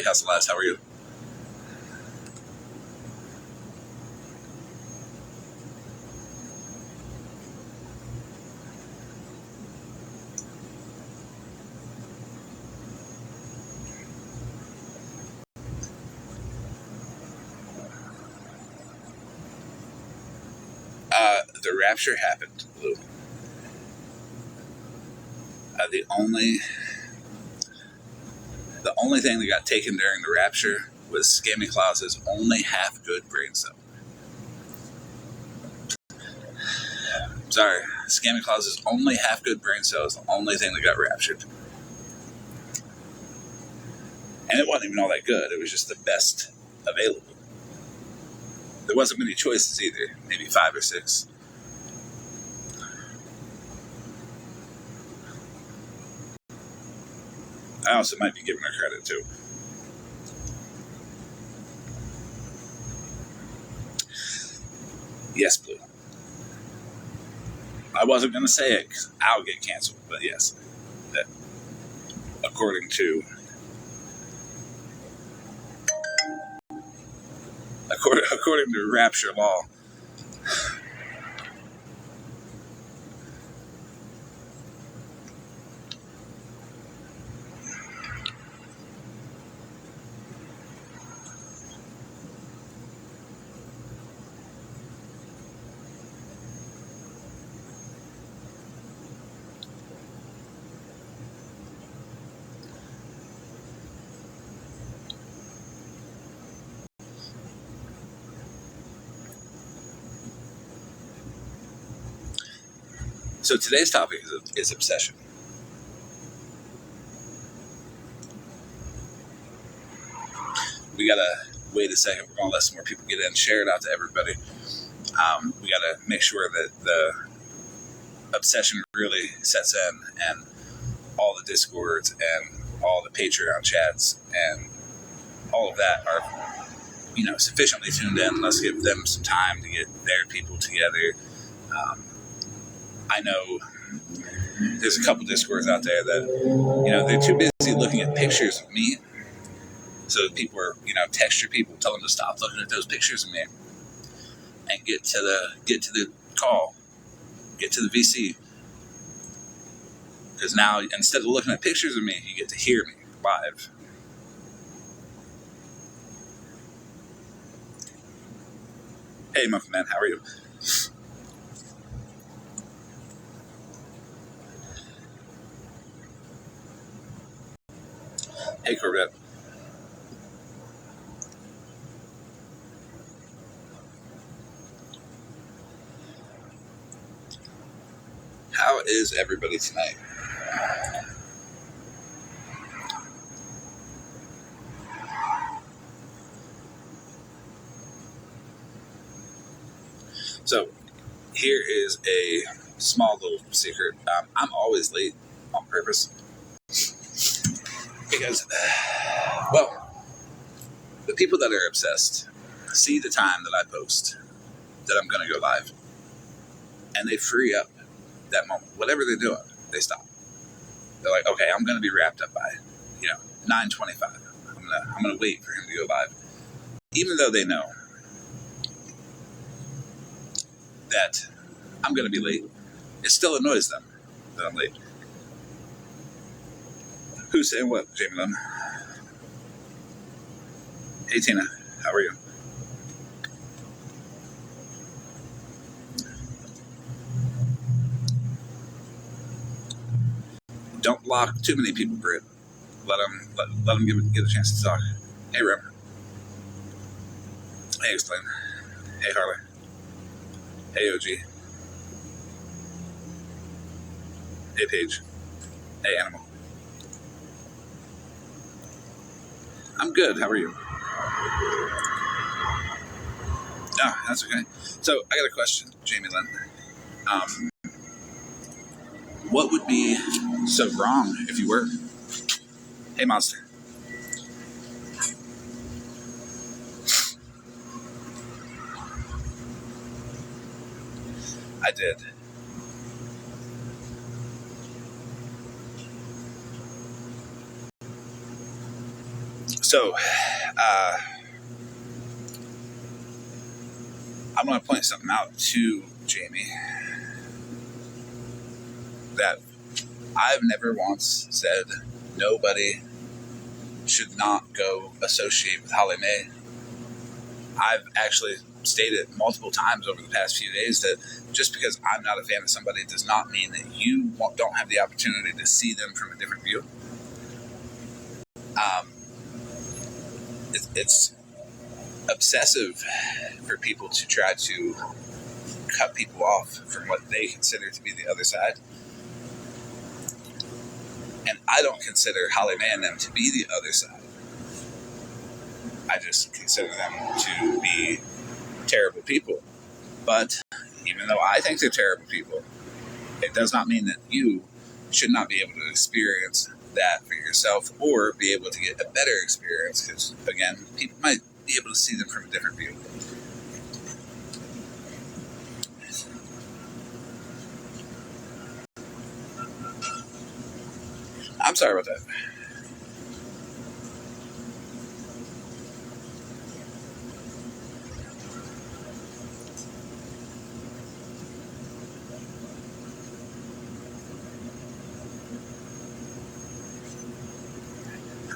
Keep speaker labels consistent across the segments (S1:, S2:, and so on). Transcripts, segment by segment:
S1: Hey, Hustle, how are you? The rapture happened, Lou. The only thing that got taken during the rapture was Scammy Claus's only half good brain cell. Sorry, Scammy Claus's only half good brain cell is the only thing that got raptured. And it wasn't even all that good, it was just the best available. There wasn't many choices either, maybe 5 or 6. I also might be giving her credit too. Yes, Blue. I wasn't going to say it because I'll get canceled, but yes. That, according to rapture law. So today's topic is obsession. We gotta wait a second. We're gonna let some more people get in. Share it out to everybody. We gotta make sure that the obsession really sets in, and all the Discords and all the Patreon chats and all of that are, sufficiently tuned in. Let's give them some time to get their people together. I know there's a couple Discords out there that, they're too busy looking at pictures of me. So people are, text your people, tell them to stop looking at those pictures of me and get to the call, get to the VC. Because now, instead of looking at pictures of me, you get to hear me live. Hey, Muffin Man, how are you? Hey, Corvette. How is everybody tonight? So, here is a small little secret. I'm always late on purpose. Because, well, the people that are obsessed see the time that I post that I'm going to go live. And they free up that moment. Whatever they're doing, they stop. They're like, okay, I'm going to be wrapped up by, 9:25. I'm gonna wait for him to go live. Even though they know that I'm going to be late, it still annoys them that I'm late. Who's saying what, Jamie Lynn? Hey, Tina, how are you? Don't block too many people, Britt. Let them get a chance to talk. Hey, Rip. Hey, Explain. Hey, Harley. Hey, OG. Hey, Paige. Hey, Animal. I'm good. How are you? Oh, that's okay. So, I got a question, Jamie Lynn. What would be so wrong if you were? Hey, Monster. I did. So, I want to point something out to Jamie that I've never once said nobody should not go associate with Holly Mae. I've actually stated multiple times over the past few days that just because I'm not a fan of somebody does not mean that you don't have the opportunity to see them from a different view. It's obsessive for people to try to cut people off from what they consider to be the other side. And I don't consider Holly Mae and them to be the other side. I just consider them to be terrible people. But even though I think they're terrible people, it does not mean that you should not be able to experience that for yourself or be able to get a better experience, because, again, people might be able to see them from a different view. I'm sorry about that.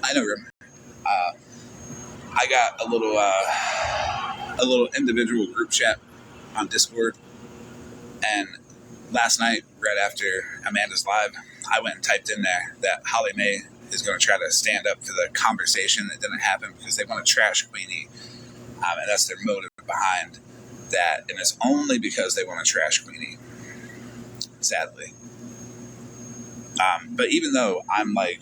S1: I know, Rim. I got a little individual group chat on Discord, and last night, right after Amanda's live, I went and typed in there that Holly Mae is going to try to stand up for the conversation that didn't happen because they want to trash Queenie, and that's their motive behind that, and it's only because they want to trash Queenie, sadly. But even though I'm like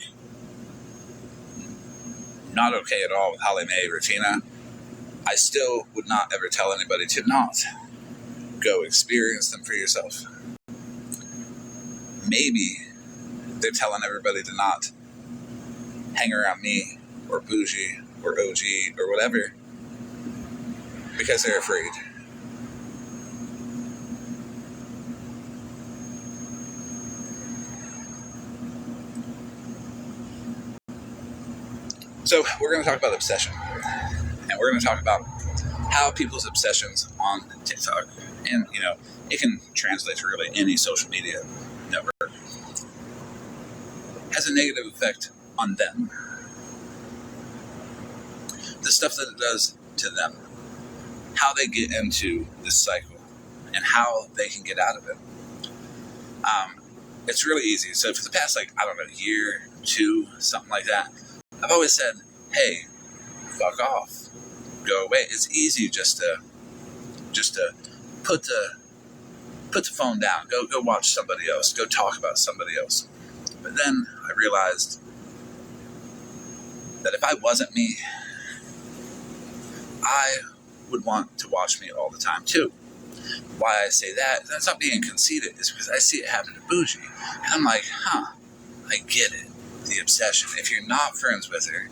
S1: not okay at all with Holly Mae or Tina, I still would not ever tell anybody to not go experience them for yourself. Maybe they're telling everybody to not hang around me or Bougie or OG or whatever because they're afraid. So we're going to talk about obsession, and we're going to talk about how people's obsessions on TikTok, and it can translate to really any social media network, has a negative effect on them. The stuff that it does to them, how they get into this cycle, and how they can get out of it. It's really easy. So for the past, year, two, something like that, I've always said, hey, fuck off. Go away. It's easy just to put the phone down. Go watch somebody else. Go talk about somebody else. But then I realized that if I wasn't me, I would want to watch me all the time too. Why I say that's not being conceited, is because I see it happen to Bougie. And I'm like, I get it. The obsession. If you're not friends with her,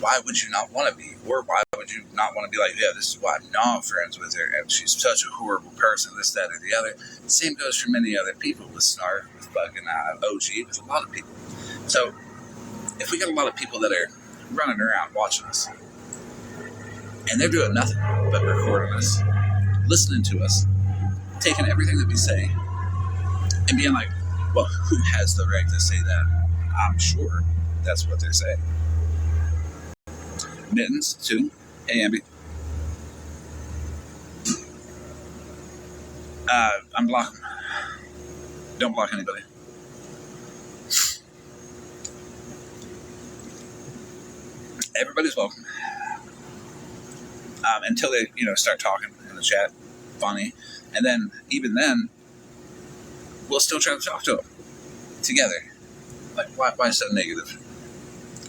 S1: why would you not want to be? Or why would you not want to be like, yeah, this is why I'm not friends with her, and she's such a horrible person, this, that, or the other. The same goes for many other people, with Snark, with fucking OG, with a lot of people. So, if we got a lot of people that are running around watching us, and they're doing nothing but recording us, listening to us, taking everything that we say, and being like, well, who has the right to say that? I'm sure that's what they're saying. Mittens, too. Hey, Amby. Unblock them. Don't block anybody. Everybody's welcome. Until they, start talking in the chat, funny. And then, even then, we'll still try to talk to them together. Like, why so negative?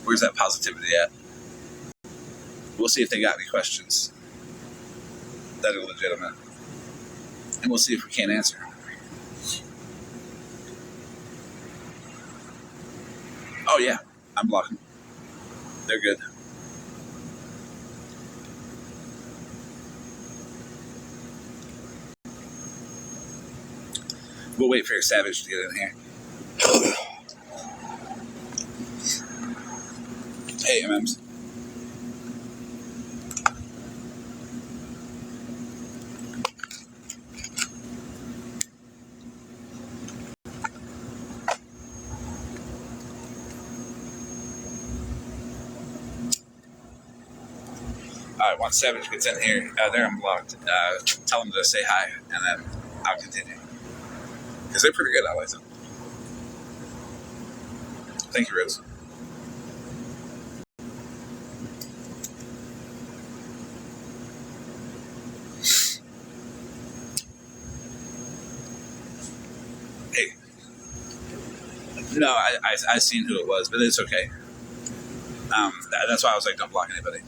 S1: Where's that positivity at? We'll see if they got any questions that are legitimate. And we'll see if we can't answer. Oh, yeah. I'm blocking. They're good. We'll wait for your Savage to get in here. Hey, MMs. All right, once Savage gets in here, they're unblocked. Tell them to say hi, and then I'll continue. Because they're pretty good. I like them. Thank you, Rose. Hey. No, I seen who it was, but it's okay. That's why I was like, don't block anybody.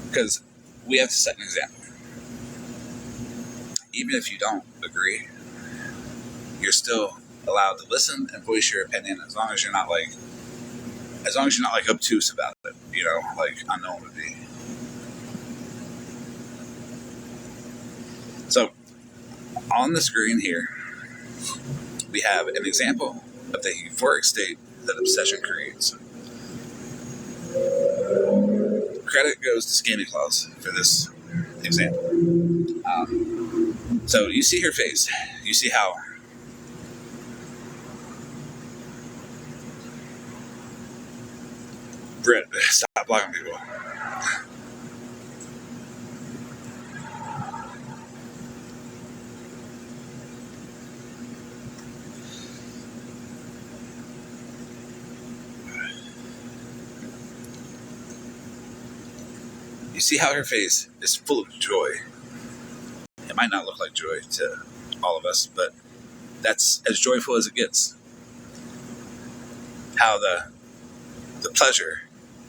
S1: Because we have to set an example. Even if you don't agree, you're still allowed to listen and voice your opinion as long as you're not like obtuse about it, like unknown would be. So on the screen here, we have an example of the euphoric state that obsession creates. Credit goes to Scammy Claus for this example. So you see her face. You see how Britt, stop blocking people. You see how her face is full of joy. It might not look like joy to all of us, but that's as joyful as it gets. How the pleasure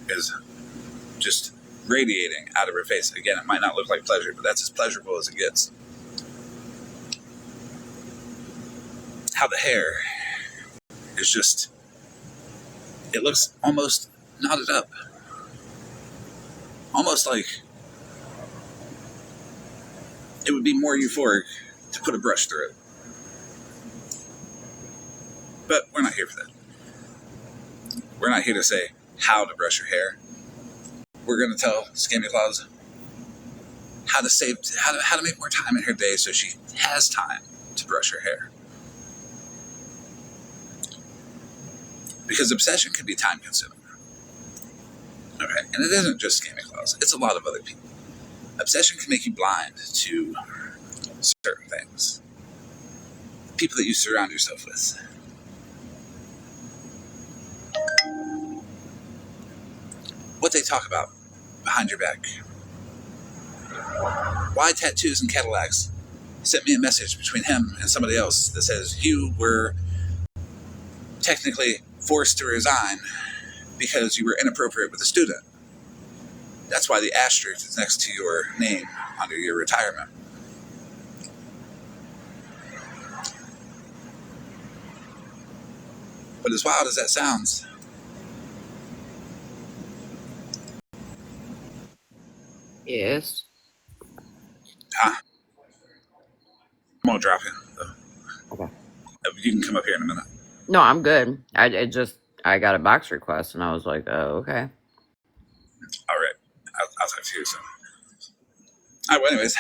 S1: is just radiating out of her face. Again, it might not look like pleasure, but that's as pleasurable as it gets. How the hair is just, it looks almost knotted up. Almost like it would be more euphoric to put a brush through it. But we're not here for that. We're not here to say how to brush your hair. We're going to tell Scammy Claus how to make more time in her day so she has time to brush her hair. Because obsession can be time consuming. Okay, and it isn't just Scammy Claus, it's a lot of other people. Obsession can make you blind to certain things. People that you surround yourself with. What they talk about behind your back. Why Tattoos and Cadillacs sent me a message between him and somebody else that says you were technically forced to resign because you were inappropriate with a student. That's why the asterisk is next to your name under your retirement. But as wild as that sounds,
S2: yes.
S1: I'm gonna drop you.
S2: Okay.
S1: You can come up here in a minute.
S2: No, I'm good. I got a box request and I was like, oh, okay.
S1: All right. I'll talk to you soon. All right, well, anyways,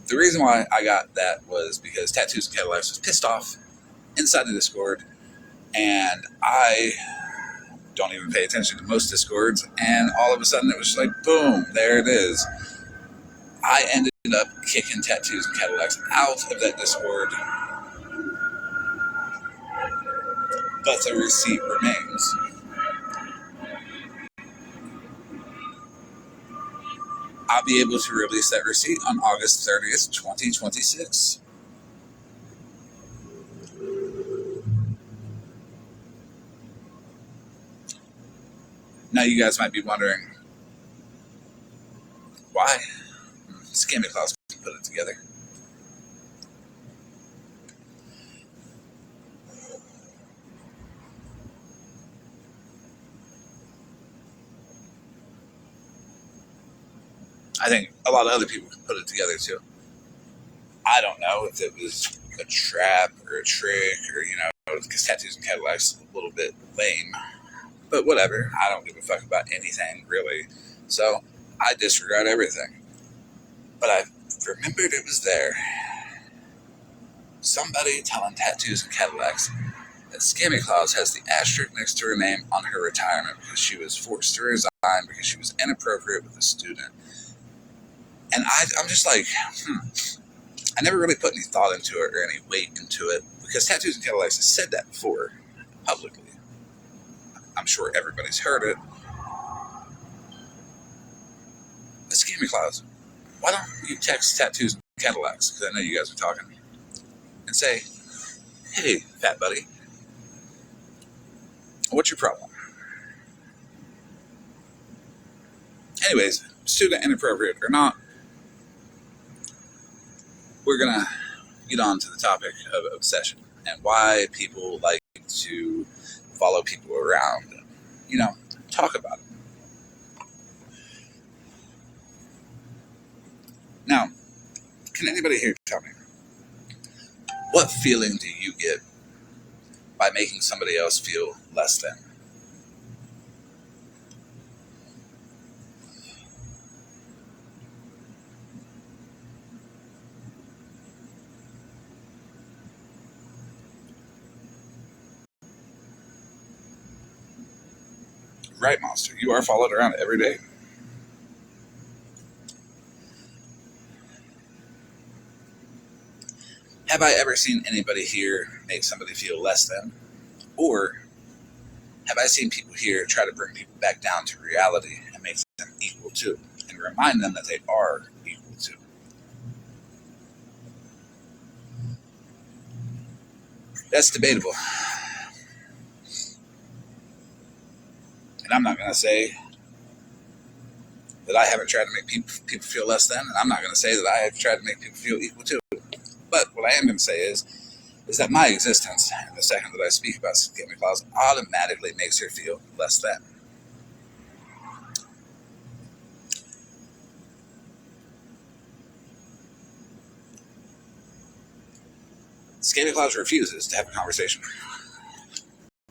S1: the reason why I got that was because Tattoos and Cadillacs was pissed off inside the Discord, and I don't even pay attention to most Discords, and all of a sudden it was just like, boom, there it is. I ended up kicking Tattoos and Cadillacs out of that Discord, but the receipt remains. I'll be able to release that receipt on August 30th, 2026. Now you guys might be wondering, why? Scammy Claus put it together. I think a lot of other people can put it together too. I don't know if it was a trap or a trick or, because Tattoos and Cadillacs a little bit lame. But whatever. I don't give a fuck about anything, really. So I disregard everything. But I remembered it was there. Somebody telling Tattoos and Cadillacs that Scammy Claus has the asterisk next to her name on her retirement because she was forced to resign because she was inappropriate with a student. And I'm just like, I never really put any thought into it or any weight into it because Tattoos and Cadillacs has said that before publicly. I'm sure everybody's heard it. But Scammy Claus, why don't you text Tattoos and Cadillacs, because I know you guys are talking, and say, hey, fat buddy, what's your problem? Anyways, student inappropriate or not, we're going to get on to the topic of obsession and why people like to follow people around and, talk about it. Now, can anybody here tell me, what feeling do you get by making somebody else feel less than? Right, Monster, you are followed around every day. Have I ever seen anybody here make somebody feel less than? Or have I seen people here try to bring people back down to reality and make them equal to, and remind them that they are equal to? That's debatable. And I'm not going to say that I haven't tried to make people feel less than, and I'm not going to say that I have tried to make people feel equal to. But what I am going to say is that my existence, the second that I speak about Scammy Claus, automatically makes her feel less than. Scammy Claus refuses to have a conversation.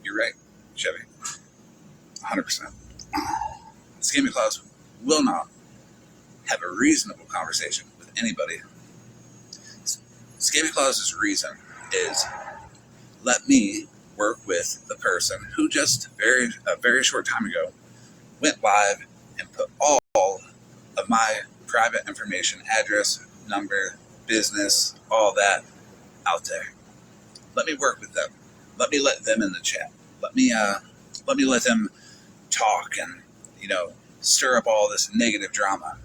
S1: You're right, Chevy. 100%. Scammy Claus will not have a reasonable conversation with anybody. Scammy Claus's reason is, let me work with the person who just a very short time ago went live and put all of my private information, address, number, business, all that out there. Let me work with them. Let me let them in the chat. Let me let them talk and, stir up all this negative drama.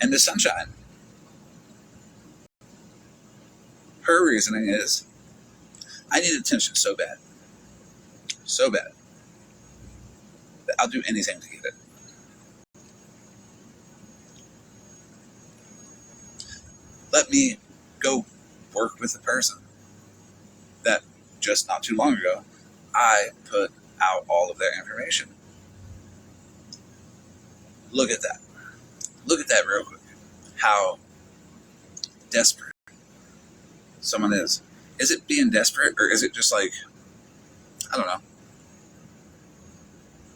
S1: And Miss Sunshine, her reasoning is, I need attention so bad, that I'll do anything to get it. Let me go work with the person that just not too long ago I put out all of their information. Look at that. Look at that real quick. How desperate someone is. Is it being desperate, or is it just like, I don't know,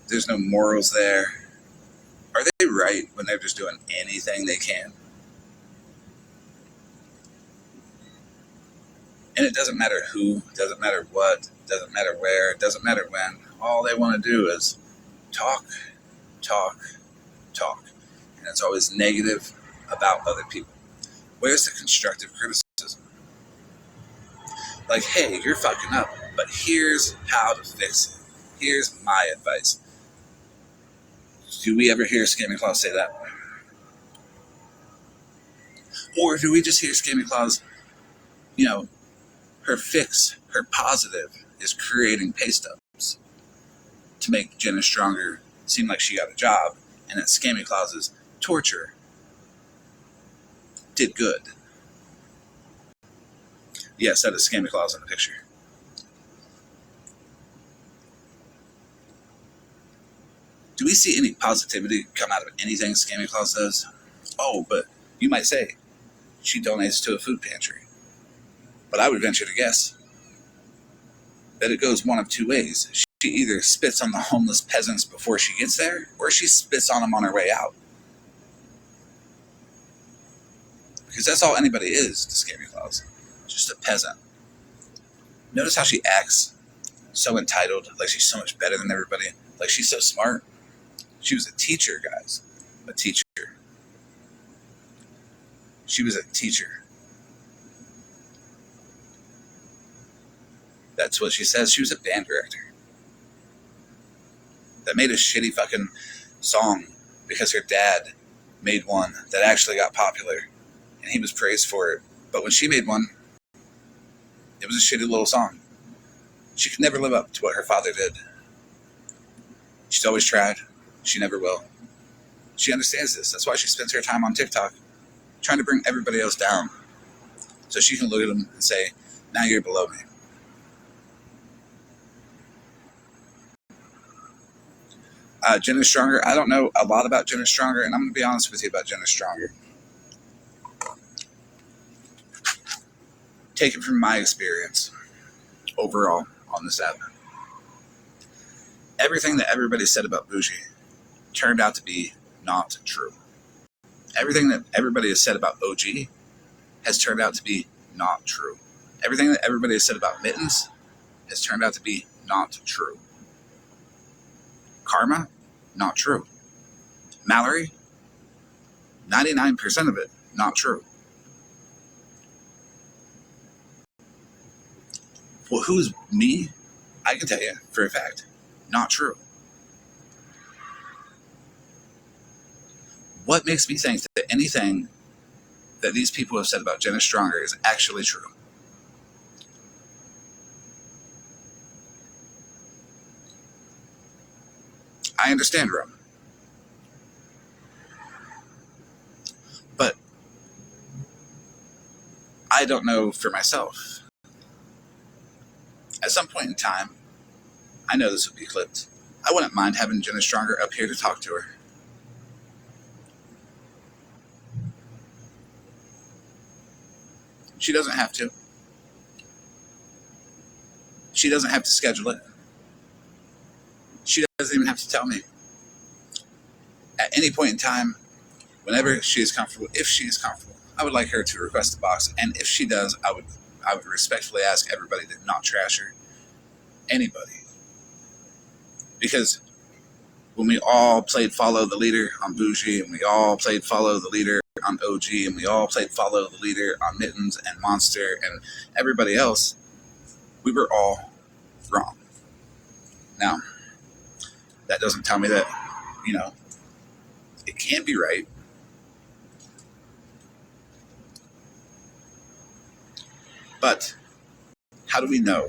S1: there's no morals there? Are they right when they're just doing anything they can? And it doesn't matter who, doesn't matter what, doesn't matter where, doesn't matter when. All they want to do is talk. And it's always negative about other people. Where's the constructive criticism? Like, hey, you're fucking up, but here's how to fix it. Here's my advice. Do we ever hear Scammy Claus say that? Or do we just hear Scammy Claus, her fix, her positive is creating pay stubs to make Jenna Stronger seem like she got a job, and that Scammy Claus's torture did good? Yes, that is Scammy Claus in the picture. Do we see any positivity come out of anything Scammy Claus does? Oh, but you might say she donates to a food pantry. But I would venture to guess that it goes one of two ways. She either spits on the homeless peasants before she gets there, or she spits on them on her way out. Because that's all anybody is to Scammy Claus. Just a peasant. Notice how she acts so entitled, like she's so much better than everybody, like she's so smart. She was a teacher, guys. A teacher. She was a teacher. That's what she says. She was a band director that made a shitty fucking song because her dad made one that actually got popular and he was praised for it. But when she made one, it was a shitty little song. She could never live up to what her father did. She's always tried. She never will. She understands this. That's why she spends her time on TikTok trying to bring everybody else down so she can look at them and say, now you're below me. Jenna Stronger, I don't know a lot about Jenna Stronger, and I'm going to be honest with you about Jenna Stronger. Take it from my experience overall on this app. Everything that everybody said about Bougie turned out to be not true. Everything that everybody has said about OG has turned out to be not true. Everything that everybody has said about Mittens has turned out to be not true. Karma, not true. Mallory, 99% of it, not true. Well, who's me? I can tell you for a fact, not true. What makes me think that anything that these people have said about Jenna Stronger is actually true? I understand, Rum. But I don't know for myself. At some point in time, I know this would be clipped. I wouldn't mind having Jenna Stronger up here to talk to her. She doesn't have to. She doesn't have to schedule it. She doesn't even have to tell me. At any point in time, whenever she is comfortable, if she is comfortable, I would like her to request a box. And if she does, I would respectfully ask everybody to not trash her. Anybody. Because when we all played Follow the Leader on Bougie, and we all played Follow the Leader on OG, and we all played Follow the Leader on Mittens and Monster and everybody else, we were all wrong. Now, that doesn't tell me that, it can't be right. But how do we know?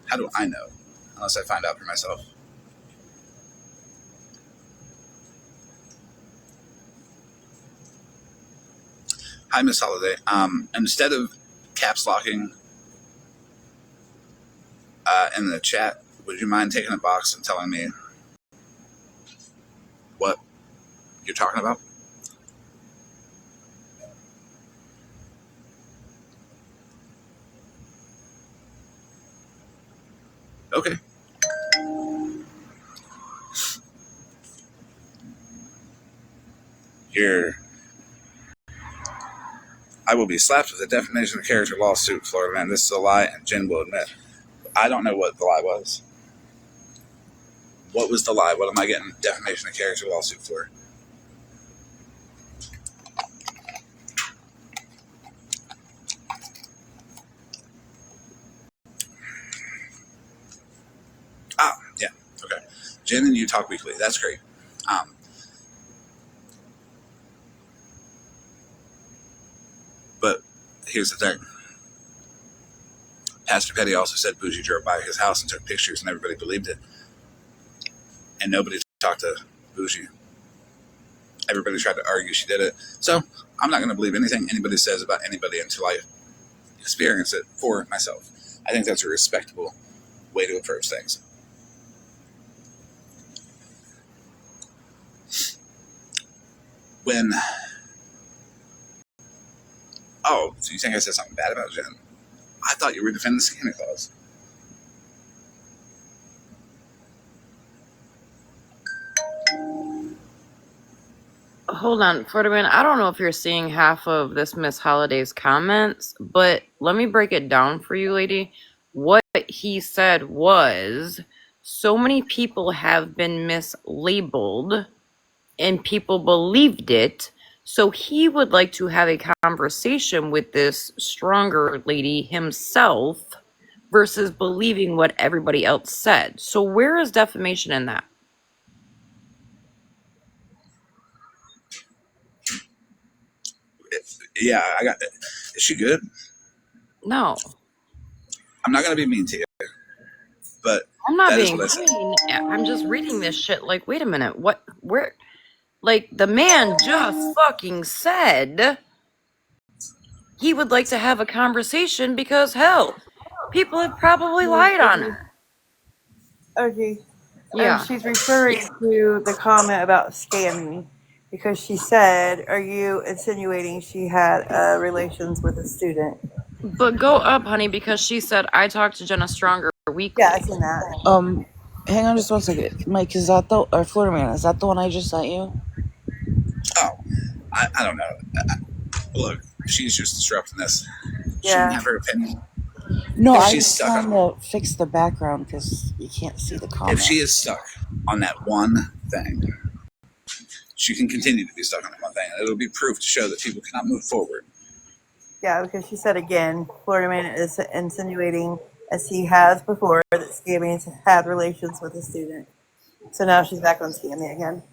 S1: How do I know? Unless I find out for myself. Hi, Miss Holiday. Instead of caps locking in the chat, would you mind taking a box and telling me what you're talking about? Okay. I will be slapped with a defamation of character lawsuit, Florida man. This is a lie, and Jen will admit. I don't know what the lie was. What was the lie? What am I getting defamation of character lawsuit for? Yeah. Okay. Jen and you talk weekly. That's great. But here's the thing. Pastor Petty also said Bougie drove by his house and took pictures, and everybody believed it. And nobody talked to Bougie. Everybody tried to argue she did it. So I'm not going to believe anything anybody says about anybody until I experience it for myself. I think that's a respectable way to approach things. So you think I said something bad about Jen? I thought you were defending Santa Claus.
S2: Hold on, Ferdinand. I don't know if you're seeing half of this Miss Holiday's comments, but let me break it down for you, lady. what he said was, so many people have been mislabeled and people believed it. So he would like to have a conversation with this stronger lady himself versus believing what everybody else said. So where is defamation in that?
S1: Yeah, I got it. Is she good?
S2: No.
S1: I'm not going to be mean to you, but
S2: I'm not
S1: that is
S2: being
S1: what I said.
S2: mean. I'm just reading this shit like, wait a minute, what, where, like, the man just fucking said he would like to have a conversation because, hell, people have probably lied on her.
S3: Okay.
S2: Yeah.
S3: She's referring to the comment about scamming because she said, "Are you insinuating she had relations with a student?"
S2: But go up, honey, because she said, I talked to Jenna Stronger weekly.
S3: Yeah, I seen that.
S4: Hang on just one second. Mike, is that the, or Florida Man, is that the one I just sent you?
S1: Oh, I don't know. Look, she's just disrupting this. She
S3: Yeah.
S1: can have her opinion.
S4: No,
S1: If
S4: I
S1: she's
S4: was
S1: stuck
S4: trying to fix the background because you can't see the comment.
S1: If she is stuck on that one thing, she can continue to be stuck on that one thing. It'll be proof to show that people cannot move forward.
S3: Yeah, because she said again, Florida Man is insinuating, as he has before, that scamming had relations with a student. So now she's back on scamming again.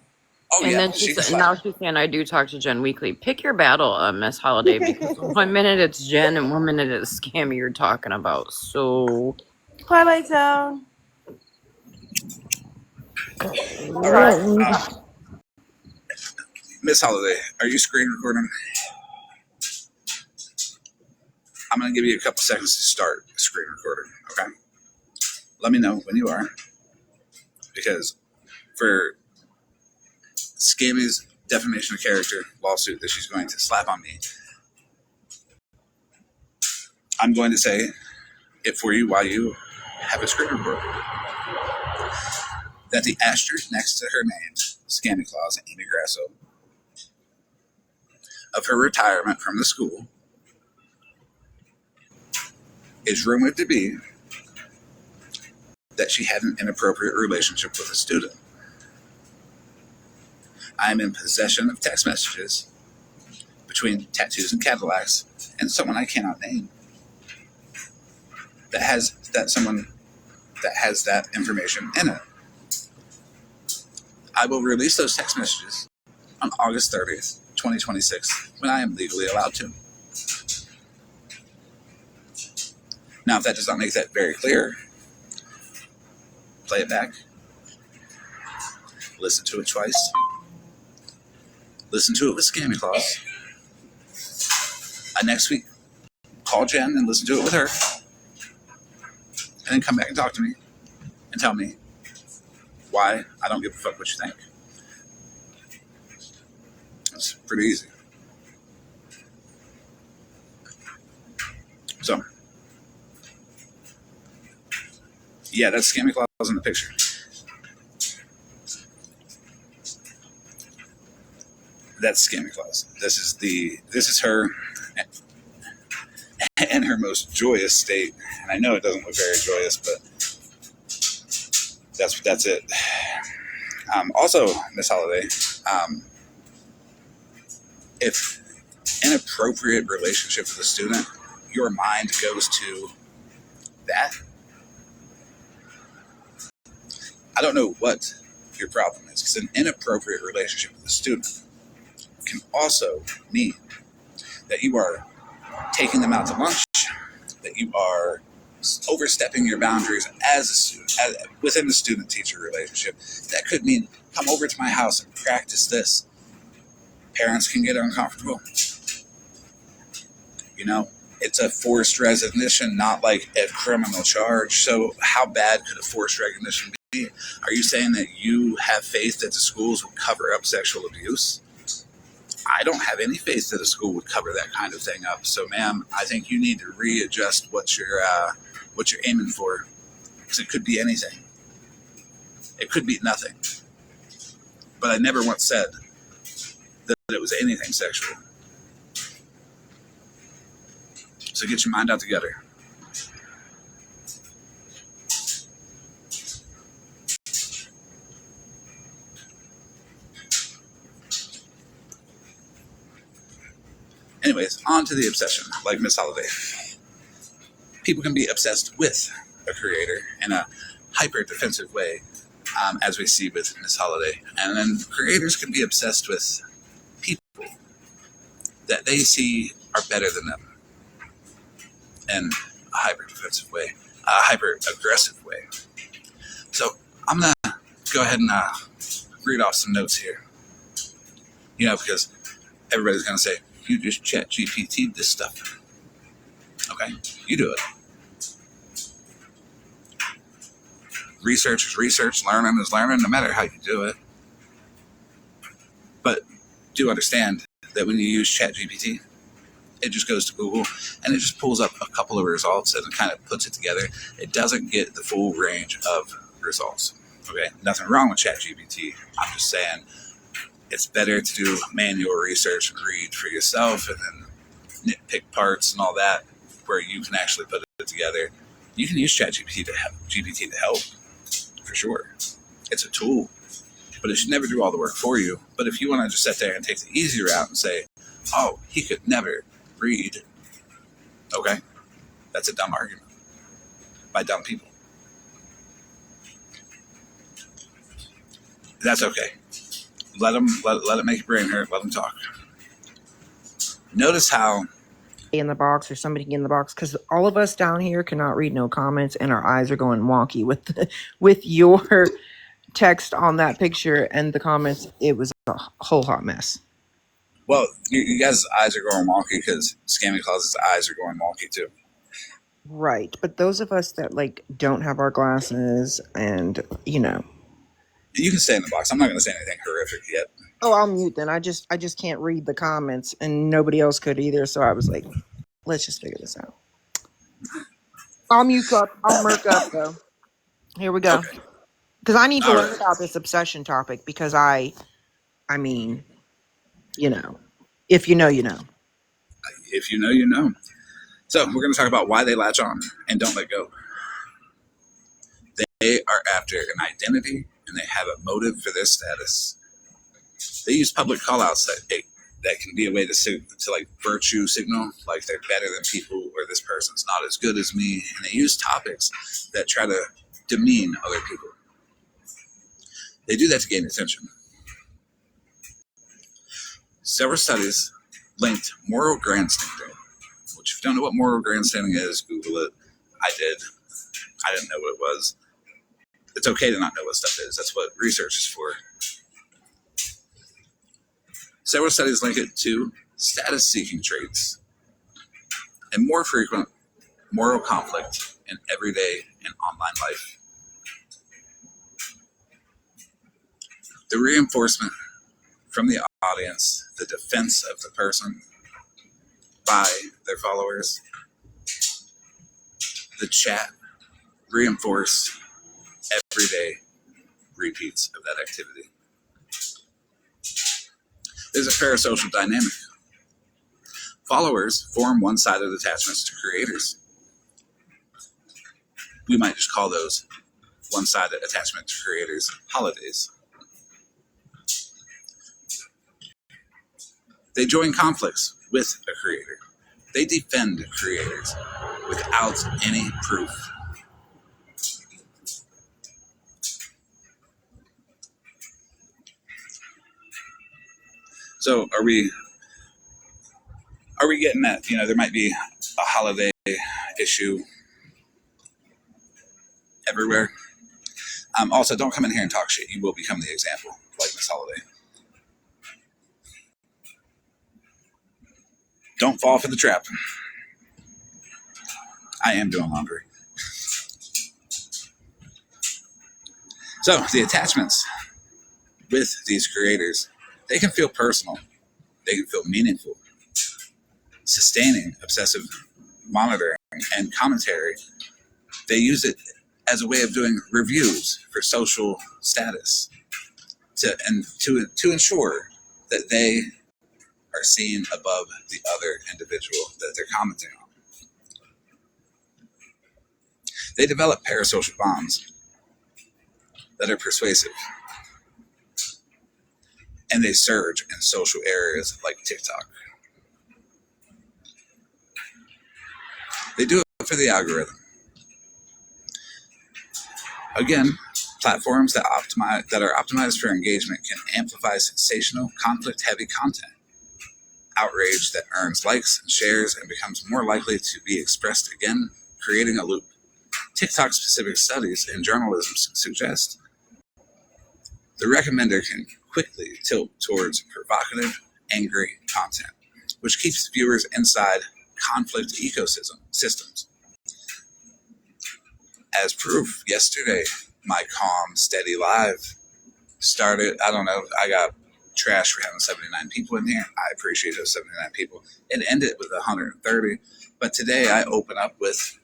S1: Oh,
S2: And
S1: yeah.
S2: then now she's saying, I do talk to Jen weekly. Pick your battle, Miss Holiday, because 1 minute it's Jen and 1 minute it's Scammy you're talking about. So,
S3: Twilight Zone.
S1: All right. Miss Holiday, are you screen recording? I'm going to give you a couple seconds to start screen recording, okay? Let me know when you are, because for Scammy's defamation of character lawsuit that she's going to slap on me, I'm going to say it for you while you have a screen recorder. That the asterisk next to her name, Scammy Claus Amy Grasso, of her retirement from the school is rumored to be that she had an inappropriate relationship with a student. I am in possession of text messages between Tattoos and Cadillacs and someone I cannot name that has that information in it. I will release those text messages on August 30th, 2026, when I am legally allowed to. Now, if that does not make that very clear, play it back, listen to it twice, listen to it with Scammy Claus. Next week, call Jen and listen to it with her, and then come back and talk to me and tell me why I don't give a fuck what you think. It's pretty easy. So, yeah, that's Scammy Claus in the picture. That's Scammy Claus. This is her in her most joyous state. And I know it doesn't look very joyous, but that's it. Also, Miss Holiday, if inappropriate relationship with a student, your mind goes to that, I don't know what your problem is, because an inappropriate relationship with a student can also mean that you are taking them out to lunch, that you are overstepping your boundaries as a student, within the student-teacher relationship. That could mean, come over to my house and practice this. Parents can get uncomfortable. You know, it's a forced recognition, not like a criminal charge. So how bad could a forced recognition be? Are you saying that you have faith that the schools will cover up sexual abuse? I don't have any faith that a school would cover that kind of thing up. So, ma'am, I think you need to readjust what you're aiming for, because it could be anything. It could be nothing. But I never once said that it was anything sexual. So get your mind out together. Anyways, on to the obsession, like Miss Holiday. People can be obsessed with a creator in a hyper defensive way, as we see with Miss Holiday. And then creators can be obsessed with people that they see are better than them in a hyper defensive way, a hyper aggressive way. So I'm going to go ahead and read off some notes here. Because everybody's going to say, you just chat GPT'd this stuff. Okay, you do it. Research is research, learning is learning, no matter how you do it. But do understand that when you use ChatGPT, it just goes to Google and it just pulls up a couple of results and it kind of puts it together. It doesn't get the full range of results. Okay, nothing wrong with ChatGPT. I'm just saying it's better to do manual research and read for yourself and then nitpick parts and all that where you can actually put it together. You can use ChatGPT to help. For sure. It's a tool, but it should never do all the work for you. But if you want to just sit there and take the easy route and say, oh, he could never read, okay, that's a dumb argument by dumb people. That's okay. Let it make your brain hurt. Let them talk. Notice how
S5: in the box or somebody in the box, because all of us down here cannot read no comments and our eyes are going wonky with your text on that picture and the comments. It was a whole hot mess.
S1: Well, you guys' eyes are going wonky because Scammy Closet's eyes are going wonky too.
S5: Right, but those of us that don't have our glasses and
S1: you can stay in the box. I'm not going to say anything horrific yet.
S5: Oh, I'll mute then. I just can't read the comments and nobody else could either. So I was like, let's just figure this out. I'll mute up. I'll murk up though. Here we go. Because I need to learn about this obsession topic because I mean, if you know, you know.
S1: If you know, you know. So we're going to talk about why they latch on and don't let go. They are after an identity and they have a motive for their status. They use public callouts that can be a way to virtue signal, like they're better than people or this person's not as good as me. And they use topics that try to demean other people. They do that to gain attention. Several studies linked moral grandstanding, which if you don't know what moral grandstanding is, Google it. I did. I didn't know what it was. It's okay to not know what stuff is. That's what research is for. Several studies link it to status-seeking traits and more frequent moral conflict in everyday and online life. The reinforcement from the audience, the defense of the person by their followers, the chat reinforce everyday repeats of that activity. There's a parasocial dynamic. Followers form one-sided attachments to creators. We might just call those one-sided attachment to creators holidays. They join conflicts with a creator. They defend creators without any proof. So are we getting that, there might be a holiday issue everywhere. Also, don't come in here and talk shit. You will become the example, like Miss Holiday. Don't fall for the trap. I am doing laundry. So the attachments with these creators, they can feel personal. They can feel meaningful. Sustaining obsessive monitoring and commentary, they use it as a way of doing reviews for social status to ensure that they are seen above the other individual that they're commenting on. They develop parasocial bonds that are persuasive, and they surge in social areas like TikTok. They do it for the algorithm. Again, platforms that are optimized for engagement can amplify sensational, conflict-heavy content. Outrage that earns likes and shares and becomes more likely to be expressed again, creating a loop. TikTok-specific studies in journalism suggest the recommender can quickly tilt towards provocative, angry content, which keeps viewers inside conflict ecosystems. As proof, yesterday, my calm, steady live started. I don't know, I got trash for having 79 people in here. I appreciate those 79 people. It ended with 130, but today I open up with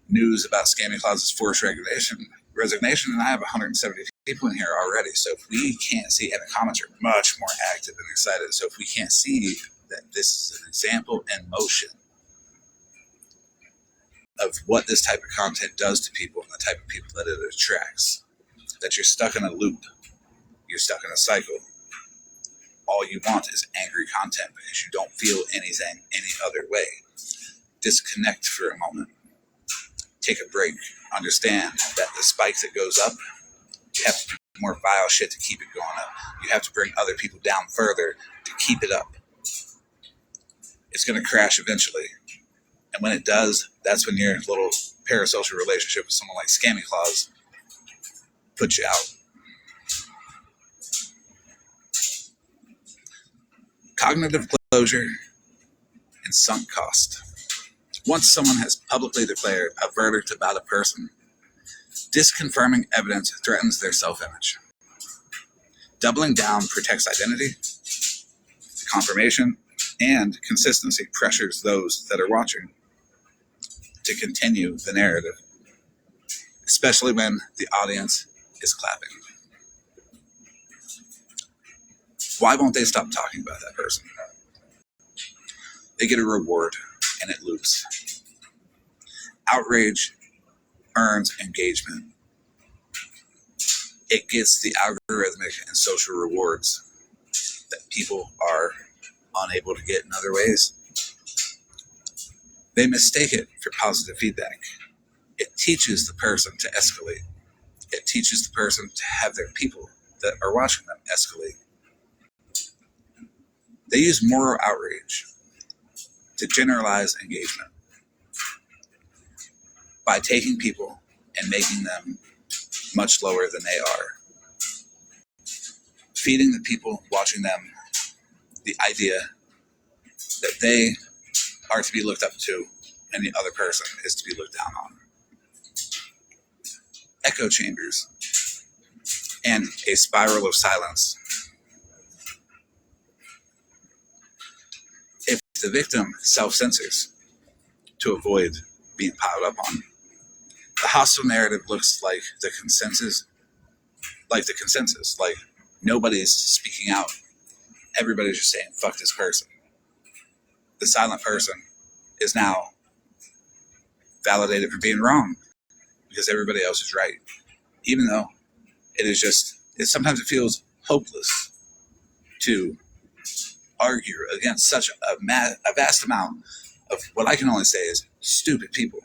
S1: news about Scamming Clause's forced resignation, and I have 170 people in here already. So if we can't see, and the comments are much more active and excited, so if we can't see that this is an example in motion of what this type of content does to people and the type of people that it attracts, that you're stuck in a loop, you're stuck in a cycle. All you want is angry content because you don't feel anything any other way. Disconnect for a moment. Take a break. Understand that the spike that goes up, you have to do more vile shit to keep it going up. You have to bring other people down further to keep it up. It's going to crash eventually. And when it does, that's when your little parasocial relationship with someone like Scamming Clause puts you out. Cognitive closure and sunk cost. Once someone has publicly declared a verdict about a person, disconfirming evidence threatens their self-image. Doubling down protects identity, confirmation, and consistency pressures those that are watching to continue the narrative, especially when the audience is clapping. Why won't they stop talking about that person? They get a reward, and it loops. Outrage earns engagement. It gets the algorithmic and social rewards that people are unable to get in other ways. They mistake it for positive feedback. It teaches the person to escalate. It teaches the person to have their people that are watching them escalate. They use moral outrage to generalize engagement by taking people and making them much lower than they are. Feeding the people watching them the idea that they are to be looked up to and the other person is to be looked down on. Echo chambers and a spiral of silence. If the victim self-censors to avoid being piled up on, the hostile narrative looks like the consensus, like nobody's speaking out. Everybody's just saying, fuck this person. The silent person is now validated for being wrong because everybody else is right. Even though sometimes it feels hopeless to argue against such a vast amount of what I can only say is stupid people.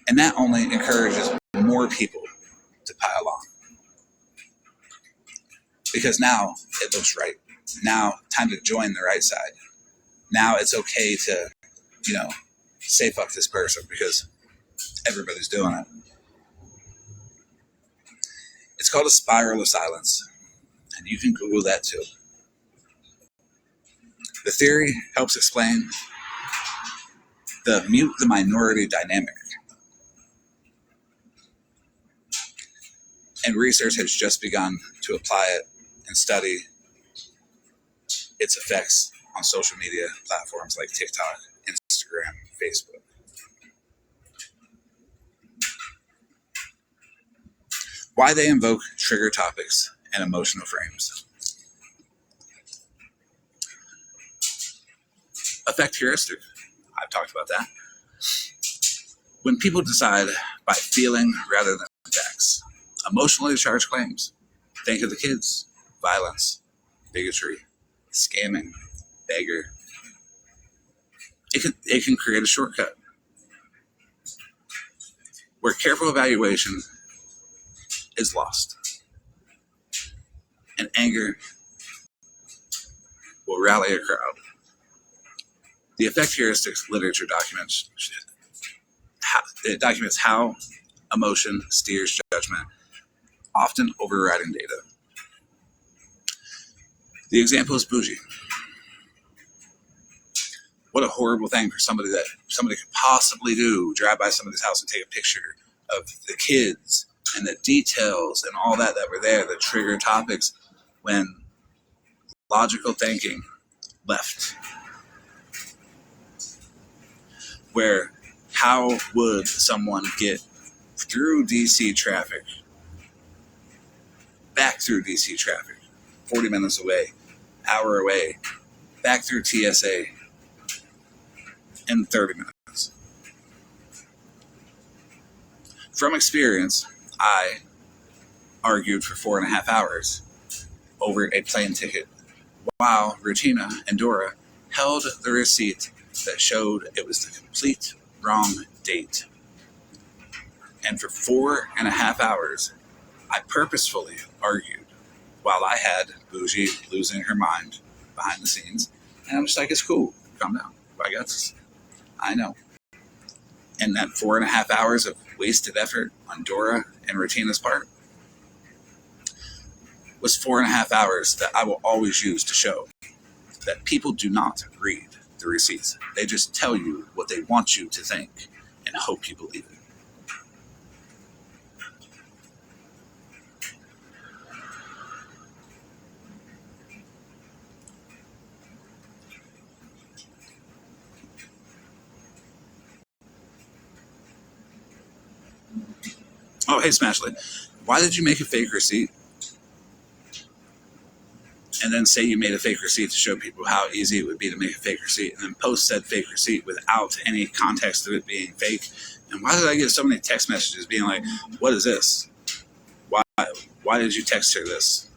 S1: And that only encourages more people to pile on. Because now it looks right. Now, time to join the right side. Now it's okay to, say fuck this person because everybody's doing it. It's called a spiral of silence. And you can Google that too. The theory helps explain the mute the minority dynamic. And research has just begun to apply it and study its effects on social media platforms like TikTok, Instagram, Facebook. Why they invoke trigger topics and emotional frames. Effect heuristic. I've talked about that. When people decide by feeling rather than facts, emotionally charged claims. Think of the kids. Violence, bigotry, scamming, beggar, it can create a shortcut where careful evaluation is lost, and anger will rally a crowd. The effect heuristics literature documents how emotion steers judgment, often overriding data. The example is bougie. What a horrible thing for somebody could possibly do. Drive by somebody's house and take a picture of the kids and the details and all that were there, the trigger topics, when logical thinking left. Where how would someone get through DC traffic, back through DC traffic, 40 minutes away, hour away, back through TSA in 30 minutes? From experience, I argued for 4.5 hours over a plane ticket while Regina and Dora held the receipt that showed it was the complete wrong date. And for 4.5 hours, I purposefully argued while I had Bougie losing her mind behind the scenes. And I'm just like, it's cool. Calm down. I got this. I know. And that 4.5 hours of wasted effort on Dora and Regina's part was 4.5 hours that I will always use to show that people do not read the receipts. They just tell you what they want you to think and hope you believe it. Oh, hey, Smashley, why did you make a fake receipt and then say you made a fake receipt to show people how easy it would be to make a fake receipt, and then post said fake receipt without any context of it being fake? And why did I get so many text messages being like, what is this? Why did you text her this?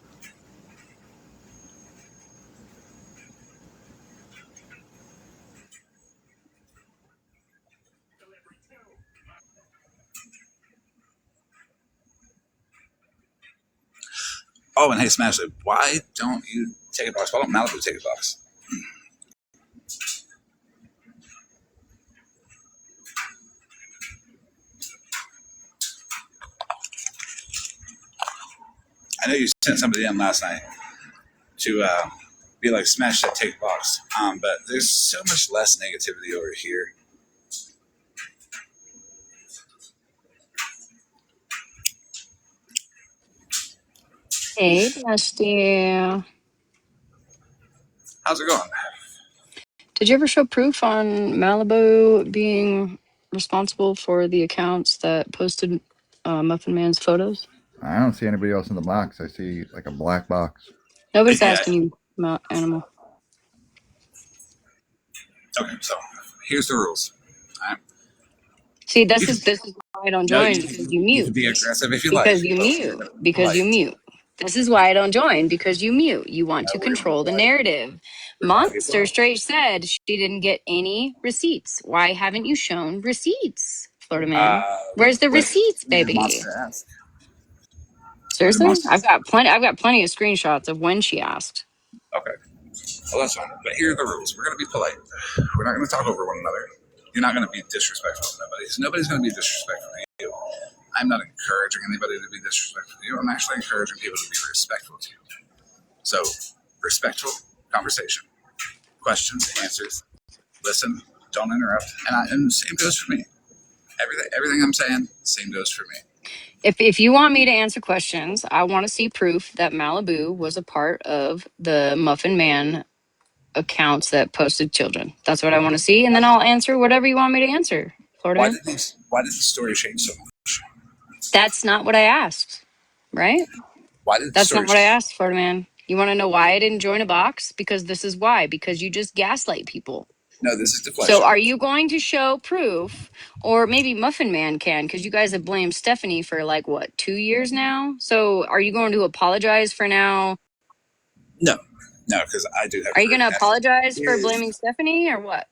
S1: Oh, and hey, Smashley, why don't you take a box? Why don't Malibu take a box? I know you sent somebody in last night to be like, smash that take box. But there's so much less negativity over here.
S6: Hey, Dusty.
S1: How's it going?
S6: Did you ever show proof on Malibu being responsible for the accounts that posted Muffin Man's photos?
S7: I don't see anybody else in the box. I see like a black box.
S6: Nobody's
S1: Yeah.
S6: asking you about Animal.
S1: Okay, so here's the rules. All right.
S6: See, this is why I don't
S1: No,
S6: join,
S1: you
S6: because
S1: can,
S6: you
S1: you can
S6: mute.
S1: be aggressive if you
S6: Because
S1: like.
S6: you
S1: but
S6: mute.
S1: we're
S6: Because you
S1: polite.
S6: mute. This is why I don't join, because you mute. You want
S1: No,
S6: to
S1: we're
S6: control the
S1: polite.
S6: narrative.
S1: We're trying to be
S6: Monster
S1: polite.
S6: straight said she didn't get any receipts. Why haven't you shown receipts, Florida man? Where's the
S1: When
S6: receipts,
S1: did
S6: baby?
S1: Monster ask? When did
S6: Seriously?
S1: Monster
S6: I've got plenty of screenshots of when she asked.
S1: Okay. Well, that's fine. But here are the rules. We're going to be polite. We're not going to talk over one another. You're not going to be disrespectful to nobody. So nobody's going to be disrespectful to you. I'm not encouraging anybody to be disrespectful to you. I'm actually encouraging people to be respectful to you. So, respectful conversation. Questions, answers. Listen. Don't interrupt. And the same goes for me. Everything I'm saying, same goes for me.
S6: If you want me to answer questions, I want to see proof that Malibu was a part of the Muffin Man accounts that posted children. That's what I want to see, and then I'll answer whatever you want me to answer, Florida man.
S1: Why did the story change so much?
S6: That's not what I asked, right?
S1: Why did the
S6: That's
S1: story
S6: not what I
S1: change?
S6: asked, Florida man. You want to know why I didn't join a box? Because this is why. Because you just gaslight people.
S1: No, this is
S6: So
S1: deflection.
S6: are you going to show proof, or maybe Muffin Man can, because you guys have blamed Stephanie for like what, 2 years now? So are you going to apologize for now?
S1: No. No, because I do have.
S6: Are you going to
S1: proof.
S6: apologize for blaming Stephanie or what?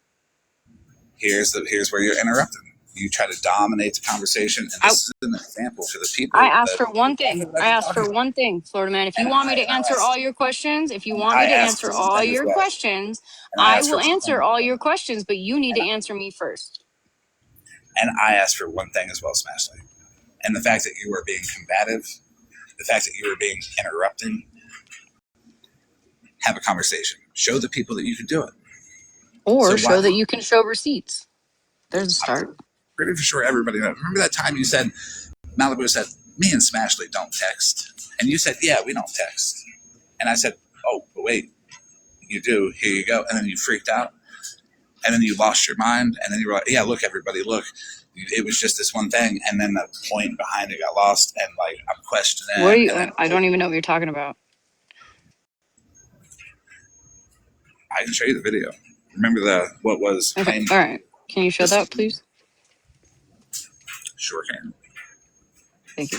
S1: Here's where you're interrupting. You try to dominate the conversation, and this is an example for the people.
S6: I asked for one thing. I asked for one thing, Florida man. If you want me to answer all your questions, I will answer all your questions, but you need to answer me first.
S1: And I asked for one thing as well, Smashley. And the fact that you were being combative, the fact that you were being interrupting, have a conversation. Show the people that you can do it.
S6: Or show that you can show receipts. There's a start.
S1: Pretty sure everybody knows. Remember that time you said, Malibu said, me and Smashley don't text. And you said, yeah, we don't text. And I said, oh, but wait, you do. Here you go. And then you freaked out. And then you lost your mind. And then you were like, yeah, look, everybody, look. It was just this one thing. And then the point behind it got lost. And like, I'm questioning.
S6: What are you? I don't even know what you're talking about.
S1: I can show you the video. Remember what was.
S6: Okay. All right. Can you show that, please?
S1: Sure can.
S6: Thank you.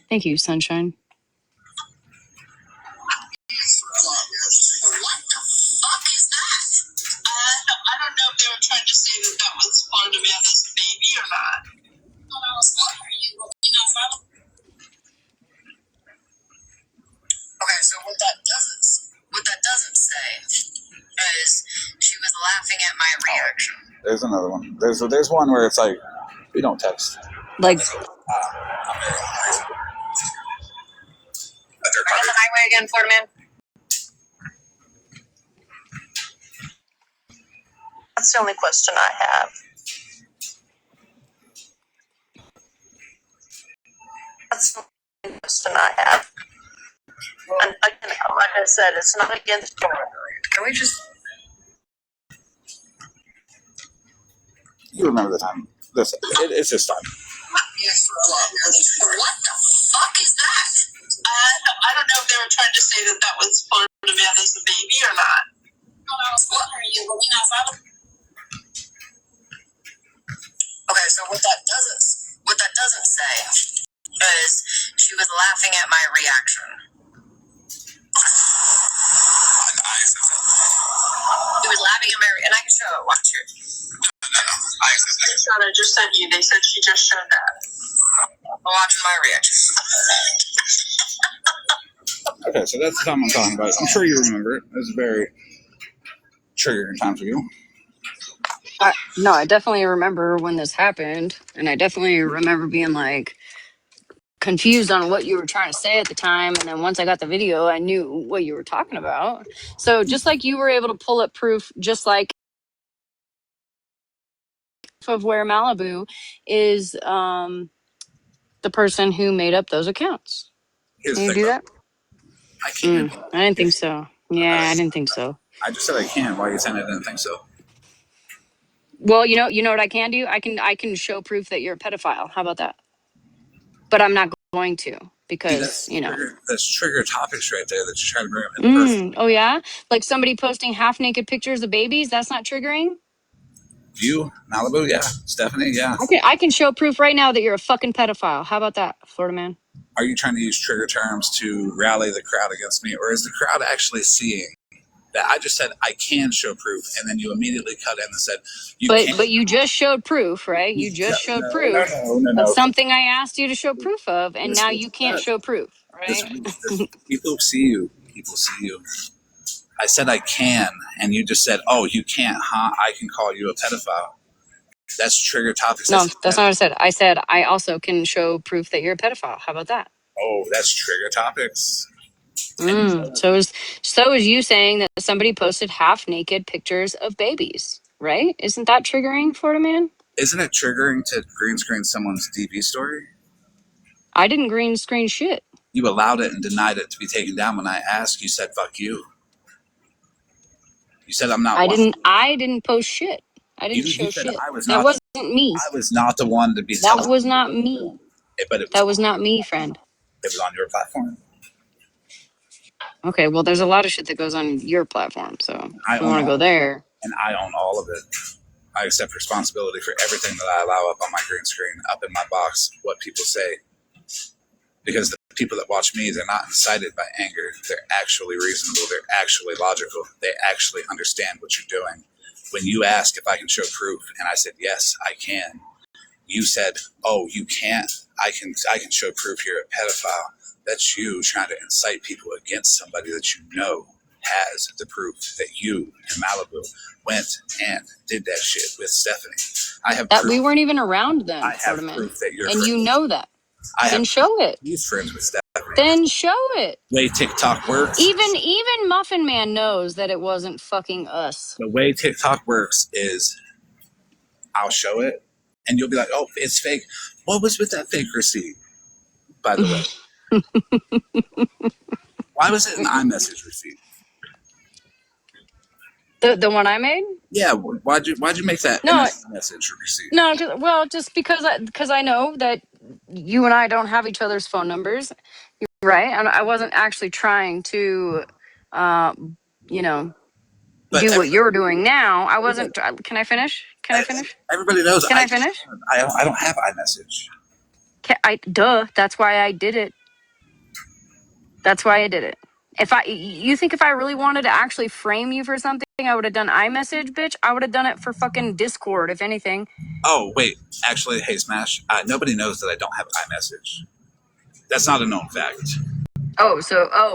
S6: Thank you, Sunshine.
S8: What the fuck is that? I don't know if they were trying to say that was Florida Man as a baby or not. What are you looking at? Okay, so what that doesn't say is she was laughing at my reaction.
S1: There's another one. There's one where it's like, we don't text.
S6: Like,
S8: Are you on the highway again, Florida Man? That's the only question I have. That's the only question I have. And again, like I said, it's not against her. Can we just...
S1: You remember the time. Listen, it's just fun.
S8: What the fuck is that? I don't know if they were trying to say that was Florida Man as a baby or not. What are you looking at? Okay, so what that doesn't say is she was laughing at my reaction. She was laughing at my and I can show it. Watch it. I just sent you. They said she just showed that. Watch my reaction.
S1: Okay, so that's the time I'm talking about. I'm sure you remember it. It was a very triggering time for you.
S6: no, I definitely remember when this happened, and I definitely remember being like confused on what you were trying to say at the time. And then once I got the video, I knew what you were talking about. So just like you were able to pull up proof, just like of where Malibu is the person who made up those accounts. Can you do that?
S1: I can't.
S6: I didn't think so. Yeah, I didn't think so.
S1: I just said I can. Why are you saying I didn't think so?
S6: Well, you know what I can do? I can show proof that you're a pedophile. How about that? But I'm not going to because,
S1: See, that's trigger topics right there that you're trying to bring up in person.
S6: Oh, yeah? Like somebody posting half-naked pictures of babies? That's not triggering?
S1: You, Malibu, yeah. Stephanie, yeah.
S6: I can show proof right now that you're a fucking pedophile. How about that, Florida man?
S1: Are you trying to use trigger terms to rally the crowd against me? Or is the crowd actually seeing that I just said I can show proof, and then you immediately cut in and said you can't?
S6: But you just showed proof, right? You just showed proof
S1: no.
S6: of something I asked you to show proof of, and now you can't show proof, right?
S1: People see you. People see you. I said I can, and you just said, oh, you can't, huh? I can call you a pedophile. That's trigger topics.
S6: No, that's not what I said. I said I also can show proof that you're a pedophile. How about that?
S1: Oh, that's trigger topics.
S6: So is you saying that somebody posted half-naked pictures of babies, right? Isn't that triggering, Florida man?
S1: Isn't it triggering to green screen someone's DV story?
S6: I didn't green screen shit.
S1: You allowed it and denied it to be taken down. When I asked, you said, fuck you. You said I'm not.
S6: I didn't post shit. I didn't show shit. That wasn't me.
S1: I was not the one to be.
S6: That was not me. That was not me, friend.
S1: It was on your platform.
S6: Okay, well, there's a lot of shit that goes on your platform, so if you want to go there.
S1: And I own all of it. I accept responsibility for everything that I allow up on my green screen, up in my box, what people say. because the people that watch me, they're not incited by anger. They're actually reasonable. They're actually logical. They actually understand what you're doing. When you ask if I can show proof, and I said yes, I can. You said, "Oh, you can't. I can show proof you're a pedophile." That's you trying to incite people against somebody that you know has the proof that you in Malibu went and did that shit with Stephanie. I have
S6: That
S1: proof.
S6: we weren't even around then,
S1: I have
S6: Florida man.
S1: proof that you're
S6: And
S1: friends.
S6: you know that.
S1: I
S6: Then
S1: have
S6: show it.
S1: He's friends with Stephanie.
S6: Then show it.
S1: The way TikTok works.
S6: Even Muffin Man knows that it wasn't fucking us.
S1: The way TikTok works is I'll show it and you'll be like, "Oh, it's fake." What was with that fake receipt, by the way? Why was it an iMessage receipt?
S6: The one I made?
S1: Yeah, why'd you make that
S6: No,
S1: message receipt?
S6: No, just because I know that you and I don't have each other's phone numbers, right? And I wasn't actually trying to, you know,
S1: But
S6: do what you're doing now. I wasn't. Can I finish?
S1: Everybody knows.
S6: Can I finish?
S1: I don't have iMessage.
S6: That's why I did it. That's why I did it. You think if I really wanted to actually frame you for something, I would have done iMessage, bitch? I would have done it for fucking Discord, if anything.
S1: Oh, wait. Actually, hey, Smash, nobody knows that I don't have iMessage. That's not a known fact.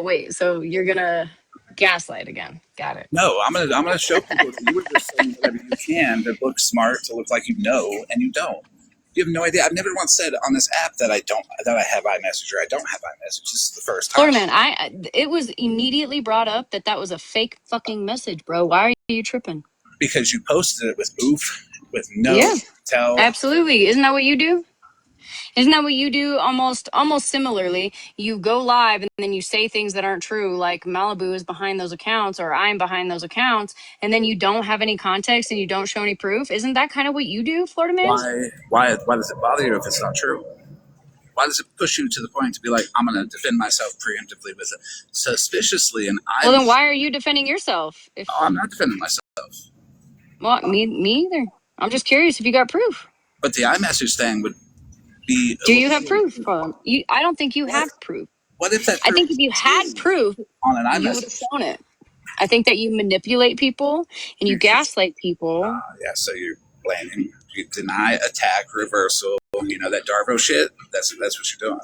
S6: Wait. So you're going to gaslight again. Got it.
S1: No, I'm gonna show people that you were just saying whatever you can to look smart, to look like you know, and you don't. You have no idea. I've never once said on this app that I have iMessage or I don't have iMessage. This is the first time.
S6: Florida man, it was immediately brought up that was a fake fucking message, bro. Why are you tripping?
S1: Because you posted it with oof, with no tell.
S6: Absolutely. Isn't that what you do? Isn't that what you do? Almost similarly, you go live and then you say things that aren't true, like Malibu is behind those accounts or I'm behind those accounts, and then you don't have any context and you don't show any proof. Isn't that kind of what you do, Florida man?
S1: Why does it bother you if it's not true? Why does it push you to the point to be like, I'm going to defend myself preemptively with it, suspiciously? And
S6: well, then why are you defending yourself?
S1: I'm not defending myself.
S6: Well, me either. I'm just curious if you got proof.
S1: But the iMessage thing would be.
S6: Do you have proof? I don't think you have proof.
S1: What if that?
S6: I think if you had proof,
S1: on an iMessage,
S6: you would have shown it. I think that you manipulate people and you gaslight people.
S1: Yeah, so you're blaming, you deny, attack, reversal. You know that Darvo shit. That's what you're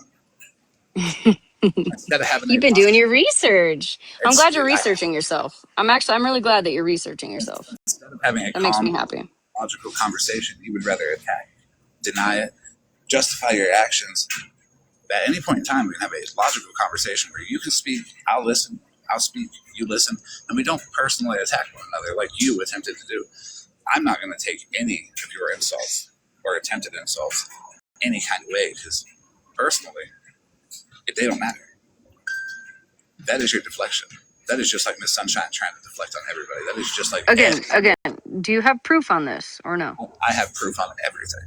S1: doing.
S6: You've been doing your research. I'm glad you're researching yourself. I'm really glad that you're researching yourself.
S1: Instead of having
S6: that makes me happy.
S1: Logical conversation, you would rather attack, deny it, justify your actions. At any point in time, we can have a logical conversation where you can speak, I'll listen, I'll speak, you listen, and we don't personally attack one another like you attempted to do. I'm not going to take any of your insults or attempted insults any kind of way, because personally, they don't matter. That is your deflection. That is just like Miss Sunshine trying to deflect on everybody. That is just like
S6: again. Do you have proof on this or no?
S1: I have proof on everything.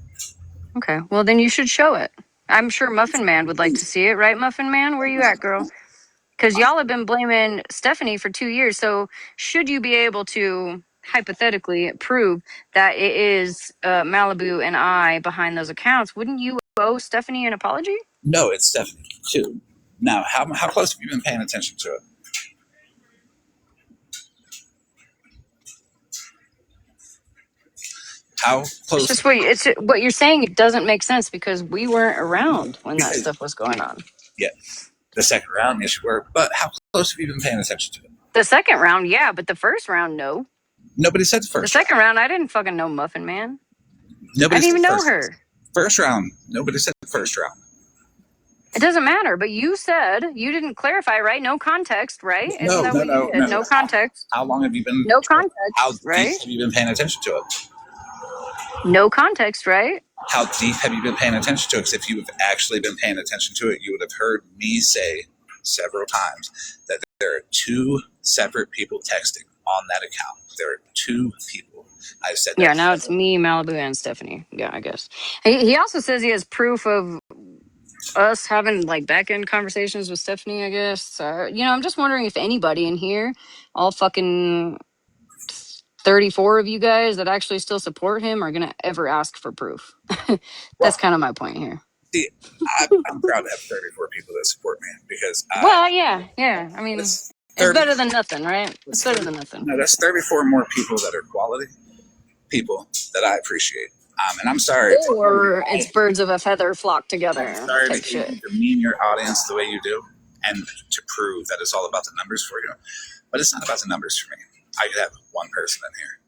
S6: Okay, well then you should show it. I'm sure Muffin Man would like to see it, right, Muffin Man? Where you at, girl? Because y'all have been blaming Stephanie for 2 years. So should you be able to hypothetically prove that it is Malibu and I behind those accounts, wouldn't you owe Stephanie an apology?
S1: No, it's Stephanie too. Now, how close have you been paying attention to it? How close?
S6: It's what you're saying. It doesn't make sense because we weren't around when that stuff was going on.
S1: Yeah, the second round, yes, you were. But how close have you been paying attention to it?
S6: The second round, yeah, but the first round, no.
S1: Nobody said the first.
S6: The second round, I didn't fucking know Muffin Man.
S1: Nobody
S6: I didn't even know her.
S1: First round, nobody said the first round.
S6: It doesn't matter, but you said you didn't clarify, right? No context, right? No context.
S1: How long have you been?
S6: No context.
S1: How
S6: right?
S1: deep have you been paying attention to it?
S6: No context, right?
S1: How deep have you been paying attention to it? Because if you have actually been paying attention to it, you would have heard me say several times that there are two separate people texting on that account. There are two people. I said that.
S6: Yeah, now it's me, Malibu, and Stephanie. Yeah, I guess. He also says he has proof of us having like back end conversations with Stephanie, I guess. I'm just wondering if anybody in here, all fucking 34 of you guys that actually still support him, are gonna ever ask for proof. That's kind of my point here.
S1: See, I'm proud to have 34 people that support me because
S6: Well, yeah. I mean,
S1: that's
S6: it's
S1: 30.
S6: better than nothing, right? It's
S1: That's
S6: better
S1: 30
S6: than nothing.
S1: No, that's 34 more people that are quality people that I appreciate. And I'm sorry.
S6: Or it's birds of a feather flock
S1: I'm
S6: together
S1: sorry to
S6: type
S1: hear
S6: shit.
S1: you demean your audience the way you do, and to prove that it's all about the numbers for you. But it's not about the numbers for me. I could have one person in here.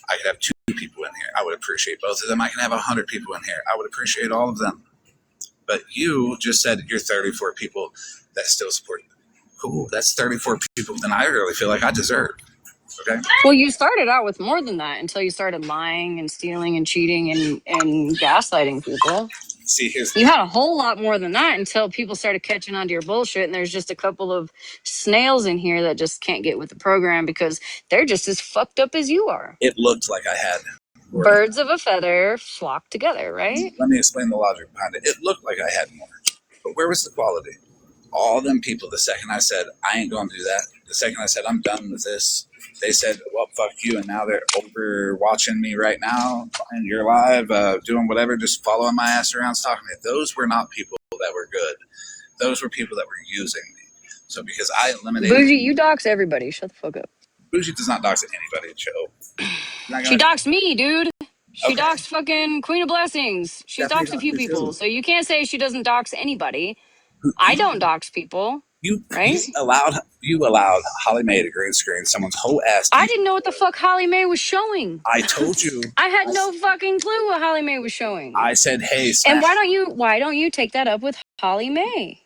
S1: I could have 2 people in here. I would appreciate both of them. I can have 100 people in here. I would appreciate all of them. But you just said you're 34 people that still support you. Cool. That's 34 people. Then I really feel like I deserve. Okay.
S6: Well, you started out with more than that until you started lying and stealing and cheating and gaslighting people.
S1: See, here's
S6: You had a whole lot more than that until people started catching on to your bullshit. And there's just a couple of snails in here that just can't get with the program because they're just as fucked up as you are.
S1: it looked like I had.
S6: Birds of a feather flock together, right?
S1: Let me explain the logic behind it. It looked like I had more. But where was the quality? All them people, the second I said, I ain't going to do that, the second I said, I'm done with this, they said, well, fuck you. And now they're over watching me right now. And you're live, doing whatever, just following my ass around, stalking me. Those were not people that were good. Those were people that were using me. So because I eliminated.
S6: Bougie, you dox everybody. Shut the fuck up.
S1: Bougie does not dox anybody, Joe.
S6: She doxed me, dude. She
S1: Okay.
S6: doxed fucking Queen of Blessings. She's
S1: Definitely
S6: doxed a few
S1: doxed you
S6: people.
S1: too.
S6: So you can't say she doesn't dox anybody. I don't dox people, right?
S1: You allowed Holly Mae to green screen someone's whole ass.
S6: I didn't know what the fuck Holly Mae was showing.
S1: I told you.
S6: I had no fucking clue what Holly Mae was showing.
S1: I said, hey,
S6: And
S1: Smash.
S6: why don't you take that up with Holly Mae?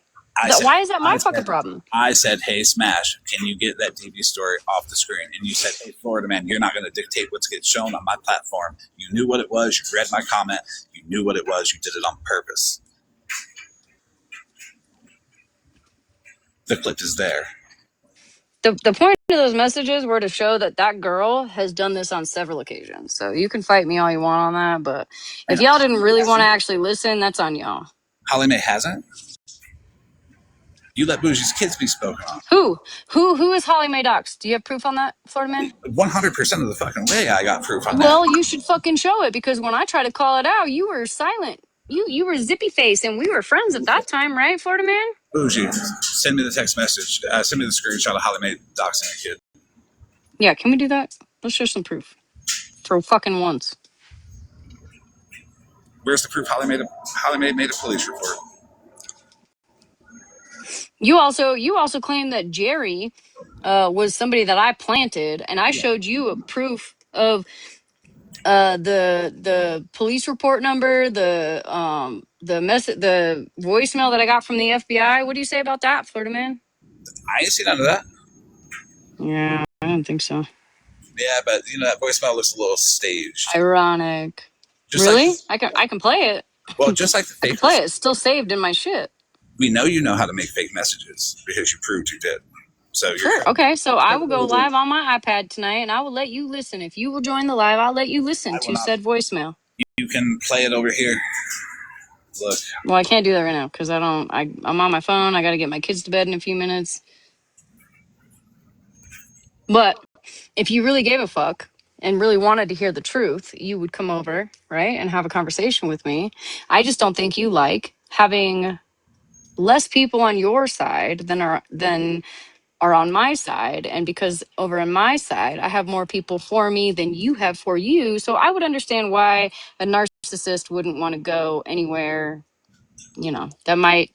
S1: Said,
S6: why is that my fucking problem?
S1: I said, hey, Smash, can you get that DV story off the screen? And you said, hey, Florida man, you're not going to dictate what's gets shown on my platform. You knew what it was. You read my comment. You knew what it was. You did it on purpose. The clip is there.
S6: The point of those messages were to show that that girl has done this on several occasions. So you can fight me all you want on that, but if y'all didn't really want to actually listen, that's on y'all.
S1: Holly Mae hasn't. You let Bougie's kids be spoken on.
S6: Who is Holly Mae Dox? Do you have proof on that, Florida man?
S1: 100% of the fucking way I got proof on that.
S6: Well, you should fucking show it because when I tried to call it out, you were silent. You were zippy face, and we were friends at that time, right, Florida man?
S1: Bougie, send me the text message. Send me the screenshot of Holly Mae doxing a kid.
S6: Yeah, can we do that? Let's show some proof for fucking once.
S1: Where's the proof Holly Mae made a police report?
S6: You also claimed that Jerry was somebody that I planted, and I showed you a proof of the police report number, the voicemail that I got from the FBI. What do you say about that, Florida man?
S1: I ain't seen none of that.
S6: Yeah, I don't think so.
S1: Yeah, but that voicemail looks a little staged.
S6: Ironic.
S1: Just
S6: really?
S1: Like,
S6: I can play it.
S1: Well, just like the
S6: I
S1: fake.
S6: can play it. It's still saved in my shit.
S1: We know you know how to make fake messages because you proved you did. So
S6: sure. Okay, so I will go live on my iPad tonight, and I will let you listen. If you will join the live, I'll let you listen to said voicemail.
S1: You can play it over here. Look.
S6: Well, I can't do that right now because I'm on my phone. I got to get my kids to bed in a few minutes. But if you really gave a fuck and really wanted to hear the truth, you would come over, right, and have a conversation with me. I just don't think you like having less people on your side than are on my side. And because over on my side, I have more people for me than you have for you. So I would understand why a narcissist wouldn't want to go anywhere, that might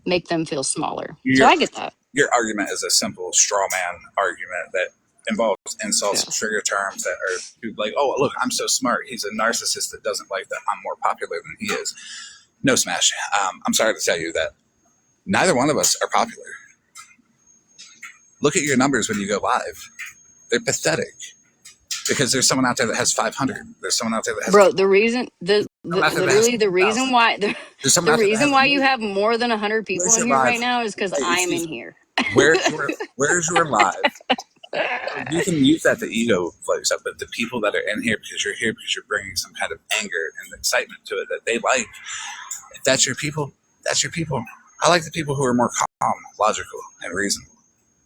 S6: make them feel smaller. So I get that.
S1: Your argument is a simple straw man argument that involves insults and trigger terms that are like, oh, look, I'm so smart. He's a narcissist that doesn't like that I'm more popular than he is. No, Smash. I'm sorry to tell you that neither one of us are popular. Look at your numbers when you go live. They're pathetic. Because there's someone out there that has 500. There's someone out there that has...
S6: Bro, the reason why you have more than 100 people in here right now is because I'm in here.
S1: Where's your live? You can use that to ego flex up, but the people that are in here because you're here because you're bringing some kind of anger and excitement to it that they like. If that's your people, that's your people. I like the people who are more calm, logical, and reasonable.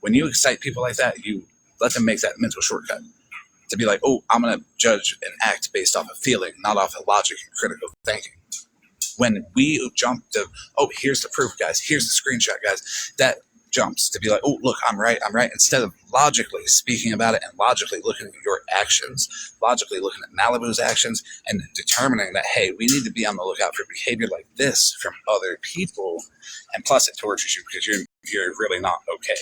S1: When you excite people like that, you let them make that mental shortcut to be like, oh, I'm going to judge and act based off of feeling, not off of logic and critical thinking. When we jump to, oh, here's the proof, guys. Here's the screenshot, guys. That jumps to be like, oh, look, I'm right. Instead of logically speaking about it and logically looking at your actions, logically looking at Malibu's actions and determining that, hey, we need to be on the lookout for behavior like this from other people. And plus it tortures you because you're really not okay.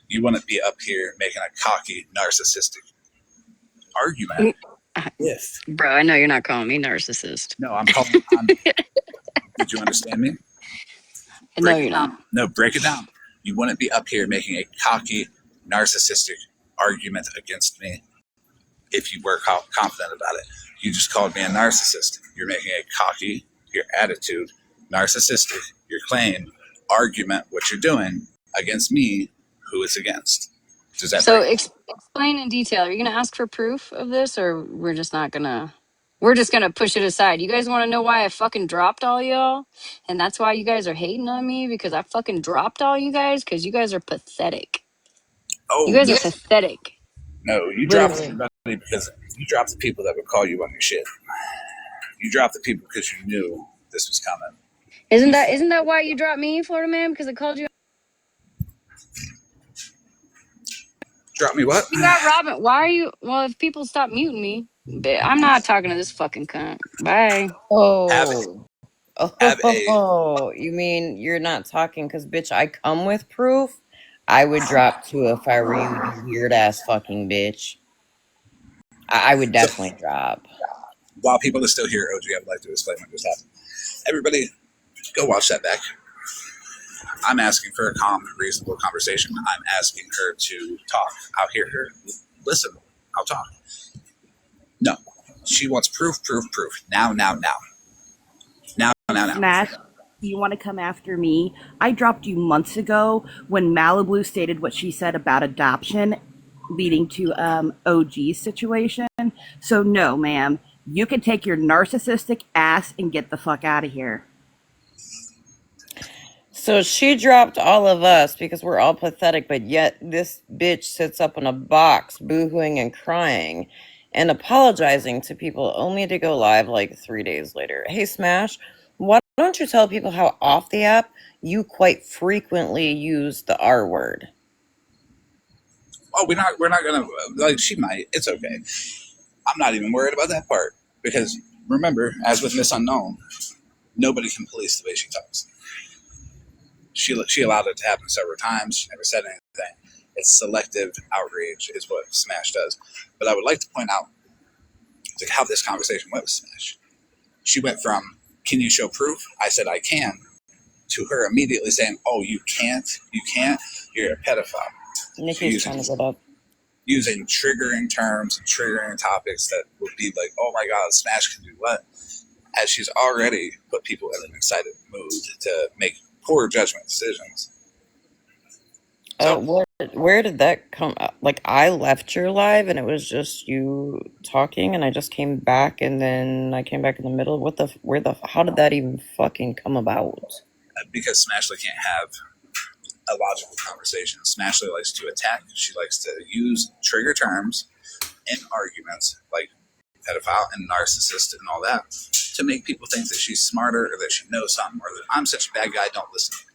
S1: You wouldn't be up here making a cocky, narcissistic argument if...
S6: Bro, I know you're not calling me narcissist.
S1: No, I'm calling... Did you understand me?
S6: No, you're not.
S1: No, break it down. You wouldn't be up here making a cocky, narcissistic argument against me if you were confident about it. You just called me a narcissist. You're making a cocky, your attitude, narcissistic, your claim, argument, what you're doing against me, who it's against. Does that
S6: So explain in detail. Are you going to ask for proof of this, or we're just not going to... We're just going to push it aside. You guys want to know why I fucking dropped all y'all? And that's why you guys are hating on me? Because I fucking dropped all you guys? Because you guys are pathetic. You guys are pathetic.
S1: No, you dropped everybody because you dropped the people that would call you on your shit. You dropped the people because you knew this was coming.
S6: Isn't that why you dropped me, Florida man? Because I called you...
S1: Drop me what?
S6: You got Robin. Why are you... Well, if people stop muting me, I'm not talking to this fucking cunt. Bye.
S2: You mean you're not talking because, bitch, I come with proof? I would drop too if I were you, you weird ass fucking bitch. I would definitely drop.
S1: While people are still here, OG, I would like to explain what just happened. Everybody, go watch that back. I'm asking for a calm, reasonable conversation. I'm asking her to talk. I'll hear her. Listen, I'll talk. No. She wants proof. Now.
S9: Smash, you want to come after me? I dropped you months ago when Malibu stated what she said about adoption leading to OG's situation. So no, ma'am. You can take your narcissistic ass and get the fuck out of here.
S2: So she dropped all of us because we're all pathetic, but yet this bitch sits up in a box boohooing and crying and apologizing to people only to go live like 3 days later. Hey, Smash, why don't you tell people how off the app you quite frequently use the R word?
S1: Oh, we're not gonna, like, she might. It's okay. I'm not even worried about that part because remember, as with Miss Unknown, nobody can police the way she talks. She allowed it to happen several times. She never said anything. It's selective outrage is what Smash does. But I would like to point out like how this conversation went with Smash. She went from, can you show proof? I said, I can, to her immediately saying, oh, you can't, you're a pedophile.
S2: Nikki's trying to get up.
S1: Using triggering terms and triggering topics that would be like, oh my God, Smash can do what? As she's already put people in an excited mood to make poor judgment decisions. So,
S2: where did that come? Like, I left your live and it was just you talking, and I just came back, and then I came back in the middle. How did that even fucking come about?
S1: Because Smashley can't have a logical conversation. Smashley likes to attack. She likes to use trigger terms in arguments like pedophile and narcissist and all that to make people think that she's smarter or that she knows something or that I'm such a bad guy, don't listen to me.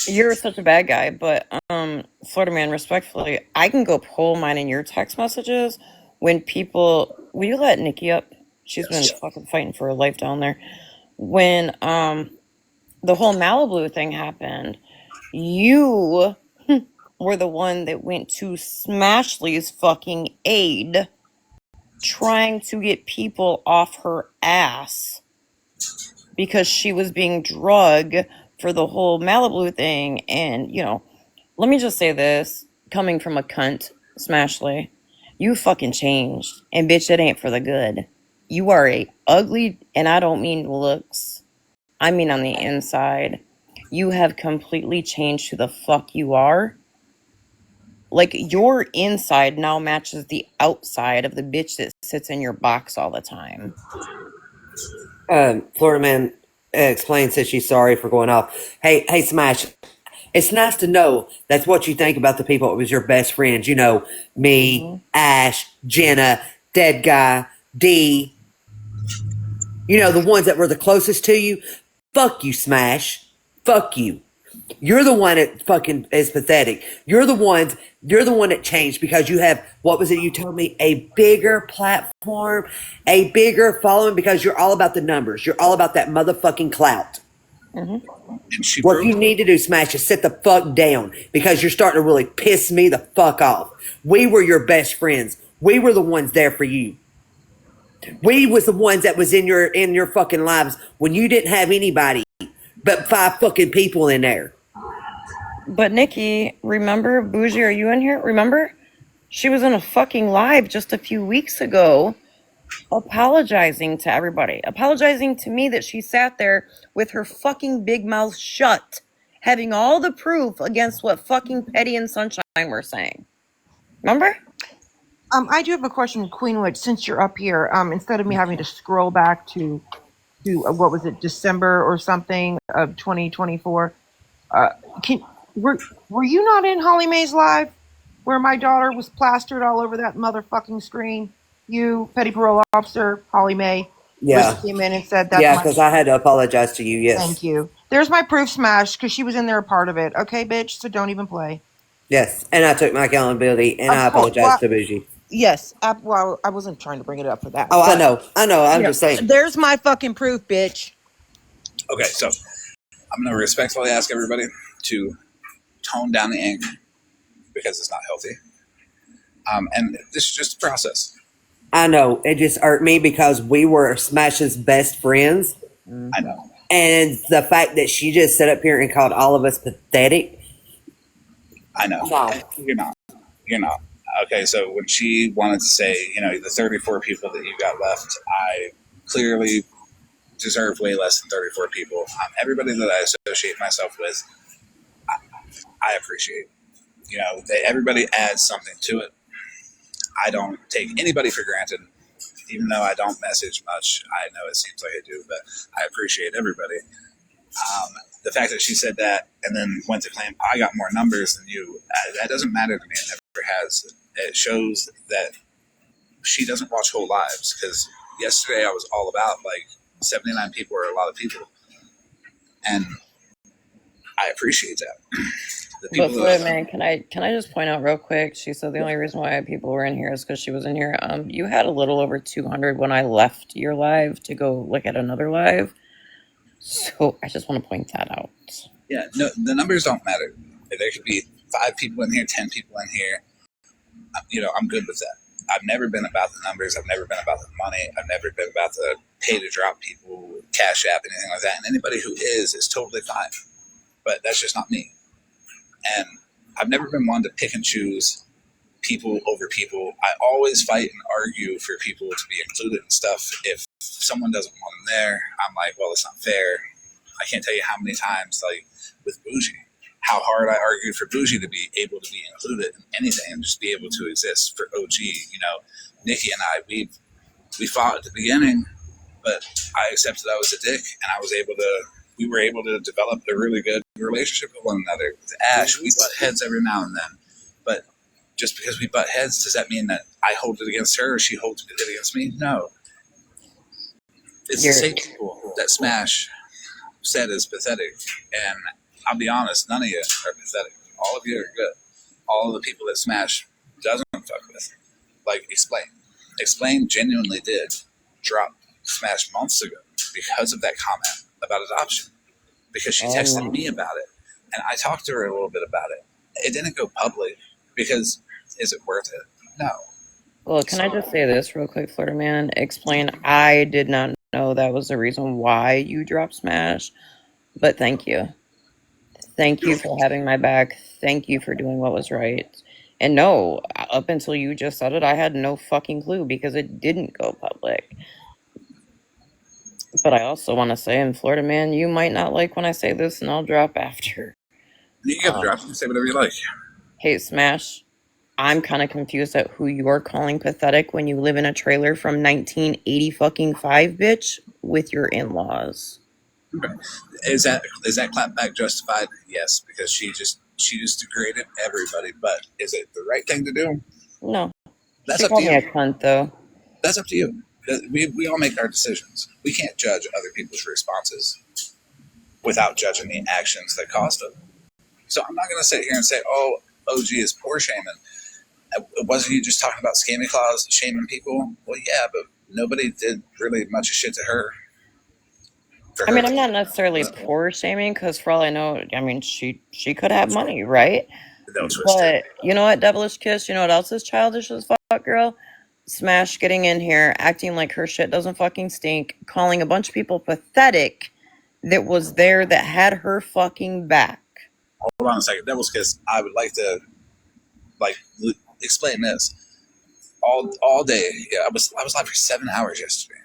S2: You're such a bad guy, but Florida man, respectfully, I can go pull mine in your text messages when people... Will you let Nikki up? She's been fucking fighting for her life down there. When the whole Malibu thing happened, you were the one that went to Smashley's fucking aid trying to get people off her ass because she was being drugged for the whole Malibu thing. And, you know, let me just say this, coming from a cunt, Smashley, you fucking changed. And bitch, it ain't for the good. You are a ugly, and I don't mean looks, I mean on the inside. You have completely changed who the fuck you are. Like, your inside now matches the outside of the bitch that sits in your box all the time.
S10: Florida man explains that she's sorry for going off. Hey, Smash, it's nice to know that's what you think about the people that was your best friends. You know, me, Ash, Jenna, Dead Guy, D. You know, the ones that were the closest to you. Fuck you, Smash. Fuck you. You're the one that fucking is pathetic. You're the one that changed because you have, what was it you told me? A bigger platform, a bigger following, because you're all about the numbers. You're all about that motherfucking clout.
S1: And she
S10: What
S1: proved
S10: you need to do, Smash, is sit the fuck down because you're starting to really piss me the fuck off. We were your best friends. We were the ones there for you. We was the ones that was in your fucking lives when you didn't have anybody but 5 fucking people in there.
S2: But Nikki, remember, Bougie, are you in here? Remember? She was in a fucking live just a few weeks ago apologizing to everybody. Apologizing to me that she sat there with her fucking big mouth shut, having all the proof against what fucking Petty and Sunshine were saying. Remember?
S5: I do have a question, Queenwood, since you're up here. Instead of me having to scroll back to what was it, December or something of 2024, were you not in Holly Mae's live where my daughter was plastered all over that motherfucking screen? You, Petty Parole Officer, Holly Mae,
S10: Yeah.
S5: came in and said that's
S10: Yeah,
S5: my.
S10: because I had to apologize to you, yes.
S5: Thank you. There's my proof, Smash, because she was in there a part of it. Okay, bitch, so don't even play.
S10: Yes, and I took my accountability, and I apologize to Bougie.
S5: Yes. Well, I wasn't trying to bring it up for that.
S10: Oh,
S5: but-
S10: I know. I'm just saying.
S5: There's my fucking proof, bitch.
S1: Okay, so I'm going to respectfully ask everybody to tone down the anger because it's not healthy. And this is just a process.
S10: I know. It just hurt me because we were Smash's best friends.
S1: I know.
S10: And the fact that she just sat up here and called all of us pathetic.
S1: I know.
S10: No.
S1: You're not. Okay, so when she wanted to say, the 34 people that you got left, I clearly deserve way less than 34 people. Everybody that I associate myself with, I appreciate. Everybody adds something to it. I don't take anybody for granted, even though I don't message much. I know it seems like I do, but I appreciate everybody. The fact that she said that and then went to claim I got more numbers than you, that doesn't matter to me. It never has. It shows that she doesn't watch whole lives, because yesterday I was all about 79 people are a lot of people, and I appreciate that. The people
S2: But wait, man, can I just point out real quick? She said the only reason why people were in here is because she was in here. You had a little over 200 when I left your live to go look at another live. So I just want to point that out.
S1: Yeah, no, the numbers don't matter. There could be 5 people in here, 10 people in here. I'm good with that. I've never been about the numbers. I've never been about the money. I've never been about the pay to drop people, Cash App, anything like that. And anybody who is totally fine. But that's just not me. And I've never been one to pick and choose people over people. I always fight and argue for people to be included in stuff. If someone doesn't want them there, I'm like, well, it's not fair. I can't tell you how many times, with Bougie, how hard I argued for Bougie to be able to be included in anything and just be able to exist for OG. Nikki and I, we fought at the beginning, but I accepted I was a dick, and we were able to develop a really good relationship with one another. With Ash, we butt heads every now and then, but just because we butt heads, does that mean that I hold it against her or she holds it against me? No. It's the same people that Smash said is pathetic, and I'll be honest, none of you are pathetic. All of you are good. All of the people that Smash doesn't fuck with, Explain genuinely did drop Smash months ago because of that comment about adoption, because she texted me about it, and I talked to her a little bit about it. It didn't go public because is it worth it? No.
S2: Well, can I just say this real quick, Florida Man? Explain. I did not know that was the reason why you dropped Smash, but thank you. Thank you for having my back. Thank you for doing what was right. And no, up until you just said it, I had no fucking clue because it didn't go public. But I also want to say, in Florida Man, you might not like when I say this, and I'll drop after.
S1: You can drop and say whatever you like.
S2: Hey, Smash, I'm kind of confused at who you're calling pathetic when you live in a trailer from 1980 fucking 5, bitch, with your in-laws.
S1: Okay. Is that clapback justified? Yes, because she just degraded everybody. But is it the right thing to do?
S2: No.
S1: That's
S2: She
S1: up to
S2: called me
S1: you.
S2: a cunt, though.
S1: That's up to you. We all make our decisions. We can't judge other people's responses without judging the actions that caused them. So I'm not going to sit here and say, oh, OG is poor shaming. Wasn't he just talking about scammy clause, shaming people? Well, yeah, but nobody did really much of shit to her.
S2: I mean, I'm not necessarily poor shaming because for all I know, I mean, she could have money, right?
S1: Don't twist
S2: But
S1: it.
S2: you know what, Devilish Kiss? You know what else is childish as fuck, girl? Smash getting in here, acting like her shit doesn't fucking stink, calling a bunch of people pathetic that was there that had her fucking back.
S1: Hold on a second. Devil's Kiss, I would like to explain this. All day, yeah, I was live for 7 hours yesterday.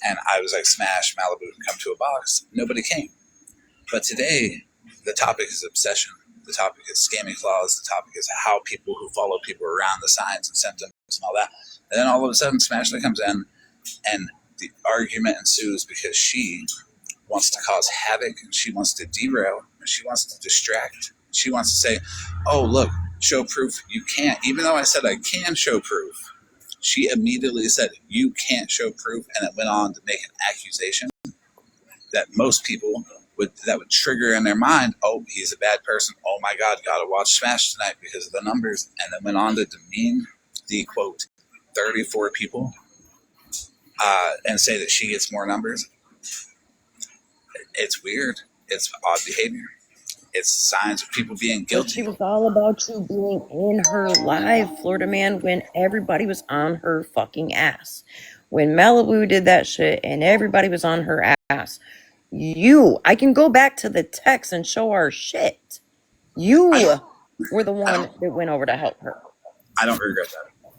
S1: And I was like, Smash, Malibu can come to a box. Nobody came. But today, the topic is obsession. The topic is scammy clause. The topic is how people who follow people around the signs and symptoms and all that. And then all of a sudden, Smashley comes in, and the argument ensues because she wants to cause havoc, and she wants to derail, and she wants to distract. She wants to say, oh, look, show proof. You can't. Even though I said I can show proof, she immediately said, you can't show proof, and it went on to make an accusation that most people would trigger in their mind, oh, he's a bad person. Oh, my God, got to watch Smash tonight because of the numbers. And then went on to demean the, quote, 34 people and say that she gets more numbers. It's weird. It's odd behavior. It's signs of people being
S2: But
S1: guilty.
S2: she was all about you being in her live, Florida Man, when everybody was on her fucking ass. When Malibu did that shit and everybody was on her ass. I can go back to the text and show our shit. You were the one that went over to help her.
S1: I don't regret that.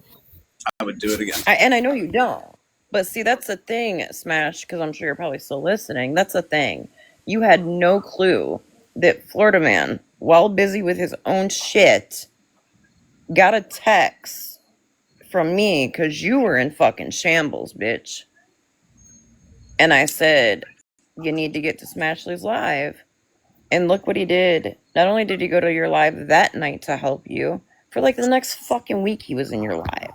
S1: I would do it again.
S2: And I know you don't. But see, that's the thing, Smash, because I'm sure you're probably still listening. That's the thing. You had no clue that Florida Man, while busy with his own shit, got a text from me because you were in fucking shambles, bitch. And I said, you need to get to Smashley's live. And look what he did. Not only did he go to your live that night to help you, for like the next fucking week he was in your live.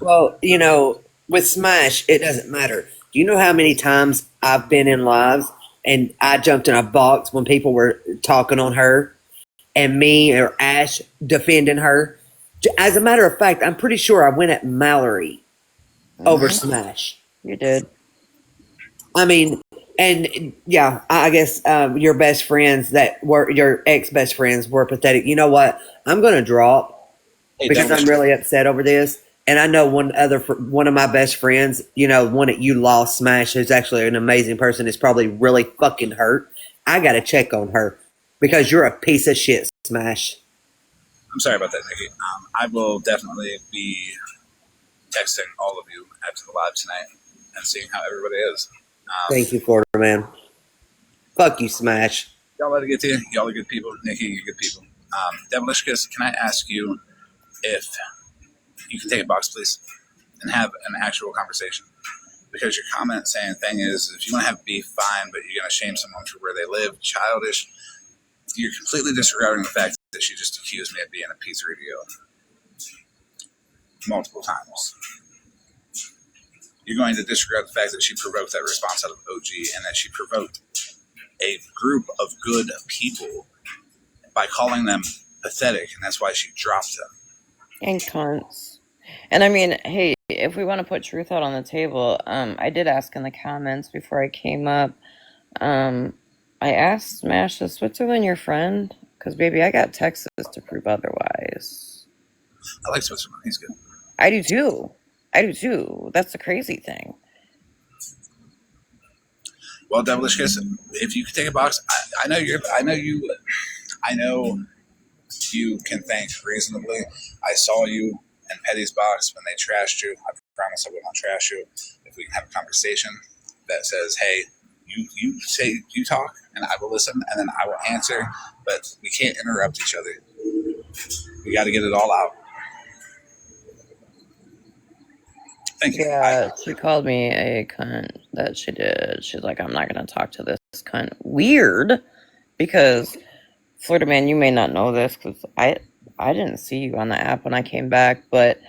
S10: Well, you know, with Smash, it doesn't matter. Do you know how many times I've been in lives and I jumped in a box when people were talking on her and me or Ash defending her? As a matter of fact, I'm pretty sure I went at Mallory over Smash.
S2: You did.
S10: I mean, and yeah, I guess your best friends that were your ex-best friends were pathetic. You know what? I'm going to drop because I'm really upset over this. And I know one of my best friends, you know, one that you lost, Smash, who's actually an amazing person, is probably really fucking hurt. I got to check on her because you're a piece of shit, Smash.
S1: I'm sorry about that, Nikki. I will definitely be texting all of you after the live tonight and seeing how everybody is.
S10: Thank you, Florida Man. Fuck you, Smash.
S1: Y'all let it get to you. Y'all are good people. Nikki, you're good people. Devilish Kiss, can I ask you if you can take a box, please, and have an actual conversation? Because your comment saying thing is, if you want to have beef, fine, but you're going to shame someone for where they live, childish. You're completely disregarding the fact that she just accused me of being a pizzeria dealer multiple times. You're going to disregard the fact that she provoked that response out of OG and that she provoked a group of good people by calling them pathetic, and that's why she dropped them.
S2: And cunts. And I mean, hey, if we want to put truth out on the table, I did ask in the comments before I came up. I asked Smash, is Switzerland your friend? Because, baby, I got Texas to prove otherwise.
S1: I like Switzerland. He's good.
S2: I do too. That's the crazy thing.
S1: Well, Devilish Kiss, if you could take a box, I know you can think reasonably. I saw you in Petty's box when they trashed you. I promise I will not trash you. If we can have a conversation that says, hey, you talk and I will listen and then I will answer, but we can't interrupt each other. We got to get it all out. Thank you.
S2: Yeah, she called me a cunt. That she did. She's like, I'm not going to talk to this cunt. Weird, because Florida Man, you may not know this because I didn't see you on the app when I came back, but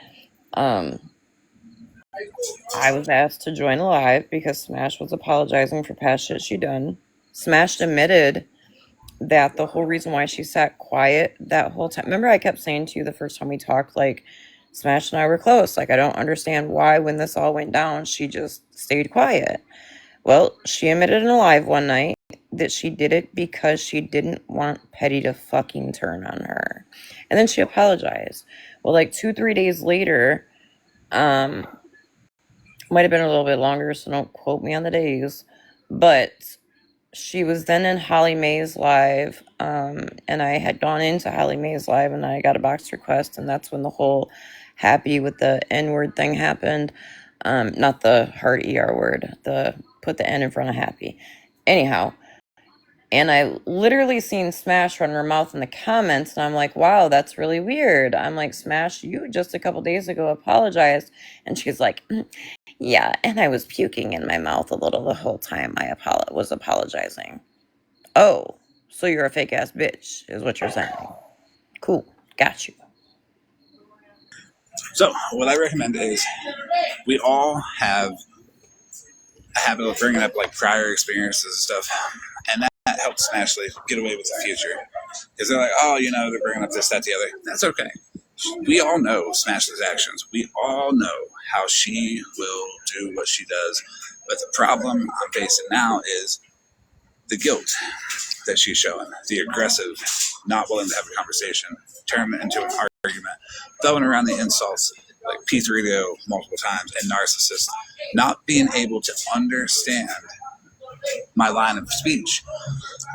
S2: I was asked to join live because Smash was apologizing for past shit she done. Smash admitted that the whole reason why she sat quiet that whole time. Remember, I kept saying to you the first time we talked, like, Smash and I were close. Like, I don't understand why, when this all went down, she just stayed quiet. Well, she admitted in a live one night that she did it because she didn't want Petty to fucking turn on her. And then she apologized. Well, like 2-3 days later, might have been a little bit longer, so don't quote me on the days, but she was then in Holly Mae's live, and I had gone into Holly Mae's live, and I got a box request, and that's when the whole happy with the N-word thing happened. Not the hard ER word, the put the N in front of happy. Anyhow, and I literally seen Smash run her mouth in the comments, and I'm like, wow, that's really weird. I'm like, Smash, you just a couple days ago apologized. And she's like, yeah, and I was puking in my mouth a little the whole time I was apologizing. Oh, so you're a fake ass bitch, is what you're saying. Cool, got you.
S1: So, what I recommend is we all have a habit of bringing up like prior experiences and stuff, and that helps Smash get away with the future. Because they're like, oh, they're bringing up this, that, the other. That's okay. We all know Smash's actions. We all know how she will do what she does. But the problem I'm facing now is the guilt that she's showing, the aggressive, not willing to have a conversation, turn it into an argument, throwing around the insults like P3O multiple times, and narcissist, not being able to understand my line of speech.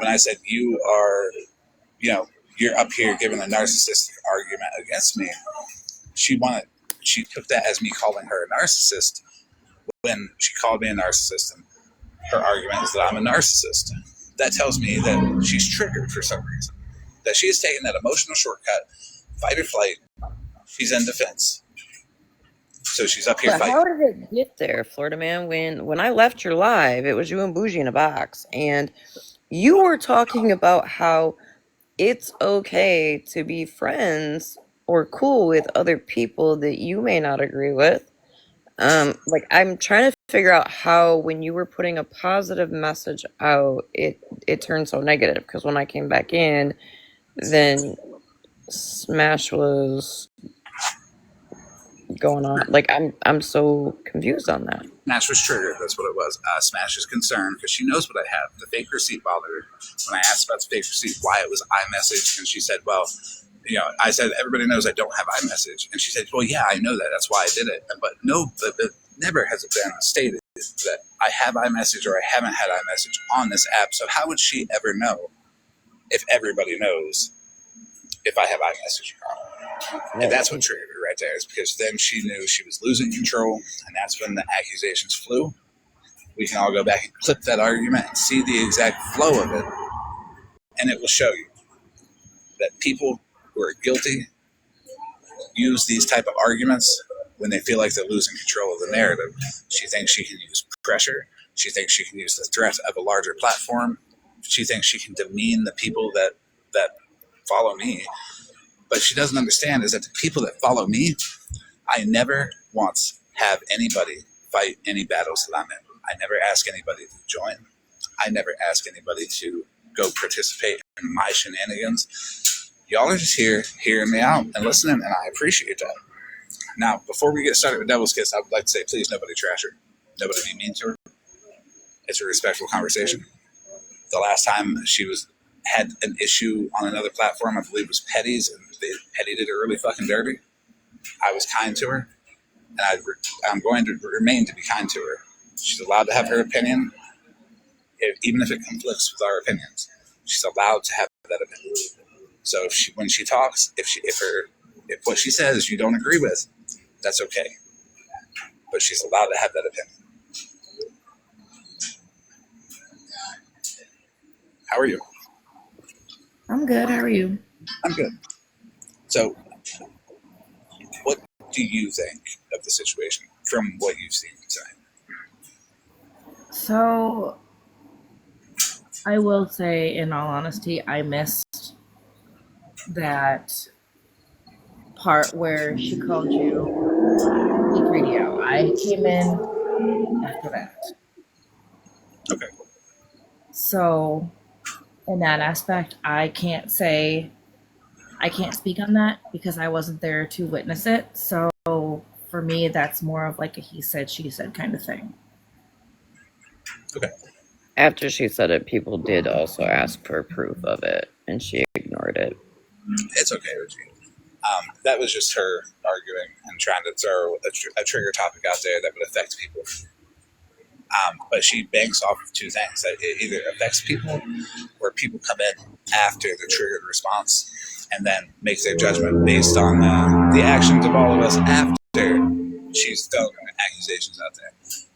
S1: When I said you are, you're up here giving a narcissistic argument against me, she took that as me calling her a narcissist when she called me a narcissist, and her argument is that I'm a narcissist. That tells me that she's triggered for some reason, that she has taken that emotional shortcut, fight or flight. She's in defense. So she's up here
S2: But
S1: fighting.
S2: how did it get there, Florida man? When I left your live, it was you and Bougie in a box, and you were talking about how it's okay to be friends or cool with other people that you may not agree with. Like, I'm trying to figure out how, when you were putting a positive message out, it turned so negative. Because when I came back in, then Smash was going on. Like, I'm so confused on that.
S1: Smash was triggered. That's what it was. Smash is concerned because she knows what I have. The fake receipt bothered her. When I asked about the fake receipt, why it was iMessage, and she said, well, I said, everybody knows I don't have iMessage. And she said, well, yeah, I know that. That's why I did it. But no, but never has it been stated that I have iMessage or I haven't had iMessage on this app. So how would she ever know if everybody knows if I have iMessage or not? And that's what triggered her right there, is because then she knew she was losing control, and that's when the accusations flew. We can all go back and clip that argument and see the exact flow of it, and it will show you that people who are guilty use these type of arguments when they feel like they're losing control of the narrative. She thinks she can use pressure. She thinks she can use the threat of a larger platform. She thinks she can demean the people that follow me. But she doesn't understand is that the people that follow me, I never once have anybody fight any battles that I'm in. I never ask anybody to join. I never ask anybody to go participate in my shenanigans. Y'all are just here, hearing me out and listening, and I appreciate that. Now, before we get started with Devil's Kiss, I would like to say, please, nobody trash her. Nobody be mean to her. It's a respectful conversation. The last time she had an issue on another platform, I believe it was Petty's, and Petty did her really fucking dirty. I was kind to her, and I'm going to remain to be kind to her. She's allowed to have her opinion, even if it conflicts with our opinions. She's allowed to have that opinion. So when she talks, if what she says you don't agree with, that's okay. But she's allowed to have that opinion. How are you?
S4: I'm good. How are you?
S1: I'm good. So, what do you think of the situation from what you've seen tonight?
S4: So, I will say, in all honesty, I missed that part where she called you Geek Radio. I came in after that.
S1: Okay.
S4: So, in that aspect, I can't speak on that because I wasn't there to witness it. So, for me, that's more of like a he said, she said kind of thing.
S1: Okay.
S2: After she said it, people did also ask for proof of it, and she ignored it.
S1: It's okay, Reggie. That was just her arguing and trying to throw a trigger topic out there that would affect people. But she banks off of two things: that it either affects people, or people come in after the triggered response and then make their judgment based on the actions of all of us after she's thrown accusations out there.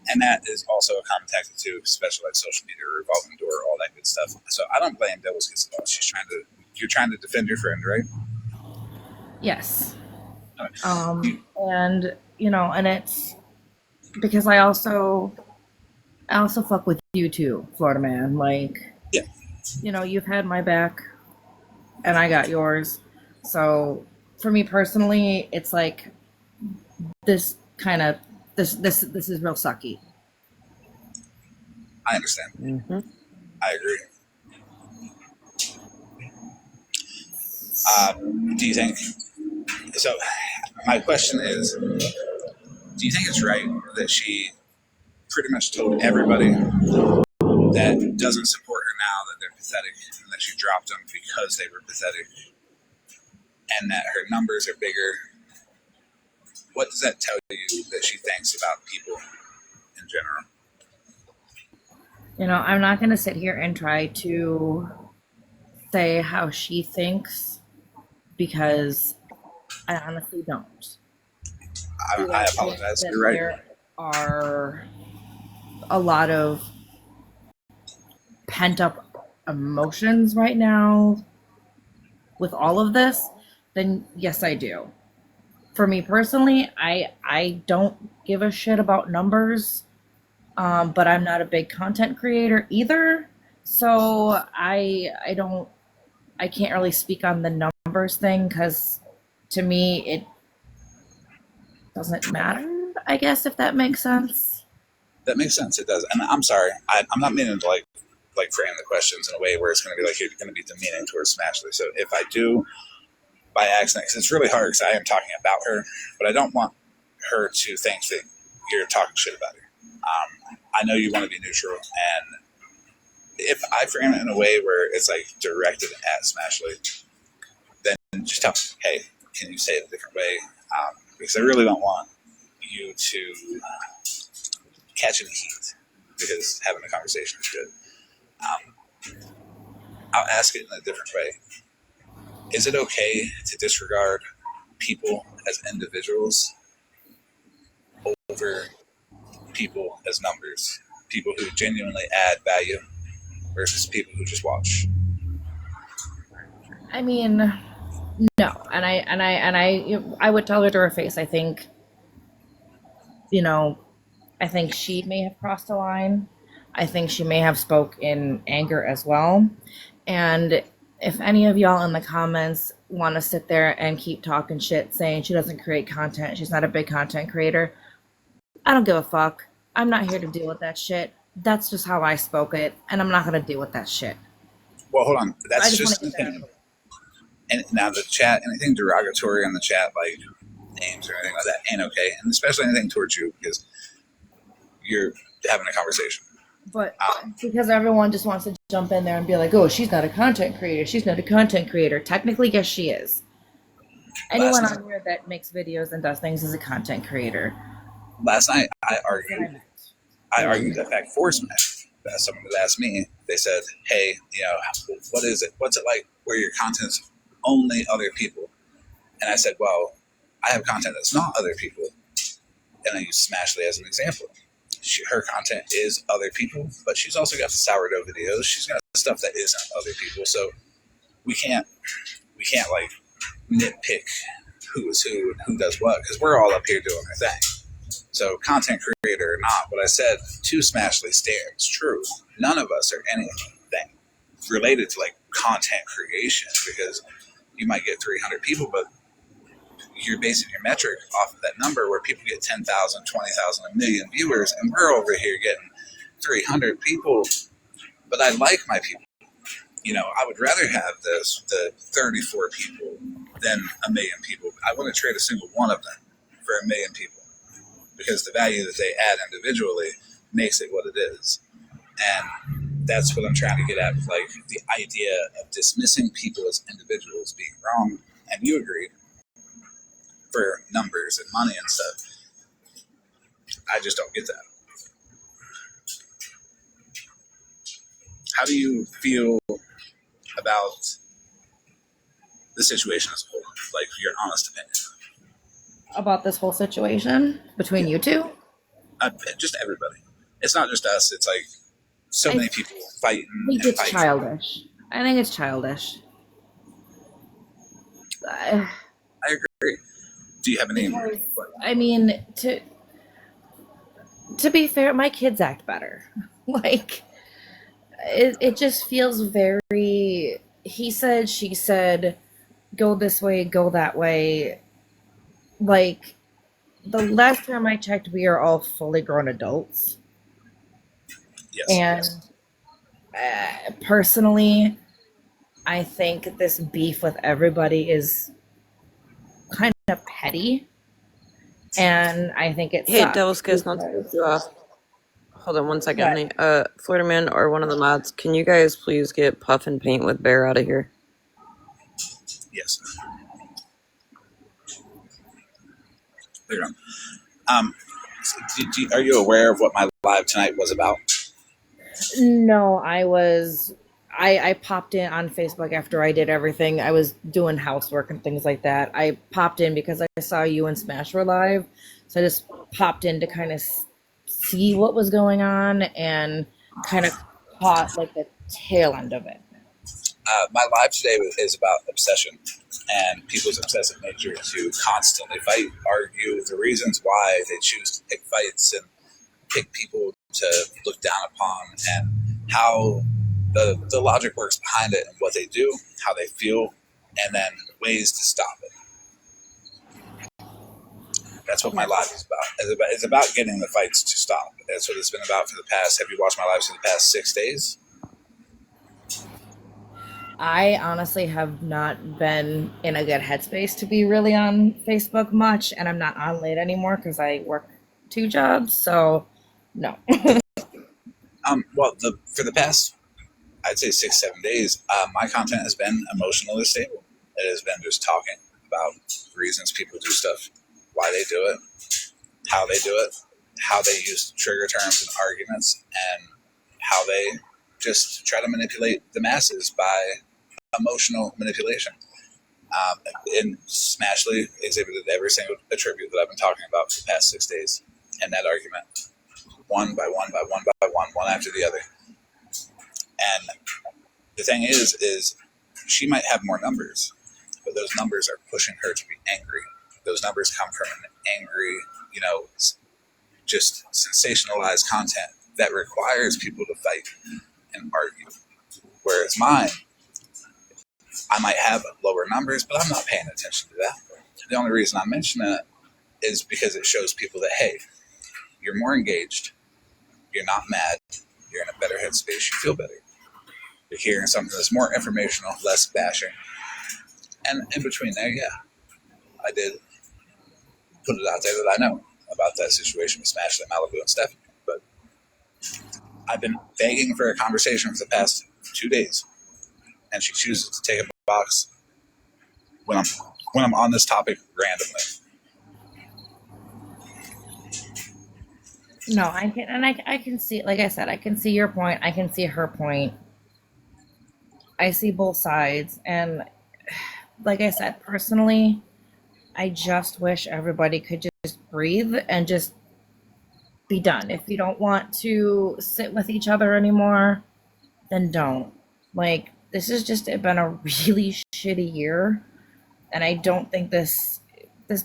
S1: And that is also a common tactic too, especially like social media, revolving door, all that good stuff. So I don't blame Devils against the Boss. You're trying to defend your friend, right?
S4: Yes. And and it's because I also fuck with you too, Florida man. Like,
S1: yeah,
S4: you've had my back, and I got yours. So for me personally, it's like this is real sucky.
S1: I understand.
S2: Mm-hmm.
S1: I agree. Do you think? So, my question is: do you think it's right that she pretty much told everybody that doesn't support her now that they're pathetic, and that she dropped them because they were pathetic, and that her numbers are bigger? What does that tell you that she thinks about people in general?
S4: I'm not going to sit here and try to say how she thinks because I honestly don't.
S1: I apologize. You're right.
S4: There are a lot of pent up emotions right now with all of this. Then yes, I do. For me personally, I don't give a shit about numbers, but I'm not a big content creator either. So I can't really speak on the numbers thing because to me it doesn't matter, I guess, if that makes sense.
S1: That makes sense. It does. And I'm sorry. I'm not meaning to like frame the questions in a way where it's going to be like you're going to be demeaning towards Smashley. So if I do by accident, because it's really hard because I am talking about her, but I don't want her to think that you're talking shit about her. I know you want to be neutral, and if I frame it in a way where it's like directed at Smashley, then just tell me, hey, can you say it a different way? Because I really don't want you to catch any heat because having a conversation is good. I'll ask it in a different way. Is it okay to disregard people as individuals over people as numbers? People who genuinely add value versus people who just watch?
S4: I mean, no, and I would tell her to her face. I think, I think she may have crossed a line. I think she may have spoke in anger as well. And if any of y'all in the comments want to sit there and keep talking shit, saying she doesn't create content, she's not a big content creator, I don't give a fuck. I'm not here to deal with that shit. That's just how I spoke it, and I'm not going to deal with that shit.
S1: Well, hold on. That's just an opinion. And now the chat, anything derogatory in the chat, like names or anything like that, ain't okay. And especially anything towards you, because you're having a conversation.
S4: But because everyone just wants to jump in there and be like, oh, she's not a content creator. She's not a content creator. Technically, yes, she is. Anyone on here that makes videos and does things is a content creator.
S1: Last night, I argued that fact for Smash. Someone had asked me, they said, hey, what is it? What's it like where your content's only other people? And I said, well, I have content that's not other people. And I use Smashley as an example. Her content is other people, but she's also got the sourdough videos. She's got stuff that isn't other people. So we can't like nitpick who is who and who does what, because we're all up here doing our thing. So content creator or not, what I said to Smashley stands true. None of us are anything related to like content creation, because you might get 300 people, but you're basing your metric off of that number where people get 10,000, 20,000, a million viewers, and we're over here getting 300 people. But I like my people. I would rather have the 34 people than a million people. I wouldn't trade a single one of them for a million people because the value that they add individually makes it what it is. And that's what I'm trying to get at with like the idea of dismissing people as individuals being wrong. And you agreed for numbers and money and stuff. I just don't get that. How do you feel about the situation as a whole? Like your honest opinion.
S4: About this whole situation between you two?
S1: Just everybody. It's not just us. It's like so many people fighting.
S4: I think it's childish. I think it's childish.
S1: I agree. Do you have any?
S4: I mean, to be fair, my kids act better. Like, it just feels very. He said, she said, go this way, go that way. Like, the last time I checked, we are all fully grown adults.
S1: Yes.
S4: And personally, I think this beef with everybody is kind of petty. And I think it's.
S2: Hey, Devil's Kiss, not to cut you off. Hold on one second, honey. Florida Man or one of the mods, can you guys please get Puff and Paint with Bear out of here?
S1: Yes. Later on. Are you aware of what my live tonight was about?
S4: No, I popped in on Facebook after I did everything. I was doing housework and things like that. I popped in because I saw you and Smash were live. So I just popped in to kind of see what was going on and kind of caught like the tail end of it.
S1: My live today is about obsession and people's obsessive nature to constantly fight, argue the reasons why they choose to pick fights and pick people to look down upon, and how the logic works behind it and what they do, how they feel, and then ways to stop it. That's what my live is about. It's about getting the fights to stop. That's what it's been about for the past. Have you watched my lives for the past 6 days?
S4: I honestly have not been in a good headspace to be really on Facebook much, and I'm not on late anymore because I work 2 jobs, so no.
S1: Well, for the past, I'd say 6-7 days, my content has been emotionally stable. It has been just talking about reasons people do stuff, why they do it, how they do it, how they use trigger terms and arguments, and how they just try to manipulate the masses by emotional manipulation. And Smashley exhibited every single attribute that I've been talking about for the past 6 days in that argument, one by one by one by one after the other. And the thing is she might have more numbers, but those numbers are pushing her to be angry. Those numbers come from an angry, just sensationalized content that requires people to fight and argue. Whereas mine, I might have lower numbers, but I'm not paying attention to that. The only reason I'm mentioning it is because it shows people that, hey, you're more engaged, you're not mad, you're in a better headspace, you feel better. You're hearing something that's more informational, less bashing. And in between there, yeah, I did put it out there that I know about that situation with Smashley, Malibu, and Stephanie. But I've been begging for a conversation for the past 2 days, and she chooses to take a box when I'm on this topic randomly.
S4: No, I can see, like I said, I can see your point. I can see her point. I see both sides, and like I said, personally, I just wish everybody could just breathe and just be done. If you don't want to sit with each other anymore, then don't. Like, this has just been a really shitty year, and I don't think this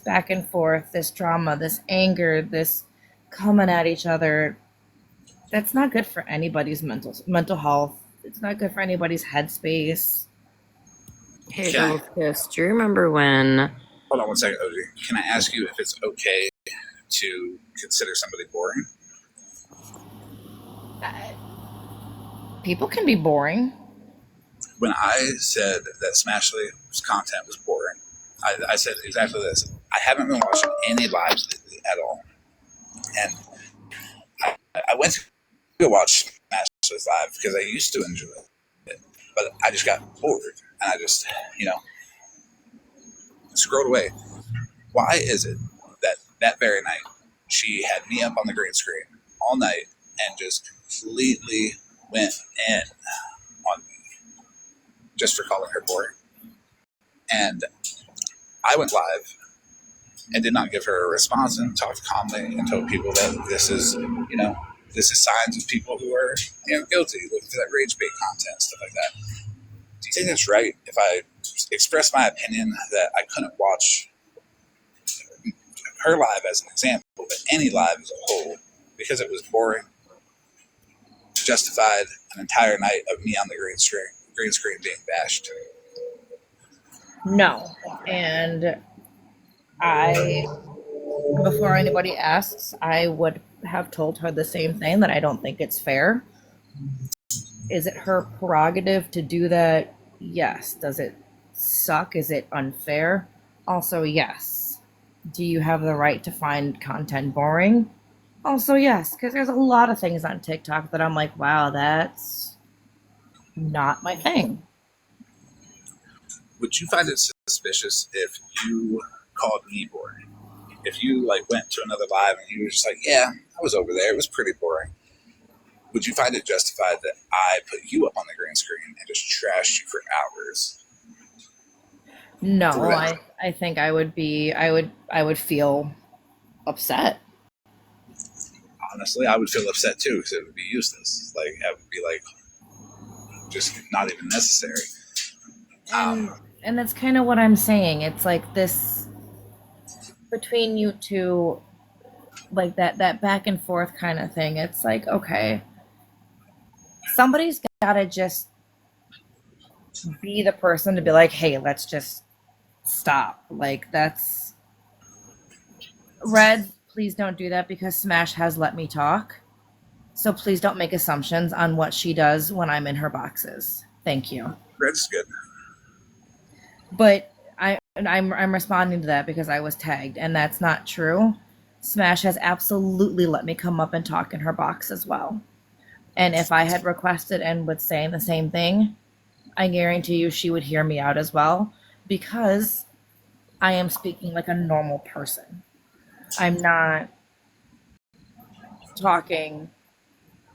S4: back and forth, this drama, this anger, this coming at each other, that's not good for anybody's mental health. It's not good for anybody's headspace.
S2: Hey, Devil's Kiss, do you remember when
S1: Hold on one second, OG. Can I ask you if it's okay to consider somebody boring?
S4: People can be boring.
S1: When I said that Smashly's content was boring, I said exactly this. I haven't been watching any lives lately at all. And I went to go watch Smashly's live because I used to enjoy it. But I just got bored. And I just, scrolled away. Why is it that very night she had me up on the green screen all night and just completely went in on me just for calling her boring? And I went live and did not give her a response and talked calmly and told people that this is signs of people who are guilty, looking for that rage bait content, stuff like that. Do you think that's right if I express my opinion that I couldn't watch her live as an example, but any live as a whole, because it was boring, justified an entire night of me on the green screen being bashed?
S4: No. And before anybody asks, I would have told her the same thing, that I don't think it's fair. Is it her prerogative to do that? Yes. Does it suck? Is it unfair? Also, yes. Do you have the right to find content boring? Also, yes, because there's a lot of things on TikTok that I'm like, wow, that's not my thing.
S1: Would you find it suspicious if you called me boring? If you went to another live and you were just like, yeah, I was over there, it was pretty boring. Would you find it justified that I put you up on the green screen and just trashed you for hours?
S4: No,
S1: Correct.
S4: I think I would feel upset.
S1: Honestly, I would feel upset too because it would be useless. I would be just not even necessary.
S4: And that's kind of what I'm saying. It's like this between you two, like that back and forth kind of thing. It's like, okay, somebody's got to just be the person to be like, hey, let's just stop. That's Red. Please don't do that, because Smash has let me talk. So please don't make assumptions on what she does when I'm in her boxes. Thank you.
S1: Red's good.
S4: But I'm responding to that because I was tagged, and that's not true. Smash has absolutely let me come up and talk in her box as well. And if I had requested and was saying the same thing, I guarantee you she would hear me out as well, because I am speaking like a normal person. I'm not talking,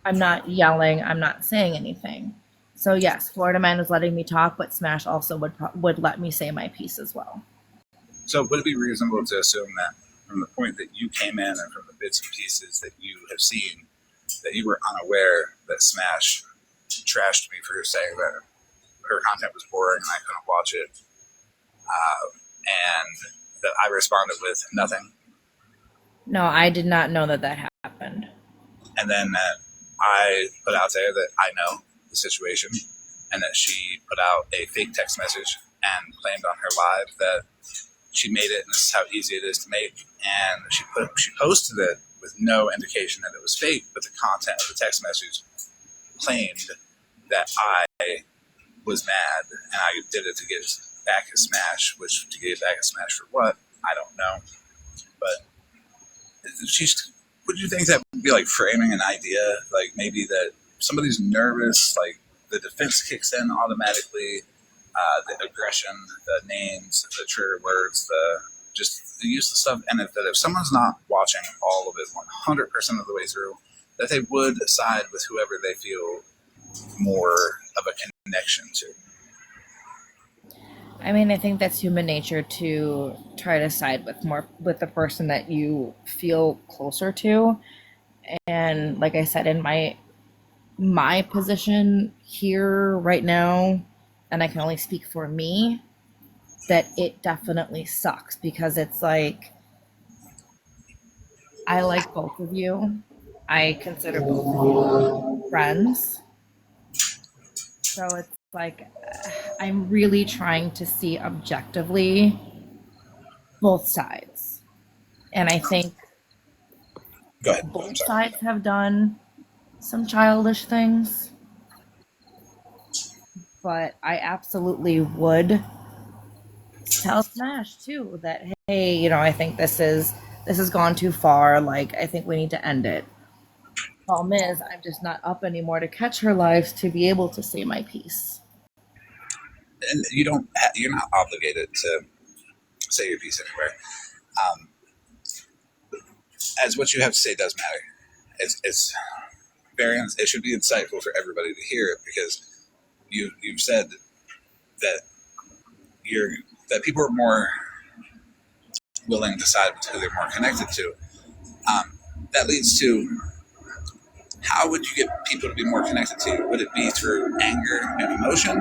S4: I'm not yelling, I'm not saying anything. So yes, Florida Man is letting me talk, but Smash also would let me say my piece as well.
S1: So would it be reasonable to assume that from the point that you came in and from the bits and pieces that you have seen, that you were unaware that Smash trashed me for saying that her content was boring and I couldn't watch it, and that I responded with nothing?
S4: No, I did not know that happened.
S1: And then I put out there that I know the situation, and that she put out a fake text message and claimed on her live that she made it and this is how easy it is to make. And she posted it with no indication that it was fake, but the content of the text message claimed that I was mad and I did it to get back at Smash, which to get back at Smash for what? I don't know. But would you think that would be framing an idea? Maybe that somebody's nervous, the defense kicks in automatically, the aggression, the names, the trigger words, the use of stuff, and that if someone's not watching all of it 100% of the way through, that they would side with whoever they feel more of a connection to.
S4: I mean, I think that's human nature to try to side with the person that you feel closer to. And like I said, in my position here right now, and I can only speak for me, that it definitely sucks, because it's like, I like both of you. I consider both of you friends. So it's like, I'm really trying to see objectively both sides. And I think
S1: Go ahead. I'm
S4: both
S1: sorry.
S4: sides have done some childish things, but I absolutely would tell Smash too that, hey, you know, I think this has gone too far. Like, I think we need to end it. Problem is, I'm just not up anymore to catch her lives to be able to say my piece.
S1: And you're not obligated to say your piece anywhere. As what you have to say does matter. It's it should be insightful for everybody to hear it, because you've said that that people are more willing to decide who they're more connected to. That leads to, how would you get people to be more connected to you? Would it be through anger and emotion,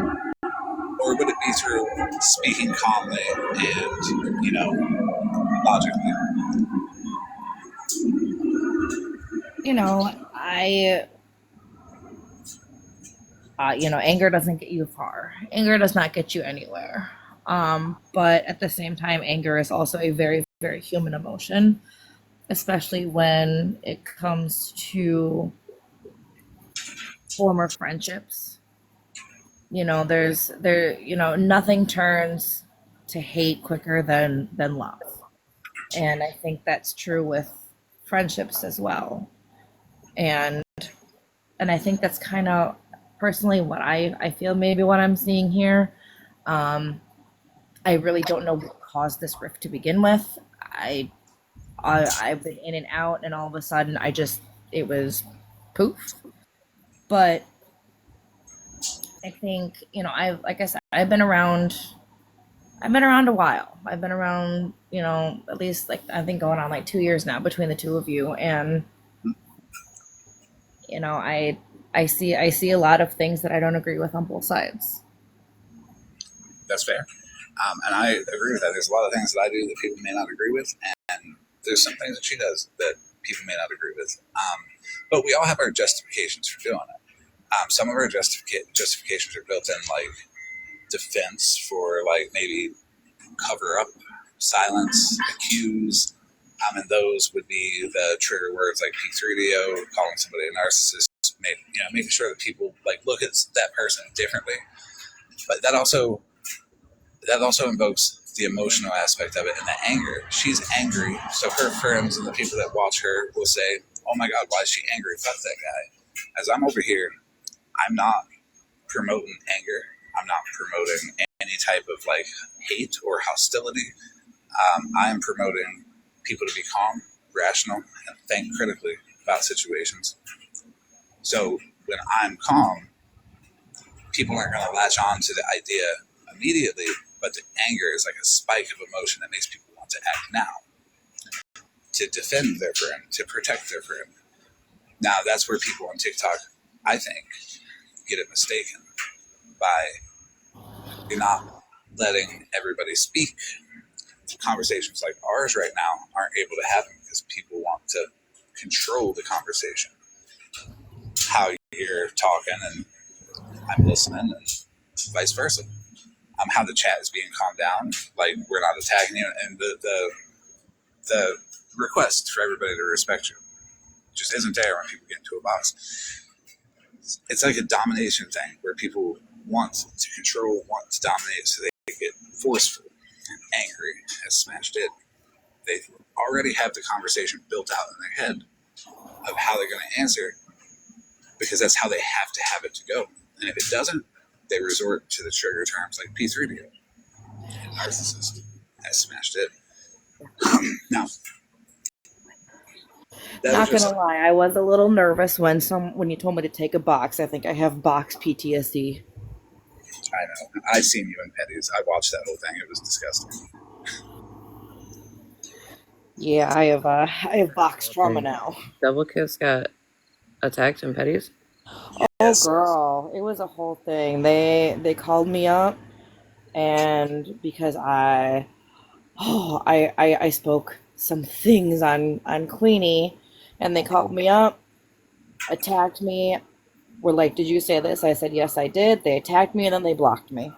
S1: or would it be through speaking calmly and, logically?
S4: You know, anger doesn't get you far. Anger does not get you anywhere. But at the same time, anger is also a very, very human emotion, especially when it comes to former friendships. Nothing turns to hate quicker than love. And I think that's true with friendships as well. And I think that's kind of personally what I feel, maybe what I'm seeing here. I really don't know what caused this rift to begin with. I've been in and out, and all of a sudden it was poof. But I think, I've been around a while. I've been around, at least, like, I think going on like 2 years now between the two of you. And, I see a lot of things that I don't agree with on both sides.
S1: That's fair. And I agree with that. There's a lot of things that I do that people may not agree with, and there's some things that she does that people may not agree with. But we all have our justifications for doing it. Some of our justifications are built in, like, defense for, like, maybe cover up, silence, accuse. And those would be the trigger words like P3DO, calling somebody a narcissist, making sure that people, like, look at that person differently. But that also invokes the emotional aspect of it and the anger. She's angry, so her friends and the people that watch her will say, "Oh my God, why is she angry? Fuck that guy." As I'm over here, I'm not promoting anger. I'm not promoting any type of, like, hate or hostility. I'm promoting people to be calm, rational, and think critically about situations. So when I'm calm, people aren't going to latch on to the idea immediately, but the anger is like a spike of emotion that makes people want to act now, to defend their friend, to protect their friend. Now, that's where people on TikTok, I think, get it mistaken by not letting everybody speak. Conversations like ours right now aren't able to happen because people want to control the conversation. How you're talking and I'm listening, and vice versa. How the chat is being calmed down, like, we're not attacking you, and the request for everybody to respect you just isn't there when people get into a box. It's like a domination thing where people want to control, want to dominate, so they get forceful and angry, as Smash did. They already have the conversation built out in their head of how they're going to answer, because that's how they have to have it to go. And if it doesn't, they resort to the trigger terms like P3DO and narcissist, as Smash did. Now,
S4: Not gonna lie, I was a little nervous when you told me to take a box. I think I have box PTSD.
S1: I know. I've seen you in Petties. I watched that whole thing. It was disgusting.
S4: Yeah, I have box trauma now.
S2: Double Kiss got attacked in Petties.
S1: Yes.
S4: Oh, girl, it was a whole thing. They called me up, and because I spoke some things on Queenie, and they called me up, attacked me. Were like, "Did you say this?" I said, "Yes, I did." They attacked me, and then they blocked me.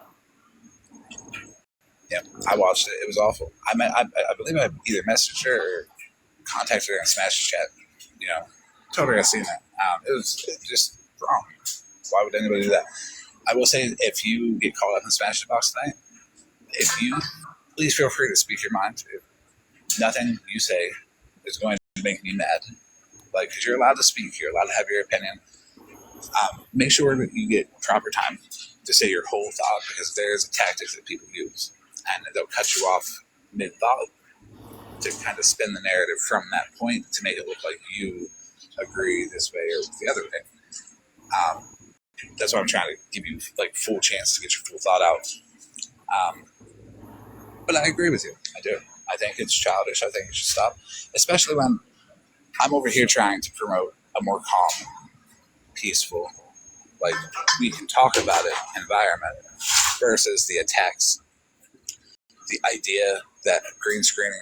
S1: Yeah, I watched it. It was awful. I believe I either messaged her or contacted her in Smash Chat. You know, told her I seen it. It was just wrong. Why would anybody do that? I will say, if you get caught up in Smash the Box tonight, please feel free to speak your mind. If nothing you say is going to make me mad. Like, because you're allowed to speak, you're allowed to have your opinion. Make sure that you get proper time to say your whole thought, because there's a tactic that people use, and they'll cut you off mid-thought to kind of spin the narrative from that point to make it look like you agree this way or the other way. That's why I'm trying to give you like full chance to get your full thought out. But I agree with you. I do. I think it's childish. I think it should stop, especially when I'm over here trying to promote a more calm, peaceful, like we can talk about it environment versus the attacks. The idea that green screening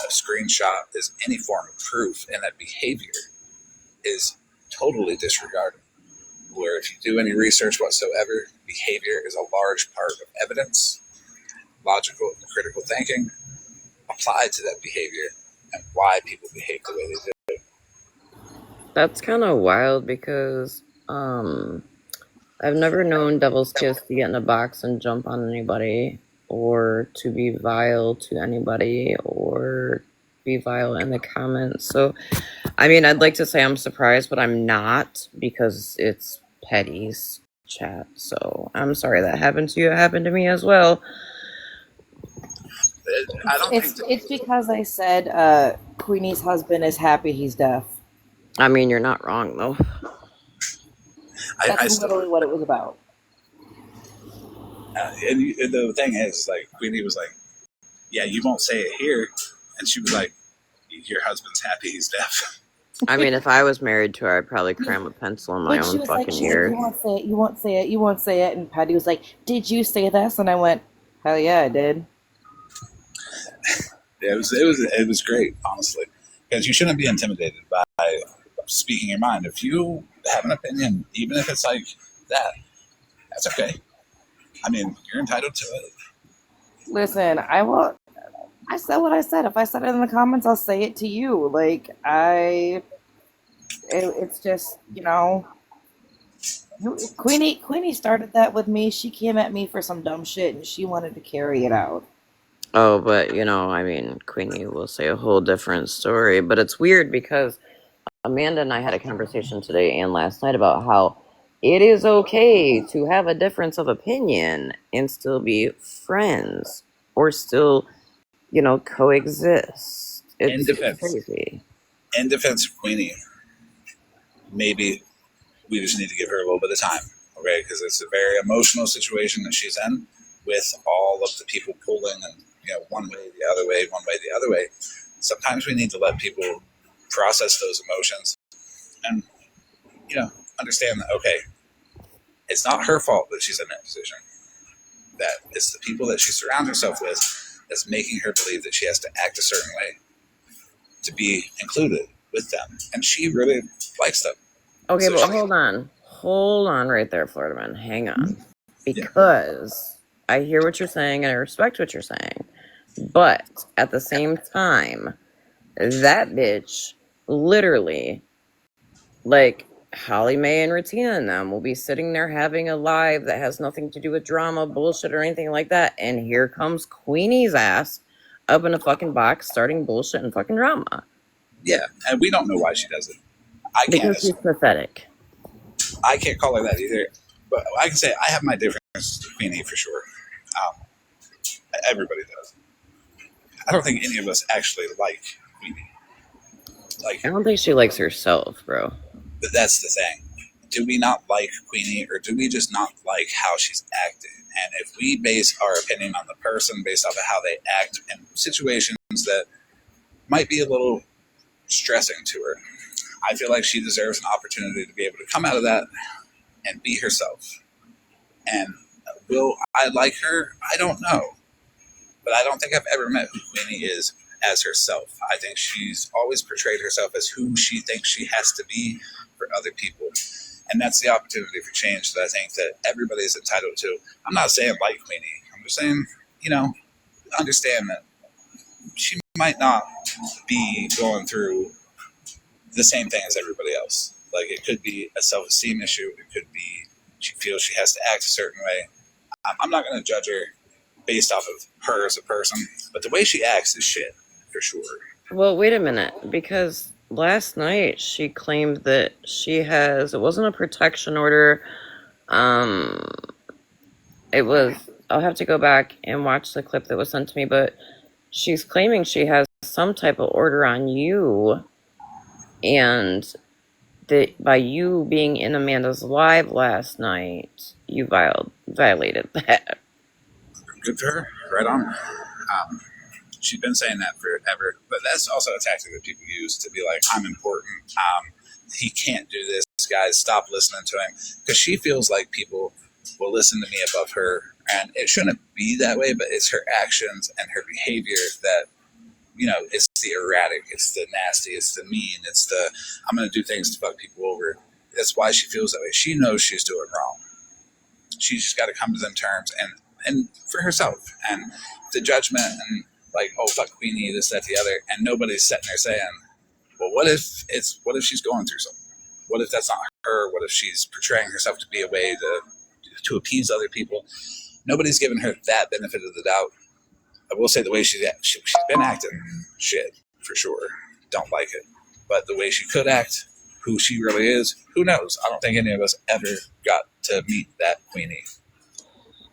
S1: a screenshot is any form of proof and that behavior is totally disregarded. Where if you do any research whatsoever, behavior is a large part of evidence, logical and critical thinking applied to that behavior and why people behave the way they do.
S2: That's kind of wild because I've never known Devil's Kiss to get in a box and jump on anybody, or to be vile to anybody, or be vile in the comments. So, I mean, I'd like to say I'm surprised, but I'm not, because it's Petty's chat. So I'm sorry that happened to you. It happened to me as well.
S1: I don't think
S4: It's because I said Queenie's husband is happy he's deaf.
S2: I mean, you're not wrong, though.
S4: That's literally what it was about.
S1: And the thing is, like, Queenie was like, yeah, you won't say it here. And she was like, your husband's happy he's deaf.
S2: I mean, if I was married to her, I'd probably cram a pencil in my own fucking ear.
S4: You won't say it, you won't say it, you won't say it. And Patty was like, did you say this? And I went, hell yeah, I did.
S1: Yeah, it was great, honestly. Because you shouldn't be intimidated by speaking your mind. If you have an opinion, even if it's like that, that's okay. I mean, you're entitled to it.
S4: Listen, I said what I said. If I said it in the comments, I'll say it to you. Like, it's just, you know, Queenie started that with me. She came at me for some dumb shit, and she wanted to carry it out.
S2: Oh, but, you know, I mean, Queenie will say a whole different story. But it's weird because Amanda and I had a conversation today and last night about how it is okay to have a difference of opinion and still be friends or still, you know, coexist. It's crazy.
S1: In defense of Queenie, maybe we just need to give her a little bit of time, okay? Because it's a very emotional situation that she's in with all of the people pulling and, you know, one way, the other way, one way, the other way. Sometimes we need to let people process those emotions and, you know, understand that, okay, it's not her fault that she's in that position. That it's the people that she surrounds herself with that's making her believe that she has to act a certain way to be included with them. And she really likes them.
S2: Okay,
S1: So
S2: but
S1: she-
S2: hold on right there, Florida Man. Hang on. Because I hear what you're saying and I respect what you're saying. But at the same time, that bitch literally, like, Holly Mae and Ratina and them will be sitting there having a live that has nothing to do with drama, bullshit, or anything like that. And here comes Queenie's ass up in a fucking box starting bullshit and fucking drama.
S1: Yeah, and we don't know why she does it.
S2: Because she's pathetic.
S1: I can't call her that either. But I can say I have my differences with Queenie for sure. Everybody does. I don't think any of us actually like Queenie. Like,
S2: I don't think she likes herself, bro.
S1: but that's the thing. Do we not like Queenie, or do we just not like how she's acting? And if we base our opinion on the person based off of how they act in situations that might be a little stressing to her, I feel like she deserves an opportunity to be able to come out of that and be herself. And will I like her? I don't know. But I don't think I've ever met who Queenie is as herself. I think she's always portrayed herself as who she thinks she has to be for other people. And that's the opportunity for change that I think that everybody is entitled to. I'm not saying like Queenie. I'm just saying, you know, understand that she might not be going through the same thing as everybody else. Like, it could be a self-esteem issue. It could be she feels she has to act a certain way. I'm not going to judge her based off of her as a person, but the way she acts is shit, for sure.
S2: Well, wait a minute, because last night she claimed that it wasn't a protection order. It was, I'll have to go back and watch the clip that was sent to me, but she's claiming she has some type of order on you, and that by you being in Amanda's live last night, you violated that.
S1: Good for her. Right on. She's been saying that forever, but that's also a tactic that people use to be like, I'm important. He can't do this. Guys, stop listening to him. Because she feels like people will listen to me above her, and it shouldn't be that way, but it's her actions and her behavior that, it's the erratic, it's the nasty, it's the mean, it's the, I'm going to do things to fuck people over. That's why she feels that way. She knows she's doing wrong. She's just got to come to them terms and for herself. And the judgment and like, oh, fuck Queenie, this, that, the other, and nobody's sitting there saying, well, what if she's going through something? What if that's not her? What if she's portraying herself to be a way to appease other people? Nobody's given her that benefit of the doubt. I will say the way she's been acting, shit, for sure. Don't like it. But the way she could act, who she really is, who knows? I don't think any of us ever got to meet that Queenie.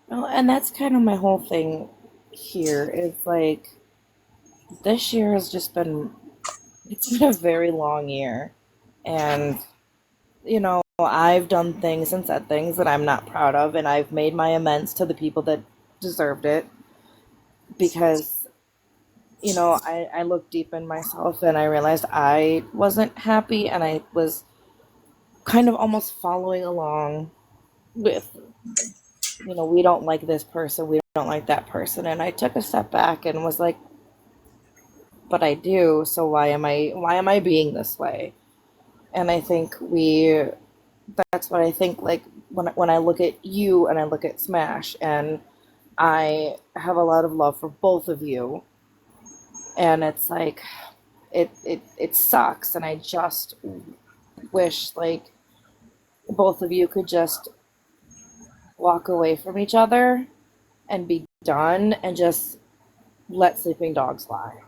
S4: Well, and that's kind of my whole thing here is like, this year has just been, it's been a very long year. And, I've done things and said things that I'm not proud of, and I've made my amends to the people that deserved it because, I looked deep in myself and I realized I wasn't happy, and I was kind of almost following along with, we don't like this person, we don't like that person. And I took a step back and was like, but I do, so why am I being this way? And I think that's what I think, like, when I look at you and I look at Smash, and I have a lot of love for both of you, and it's like, it sucks, and I just wish, like, both of you could just walk away from each other and be done and just let sleeping dogs lie.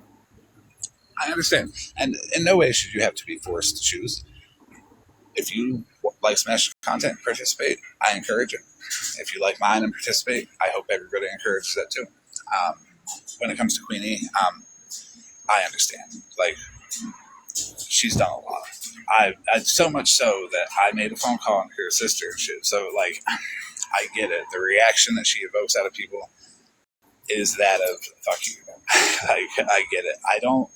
S1: I understand. And in no way should you have to be forced to choose. If you like Smash content and participate, I encourage it. If you like mine and participate, I hope everybody encourages that too. When it comes to Queenie, I understand. Like, she's done a lot. I so much so that I made a phone call on her sister and shit. So, like, I get it. The reaction that she evokes out of people is that of, fuck you. I get it. I don't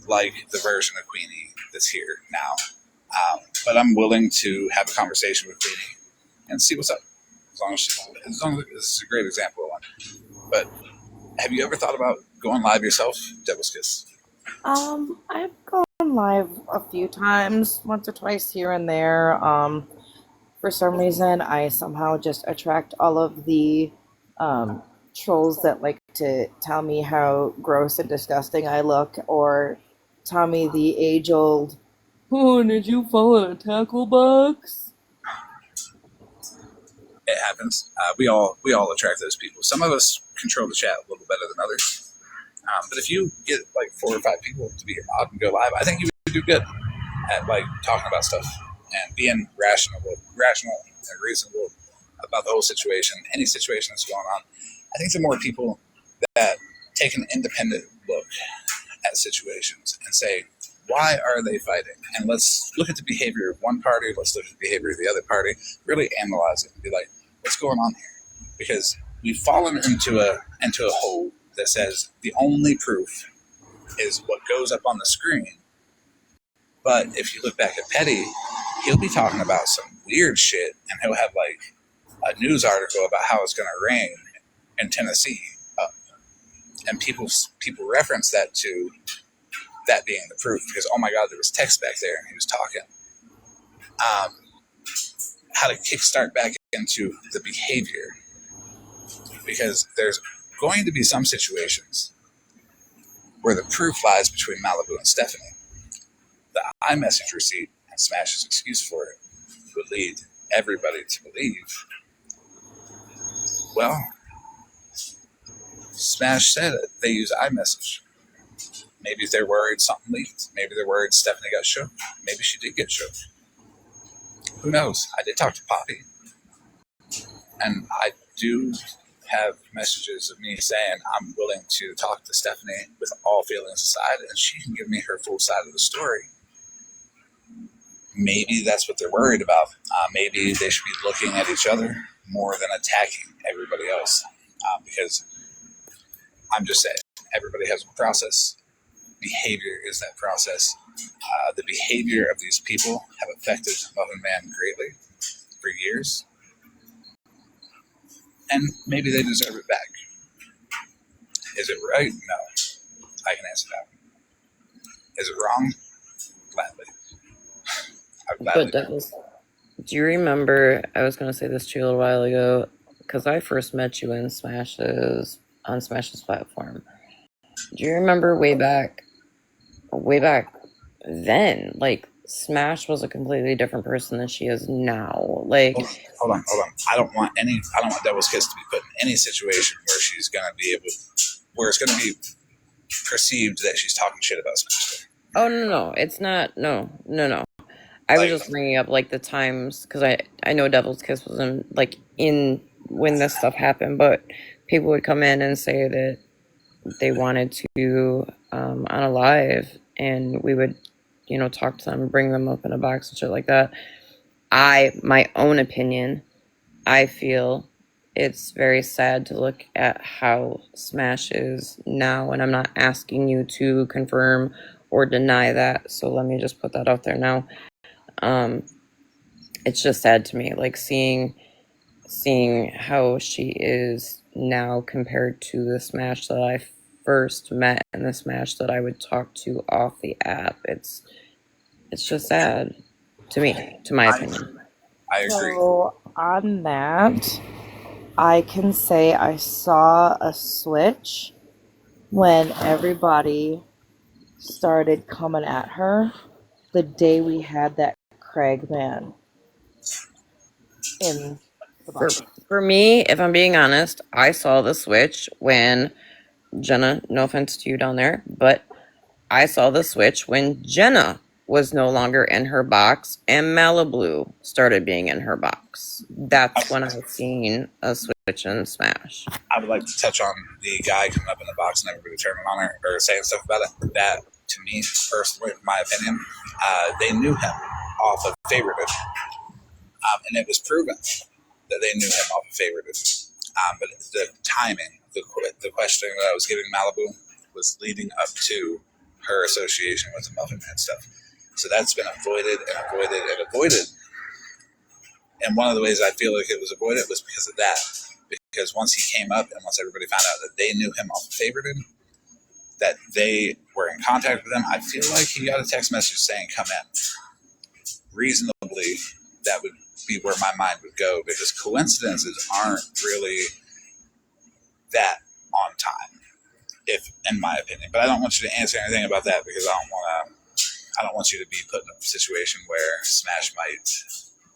S1: like the version of Queenie that's here now. But I'm willing to have a conversation with Queenie and see what's up. As long as this is a great example of one. But have you ever thought about going live yourself, Devil's Kiss?
S4: I've gone live a few times, once or twice here and there. For some reason, I somehow just attract all of the trolls that like to tell me how gross and disgusting I look, or tell me the age-old, oh, did you fall in a tackle box?
S1: It happens. We all attract those people. Some of us control the chat a little better than others. But if you get like 4 or 5 people to be your mod and go live, I think you would do good at like talking about stuff and being rational and reasonable about the whole situation, any situation that's going on. I think the more people that take an independent look at situations and say, why are they fighting? And let's look at the behavior of one party, let's look at the behavior of the other party, really analyze it and be like, what's going on here? Because we've fallen into a hole that says the only proof is what goes up on the screen. But if you look back at Petty, he'll be talking about some weird shit, and he'll have like a news article about how it's going to rain in Tennessee. And people reference that to that being the proof, because, oh my God, there was text back there and he was talking. How to kickstart back into the behavior, because there's going to be some situations where the proof lies between Malibu and Stephanie. The iMessage receipt and Smash's excuse for it would lead everybody to believe, well, Smash said it. They use iMessage. Maybe they're worried something leaked. Maybe they're worried Stephanie got shook. Maybe she did get shook. Who knows? I did talk to Poppy. And I do have messages of me saying I'm willing to talk to Stephanie with all feelings aside, and she can give me her full side of the story. Maybe that's what they're worried about. Maybe they should be looking at each other more than attacking everybody else. Because I'm just saying, everybody has a process. Behavior is that process. The behavior of these people have affected Muffin Man greatly for years. And maybe they deserve it back. Is it right? No. I can answer that. Is it wrong? Gladly.
S2: But Douglas, do you remember, I was going to say this to you a little while ago, because I first met you in Smash's platform. Do you remember way back then, like, Smash was a completely different person than she is now. Like,
S1: hold on. I don't want Devil's Kiss to be put in any situation where she's going to be able, where it's going to be perceived that she's talking shit about Smash.
S2: oh, no, it's not, no. I was just bringing up, like, the times, because I know Devil's Kiss was in when this stuff happened, but people would come in and say that they wanted to on a live, and we would, talk to them, bring them up in a box and shit like that. My own opinion, I feel it's very sad to look at how Smash is now, and I'm not asking you to confirm or deny that, so let me just put that out there now. It's just sad to me, like, seeing how she is now compared to the Smash that I first met and the Smash that I would talk to off the app. It's just sad to me, to my opinion.
S1: I agree.
S4: So on that, I can say I saw a switch when everybody started coming at her the day we had that Craig man in the box.
S2: For me, if I'm being honest, I saw the switch when Jenna, no offense to you down there, but I saw the switch when Jenna was no longer in her box and Malibu started being in her box. That's when I've seen a switch in Smash.
S1: I would like to touch on the guy coming up in the box and everybody turning on her or saying stuff about it. That, to me, personally, in my opinion, they knew him off of Favorited. And it was proven that they knew him off of Favorited. But the timing, the questioning that I was giving Malibu was leading up to her association with the Muffin Man stuff. So that's been avoided. And one of the ways I feel like it was avoided was because of that. Because once he came up and once everybody found out that they knew him off of Favorited, that they were in contact with him, I feel like he got a text message saying, come in. Reasonably, that would be where my mind would go, because coincidences aren't really that on time, if in my opinion. But I don't want you to answer anything about that, because I don't want you to be put in a situation where Smash might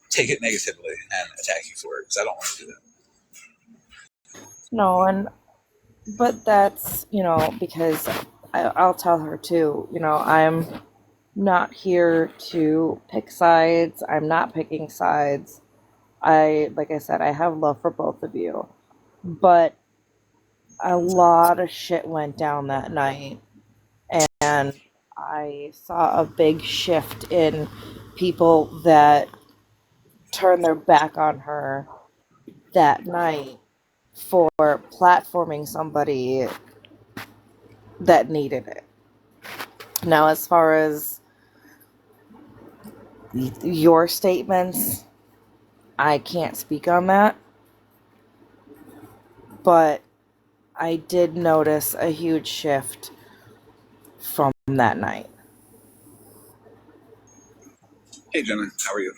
S1: take it negatively and attack you for it, because I don't want to do that.
S4: No, but that's, because I'll tell her too, I'm not here to pick sides. I'm not picking sides. Like I said, I have love for both of you. But a lot of shit went down that night. And I saw a big shift in people that turned their back on her that night for platforming somebody that needed it. Now, as far as your statements, I can't speak on that, but I did notice a huge shift from that night.
S1: Hey, Jenna, how are you?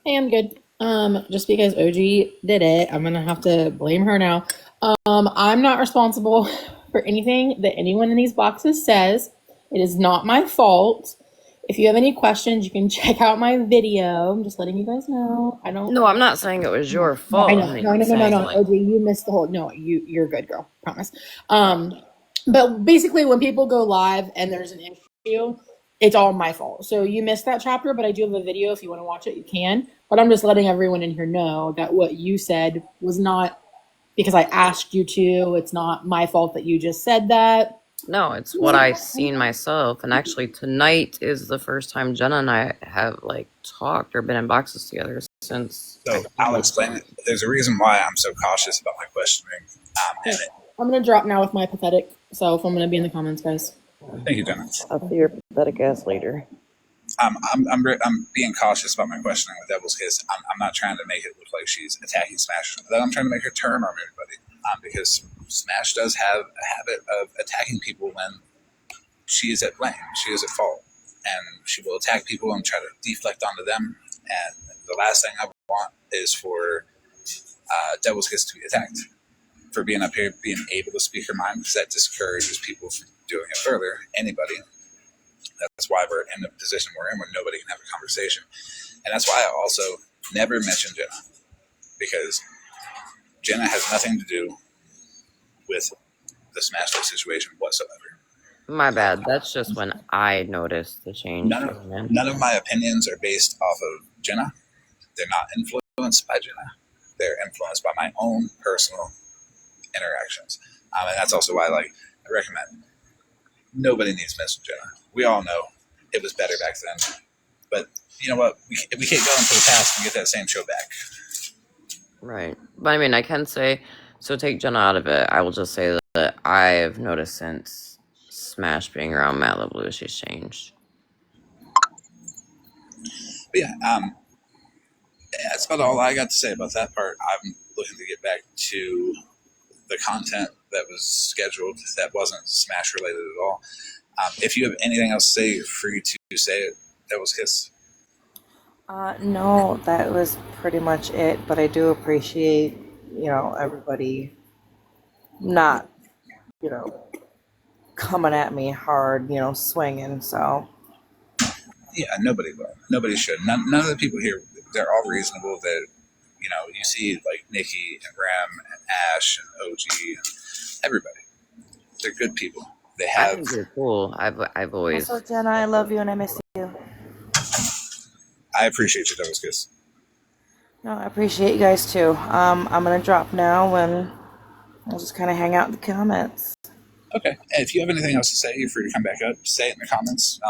S11: Hey, I'm good. Just because OG did it, I'm gonna have to blame her now. I'm not responsible for anything that anyone in these boxes says. It is not my fault. If you have any questions, you can check out my video. I'm just letting you guys know. I don't.
S2: No, I'm not saying it was your
S11: No, I
S2: fault.
S11: know.
S2: I'm
S11: No,
S2: saying like,
S11: OJ, you missed the whole. No, you're good, girl. Promise. But basically, when people go live and there's an issue, it's all my fault. So you missed that chapter, but I do have a video. If you want to watch it, you can. But I'm just letting everyone in here know that what you said was not because I asked you to. It's not my fault that you just said that.
S2: no, it's what I've seen myself. And actually, tonight is the first time Jenna and I have like talked or been in boxes together since.
S1: So I'll explain it. There's a reason why I'm so cautious about my questioning. And
S11: I'm gonna drop now with my pathetic self. I'm gonna be in the comments, guys.
S1: thank you, Jenna.
S2: I'll see your pathetic ass later.
S1: I'm being cautious about my questioning with Devil's Kiss. I'm not trying to make it look like she's attacking Smash. I'm trying to make her turn on everybody. Because Smash does have a habit of attacking people when she is at blame. She is at fault. And she will attack people and try to deflect onto them. And the last thing I want is for Devil's Kiss to be attacked for being up here, being able to speak her mind, because that discourages people from doing it further. Anybody. That's why we're in the position we're in where nobody can have a conversation. And that's why I also never mention Jenna. Because Jenna has nothing to do with the Smash Life situation whatsoever.
S2: My bad. That's just when I noticed the change.
S1: None of my opinions are based off of Jenna. They're not influenced by Jenna. They're influenced by my own personal interactions. And that's also why, like, I recommend nobody needs to mess with Jenna. We all know it was better back then. But you know what? We can't go into the past and get that same show back.
S2: Right. But I mean, I can say, so take Jenna out of it. I will just say that I've noticed since Smash being around Matt LeBlue, she's changed.
S1: But yeah, that's about all I got to say about that part. I'm looking to get back to the content that was scheduled that wasn't Smash related at all. If you have anything else to say, you're free to say it. Devil's Kiss.
S5: No, that was pretty much it. But I do appreciate, everybody not, coming at me hard, swinging. So
S1: Yeah, nobody will. Nobody should. None of the people here, they're all reasonable. That you see like Nikki and Ram and Ash and OG and everybody. They're good people. They
S2: I
S1: have.
S2: think you're cool. I've always.
S5: also, Jenna, I love you and I miss you.
S1: I appreciate you, Devil's Kiss.
S5: No, I appreciate you guys too. I'm gonna drop now and I'll just kind of hang out in the comments.
S1: Okay. And if you have anything else to say, you're free to come back up. Say it in the comments.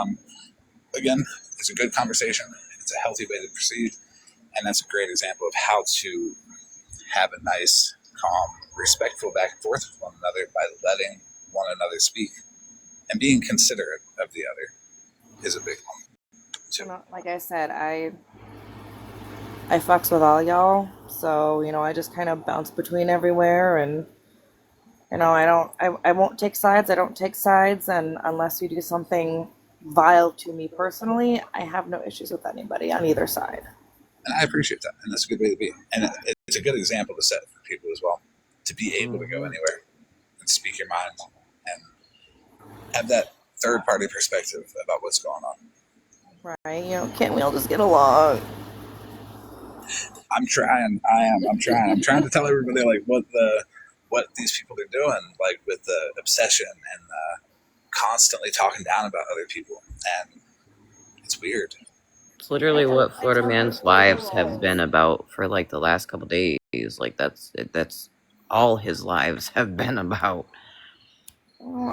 S1: Again, it's a good conversation. It's a healthy way to proceed. And that's a great example of how to have a nice, calm, respectful back and forth with one another by letting one another speak. And being considerate of the other is a big one.
S5: Like I said, I fucks with all y'all, so I just kind of bounce between everywhere, and I won't take sides. I don't take sides, and unless you do something vile to me personally, I have no issues with anybody on either side.
S1: And I appreciate that, and that's a good way to be. And it's a good example to set for people as well, to be able to go anywhere and speak your mind and have that third-party perspective about what's going on.
S5: Right, can't we all just get along?
S1: I'm trying. I'm trying. I'm trying to tell everybody like what these people are doing, like with the obsession and constantly talking down about other people, and it's weird.
S2: It's literally what Florida Man's lives have been about for like the last couple days. Like that's all his lives have been about.
S5: Well,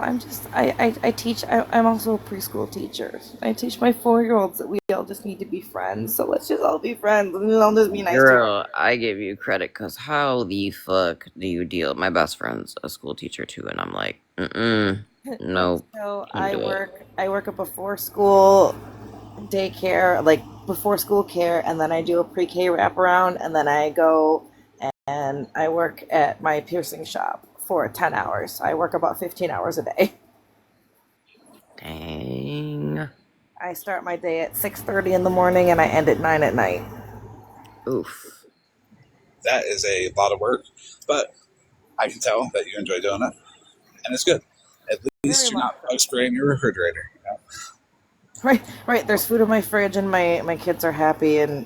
S5: I teach. I'm also a preschool teacher. I teach my 4-year-olds that we all just need to be friends. So let's just all be friends. And I'll just be nice.
S2: Girl, I give you credit because how the fuck do you deal? My best friend's a school teacher too, and I'm like, no.
S5: So I work at before school daycare, like before school care, and then I do a pre-K wraparound, and then I go and I work at my piercing shop for 10 hours. I work about 15 hours a day.
S2: Dang.
S5: I start my day at 6:30 in the morning and I end at 9 at night.
S2: Oof.
S1: That is a lot of work, but I can tell that you enjoy doing it, and it's good. At least
S5: Very
S1: you're
S5: much
S1: not bug spraying your refrigerator. You know?
S5: right. There's food in my fridge, and my kids are happy, and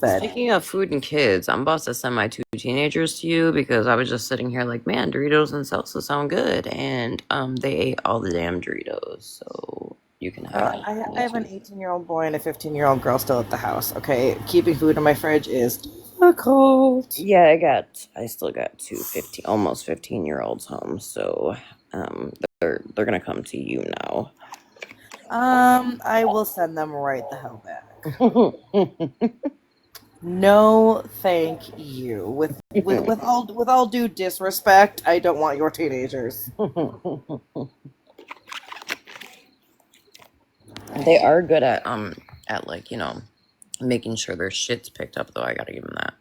S5: fed.
S2: Speaking of food and kids, I'm about to send my 2 teenagers to you because I was just sitting here like, man, Doritos and salsa sound good, and they ate all the damn Doritos, so you can have them.
S5: I have an 18-year-old boy and a 15-year-old girl still at the house. Okay, keeping food in my fridge is difficult.
S2: Yeah, I still got 2 almost 15-year-olds home, so they're gonna come to you now.
S5: I will send them right the hell back. No, thank you. With all due disrespect, I don't want your teenagers.
S2: They are good at like, making sure their shit's picked up, though. I gotta give them that.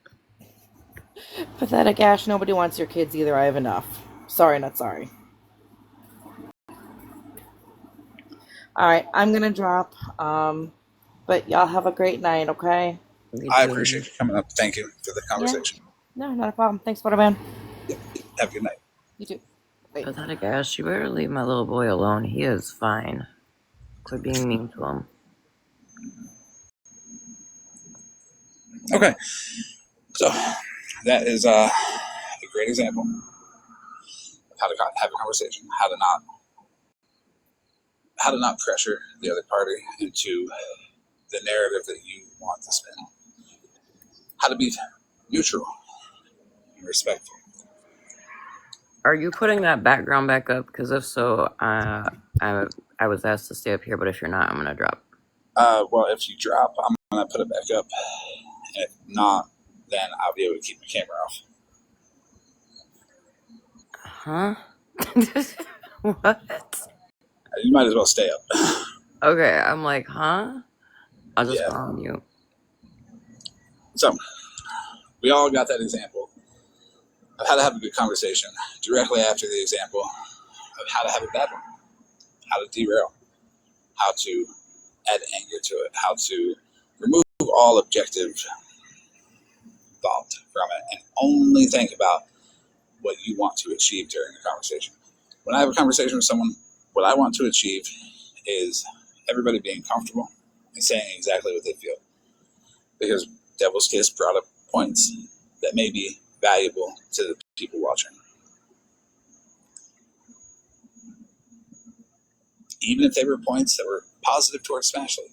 S5: Pathetic, Ash. Nobody wants your kids either. I have enough. Sorry, not sorry. All right, I'm gonna drop. But y'all have a great night, okay?
S1: I appreciate you coming up. Thank you for the conversation.
S5: No, not a problem. Thanks, Butterman.
S1: Have a good night.
S5: You too. Bye.
S2: Pathetic ass, you better leave my little boy alone. He is fine. Quit being mean to him.
S1: Okay, so that is a great example of how to have a conversation, how to not pressure the other party into the narrative that you want to spin, how to be neutral and respectful.
S2: Are you putting that background back up? Because if so, I was asked to stay up here, but if you're not, I'm gonna drop.
S1: Well, if you drop, I'm gonna put it back up. If not, then I'll be able to keep my camera off.
S2: Huh? What?
S1: You might as well stay up.
S2: Okay, I'm like, huh? I'll just
S1: Yeah.
S2: follow you.
S1: So, we all got that example of how to have a good conversation directly after the example of how to have a bad one, how to derail, how to add anger to it, how to remove all objective thought from it and only think about what you want to achieve during the conversation. When I have a conversation with someone, what I want to achieve is everybody being comfortable and saying exactly what they feel. Because Devil's Kiss brought up points that may be valuable to the people watching. Even if they were points that were positive towards Smashley,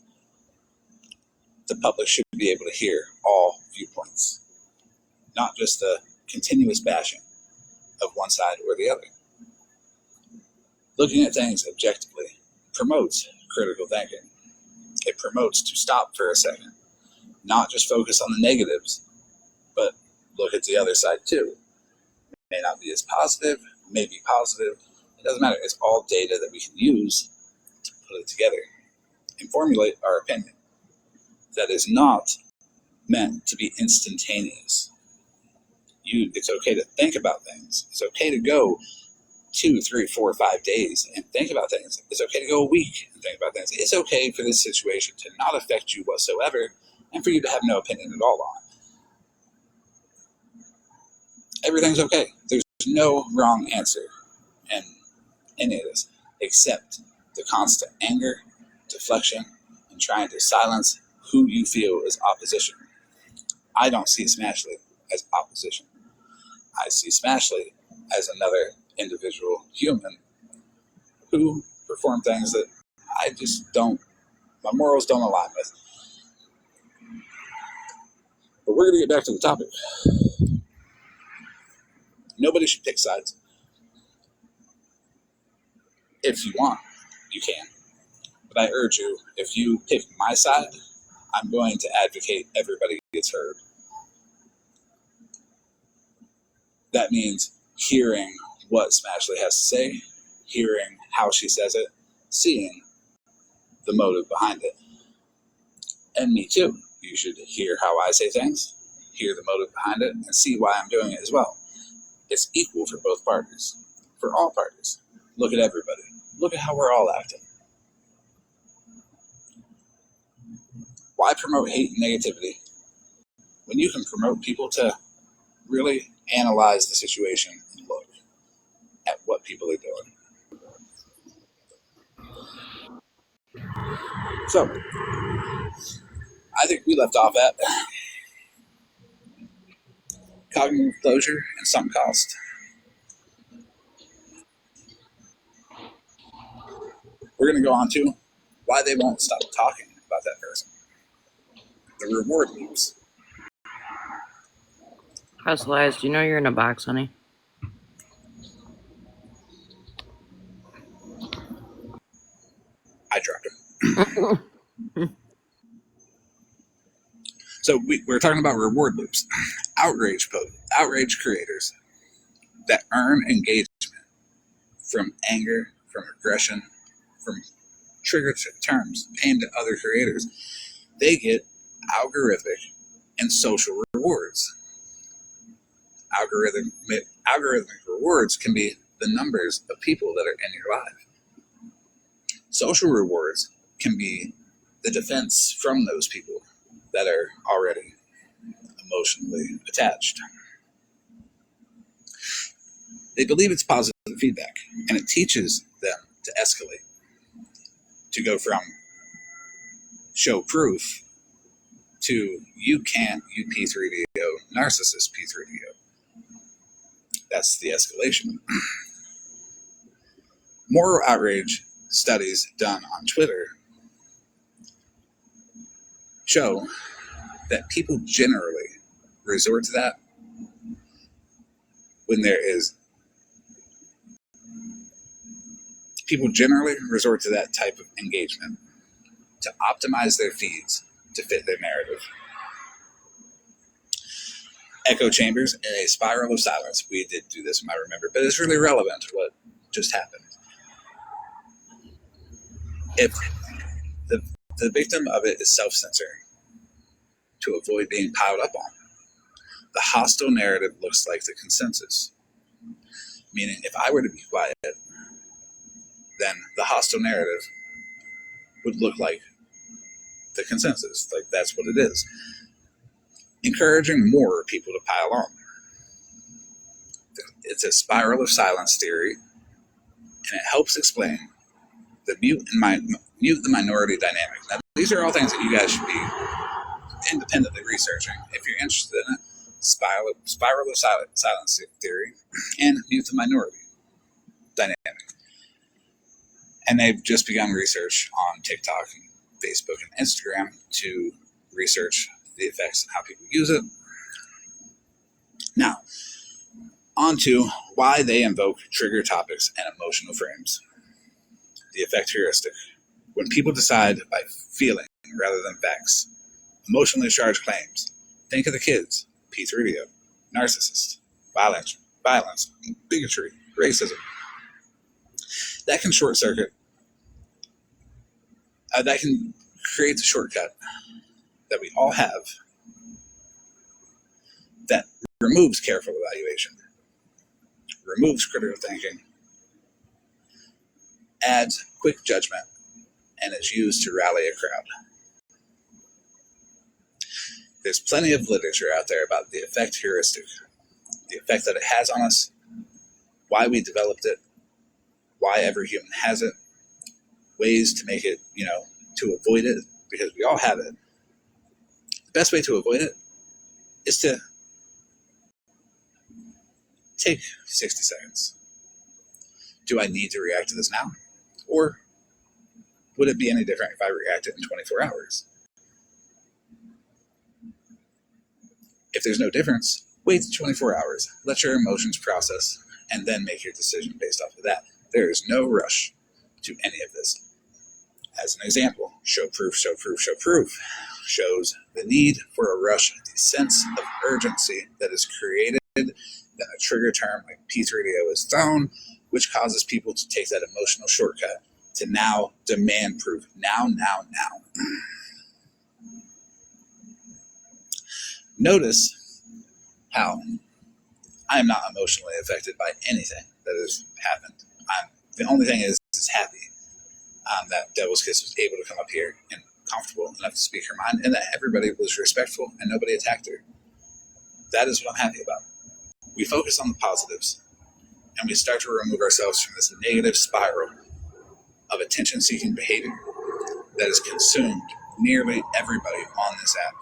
S1: the public should be able to hear all viewpoints, not just the continuous bashing of one side or the other. Looking at things objectively promotes critical thinking. It promotes to stop for a second, not just focus on the negatives, but look at the other side too. It may not be as positive, may be positive. It doesn't matter. It's all data that we can use to put it together and formulate our opinion. That is not meant to be instantaneous. It's okay to think about things. It's okay to go 2, 3, 4, 5 days and think about things. It's okay to go a week and think about things. It's okay for this situation to not affect you whatsoever and for you to have no opinion at all on it. Everything's okay. There's no wrong answer in any of this except the constant anger, deflection, and trying to silence who you feel is opposition. I don't see Smashley as opposition. I see Smashley as another individual human who perform things that I just my morals don't align with. But we're going to get back to the topic. Nobody should pick sides. If you want, you can. But I urge you, if you pick my side, I'm going to advocate everybody gets heard. That means hearing what Smashley has to say, hearing how she says it, seeing the motive behind it. And me too. You should hear how I say things, hear the motive behind it, and see why I'm doing it as well. It's equal for both parties, for all parties. Look at everybody. Look at how we're all acting. Why promote hate and negativity when you can promote people to really analyze the situation and look at what people are doing. So, I think we left off at cognitive closure and sunk cost. We're going to go on to why they won't stop talking about that person. The reward loops.
S2: How's Liz? Do you know you're in a box, honey?
S1: I dropped it. So we're talking about reward loops. Outrage creators that earn engagement from anger, from aggression, from trigger terms aimed at other creators. They get algorithmic and social rewards. Algorithmic rewards can be the numbers of people that are in your life. Social rewards can be the defense from those people that are already emotionally attached. They believe it's positive feedback, and it teaches them to escalate, to go from show proof to you can't, you P3DO, narcissist P3DO. That's the escalation. Moral outrage studies done on Twitter show that people generally resort to that when there is people generally resort to that type of engagement to optimize their feeds to fit their narrative. Echo chambers and a spiral of silence. We did do this, you might remember, but it's really relevant to what just happened. If the victim of it is self-censoring to avoid being piled up on, the hostile narrative looks like the consensus. Meaning, if I were to be quiet, then the hostile narrative would look like the consensus. Like, that's what it is. Encouraging more people to pile on. It's a spiral of silence theory, and it helps explain the mute the minority dynamic. Now, these are all things that you guys should be independently researching if you're interested in it. Spiral of silence theory and mute the minority dynamic. And they've just begun research on TikTok and Facebook and Instagram to research the effects and how people use it. Now, on to why they invoke trigger topics and emotional frames. The effect heuristic. When people decide by feeling rather than facts, emotionally charged claims. Think of the kids, P3DO, narcissist, violence, bigotry, racism. That can short circuit. That can create the shortcut that we all have that removes careful evaluation, removes critical thinking, adds quick judgment, and is used to rally a crowd. There's plenty of literature out there about the effect heuristic, the effect that it has on us, why we developed it, why every human has it, ways to make it, to avoid it, because we all have it. The best way to avoid it is to take 60 seconds. Do I need to react to this now? Or would it be any different if I reacted in 24 hours? If there's no difference, wait 24 hours, let your emotions process, and then make your decision based off of that. There is no rush to any of this. As an example, show proof shows the need for a rush, the sense of urgency that is created, then a trigger term like P3DO is thrown, which causes people to take that emotional shortcut to now demand proof. Now. Notice how I am not emotionally affected by anything that has happened. The only thing is happy that Devil's Kiss was able to come up here and comfortable enough to speak her mind, and that everybody was respectful and nobody attacked her. That is what I'm happy about. we focus on the positives, and we start to remove ourselves from this negative spiral of attention-seeking behavior that has consumed nearly everybody on this app.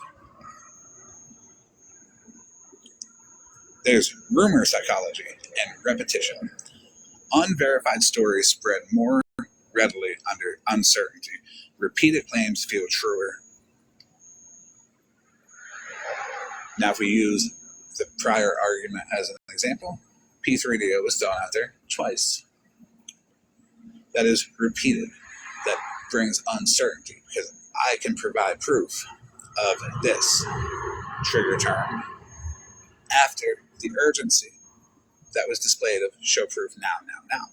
S1: There's rumor psychology and repetition. Unverified stories spread more readily under uncertainty. Repeated claims feel truer. Now, if we use the prior argument as an example, P3DO was thrown out there twice. That is repeated. That brings uncertainty because I can provide proof of this trigger term after the urgency that was displayed of show proof now.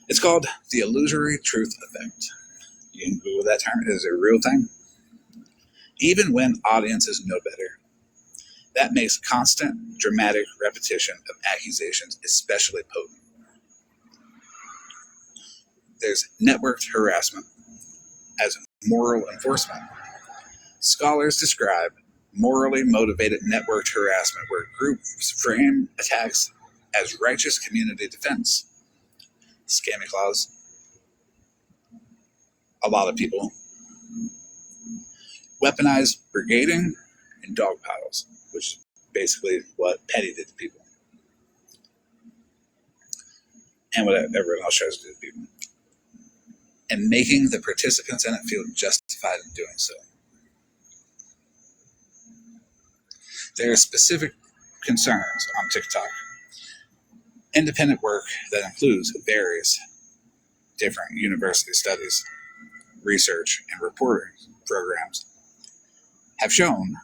S1: It's called the illusory truth effect. You can Google that term. It is a real thing. Even when audiences know better, that makes constant, dramatic repetition of accusations especially potent. There's networked harassment as moral enforcement. Scholars describe morally motivated networked harassment where groups frame attacks as righteous community defense. Scammy clause. A lot of people weaponize brigading and dog piles, which is basically what Petty did to people. And what everyone else tries to do to people. And making the participants in it feel justified in doing so. There are specific concerns on TikTok. Independent work that includes various different university studies, research, and reporting programs have shown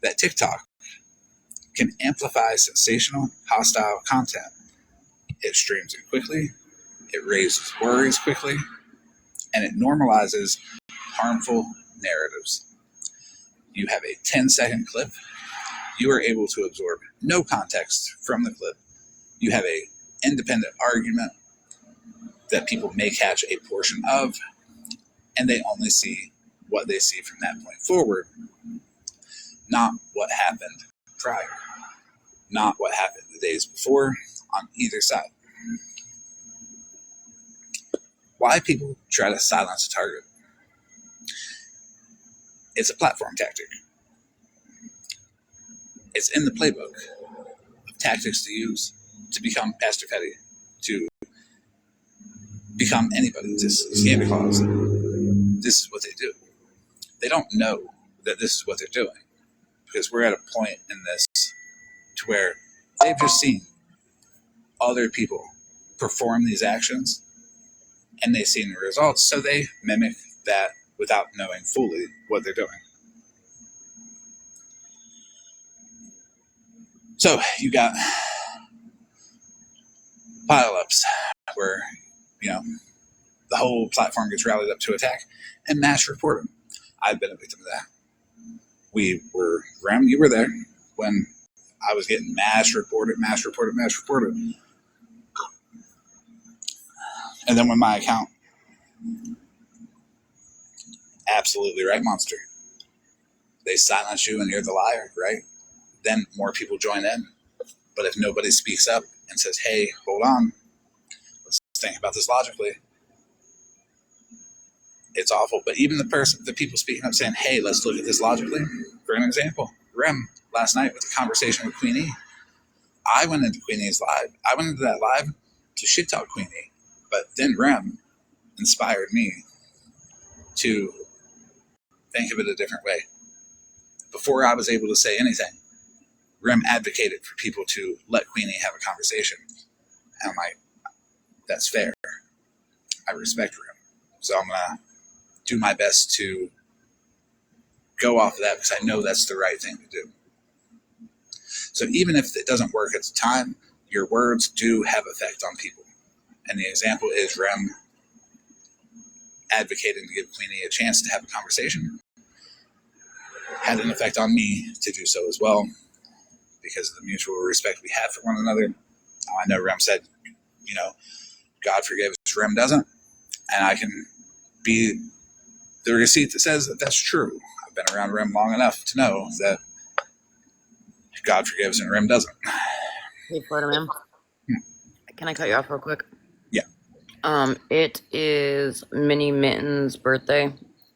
S1: that TikTok can amplify sensational, hostile content. It streams it quickly, it raises worries quickly, and it normalizes harmful narratives. You have a 10-second clip. You are able to absorb no context from the clip. You have an independent argument that people may catch a portion of, and they only see what they see from that point forward, not what happened prior, not what happened the days before on either side. Why people try to silence a target? It's a platform tactic. It's in the playbook of tactics to use to become Pastor Petty, to become anybody. This is Scammy Claus. This is what they do. They don't know that this is what they're doing because we're at a point in this to where they've just seen other people perform these actions and they've seen the results, so they mimic that without knowing fully what they're doing. So you got pile-ups where, the whole platform gets rallied up to attack and mass reported. I've been a victim of that. Rem, you were there when I was getting mass reported. And then when my account, absolutely right, monster, they silence you and you're the liar, right? Then more people join in. But if nobody speaks up and says, hey, hold on, let's think about this logically, it's awful. But even the people speaking up saying, hey, let's look at this logically. For an example, Rem last night with the conversation with Queen E. I went into Queen E's live. I went into that live to shit talk Queen E. But then Rem inspired me to think of it a different way. Before I was able to say anything, Rem advocated for people to let Queen E have a conversation. And I'm like, that's fair. I respect Rem. So I'm going to do my best to go off of that because I know that's the right thing to do. So even if it doesn't work at the time, your words do have effect on people. And the example is Rem advocating to give Queen E a chance to have a conversation had an effect on me to do so as well because of the mutual respect we have for one another. Now, I know Rem said, God forgive us, Rem doesn't. And I can be the receipt that says that that's true. I've been around Rem long enough to know that God forgives and Rim doesn't.
S2: Hey, Florida man. Can I cut you off real quick?
S1: Yeah.
S2: It is Mini Mitten's birthday.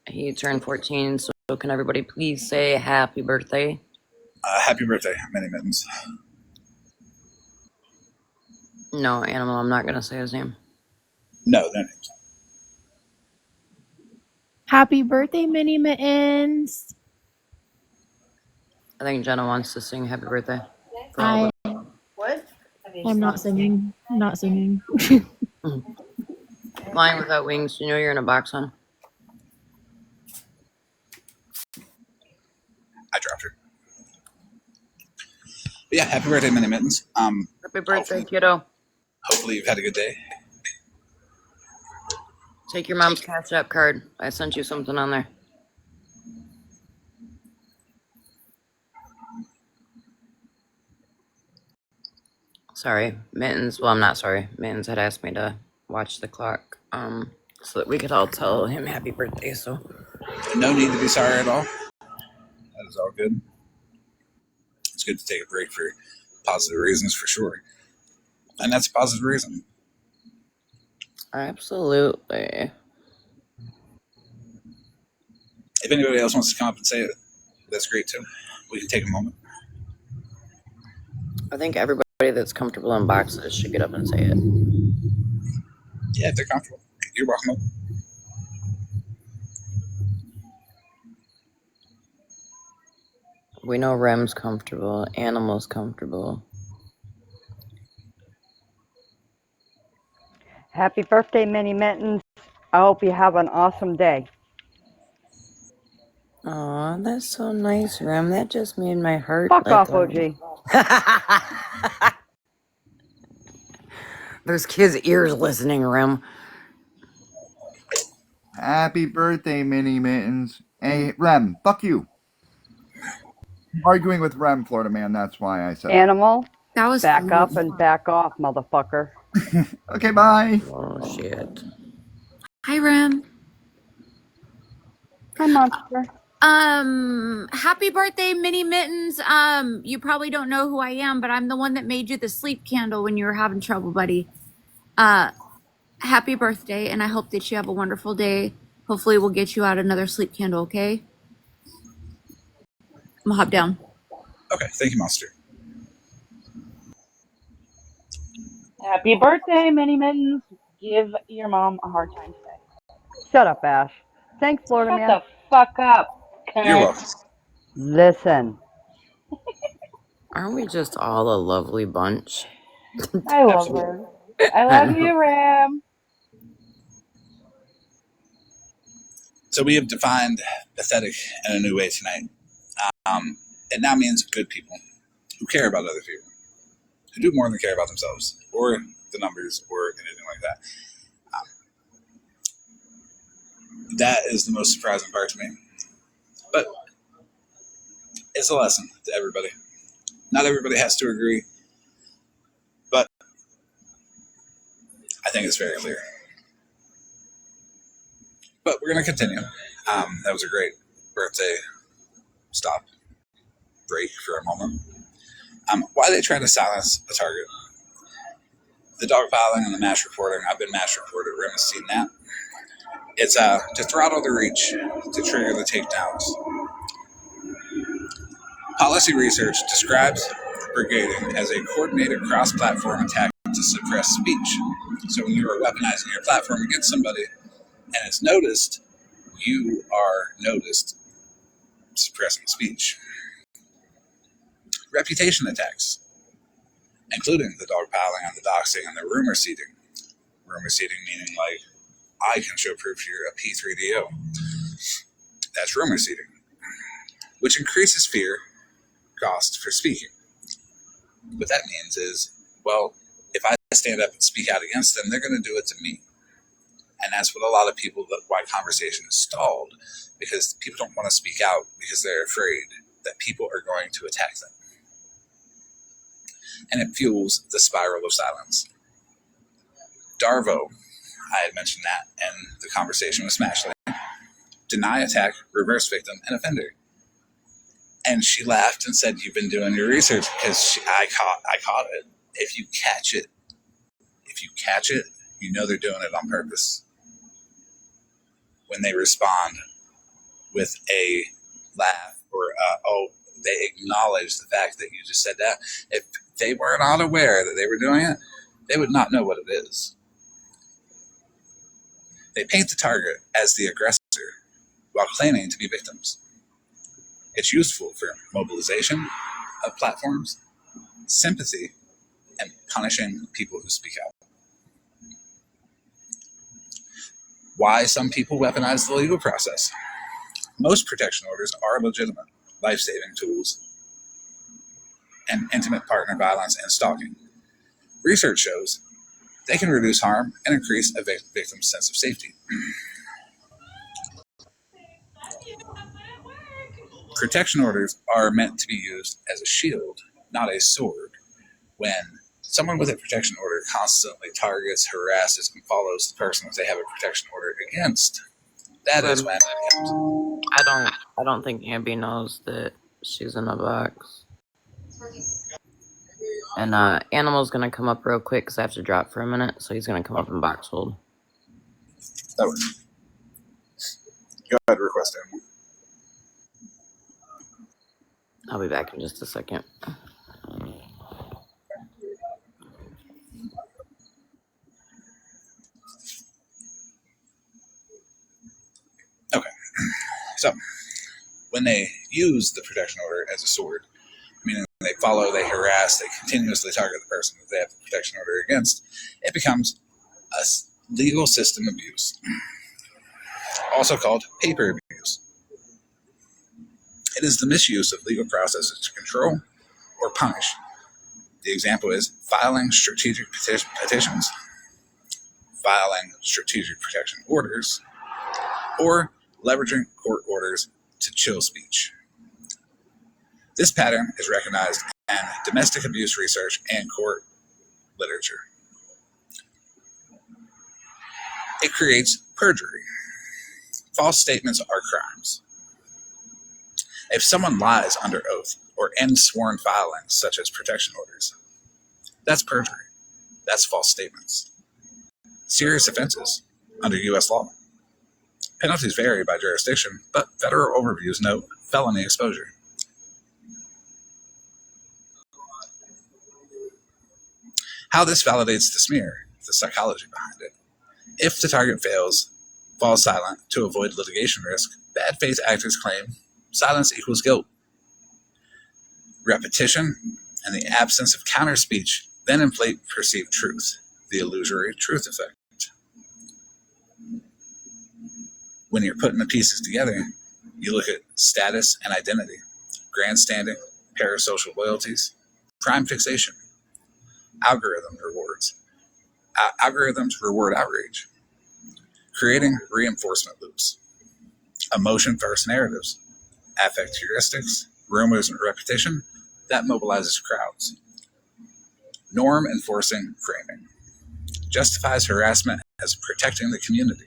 S2: He turned 14, so can everybody please say happy birthday?
S1: Happy birthday, Mini Mittens.
S2: No, Animal, I'm not going to say his name.
S1: No, their names.
S11: Happy birthday, Mini Mittens.
S2: I think Jenna wants to sing happy birthday. For all of
S11: I,
S2: us.
S3: What?
S11: I'm not singing. Not singing.
S2: Flying without wings, you know you're in a box, hon?
S1: I dropped her. But yeah, happy birthday, Mini Mittens.
S2: Happy birthday, kiddo.
S1: Hopefully you've had a good day.
S2: Take your mom's Cash App card. I sent you something on there. Sorry, Mittens. Well, I'm not sorry. Mittens had asked me to watch the clock, so that we could all tell him happy birthday. So
S1: No need to be sorry at all. That is all good. It's good to take a break for positive reasons, for sure. And that's a positive reason.
S2: absolutely.
S1: If anybody else wants to come up and say it, that's great too. We can take a moment.
S2: I think everybody that's comfortable in boxes should get up and say it.
S1: Yeah, if they're comfortable, you're welcome up.
S2: We know Rem's comfortable. Animal's comfortable.
S12: Happy birthday, Mini Mittens. I hope you have an awesome day.
S2: Aw, that's so nice, Rem. That just made my heart.
S12: Fuck
S2: like
S12: off,
S2: a-
S12: OG.
S2: There's kids' ears listening, Rem.
S7: Happy birthday, Mini Mittens. Hey, Rem, fuck you. I'm arguing with Rem, Florida man. That's why I said
S12: Animal,
S2: That was
S12: back up and back off, motherfucker.
S7: Okay, bye.
S2: Oh shit.
S13: Hi, Rem.
S12: Hi, monster.
S13: Happy birthday, Mini Mittens. You probably don't know who I am, but I'm the one that made you the sleep candle when you were having trouble, buddy. Happy birthday, and I hope that you have a wonderful day. Hopefully we'll get you out another sleep candle, okay? I'm gonna hop down.
S1: Okay, thank you, Monster.
S14: Happy birthday, Mini Mittens. Give your mom a hard time today.
S12: Shut up, Ash. Thanks, Florida
S14: Shut
S12: man.
S14: the fuck up.
S1: You're welcome.
S12: Listen.
S2: Aren't we just all a lovely bunch?
S14: I love her. I love you, Ram.
S1: So we have defined pathetic in a new way tonight. It now means good people who care about other people, who do more than care about themselves or the numbers or anything like that. That is the most surprising part to me. But it's a lesson to everybody. Not everybody has to agree, but I think it's very clear. But we're going to continue. That was a great birthday stop, break for a moment. Why they try to silence a target? The dogpiling and the mass reporting. I've been mass reported. Rem has seen that. It's to throttle the reach, to trigger the takedowns. Policy research describes brigading as a coordinated cross-platform attack to suppress speech. So when you are weaponizing your platform against somebody and it's noticed, you are noticed suppressing speech. Reputation attacks, including the dogpiling and the doxing and the rumor seeding. Rumor seeding meaning like, I can show proof you're a P3DO. That's rumor seeding, which increases fear cost for speaking. What that means is, well, if I stand up and speak out against them, they're going to do it to me. And that's what a lot of people, why conversation is stalled, because people don't want to speak out because they're afraid that people are going to attack them. And it fuels the spiral of silence. Darvo, I had mentioned that in the conversation with Smashley. Deny, attack, reverse victim, and offender. And she laughed and said, "You've been doing your research because I caught it. If you catch it, you know they're doing it on purpose. When they respond with a laugh or they acknowledge the fact that you just said that. If they were not aware that they were doing it, they would not know what it is. They paint the target as the aggressor while claiming to be victims. It's useful for mobilization of platforms, sympathy, and punishing people who speak out. Why some people weaponize the legal process. Most protection orders are legitimate, life-saving tools, and intimate partner violence and stalking. Research shows they can reduce harm and increase a victim's sense of safety. Protection orders are meant to be used as a shield, not a sword. When someone with a protection order constantly targets, harasses, and follows the person that they have a protection order against, that is when it becomes.
S2: I don't think Abby knows that she's in a box. And Animal's gonna come up real quick because I have to drop for a minute, so he's gonna come up and box hold.
S1: That works. Go ahead, request Animal.
S2: I'll be back in just a second.
S1: Okay. So, when they use the protection order as a sword, meaning they follow, they harass, they continuously target the person that they have the protection order against, it becomes a legal system abuse, also called paper abuse. It is the misuse of legal processes to control or punish. The example is filing strategic petitions, filing strategic protection orders, or leveraging court orders to chill speech. This pattern is recognized in domestic abuse research and court literature. It creates perjury. False statements are crimes. If someone lies under oath or in sworn filings, such as protection orders, that's perjury. That's false statements. Serious offenses under U.S. law. Penalties vary by jurisdiction, but federal overviews note felony exposure. How this validates the smear, the psychology behind it. If the target falls silent to avoid litigation risk, bad faith actors claim silence equals guilt. Repetition and the absence of counter speech then inflate perceived truth, the illusory truth effect. When you're putting the pieces together, you look at status and identity, grandstanding, parasocial loyalties, crime fixation, algorithm rewards. Algorithms reward outrage, creating reinforcement loops, emotion-first narratives, affect heuristics, rumors, and repetition that mobilizes crowds. Norm-enforcing framing justifies harassment as protecting the community.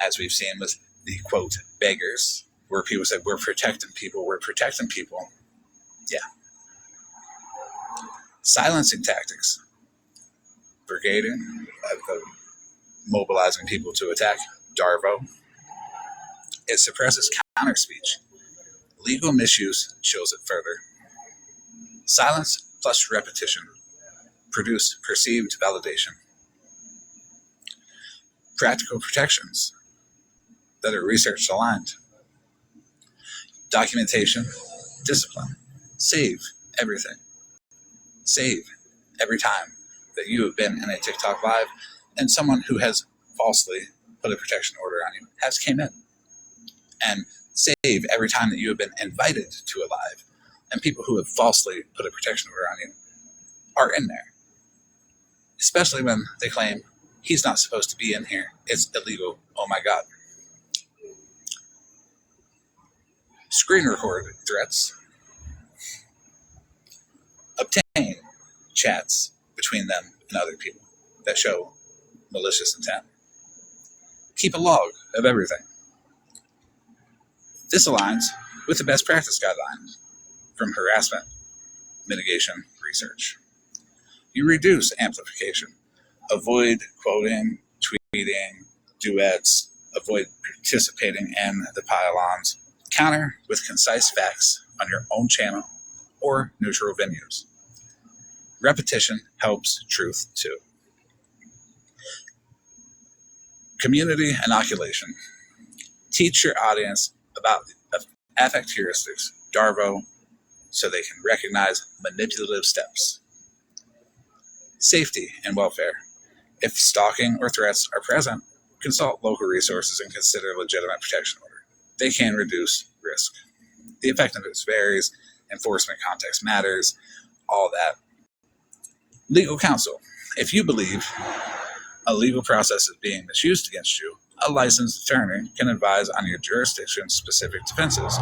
S1: As we've seen with the, quote, beggars, where people said, we're protecting people. Yeah. Silencing tactics, brigading, mobilizing people to attack, Darvo. It suppresses counter speech. Legal misuse shows it further. Silence plus repetition produce perceived validation. Practical protections that are research aligned. Documentation, discipline, save everything. Save every time that you have been in a TikTok live and someone who has falsely put a protection order on you has came in. And save every time that you have been invited to a live and people who have falsely put a protection order on you are in there. Especially when they claim he's not supposed to be in here. It's illegal. Oh my God. Screen record threats. Obtain chats between them and other people that show malicious intent. Keep a log of everything. This aligns with the best practice guideline from harassment mitigation research. You reduce amplification, avoid quoting, tweeting, duets, avoid participating in the pile-ons, counter with concise facts on your own channel or neutral venues. Repetition helps truth too. Community inoculation. Teach your audience about affect heuristics, DARVO, so they can recognize manipulative steps. Safety and welfare. If stalking or threats are present, consult local resources and consider legitimate protection order. They can reduce risk. The effectiveness varies, enforcement context matters, all that. Legal counsel. If you believe a legal process is being misused against you, a licensed attorney can advise on your jurisdiction-specific defenses,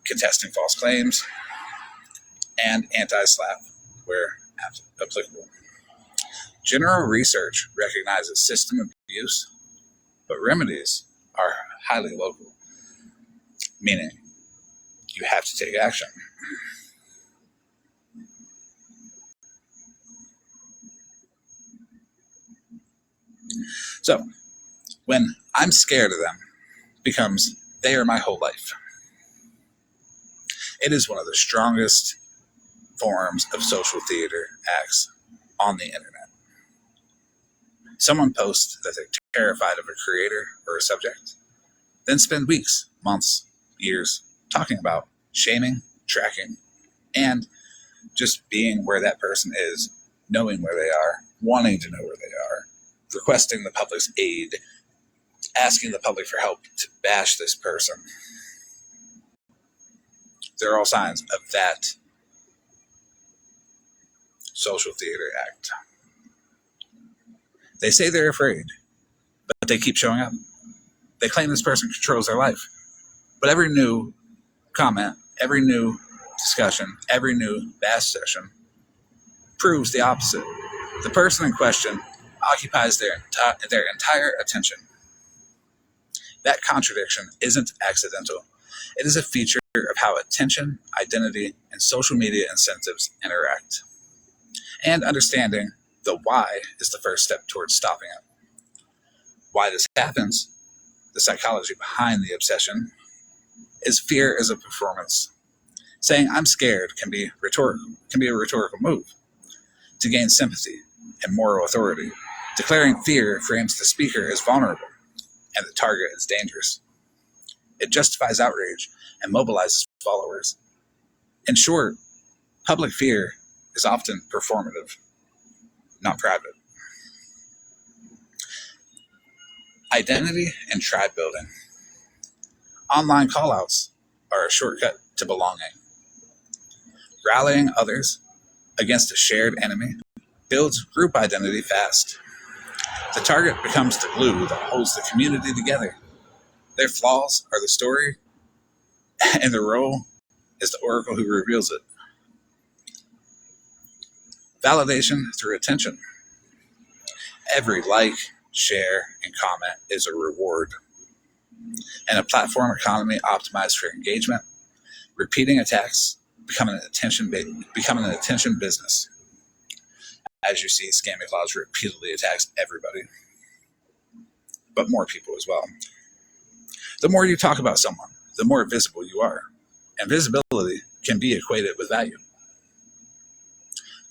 S1: contesting false claims, and anti-SLAPP where applicable. General research recognizes system abuse, but remedies are highly local, meaning you have to take action. So, when I'm scared of them becomes they are my whole life. It is one of the strongest forms of social theater acts on the internet. Someone posts that they're terrified of a creator or a subject, then spend weeks, months, years talking about shaming, tracking, and just being where that person is, knowing where they are, wanting to know where they are, requesting the public's aid, asking the public for help to bash this person. They're all signs of that social theater act. They say they're afraid, but they keep showing up. They claim this person controls their life. But every new comment, every new discussion, every new bash session proves the opposite. The person in question occupies their entire attention. That contradiction isn't accidental. It is a feature of how attention, identity, and social media incentives interact. And understanding the why is the first step towards stopping it. Why this happens, the psychology behind the obsession, is fear as a performance. Saying I'm scared can be a rhetorical move to gain sympathy and moral authority. Declaring fear frames the speaker as vulnerable and the target as dangerous. It justifies outrage and mobilizes followers. In short, public fear is often performative, not private. Identity and tribe building. Online callouts are a shortcut to belonging. Rallying others against a shared enemy builds group identity fast. The target becomes the glue that holds the community together. Their flaws are the story, and the role is the oracle who reveals it. Validation through attention. Every like, share, and comment is a reward. In a platform economy optimized for engagement, repeating attacks become an attention business. As you see, Scammy Clouds repeatedly attacks everybody, but more people as well. The more you talk about someone, the more visible you are, and visibility can be equated with value.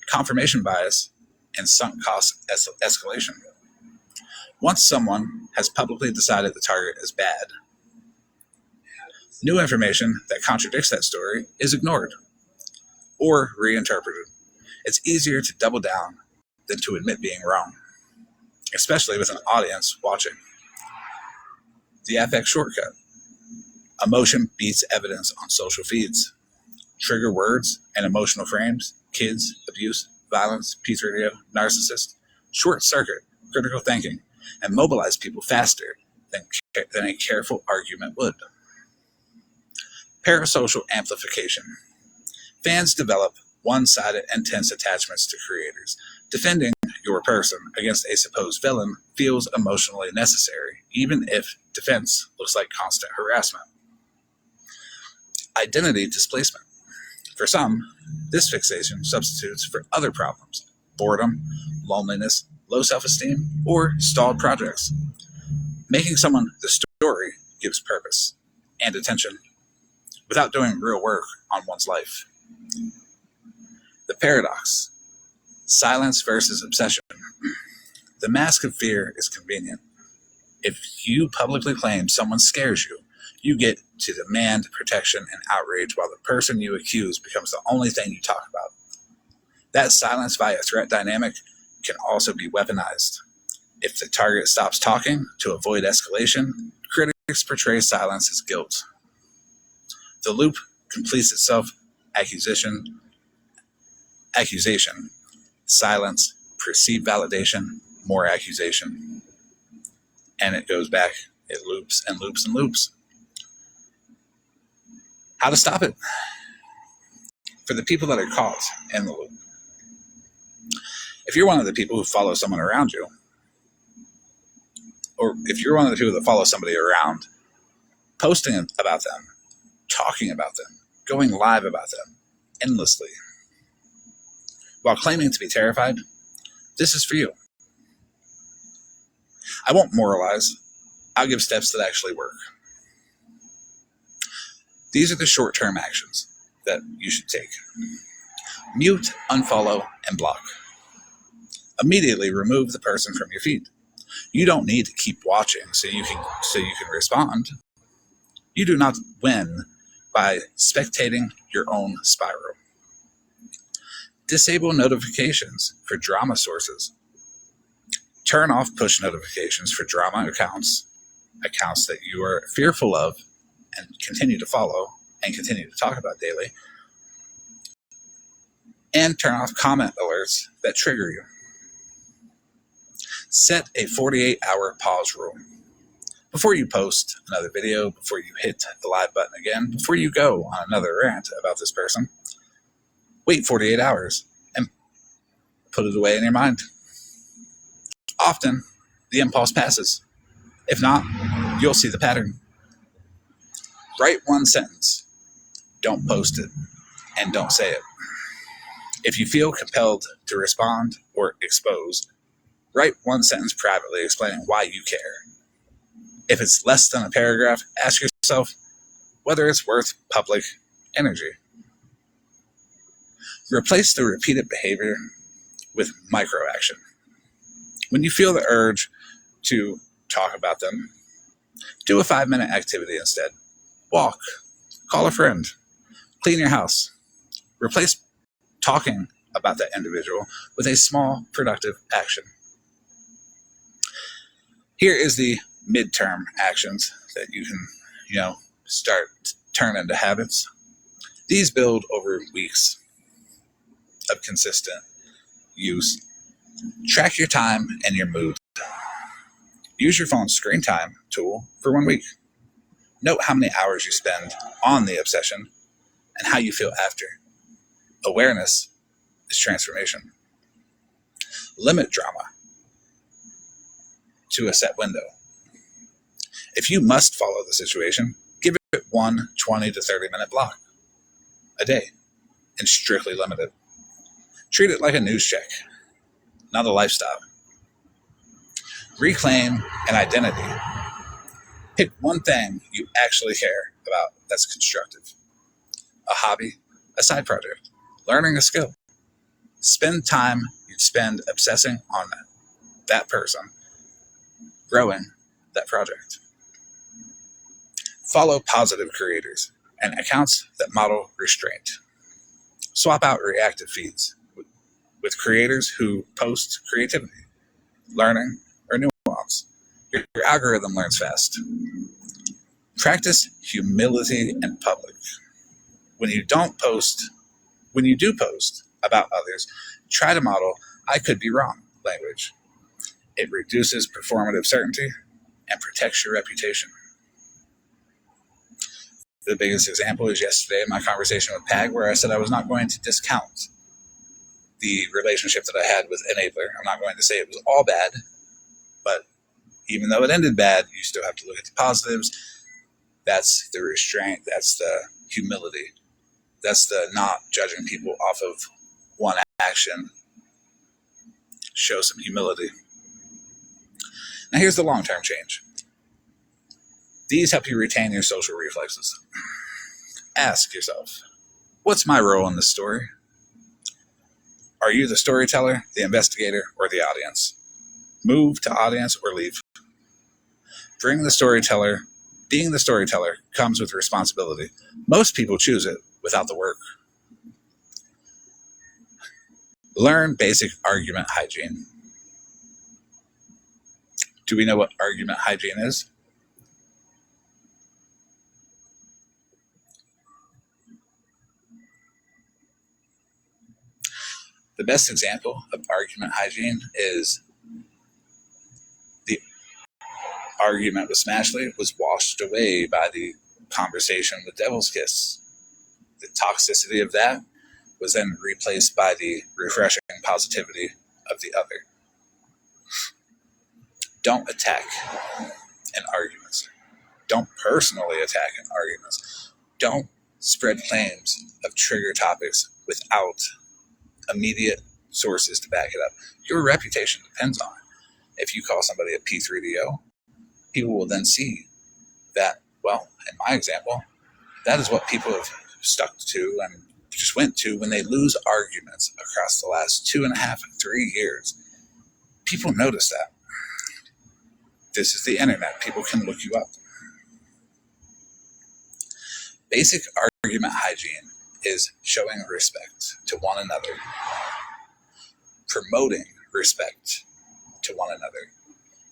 S1: Confirmation bias and sunk cost escalation. Once someone has publicly decided the target is bad, new information that contradicts that story is ignored or reinterpreted. It's easier to double down than to admit being wrong, especially with an audience watching. The affect shortcut. Emotion beats evidence on social feeds. Trigger words and emotional frames, kids, abuse, violence, pizza radio, narcissist, short circuit critical thinking, and mobilize people faster than a careful argument would. Parasocial amplification. Fans develop one-sided intense attachments to creators. Defending your person against a supposed villain feels emotionally necessary, even if defense looks like constant harassment. Identity displacement. For some, this fixation substitutes for other problems: boredom, loneliness, low self-esteem, or stalled projects. Making someone the story gives purpose and attention without doing real work on one's life. The paradox: silence versus obsession. The mask of fear is convenient. If you publicly claim someone scares you, you get to demand protection and outrage while the person you accuse becomes the only thing you talk about. That silence via threat dynamic can also be weaponized. If the target stops talking to avoid escalation, critics portray silence as guilt. The loop completes itself: accusation, silence, perceived validation, more accusation. And it goes back. It loops and loops and loops. How to stop it? For the people that are caught in the loop. If you're one of the people who follow someone around you, or if you're one of the people that follow somebody around, posting about them, talking about them, going live about them endlessly, while claiming to be terrified, this is for you. I won't moralize. I'll give steps that actually work. These are the short-term actions that you should take. Mute, unfollow, and block. Immediately remove the person from your feed. You don't need to keep watching so you can respond. You do not win by spectating your own spiral. Disable notifications for drama sources. Turn off push notifications for drama accounts that you are fearful of and continue to follow and continue to talk about daily. And turn off comment alerts that trigger you. Set a 48-hour pause rule. Before you post another video, before you hit the live button again, before you go on another rant about this person, wait 48 hours and put it away in your mind. Often, the impulse passes. If not, you'll see the pattern. Write one sentence. Don't post it. And don't say it. If you feel compelled to respond or expose, write one sentence privately explaining why you care. If it's less than a paragraph, ask yourself whether it's worth public energy. Replace the repeated behavior with micro-action. When you feel the urge to talk about them, do a 5-minute activity instead. Walk, call a friend, clean your house. Replace talking about that individual with a small, productive action. Here is the midterm actions that you can, start to turn into habits. These build over weeks of consistent use. Track your time and your mood. Use your phone's screen time tool for 1 week. Note how many hours you spend on the obsession and how you feel after. Awareness is transformation. Limit drama to a set window. If you must follow the situation, give it one 20 to 30 minute block a day and strictly limit it. Treat it like a news check, not a lifestyle. Reclaim an identity. Pick one thing you actually care about that's constructive. A hobby, a side project, learning a skill. Spend time you'd spend obsessing on that person, growing that project. Follow positive creators and accounts that model restraint. Swap out reactive feeds with creators who post creativity, learning, or nuance. Your algorithm learns fast. Practice humility in public. When you do post about others, try to model "I could be wrong" language. It reduces performative certainty and protects your reputation. The biggest example is yesterday in my conversation with Pag, where I said I was not going to discount the relationship that I had with Enabler. I'm not going to say it was all bad, but even though it ended bad, you still have to look at the positives. That's the restraint. That's the humility. That's the not judging people off of one action. Show some humility. Now here's the long-term change. These help you retain your social reflexes. Ask yourself, what's my role in this story? Are you the storyteller, the investigator, or the audience? Move to audience or leave. Being the storyteller comes with responsibility. Most people choose it without the work. Learn basic argument hygiene. Do we know what argument hygiene is? The best example of argument hygiene is the argument with Smashley was washed away by the conversation with Devil's Kiss. The toxicity of that was then replaced by the refreshing positivity of the other. Don't attack in arguments. Don't personally attack in arguments. Don't spread claims of trigger topics without immediate sources to back it up. Your reputation depends on it. If you call somebody a P3DO, people will then see that, well, in my example, that is what people have stuck to and just went to when they lose arguments across the last 2.5 and 3 years. People notice that. This is the internet. People can look you up. Basic argument hygiene is showing respect to one another, promoting respect to one another.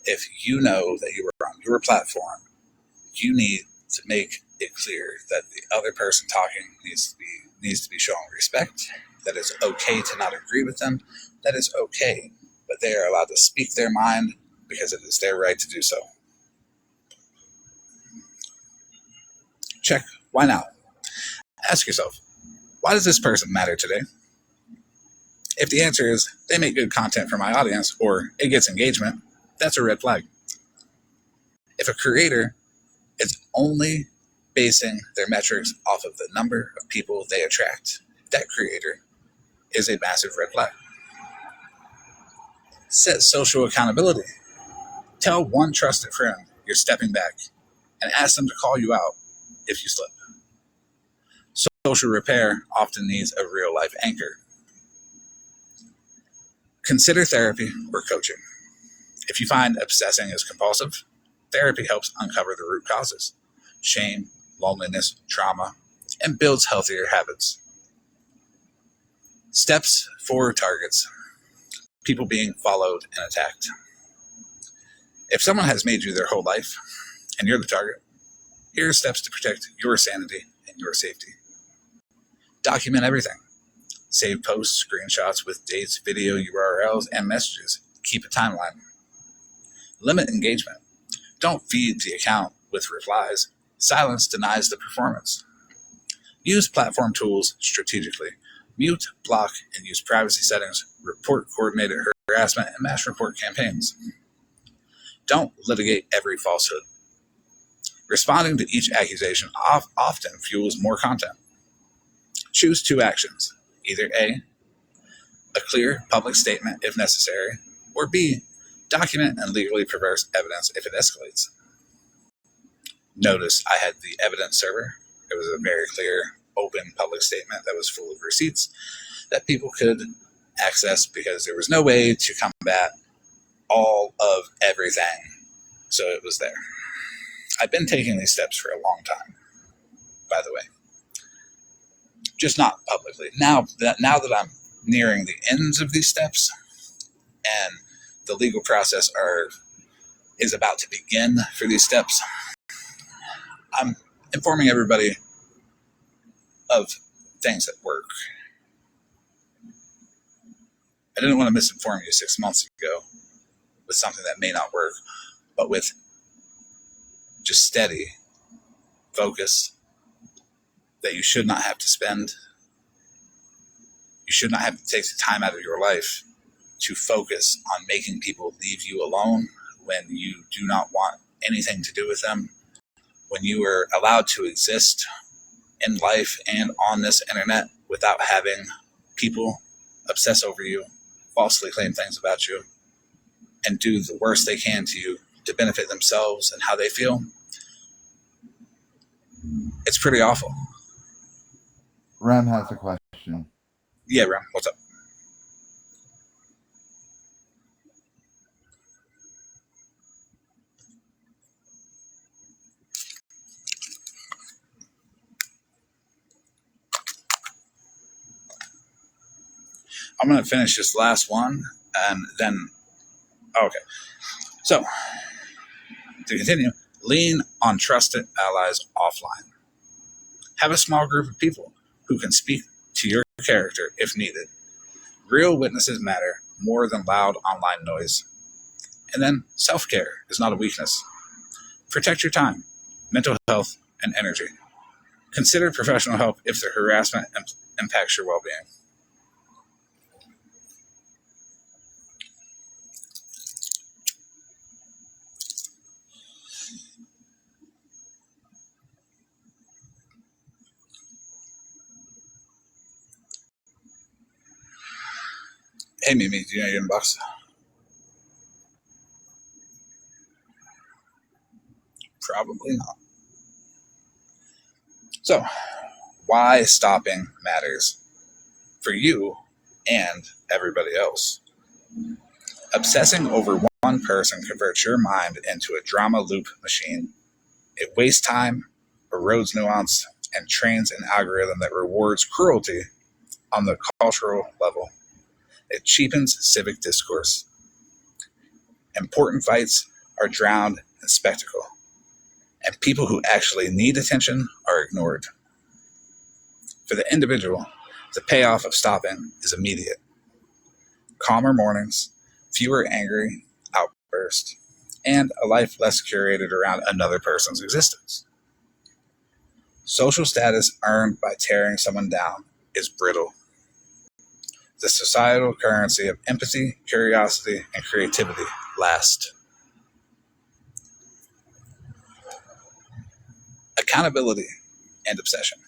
S1: If you know that you are on your platform, you need to make it clear that the other person talking needs to be showing respect, that it's okay to not agree with them, that is okay, but they are allowed to speak their mind because it is their right to do so. Check, why now? Ask yourself, why does this person matter today? If the answer is, they make good content for my audience, or it gets engagement, that's a red flag. If a creator is only basing their metrics off of the number of people they attract, that creator is a massive red flag. Set social accountability. Tell one trusted friend you're stepping back and ask them to call you out if you slip. Social repair often needs a real-life anchor. Consider therapy or coaching. If you find obsessing is compulsive, therapy helps uncover the root causes: shame, loneliness, trauma, and builds healthier habits. Steps for targets. People being followed and attacked. If someone has made you their whole life and you're the target, here are steps to protect your sanity and your safety. Document everything. Save posts, screenshots with dates, video URLs, and messages. Keep a timeline. Limit engagement. Don't feed the account with replies. Silence denies the performance. Use platform tools strategically. Mute, block, and use privacy settings. Report coordinated harassment and mass report campaigns. Don't litigate every falsehood. Responding to each accusation often fuels more content. Choose 2 actions. Either A, a clear public statement if necessary, or B, document and legally perverse evidence if it escalates. Notice I had the evidence server. It was a very clear, open public statement that was full of receipts that people could access because there was no way to combat all of everything. So it was there. I've been taking these steps for a long time, by the way. Just not publicly. Now that I'm nearing the ends of these steps and the legal process is about to begin for these steps, I'm informing everybody of things that work. I didn't want to misinform you 6 months ago with something that may not work, but with just steady focus that you should not have to spend. You should not have to take the time out of your life to focus on making people leave you alone when you do not want anything to do with them, when you are allowed to exist in life and on this internet without having people obsess over you, falsely claim things about you, and do the worst they can to you to benefit themselves and how they feel, it's pretty awful.
S7: Rem has a question.
S1: Yeah, Rem, what's up? I'm going to finish this last one and then, okay. So, to continue, lean on trusted allies offline. Have a small group of people who can speak to your character if needed. Real witnesses matter more than loud online noise. And then, self-care is not a weakness. Protect your time, mental health, and energy. Consider professional help if the harassment impacts your well-being. Hey, Mimi, do you know your inbox? Probably not. So, why stopping matters for you and everybody else. Obsessing over one person converts your mind into a drama loop machine. It wastes time, erodes nuance, and trains an algorithm that rewards cruelty on the cultural level. It cheapens civic discourse. Important fights are drowned in spectacle, and people who actually need attention are ignored. For the individual, the payoff of stopping is immediate. Calmer mornings, fewer angry outbursts, and a life less curated around another person's existence. Social status earned by tearing someone down is brittle. The societal currency of empathy, curiosity, and creativity last. Accountability and obsession.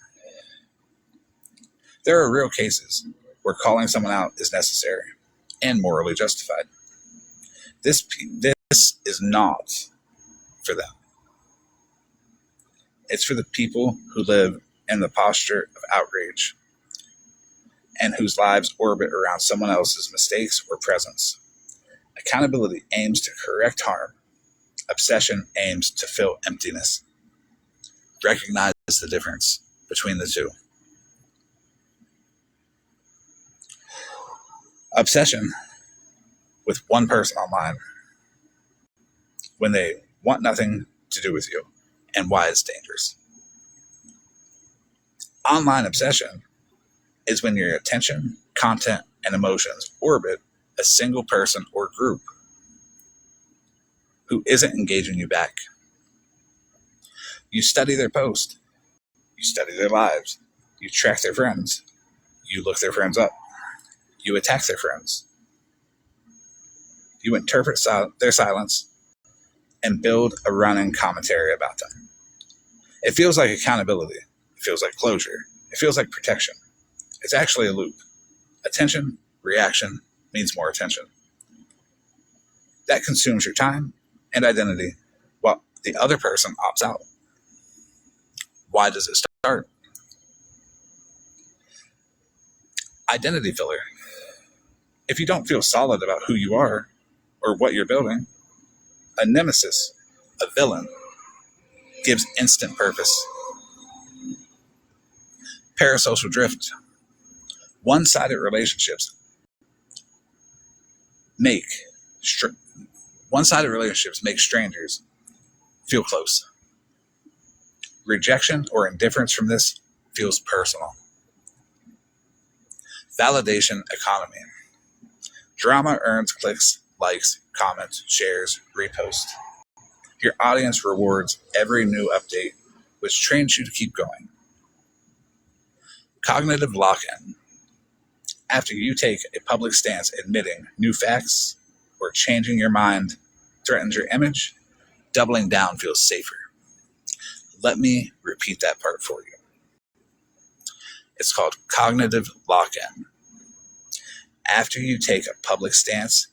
S1: There are real cases where calling someone out is necessary and morally justified. This is not for them. It's for the people who live in the posture of outrage and whose lives orbit around someone else's mistakes or presence. Accountability aims to correct harm. Obsession aims to fill emptiness. Recognize the difference between the two. Obsession with one person online when they want nothing to do with you and why it's dangerous. Online obsession is when your attention, content, and emotions orbit a single person or group who isn't engaging you back. You study their post. You study their lives. You track their friends. You look their friends up. You attack their friends. You interpret their silence and build a running commentary about them. It feels like accountability. It feels like closure. It feels like protection. It's actually a loop. Attention, reaction means more attention. That consumes your time and identity while the other person opts out. Why does it start? Identity filler. If you don't feel solid about who you are or what you're building, a nemesis, a villain, gives instant purpose. Parasocial drift. One-sided relationships make strangers feel close. Rejection or indifference from this feels personal. Validation economy. Drama earns clicks, likes, comments, shares, reposts. Your audience rewards every new update, which trains you to keep going. Cognitive lock-in. After you take a public stance admitting new facts or changing your mind threatens your image, doubling down feels safer. Let me repeat that part for you. It's called cognitive lock-in. After you take a public stance,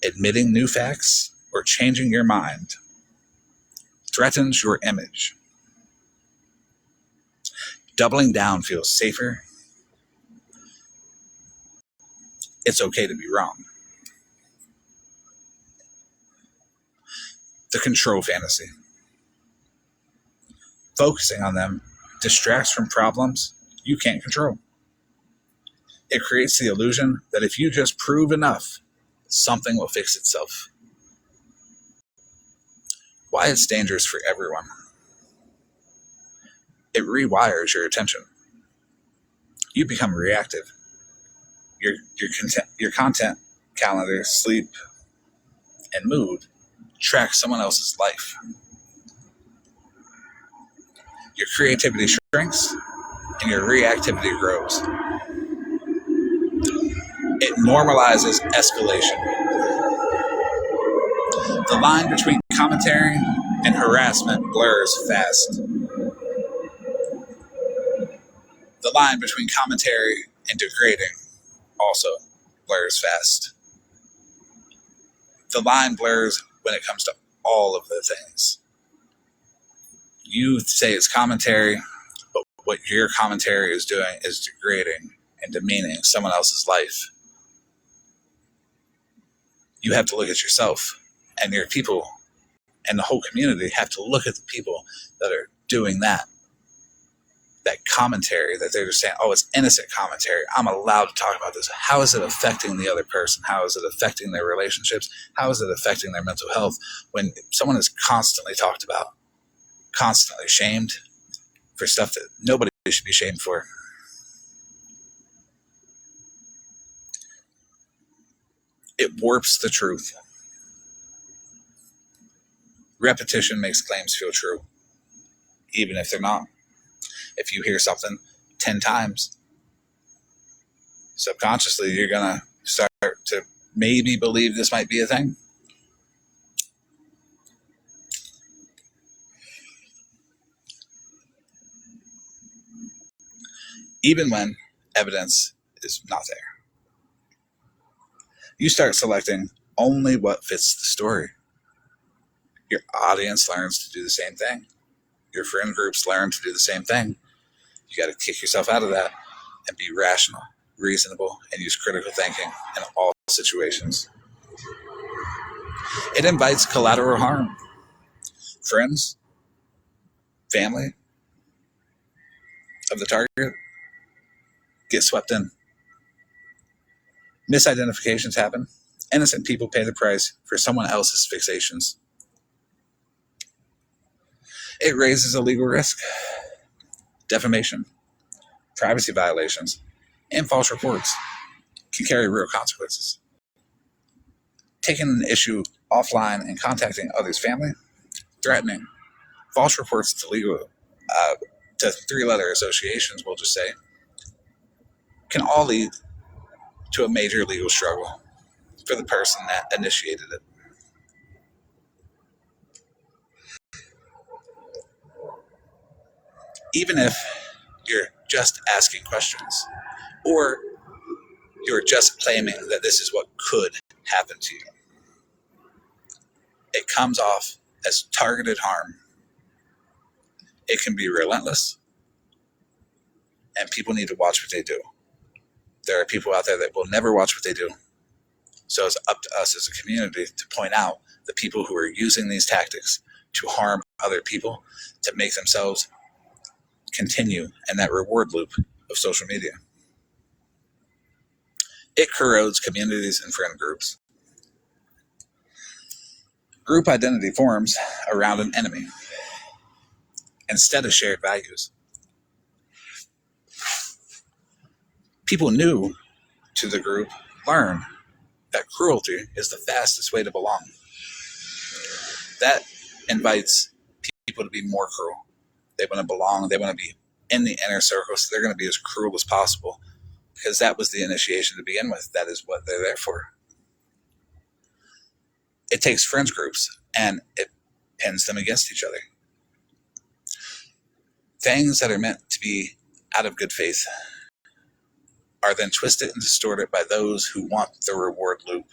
S1: admitting new facts or changing your mind threatens your image. Doubling down feels safer. It's okay to be wrong. The control fantasy. Focusing on them distracts from problems you can't control. It creates the illusion that if you just prove enough, something will fix itself. Why it's dangerous for everyone. It rewires your attention. You become reactive. Your content calendar, sleep, and mood track someone else's life. Your creativity shrinks and your reactivity grows. It normalizes escalation. The line between commentary and harassment blurs fast. The line between commentary and degrading also blurs fast. The line blurs when it comes to all of the things. You say it's commentary, but what your commentary is doing is degrading and demeaning someone else's life. You have to look at yourself, and your people and the whole community have to look at the people that are doing that commentary, that they're just saying, oh, it's innocent commentary. I'm allowed to talk about this. How is it affecting the other person? How is it affecting their relationships? How is it affecting their mental health when someone is constantly talked about, constantly shamed for stuff that nobody should be shamed for? It warps the truth. Repetition makes claims feel true, even if they're not. If you hear something 10 times, subconsciously you're going to start to maybe believe this might be a thing. Even when evidence is not there. You start selecting only what fits the story. Your audience learns to do the same thing. Your friend groups learn to do the same thing. You got to kick yourself out of that and be rational, reasonable, and use critical thinking in all situations. It invites collateral harm. Friends, family of the target get swept in. Misidentifications happen. Innocent people pay the price for someone else's fixations. It raises a legal risk. Defamation, privacy violations, and false reports can carry real consequences. Taking an issue offline and contacting others' family, threatening, false reports to legal, to three-letter associations, we'll just say, can all lead to a major legal struggle for the person that initiated it. Even if you're just asking questions or you're just claiming that this is what could happen to you, it comes off as targeted harm. It can be relentless, and people need to watch what they do. There are people out there that will never watch what they do. So it's up to us as a community to point out the people who are using these tactics to harm other people, to make themselves continue in that reward loop of social media. It corrodes communities and friend groups. Group identity forms around an enemy instead of shared values. People new to the group learn that cruelty is the fastest way to belong. That invites people to be more cruel. They want to belong. They want to be in the inner circle, so they're going to be as cruel as possible because that was the initiation to begin with. That is what they're there for. It takes friends groups and it pins them against each other. Things that are meant to be out of good faith are then twisted and distorted by those who want the reward loop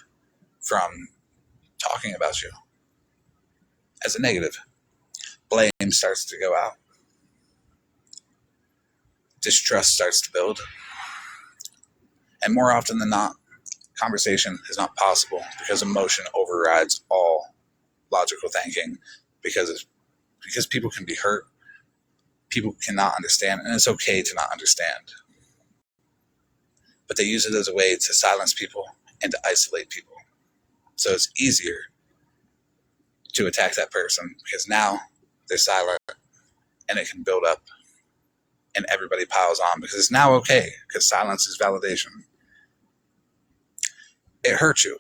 S1: from talking about you as a negative. Blame starts to go out. Distrust starts to build. And more often than not, conversation is not possible because emotion overrides all logical thinking, because people can be hurt, people cannot understand, and it's okay to not understand. But they use it as a way to silence people and to isolate people. So it's easier to attack that person because now they're silent and it can build up and everybody piles on because it's now okay because silence is validation. It hurts you.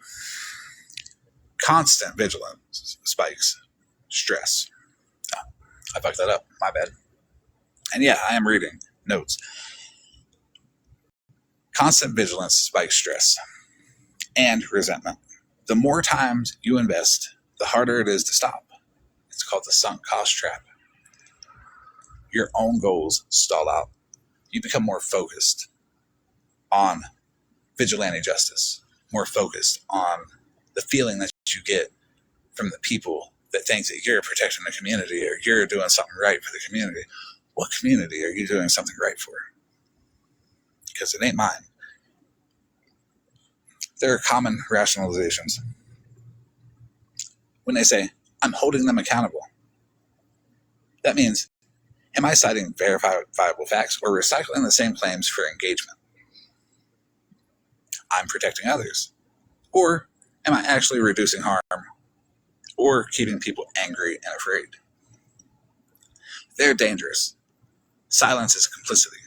S1: Constant vigilance spikes stress. Oh, I fucked that up. My bad. And yeah, I am reading notes. Constant vigilance spikes stress and resentment. The more times you invest, the harder it is to stop. It's called the sunk cost trap. Your own goals stall out. You become more focused on vigilante justice, more focused on the feeling that you get from the people that think that you're protecting the community or you're doing something right for the community. What community are you doing something right for? Because it ain't mine. There are common rationalizations. When they say, I'm holding them accountable, that means, am I citing verifiable facts or recycling the same claims for engagement? I'm protecting others. Or am I actually reducing harm or keeping people angry and afraid? They're dangerous. Silence is complicity.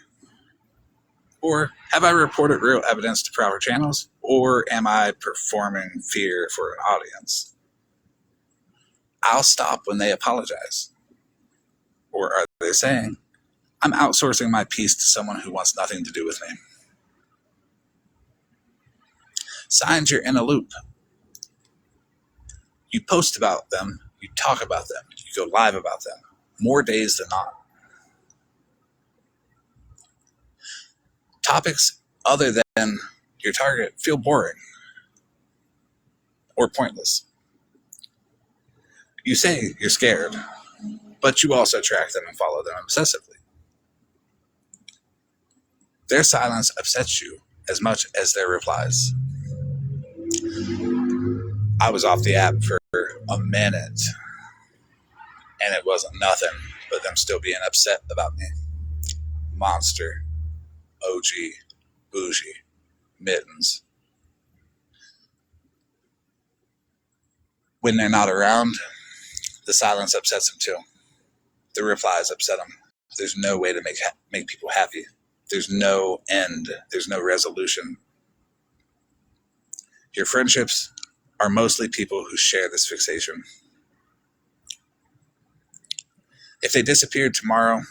S1: Or have I reported real evidence to proper channels? Or am I performing fear for an audience? I'll stop when they apologize. Or are they saying, I'm outsourcing my peace to someone who wants nothing to do with me? Signs, you're in a loop. You post about them, you talk about them, you go live about them, more days than not. Topics other than your target feel boring or pointless. You say you're scared, but you also track them and follow them obsessively. Their silence upsets you as much as their replies. I was off the app for a minute, and it wasn't nothing but them still being upset about me. Monster, OG, Bougie, Mittens. When they're not around, the silence upsets them too. The replies upset them. There's no way to make people happy. There's no end. There's no resolution. Your friendships are mostly people who share this fixation. If they disappeared tomorrow,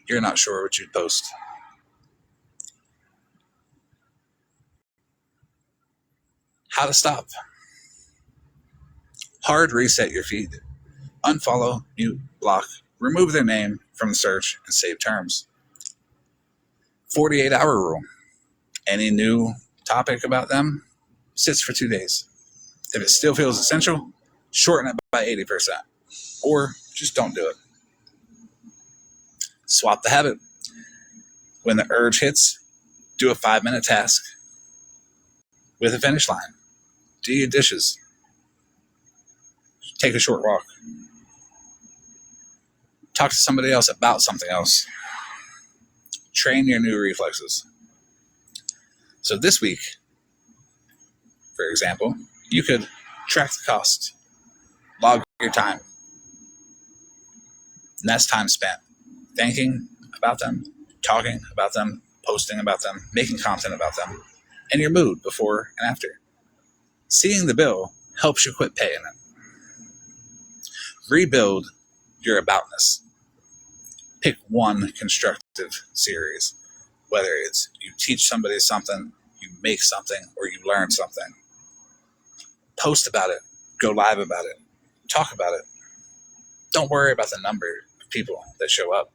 S1: you're not sure what you'd post. How to stop? Hard reset your feed. Unfollow, mute, block, remove their name from the search, and save terms. 48-hour rule. Any new topic about them sits for 2 days. If it still feels essential, shorten it by 80%. Or just don't do it. Swap the habit. When the urge hits, do a 5-minute task with a finish line. Do your dishes. Take a short walk. Talk to somebody else about something else. Train your new reflexes. So this week, for example, you could track the cost, log your time. And that's time spent thinking about them, talking about them, posting about them, making content about them, and your mood before and after. Seeing the bill helps you quit paying it. Rebuild your aboutness. Pick one constructive series, whether it's you teach somebody something, you make something, or you learn something. Post about it. Go live about it. Talk about it. Don't worry about the number of people that show up.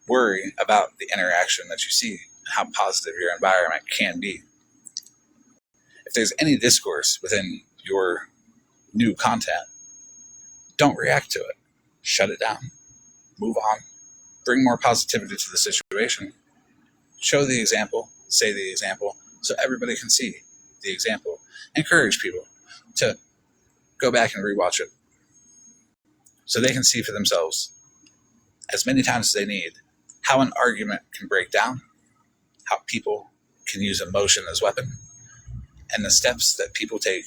S1: worry about the interaction that you see, how positive your environment can be. If there's any discourse within your new content, don't react to it. Shut it down. Move on. Bring more positivity to the situation. Show the example. Say the example so everybody can see the example. Encourage people to go back and rewatch it so they can see for themselves as many times as they need how an argument can break down, how people can use emotion as weapon, and the steps that people take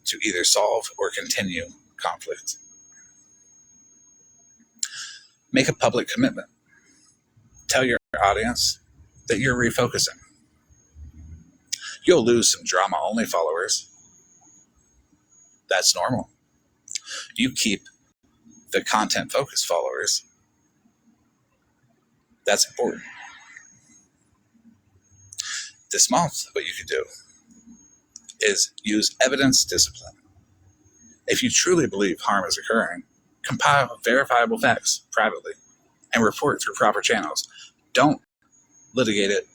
S1: to either solve or continue conflict. Make a public commitment. Tell your audience that you're refocusing. You'll lose some drama-only followers. That's normal. You keep the content-focused followers. That's important. This month, what you could do is use evidence discipline. If you truly believe harm is occurring, compile verifiable facts privately and report through proper channels. Don't litigate it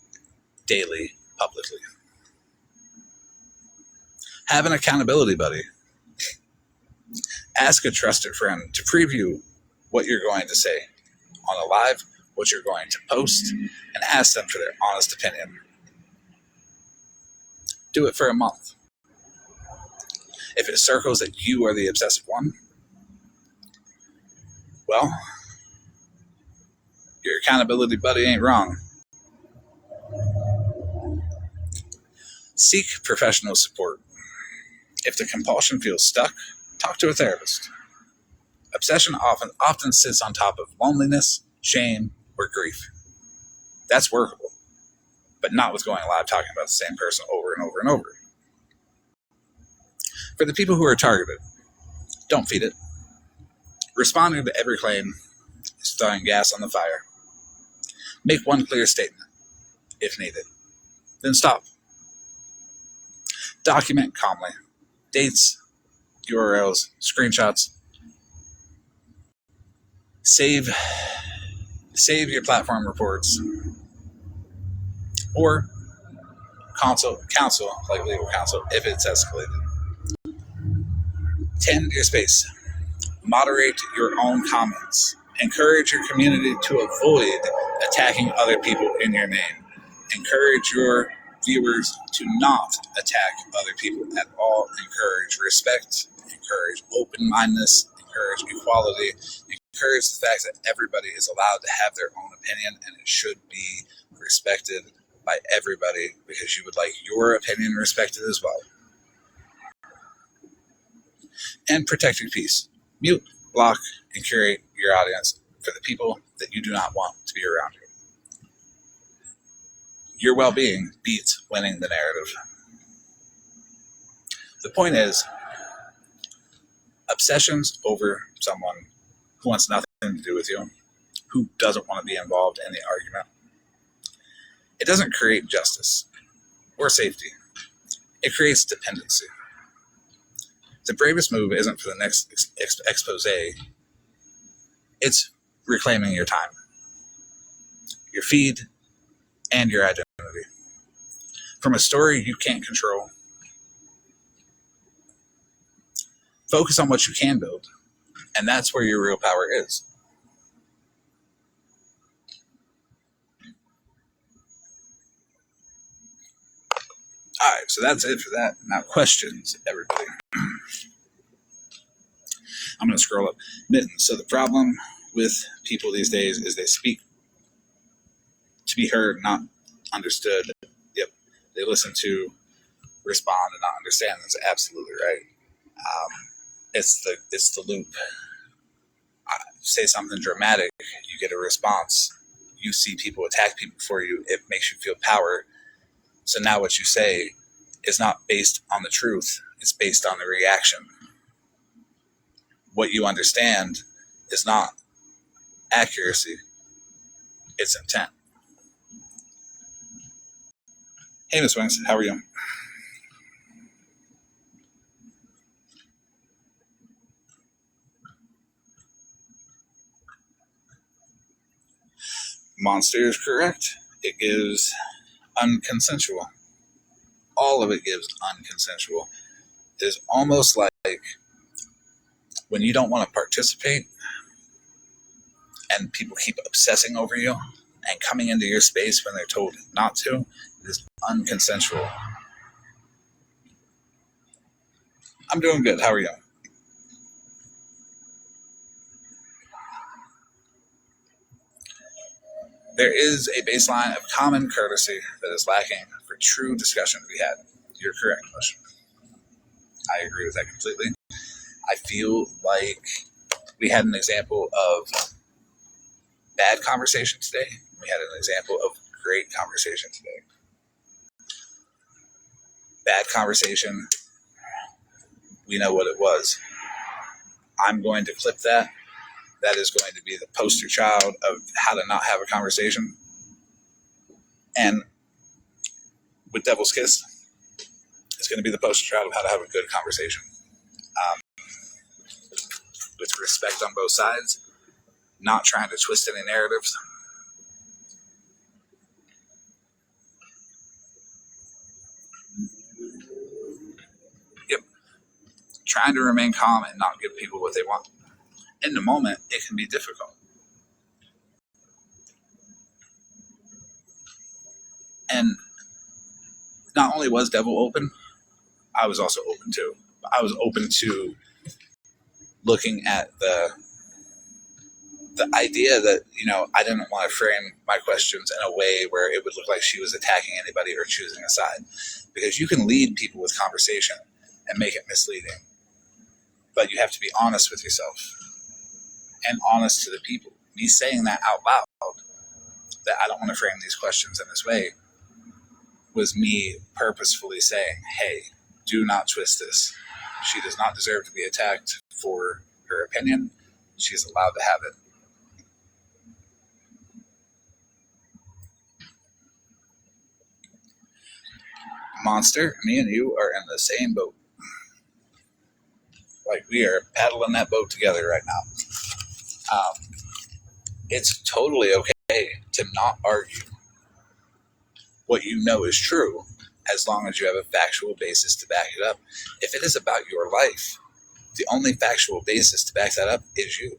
S1: daily publicly. Have an accountability buddy. Ask a trusted friend to preview what you're going to say on a live, what you're going to post, and ask them for their honest opinion. Do it for a month. If it circles that you are the obsessive one, well, your accountability buddy ain't wrong. Seek professional support. If the compulsion feels stuck, talk to a therapist. Obsession often sits on top of loneliness, shame, or grief. That's workable, but not with going live talking about the same person over and over and over. For the people who are targeted, don't feed it. Responding to every claim is throwing gas on the fire. Make one clear statement, if needed. Then stop. Document calmly. Dates, URLs, screenshots. Save your platform reports. Or counsel, like legal counsel, if it's escalated. Tend your space. Moderate your own comments. Encourage your community to avoid attacking other people in your name. Encourage your viewers to not attack other people at all. Encourage respect. Encourage open-mindedness. Encourage equality. Encourage the fact that everybody is allowed to have their own opinion and it should be respected by everybody because you would like your opinion respected as well. And protect your peace. Mute, block, and curate your audience for the people that you do not want to be around you. Your well-being beats winning the narrative. The point is, obsessions over someone who wants nothing to do with you, who doesn't want to be involved in the argument, it doesn't create justice or safety. It creates dependency. The bravest move isn't for the next expose. It's reclaiming your time, your feed, and your identity. From a story you can't control, focus on what you can build, and that's where your real power is. All right, so that's it for that. Now, questions, everybody. I'm going to scroll up. Mittens. So the problem with people these days is they speak to be heard, not understood. Yep. They listen to respond and not understand. That's absolutely right. It's the loop. Say something dramatic, you get a response. You see people attack people for you. It makes you feel power. So now what you say is not based on the truth. It's based on the reaction. What you understand is not accuracy. It's intent. Hey, Miss Wings, how are you? Monster is correct. It gives unconsensual. All of it gives unconsensual. It is almost like when you don't want to participate and people keep obsessing over you and coming into your space when they're told not to. It is unconsensual. I'm doing good. How are you? There is a baseline of common courtesy that is lacking for true discussion to be had. You're correct, Bush. I agree with that completely. I feel like we had an example of bad conversation today. We had an example of great conversation today. Bad conversation, we know what it was. I'm going to clip that. That is going to be the poster child of how to not have a conversation. And with Devil's Kiss, it's going to be the poster child of how to have a good conversation. With respect on both sides, not trying to twist any narratives. Yep. Trying to remain calm and not give people what they want. In the moment, it can be difficult. And not only was Devil open, I was also open too. I was open to looking at the idea that, I didn't want to frame my questions in a way where it would look like she was attacking anybody or choosing a side. Because you can lead people with conversation and make it misleading. But you have to be honest with yourself and honest to the people. Me saying that out loud, that I don't want to frame these questions in this way, was me purposefully saying, hey, do not twist this. She does not deserve to be attacked for her opinion. She's allowed to have it. Monster, me and you are in the same boat. Like, we are paddling that boat together right now. It's totally okay to not argue what you know is true, as long as you have a factual basis to back it up. If it is about your life, the only factual basis to back that up is you.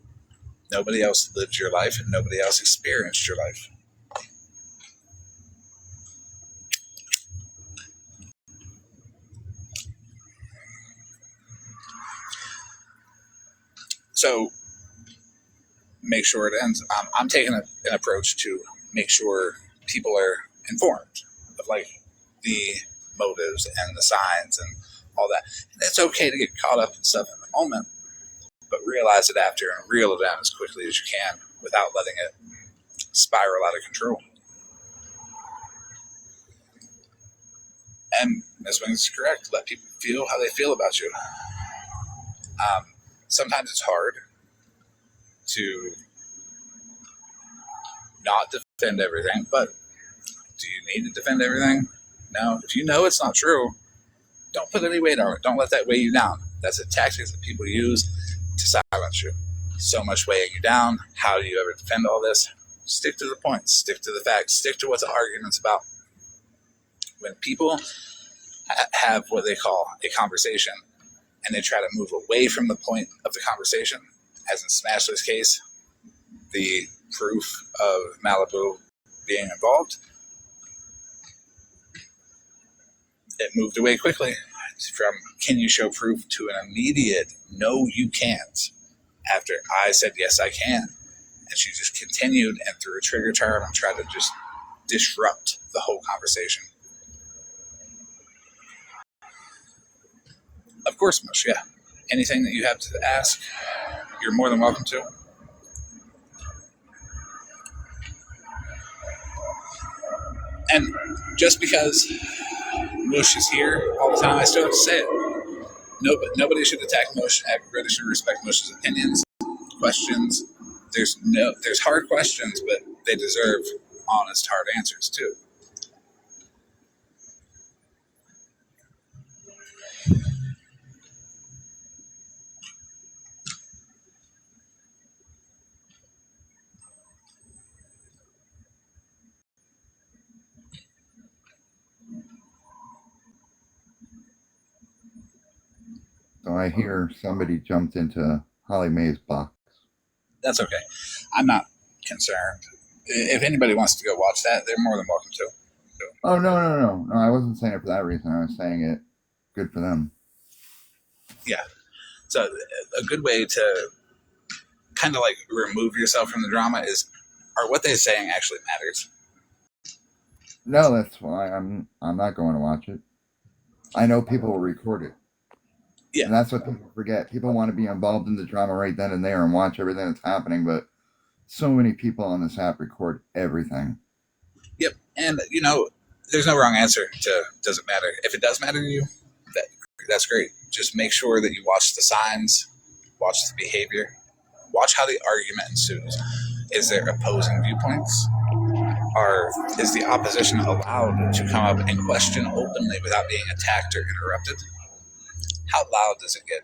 S1: Nobody else lived your life and nobody else experienced your life. So make sure it ends. I'm taking an approach to make sure people are informed of the motives and the signs and all that. And it's okay to get caught up in stuff in the moment, but realize it after and reel it down as quickly as you can without letting it spiral out of control. And Ms. Wings is correct. Let people feel how they feel about you. Sometimes it's hard to not defend everything, but do you need to defend everything? No. If you know it's not true, don't put any weight on it. Don't let that weigh you down. That's a tactic that people use to silence you. So much weighing you down. How do you ever defend all this? Stick to the points. Stick to the facts. Stick to what the argument's about. When people have what they call a conversation and they try to move away from the point of the conversation, as in Smashley's case, the proof of Malibu being involved, it moved away quickly from can you show proof to an immediate no you can't after I said yes I can, and she just continued and threw a trigger term and tried to just disrupt the whole conversation. Of course, Mush, yeah. Anything that you have to ask, you're more than welcome to. And just because Mush is here all the time, I still have to say it. Nobody should attack Mush. Everybody should respect Mush's opinions, questions. There's hard questions, but they deserve honest, hard answers too.
S7: I hear somebody jumped into Holly Mae's box.
S1: That's okay. I'm not concerned. If anybody wants to go watch that, they're more than welcome to.
S7: Oh, no. I wasn't saying it for that reason. I was saying it good for them.
S1: Yeah. So a good way to kind of like remove yourself from the drama is, are what they're saying actually matters?
S7: No, that's why I'm not going to watch it. I know people will record it.
S1: Yeah.
S7: And that's what people forget. People want to be involved in the drama right then and there and watch everything that's happening, but so many people on this app record everything.
S1: Yep. And, you know, there's no wrong answer to does it matter. If it does matter to you, that's great. Just make sure that you watch the signs, watch the behavior, watch how the argument ensues. Is there opposing viewpoints? Or is the opposition allowed to come up and question openly without being attacked or interrupted? How loud does it get?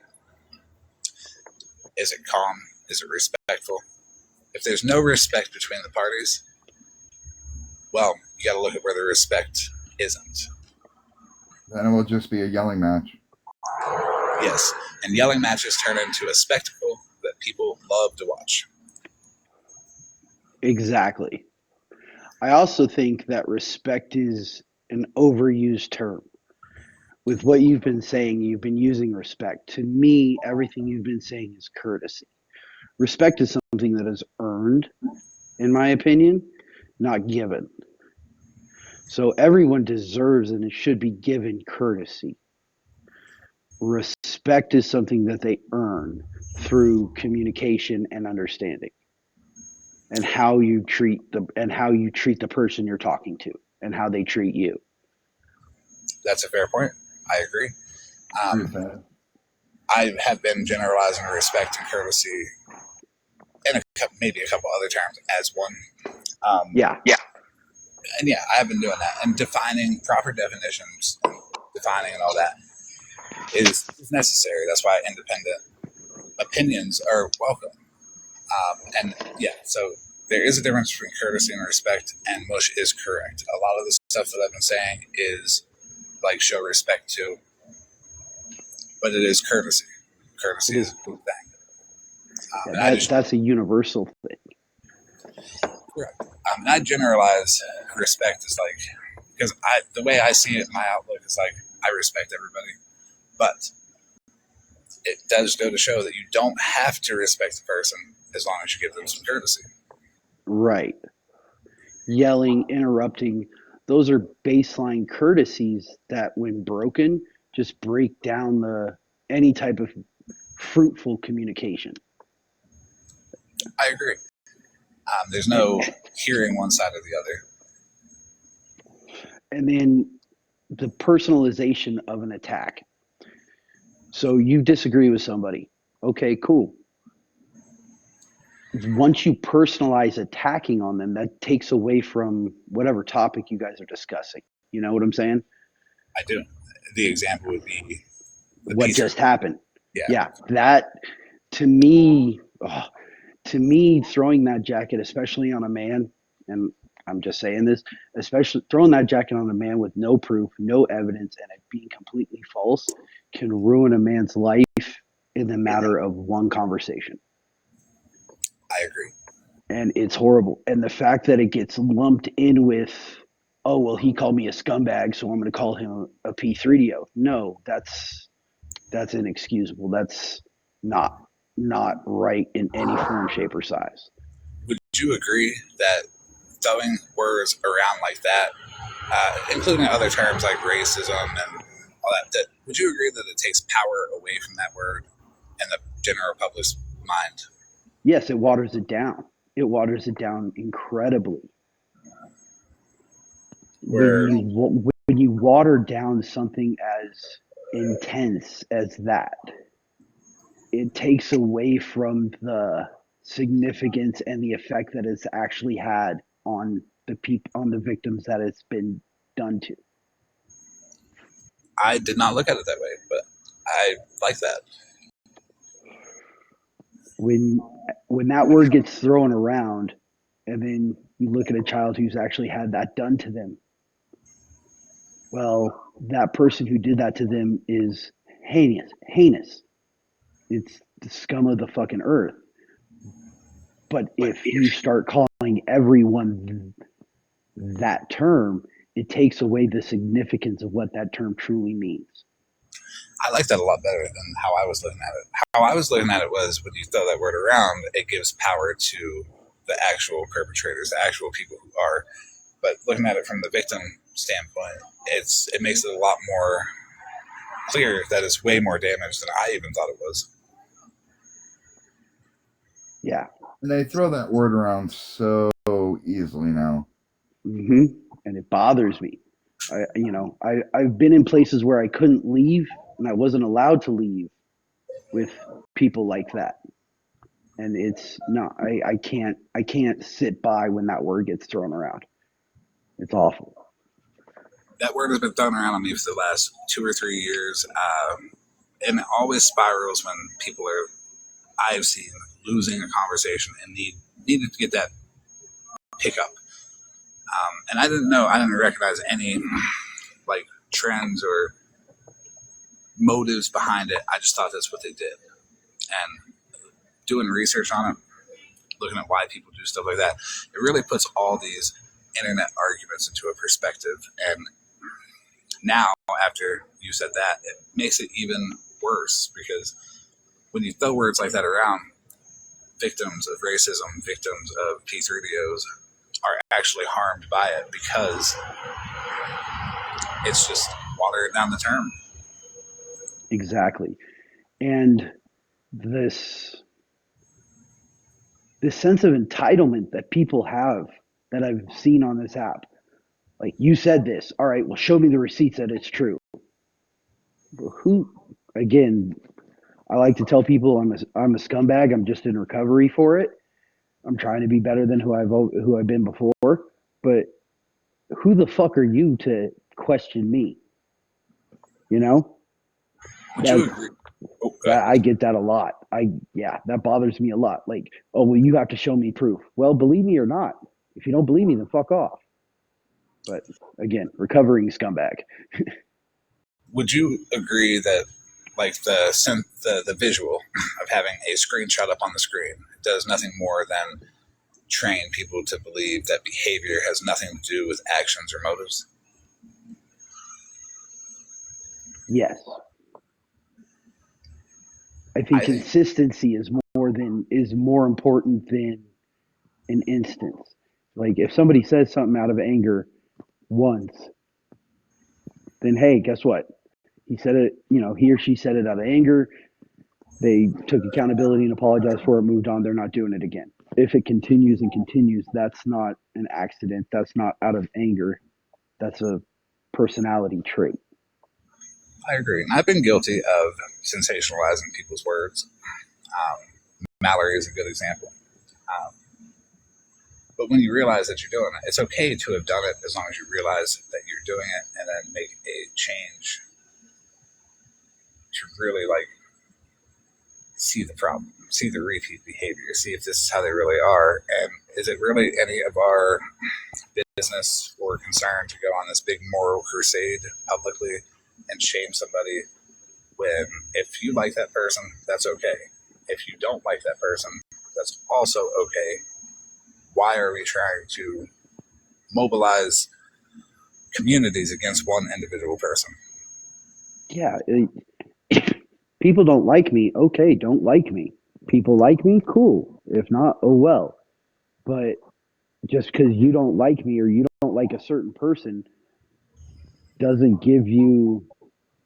S1: Is it calm? Is it respectful? If there's no respect between the parties, well, you got to look at where the respect isn't.
S7: Then it will just be a yelling match.
S1: Yes, and yelling matches turn into a spectacle that people love to watch.
S15: Exactly. I also think that respect is an overused term. With what you've been saying, you've been using respect. To me, everything you've been saying is courtesy. Respect is something that is earned, in my opinion, not given. So everyone deserves and it should be given courtesy. Respect is something that they earn through communication and understanding, and how you treat the person you're talking to, and how they treat you.
S1: That's a fair point. I agree. I have been generalizing respect and courtesy, and maybe a couple other terms as one.
S15: Yeah.
S1: And yeah, I have been doing that, and defining proper definitions, defining and all that is necessary. That's why independent opinions are welcome. And yeah, so there is a difference between courtesy and respect, and Mush is correct. A lot of the stuff that I've been saying is like show respect to, but it is courtesy. Courtesy is a good thing.
S15: That's a universal thing.
S1: Correct. And I generalize respect as like, because the way I see it, my outlook is like, I respect everybody, but it does go to show that you don't have to respect the person as long as you give them some courtesy.
S15: Right. Yelling, interrupting, those are baseline courtesies that when broken, just break down any type of fruitful communication.
S1: I agree. There's no hearing one side or the other.
S15: And then the personalization of an attack. So you disagree with somebody. Okay, cool. Once you personalize attacking on them, that takes away from whatever topic you guys are discussing. You know what I'm saying?
S1: I do. The example would be
S15: what just happened.
S1: Yeah.
S15: That to me, throwing that jacket, especially on a man, and I'm just saying this, especially throwing that jacket on a man with no proof, no evidence, and it being completely false, can ruin a man's life in the matter of one conversation.
S1: I agree.
S15: And it's horrible. And the fact that it gets lumped in with, oh, well, he called me a scumbag, so I'm going to call him a P3DO. No, that's inexcusable. That's not right in any form, shape, or size.
S1: Would you agree that throwing words around like that, including other terms like racism and all that, would you agree that it takes power away from that word in the general public's mind?
S15: Yes, it waters it down. It waters it down incredibly. When you water down something as intense as that, it takes away from the significance and the effect that it's actually had on the victims that it's been done to.
S1: I did not look at it that way, but I like that.
S15: When that word gets thrown around, and then you look at a child who's actually had that done to them, well, that person who did that to them is heinous. It's the scum of the fucking earth. But if you start calling everyone that term, it takes away the significance of what that term truly means.
S1: I like that a lot better than how I was looking at it. How I was looking at it was when you throw that word around, it gives power to the actual perpetrators, the actual people who are. But looking at it from the victim standpoint, it makes it a lot more clear that it's way more damage than I even thought it was.
S15: Yeah.
S7: And they throw that word around so easily now.
S15: Mm-hmm. And it bothers me. I've been in places where I couldn't leave and I wasn't allowed to leave with people like that. And it's no, I can't sit by when that word gets thrown around. It's awful.
S1: That word has been thrown around on me for the last 2 or 3 years. And it always spirals when people I've seen losing a conversation and needed to get that pickup. And I didn't recognize any like trends or motives behind it. I just thought that's what they did. And doing research on it, looking at why people do stuff like that, it really puts all these internet arguments into a perspective. And now, after you said that, it makes it even worse because when you throw words like that around, victims of racism, victims of P3DOs are actually harmed by it because it's just watering down the term.
S15: Exactly. And this sense of entitlement that people have that I've seen on this app. Like, you said this. All right, well, show me the receipts that it's true. Who, again, I like to tell people I'm a scumbag. I'm just in recovery for it. I'm trying to be better than who I've been before. But who the fuck are you to question me? You know?
S1: Would you agree?
S15: I get that a lot. That bothers me a lot. Like, oh, well, you have to show me proof. Well, believe me or not. If you don't believe me, then fuck off. But again, recovering scumbag.
S1: Would you agree that like the visual of having a screenshot up on the screen does nothing more than train people to believe that behavior has nothing to do with actions or motives?
S15: Yes. I think consistency is more important than an instance. Like, if somebody says something out of anger once, then hey, guess what? He said it, he or she said it out of anger. They took accountability and apologized for it, moved on. They're not doing it again. If it continues and continues, that's not an accident. That's not out of anger. That's a personality trait.
S1: I agree. And I've been guilty of sensationalizing people's words. Mallory is a good example. But when you realize that you're doing it, it's okay to have done it as long as you realize that you're doing it and then make a change to really like see the problem, see the repeat behavior, see if this is how they really are, and is it really any of our business or concern to go on this big moral crusade publicly and shame somebody when if you like that person, that's okay. If you don't like that person, that's also okay. Why are we trying to mobilize communities against one individual person?
S15: Yeah. People don't like me. Okay, don't like me. People like me? Cool. If not, oh well. But just because you don't like me or you don't like a certain person doesn't give you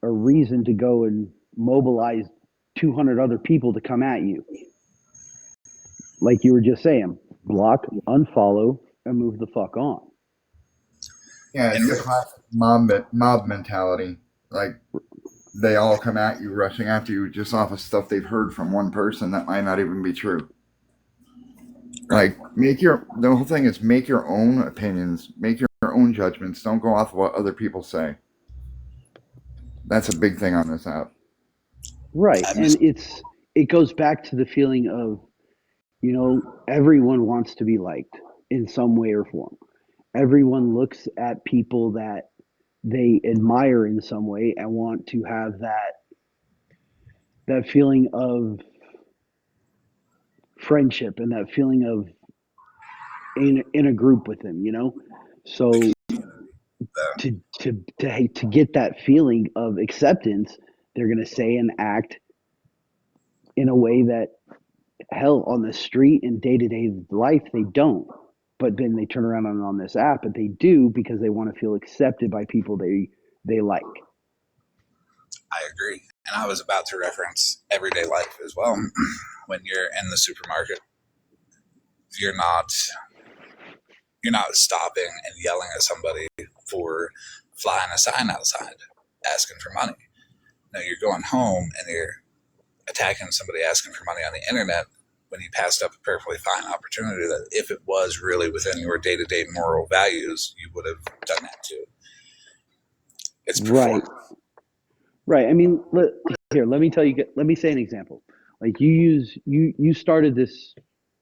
S15: a reason to go and mobilize 200 other people to come at you. Like you were just saying, block, unfollow, and move the fuck on.
S7: Yeah, it's the classic mob mentality. Like, they all come at you, rushing after you just off of stuff they've heard from one person that might not even be true. Like, the whole thing is make your own opinions, make your own judgments. Don't go off of what other people say. That's a big thing on this app.
S15: Right. And it goes back to the feeling of, everyone wants to be liked in some way or form. Everyone looks at people that they admire in some way and want to have that feeling of friendship and that feeling of in a group with them, you know. So to get that feeling of acceptance, they're going to say and act in a way that, hell, on the street in day-to-day life they don't, but then they turn around on this app and they do because they want to feel accepted by people they like.
S1: I agree. And I was about to reference everyday life as well. When you're in the supermarket, you're not stopping and yelling at somebody for flying a sign outside asking for money. No, you're going home and you're attacking somebody asking for money on the internet when you passed up a perfectly fine opportunity that, if it was really within your day-to-day moral values, you would have done that too. It's performance.
S15: Right. I mean, let me say an example. Like you started this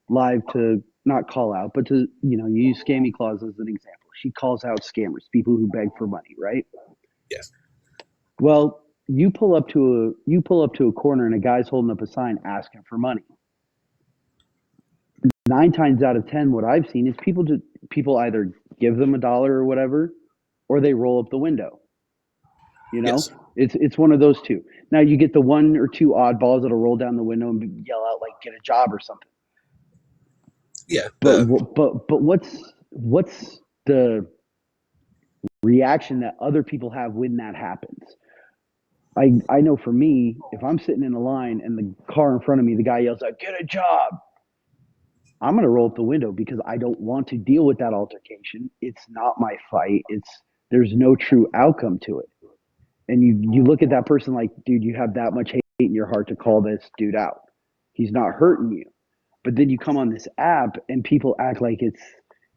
S15: live to not call out, but to, you use Scammy Claus as an example. She calls out scammers, people who beg for money, right?
S1: Yes.
S15: Well, you pull up to a corner and a guy's holding up a sign asking for money. 9 times out of 10, what I've seen is people either give them $1 or whatever, or they roll up the window.
S1: Yes.
S15: It's one of those two. Now you get the 1 or 2 oddballs that'll roll down the window and yell out like "get a job" or something.
S1: Yeah.
S15: But what's the reaction that other people have when that happens? I know for me, if I'm sitting in a line and the car in front of me, the guy yells out "get a job," I'm going to roll up the window because I don't want to deal with that altercation. It's not my fight. There's no true outcome to it. And you look at that person like, dude, you have that much hate in your heart to call this dude out. He's not hurting you. But then you come on this app and people act like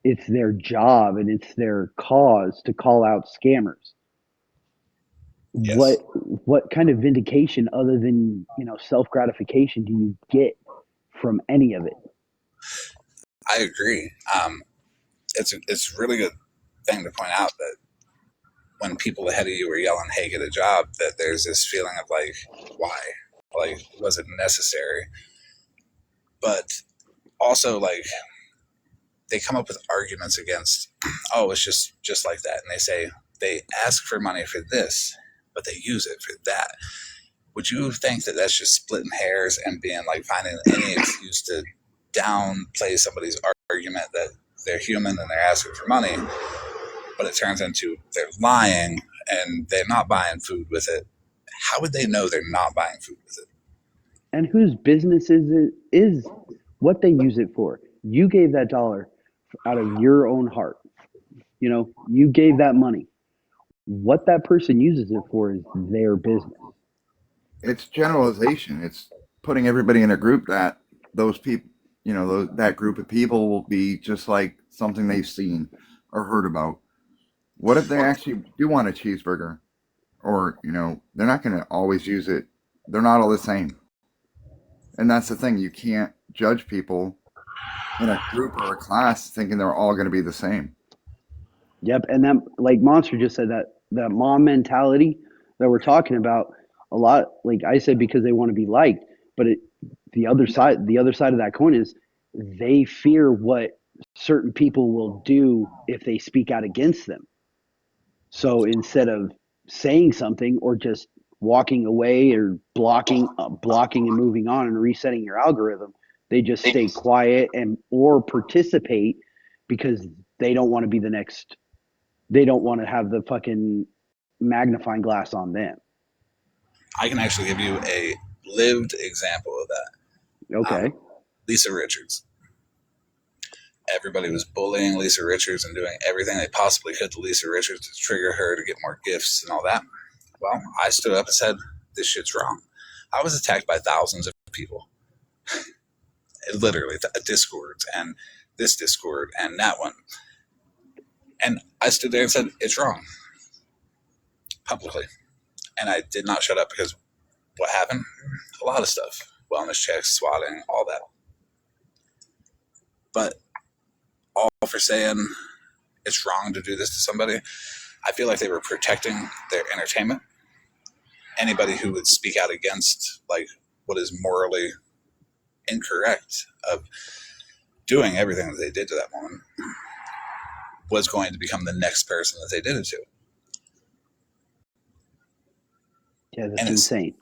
S15: it's their job and it's their cause to call out scammers.
S1: Yes.
S15: What kind of vindication other than, self-gratification do you get from any of it?
S1: I agree. It's a really good thing to point out that when people ahead of you are yelling, "Hey, get a job," that there's this feeling of like, why? Like, was it necessary? But also, like, they come up with arguments against, oh, it's just like that. And they say they ask for money for this, but they use it for that. Would you think that that's just splitting hairs and being like finding any excuse to downplay somebody's argument that they're human and they're asking for money, but it turns into they're lying and they're not buying food with it? How would they know they're not buying food with it?
S15: And whose business is what they use it for? You gave that dollar out of your own heart. You gave that money. What that person uses it for is their business.
S7: It's generalization. It's putting everybody in a group that those people, that group of people will be just like something they've seen or heard about. What if they actually do want a cheeseburger? Or, they're not going to always use it. They're not all the same. And that's the thing. You can't judge people in a group or a class thinking they're all going to be the same.
S15: Yep. And that, like Monster just said, that mom mentality that we're talking about a lot, like I said, because they want to be liked. But the other side of that coin is they fear what certain people will do if they speak out against them. So instead of saying something or just walking away or blocking and moving on and resetting your algorithm, they just stay quiet or participate because they don't want to be the next. They don't want to have the fucking magnifying glass on them.
S1: I can actually give you a lived example of that.
S15: Okay.
S1: Lisa Richards. Everybody was bullying Lisa Richards and doing everything they possibly could to Lisa Richards to trigger her to get more gifts and all that. Well, I stood up and said, this shit's wrong. I was attacked by thousands of people. Literally, Discords and this Discord and that one. And I stood there and said, it's wrong. Publicly. And I did not shut up because what happened? A lot of stuff. Wellness checks, swatting, all that. But all for saying it's wrong to do this to somebody, I feel like they were protecting their entertainment anybody who would speak out against like what is morally incorrect of doing everything that they did to that woman was going to become the next person that they did it to.
S15: Yeah, that's insane.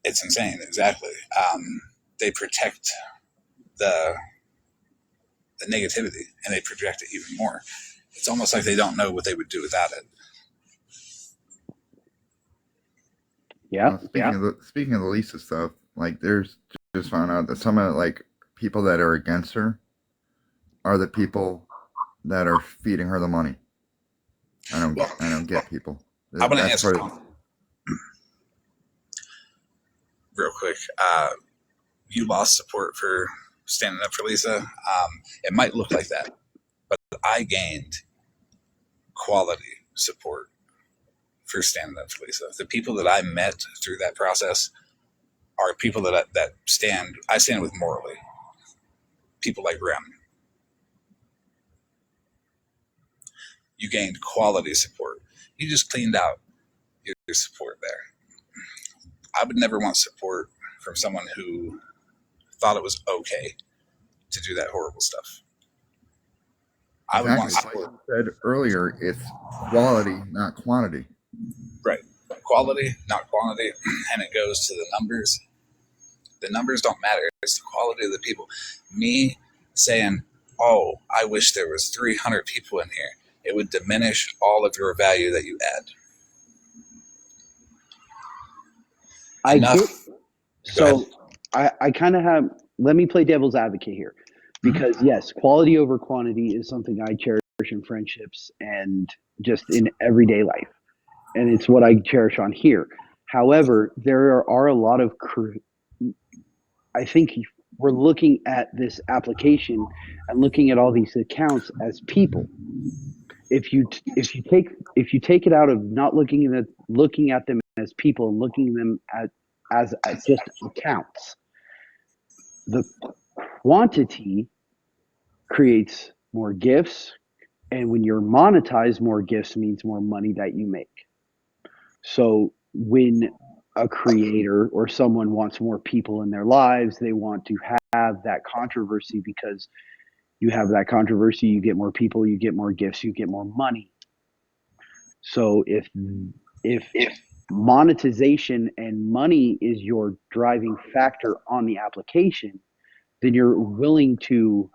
S1: It's insane, exactly. They protect the negativity and they project it even more. It's almost like they don't know what they would do without it.
S7: Yeah. Speaking of the Lisa stuff, like there's just found out that some of like people that are against her are the people that are feeding her the money. I don't get people.
S1: I'm going to answer real quick. You lost support for standing up for Lisa. It might look like that, but I gained quality support for standing up for Lisa. The people that I met through that process are people that I stand with morally. People like Rem. You gained quality support. You just cleaned out your support there. I would never want support from someone who thought it was okay to do that horrible stuff. I would want support.
S7: Like I said earlier, it's quality, not quantity.
S1: Right. Quality, not quantity. And it goes to the numbers. The numbers don't matter. It's the quality of the people. Me saying, oh, I wish there was 300 people in here. It would diminish all of your value that you add.
S15: I kind of have, let me play devil's advocate here, because yes, quality over quantity is something I cherish in friendships and just in everyday life. And it's what I cherish on here. However, there are a lot of, I think we're looking at this application and looking at all these accounts as people. If you take it out of not looking at them as people and looking at them as just accounts, the quantity creates more gifts, and when you're monetized, more gifts means more money that you make. So when a creator or someone wants more people in their lives, they want to have that controversy, because you have that controversy, you get more people, you get more gifts, you get more money. So if monetization and money is your driving factor on the application, then you're willing to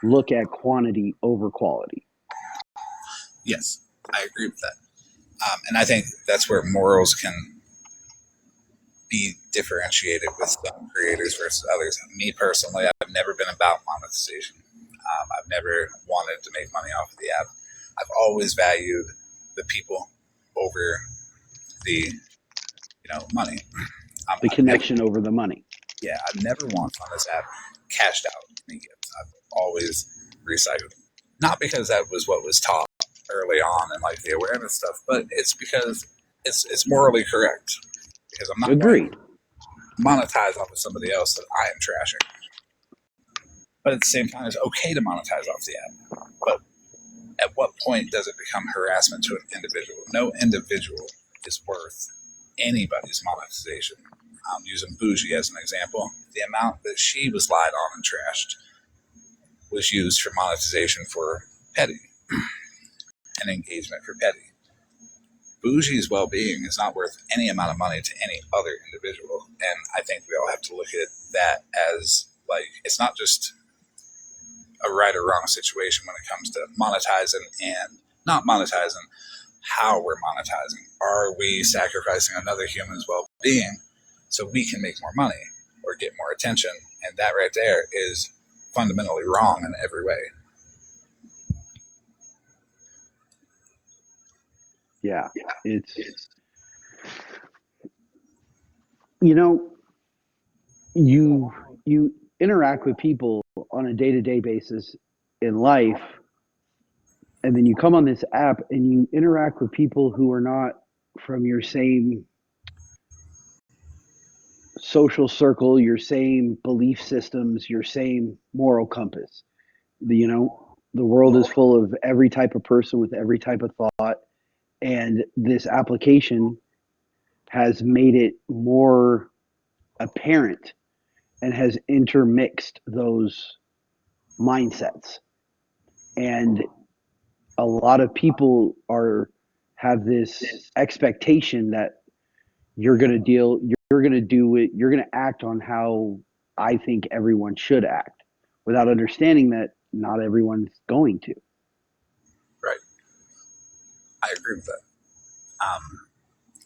S15: look at quantity over quality.
S1: Yes, I agree with that. And I think that's where morals can be differentiated with some creators versus others. Me personally, I've never been about monetization. I've never wanted to make money off of the app. I've always valued the people over the money.
S15: The connection over the money.
S1: Yeah, I've never once on this app cashed out any gifts. I've always recycled. Not because that was what was taught early on and like the awareness stuff, but it's because it's morally correct. Because I'm not going to monetize off of somebody else that I am trashing. But at the same time, it's okay to monetize off the app. But at what point does it become harassment to an individual? No individual is worth anybody's monetization. Using Bougie as an example, the amount that she was lied on and trashed was used for monetization for petty and engagement for petty. Bougie's well-being is not worth any amount of money to any other individual. And I think we all have to look at that as like, it's not just a right or wrong situation when it comes to monetizing and not monetizing. How we're monetizing. Are we sacrificing another human's well-being so we can make more money or get more attention? And that right there is fundamentally wrong in every way.
S15: Yeah, it's you interact with people on a day-to-day basis in life, and then you come on this app and you interact with people who are not from your same social circle, your same belief systems, your same moral compass. The world is full of every type of person with every type of thought. And this application has made it more apparent and has intermixed those mindsets. And a lot of people have this expectation that you're going to do it, you're going to act on how I think everyone should act, without understanding that not everyone's going to.
S1: Right. I agree with that.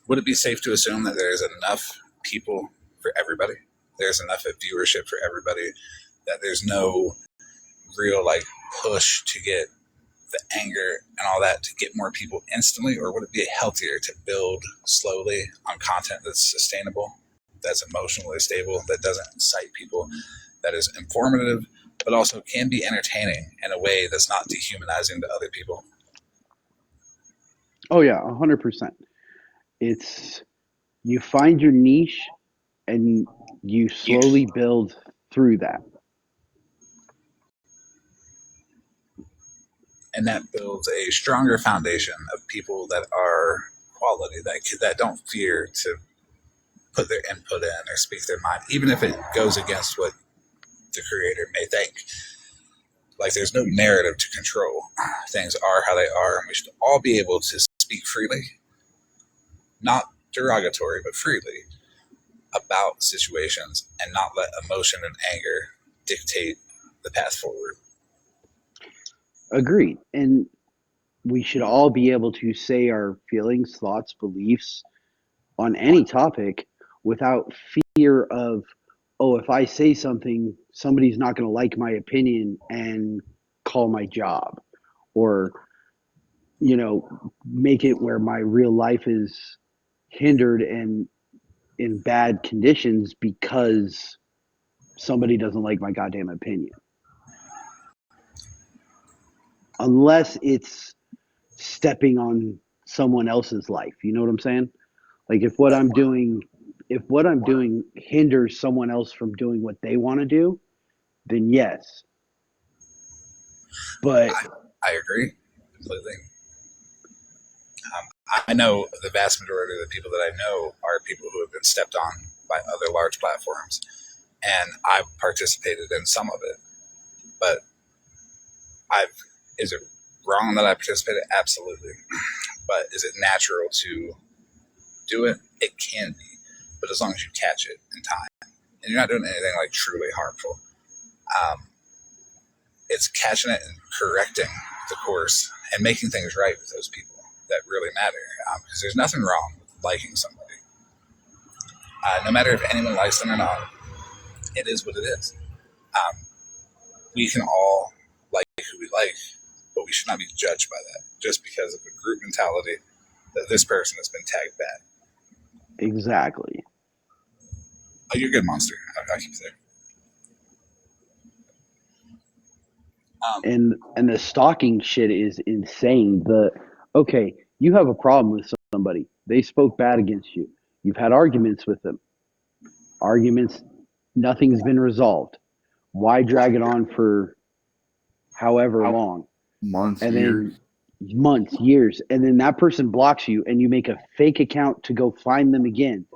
S1: Would it be safe to assume that there's enough people for everybody? There's enough of viewership for everybody, that there's no real like push to get the anger and all that to get more people instantly? Or would it be healthier to build slowly on content that's sustainable, that's emotionally stable, that doesn't incite people, that is informative, but also can be entertaining in a way that's not dehumanizing to other people?
S15: Oh yeah, 100%. It's, you find your niche and you slowly build through that.
S1: And that builds a stronger foundation of people that are quality, that don't fear to put their input in or speak their mind, even if it goes against what the creator may think. Like, there's no narrative to control. Things are how they are, and we should all be able to speak freely, not derogatory, but freely about situations, and not let emotion and anger dictate the path forward.
S15: Agreed. And we should all be able to say our feelings, thoughts, beliefs on any topic without fear of, oh, if I say something, somebody's not going to like my opinion and call my job, or, you know, make it where my real life is hindered and in bad conditions because somebody doesn't like my goddamn opinion. Unless it's stepping on someone else's life. You know what I'm saying? Like, if what I'm doing hinders someone else from doing what they want to do, then yes. But
S1: I agree completely. I know the vast majority of the people that I know are people who have been stepped on by other large platforms, and I've participated in some of it. But is it wrong that I participated? Absolutely. But is it natural to do it? It can be, but as long as you catch it in time and you're not doing anything like truly harmful, it's catching it and correcting the course and making things right with those people that really matter. Because there's nothing wrong with liking somebody. No matter if anyone likes them or not, it is what it is. We can all like who we like, but we should not be judged by that just because of a group mentality that this person has been tagged bad.
S15: Exactly.
S1: Oh, you're good, Monster. I'll keep it there.
S15: And the stalking shit is insane. Okay, you have a problem with somebody. They spoke bad against you. You've had arguments with them. Nothing's been resolved. Why drag it on for however long?
S7: Months,
S15: and
S7: years.
S15: Then months, years. And then that person blocks you and you make a fake account to go find them again.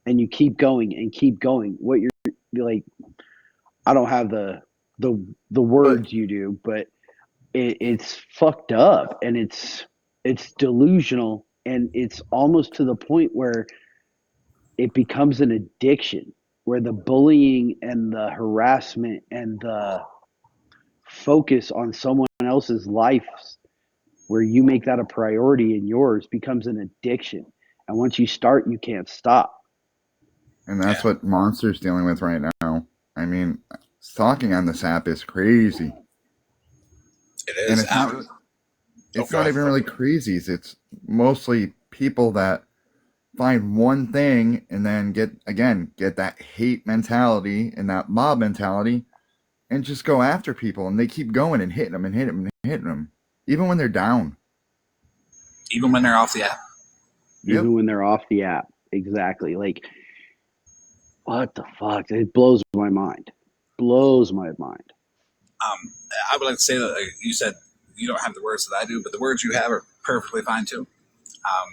S15: And you keep going and keep going. What you're like, I don't have the words you do, but it's fucked up, and it's delusional, and it's almost to the point where it becomes an addiction, where the bullying and the harassment and the focus on someone else's life, where you make that a priority in yours, becomes an addiction. And once you start, you can't stop.
S7: And that's what Monster's dealing with right now. I mean, stalking on this app is crazy.
S1: It is.
S7: And it's not even really crazies. It's mostly people that find one thing and then get that hate mentality and that mob mentality and just go after people. And they keep going and hitting them and hitting them and hitting them, even when they're down.
S1: Even when they're off the app.
S15: Even when they're off the app. Exactly. Like, what the fuck? It blows my mind. Blows my mind.
S1: I would like to say that you said you don't have the words that I do, but the words you have are perfectly fine too,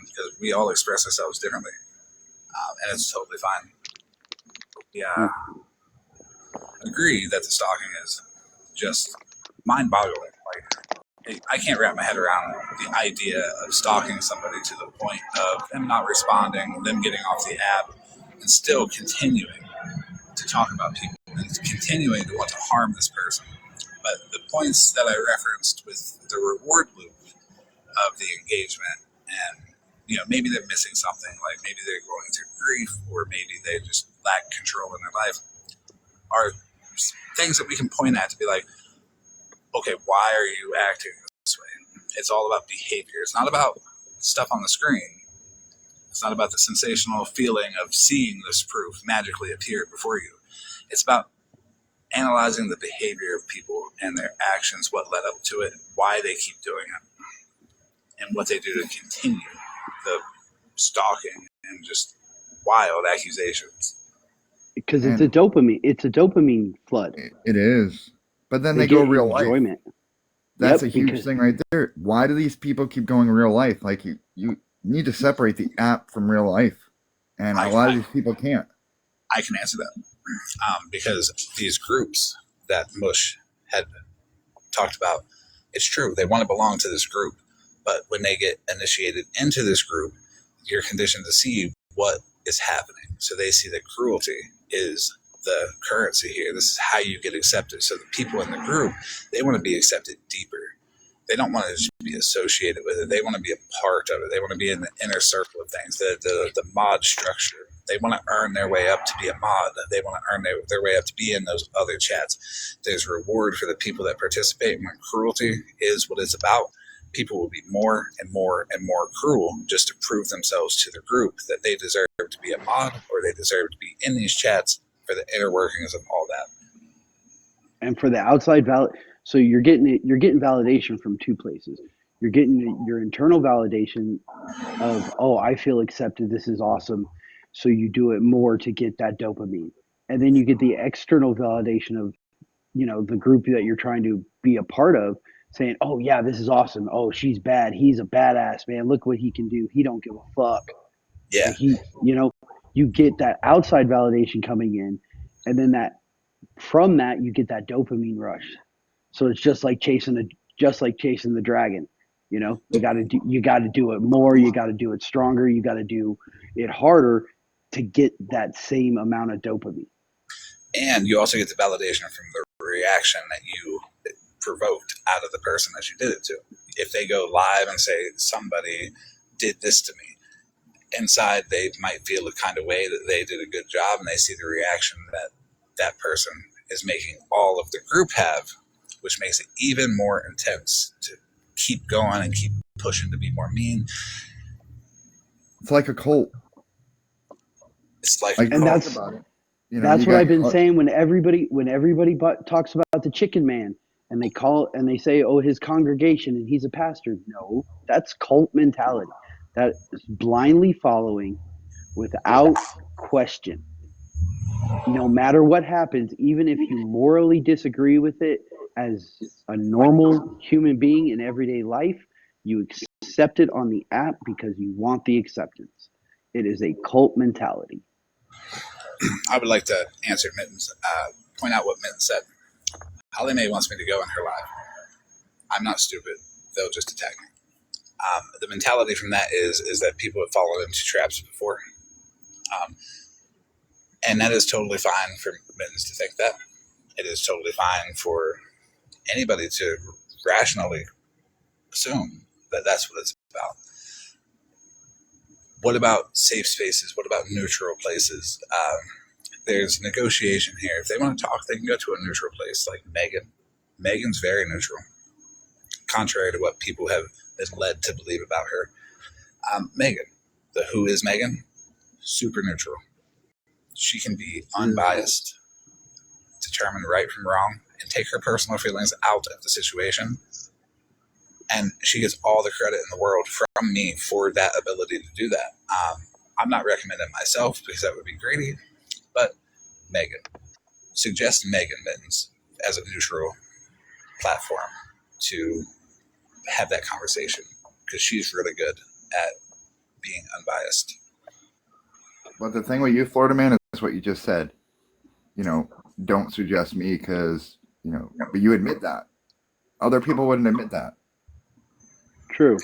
S1: because we all express ourselves differently. and it's totally fine. Yeah, agree that the stalking is just mind-boggling. Like, I can't wrap my head around the idea of stalking somebody to the point of them not responding, them getting off the app, and still continuing to talk about people and continuing to want to harm this person. But the points that I referenced with the reward loop of the engagement, and maybe they're missing something, like maybe they're going through grief, or maybe they just lack control in their life, are things that we can point at to be like, okay, why are you acting this way? It's all about behavior. It's not about stuff on the screen. It's not about the sensational feeling of seeing this proof magically appear before you. It's about analyzing the behavior of people and their actions, what led up to it, why they keep doing it, and what they do to continue the stalking and just wild accusations.
S15: Because it's a dopamine flood.
S7: It is. But then they go
S15: get
S7: real life.
S15: enjoyment.
S7: That's
S15: Yep,
S7: a huge thing right there. Why do these people keep going real life? Like, you need to separate the app from real life. And a lot of these people can't.
S1: I can answer that. Because these groups that Mush had talked about, it's true. They want to belong to this group. But when they get initiated into this group, you're conditioned to see what is happening. So they see that cruelty is the currency here. This is how you get accepted. So the people in the group, they want to be accepted deeper. They don't want to just be associated with it. They want to be a part of it. They want to be in the inner circle of things, the mod structure. They want to earn their way up to be a mod. They want to earn their way up to be in those other chats. There's reward for the people that participate. When cruelty is what it's about, people will be more and more and more cruel just to prove themselves to the group that they deserve to be a mod, or they deserve to be in these chats for the inner workings of all that.
S15: And for the outside so you're getting validation from two places. You're getting your internal validation of, oh, I feel accepted, this is awesome. So you do it more to get that dopamine. And then you get the external validation of, the group that you're trying to be a part of, saying, oh yeah, this is awesome. Oh, she's bad. He's a badass, man. Look what he can do. He don't give a fuck.
S1: Yeah.
S15: You get that outside validation coming in, and then from that you get that dopamine rush. So it's just like chasing the dragon. You got to do it more. You got to do it stronger. You got to do it harder to get that same amount of dopamine.
S1: And you also get the validation from the reaction that you provoked out of the person that you did it to. If they go live and say, somebody did this to me, inside they might feel a kind of way that they did a good job, and they see the reaction that person is making all of the group have, which makes it even more intense to keep going and keep pushing to be more mean.
S7: It's like a cult.
S1: It's like
S15: and that's
S7: about it.
S15: That's what I've been saying when everybody talks about the chicken man, and they say, oh, his congregation and he's a pastor. No, that's cult mentality. That is blindly following without question. No matter what happens, even if you morally disagree with it as a normal human being in everyday life, you accept it on the app because you want the acceptance. It is a cult mentality.
S1: I would like to answer Mittens, point out what Mittens said. Holly Mae wants me to go in her live. I'm not stupid. They'll just attack me. The mentality from that is that people have fallen into traps before. And that is totally fine for Mittens to think that. It is totally fine for anybody to rationally assume that that's what it's about. What about safe spaces? What about neutral places? There's negotiation here. If they want to talk, they can go to a neutral place like Megan. Megan's very neutral, contrary to what people have been led to believe about her. Megan, the who is Megan, super neutral. She can be unbiased, determine right from wrong, and take her personal feelings out of the situation. And she gets all the credit in the world from me for that ability to do that. I'm not recommending myself because that would be greedy, but Megan. Suggest Megan Mittens as a neutral platform to have that conversation, because she's really good at being unbiased.
S7: But the thing with you, Florida man, is what you just said. You know, don't suggest me because, you know, but you admit that. Other people wouldn't admit that.
S15: True.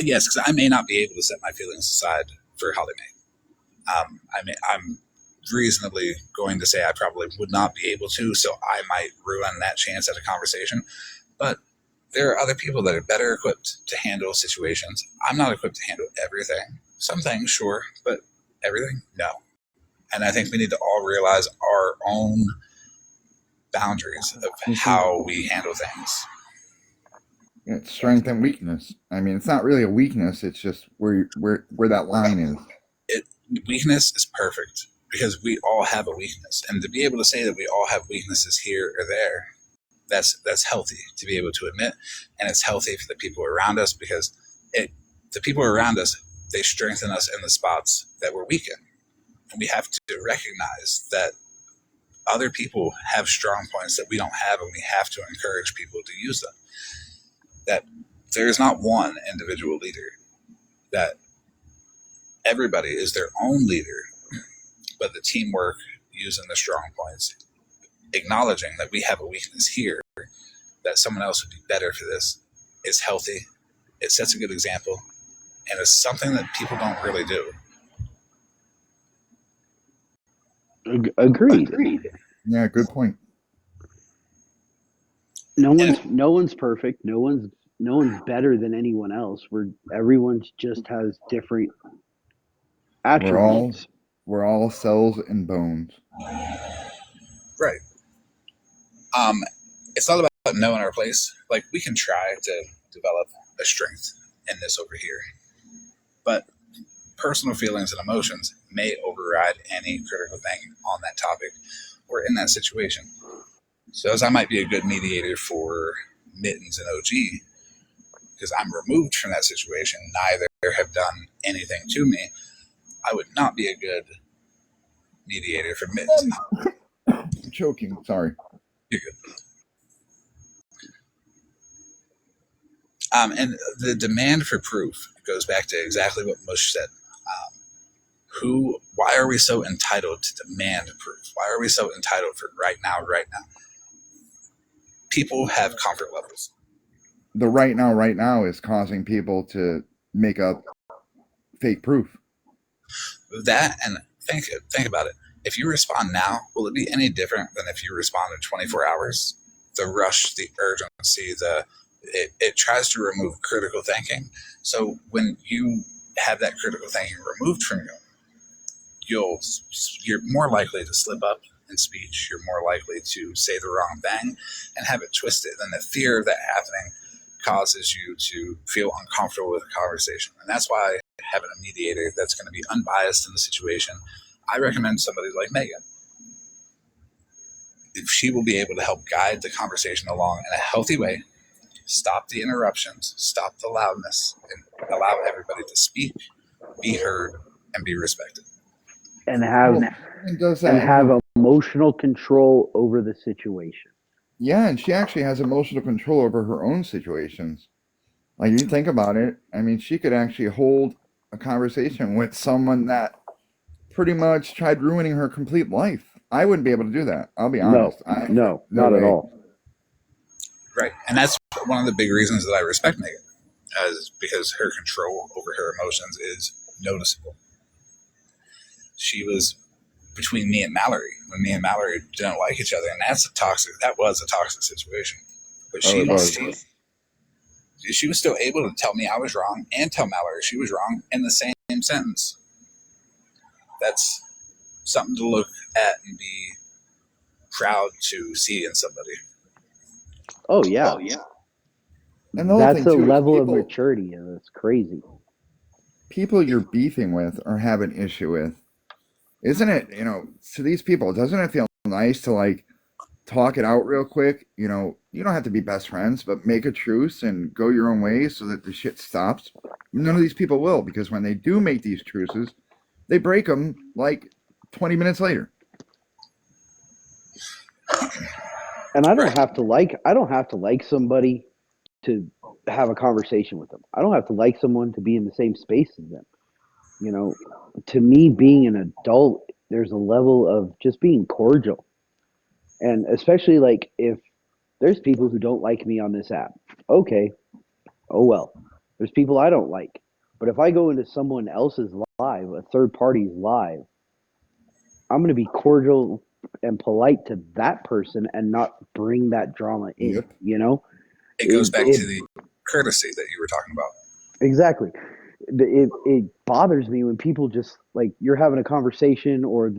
S1: Yes, because I may not be able to set my feelings aside for Holly Mae. I'm reasonably going to say I probably would not be able to, so I might ruin that chance at a conversation. But there are other people that are better equipped to handle situations. I'm not equipped to handle everything. Some things, sure, but everything, no. And I think we need to all realize our own boundaries of how we handle things.
S7: It's strength and weakness. I mean, it's not really a weakness. It's just where that line is.
S1: Weakness is perfect because we all have a weakness, and to be able to say that we all have weaknesses here or there, that's healthy to be able to admit, and it's healthy for the people around us because the people around us, they strengthen us in the spots that we're weak in, and we have to recognize that other people have strong points that we don't have, and we have to encourage people to use them. That there is not one individual leader, that everybody is their own leader, but the teamwork, using the strong points, acknowledging that we have a weakness here, that someone else would be better for this, is healthy. It sets a good example, and it's something that people don't really do.
S15: Agreed.
S7: Yeah, good point.
S15: No one's perfect. No one's better than anyone else. Everyone just has different attributes.
S7: We're all cells and bones.
S1: Right. It's not about knowing our place. Like, we can try to develop a strength in this over here, but personal feelings and emotions may override any critical thing on that topic or in that situation. So as I might be a good mediator for Mittens and OG, because I'm removed from that situation, neither have done anything to me, I would not be a good mediator for Mittens.
S7: I'm choking, sorry.
S1: You're good. And the demand for proof goes back to exactly what Mush said. Why are we so entitled to demand proof? Why are we so entitled for right now? People have comfort levels.
S7: The right now is causing people to make up fake proof.
S1: That, and think about it. If you respond now, will it be any different than if you respond in 24 hours? The rush, the urgency, it tries to remove critical thinking. So when you have that critical thinking removed from you, you're more likely to slip up in speech. You're more likely to say the wrong thing and have it twisted. And the fear of that happening causes you to feel uncomfortable with the conversation. And that's why having a mediator that's going to be unbiased in the situation, I recommend somebody like Megan. If she will be able to help guide the conversation along in a healthy way, stop the interruptions, stop the loudness, and allow everybody to speak, be heard, and be respected.
S15: And have emotional control over the situation.
S7: Yeah, and she actually has emotional control over her own situations. Like, you think about it, I mean, she could actually hold a conversation with someone that pretty much tried ruining her complete life. I wouldn't be able to do that. I'll be honest.
S15: No, not at all.
S1: Right. And that's one of the big reasons that I respect Megan, is because her control over her emotions is noticeable. She was between me and Mallory when me and Mallory didn't like each other, and that was a toxic situation. But she was still able to tell me I was wrong and tell Mallory she was wrong in the same sentence. That's something to look at and be proud to see in somebody.
S15: Oh yeah.
S7: And
S15: that's a level of maturity, and it's crazy.
S7: People you're beefing with or have an issue with, isn't it, to these people, doesn't it feel nice to like talk it out real quick? You don't have to be best friends, but make a truce and go your own way so that the shit stops. None of these people will, because when they do make these truces, they break them like 20 minutes later.
S15: And I don't have to like somebody to have a conversation with them. I don't have to like someone to be in the same space as them. You know, to me, being an adult, there's a level of just being cordial. And especially like if there's people who don't like me on this app. Okay, oh well. There's people I don't like. But if I go into someone else's live, a third party's live, I'm going to be cordial and polite to that person and not bring that drama in,
S7: Yep.
S15: you know?
S1: It goes back to the courtesy that you were talking about.
S15: Exactly. It bothers me when people just like you're having a conversation or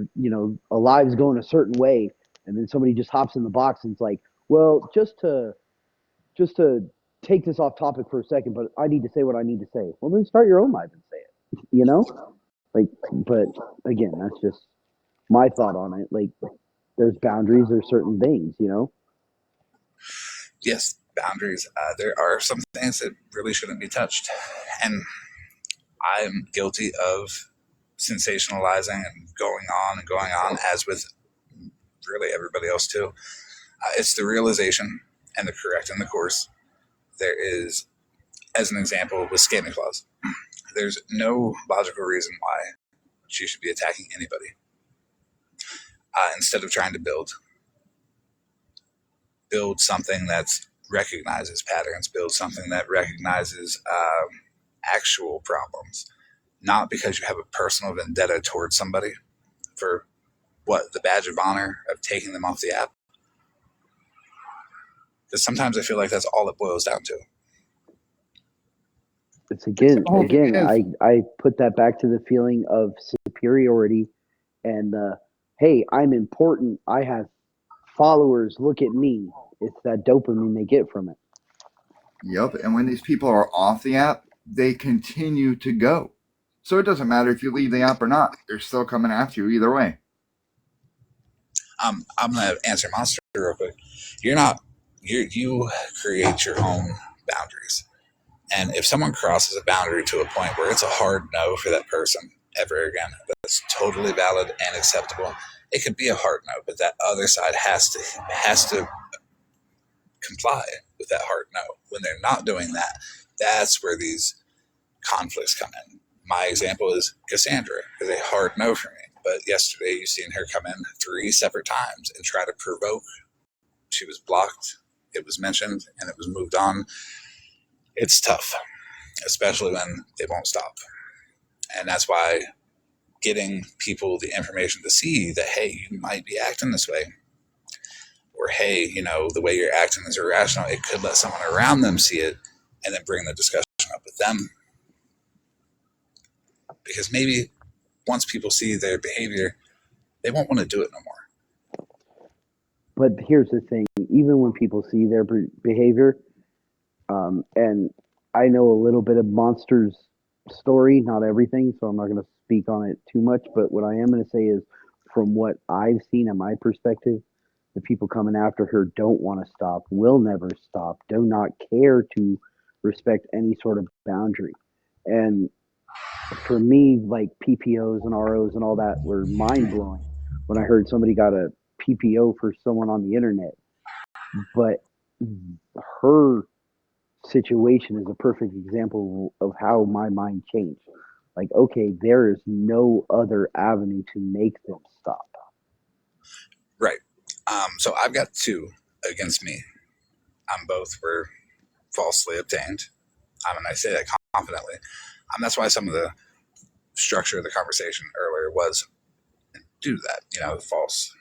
S15: a live's going a certain way and then somebody just hops in the box and it's like, well, just to take this off topic for a second, but I need to say what I need to say. Well, then start your own live and say it, you know? Like, but again, that's just my thought on it. Like, there's boundaries, there's certain things, you know?
S1: Yes, boundaries. There are some things that really shouldn't be touched. And I'm guilty of sensationalizing and going on, as with really everybody else too. It's the realization and the correcting the course. There is, as an example, with Scamming Claus, there's no logical reason why she should be attacking anybody. Instead of trying to build something that recognizes patterns, build something that recognizes actual problems, not because you have a personal vendetta towards somebody for the badge of honor of taking them off the app. Because sometimes I feel like that's all it boils down to.
S15: It's again, I put that back to the feeling of superiority and hey, I'm important. I have followers. Look at me. It's that dopamine they get from it.
S7: Yep. And when these people are off the app, they continue to go. So it doesn't matter if you leave the app or not. They're still coming after you either way.
S1: I'm going to answer Monster real quick. You create your own boundaries. And if someone crosses a boundary to a point where it's a hard no for that person ever again, that's totally valid and acceptable. It could be a hard no, but that other side has to comply with that hard no. When they're not doing that, that's where these conflicts come in. My example is Cassandra is a hard no for me. But yesterday you've seen her come in 3 separate times and try to provoke. She was blocked, it was mentioned, and it was moved on. It's tough, especially when they won't stop. And that's why getting people the information to see that, hey, you might be acting this way, or hey, the way you're acting is irrational. It could let someone around them see it and then bring the discussion up with them. Because maybe once people see their behavior, they won't want to do it no more.
S15: But here's the thing, even when people see their behavior, and I know a little bit of Monster's story, not everything, so I'm not going to speak on it too much, but what I am going to say is from what I've seen in my perspective, the people coming after her don't want to stop, will never stop, do not care to respect any sort of boundary. And for me, like PPOs and ROs and all that were mind-blowing when I heard somebody got a PPO for someone on the internet. But her situation is a perfect example of how my mind changed. Like, okay, there is no other avenue to make them stop.
S1: Right. So I've got 2 against me. Both were falsely obtained. And I say that confidently. That's why some of the structure of the conversation earlier was due to that, false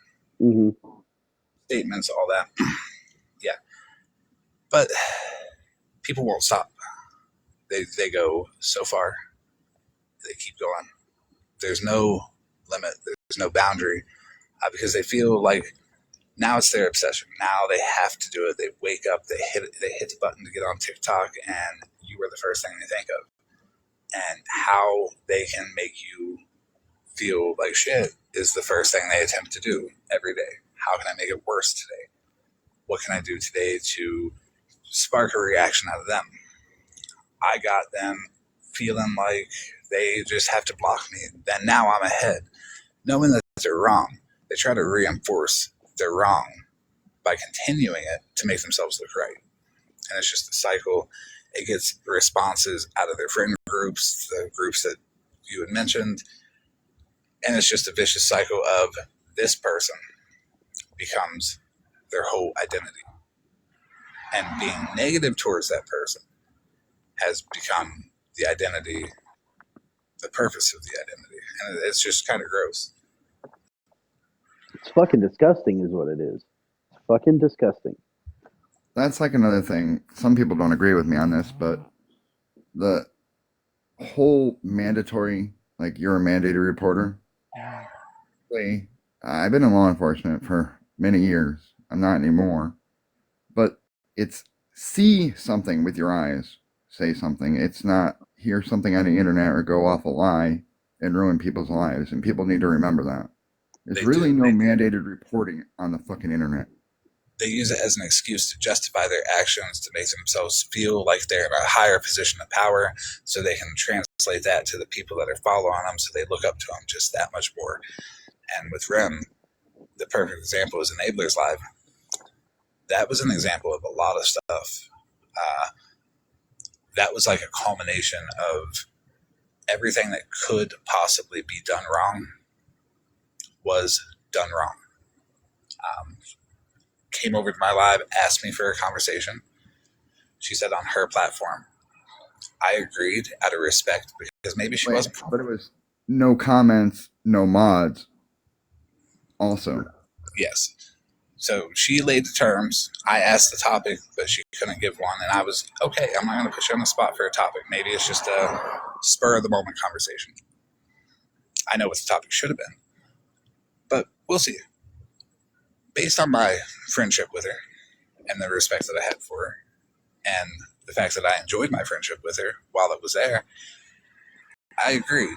S1: statements, all that. Yeah. But people won't stop. They go so far. They keep going. There's no limit. There's no boundary because they feel like now it's their obsession. Now they have to do it. They wake up, they hit the button to get on TikTok, and you were the first thing they think of. And how they can make you feel like shit is the first thing they attempt to do every day. How can I make it worse today? What can I do today to spark a reaction out of them? I got them feeling like they just have to block me. Then now I'm ahead. Knowing that they're wrong, they try to reinforce they're wrong by continuing it to make themselves look right. And it's just a cycle. It gets responses out of their friend groups, the groups that you had mentioned. And it's just a vicious cycle of this person becomes their whole identity. And being negative towards that person has become the identity, the purpose of the identity. And it's just kind of gross.
S15: It's fucking disgusting, is what it is. It's fucking disgusting.
S7: That's like another thing. Some people don't agree with me on this, but the whole mandatory, like you're a mandated reporter. I've been in law enforcement for many years. I'm not anymore. But it's see something with your eyes, say something. It's not hear something on the internet or go off a lie and ruin people's lives. And people need to remember that. There's really no mandated reporting on the fucking internet.
S1: They use it as an excuse to justify their actions, to make themselves feel like they're in a higher position of power, so they can translate that to the people that are following them, so they look up to them just that much more. And with Rem, the perfect example is Enablers Live. That was an example of a lot of stuff. That was like a culmination of everything that could possibly be done wrong was done wrong. Came over to my live, asked me for a conversation. She said on her platform. I agreed out of respect because maybe she wasn't.
S7: But it was no comments, no mods. Also.
S1: Yes. So she laid the terms. I asked the topic, but she couldn't give one. And I was, okay, I'm not going to put you on the spot for a topic. Maybe it's just a spur of the moment conversation. I know what the topic should have been. But we'll see. Based on my friendship with her and the respect that I had for her and the fact that I enjoyed my friendship with her while it was there, I agreed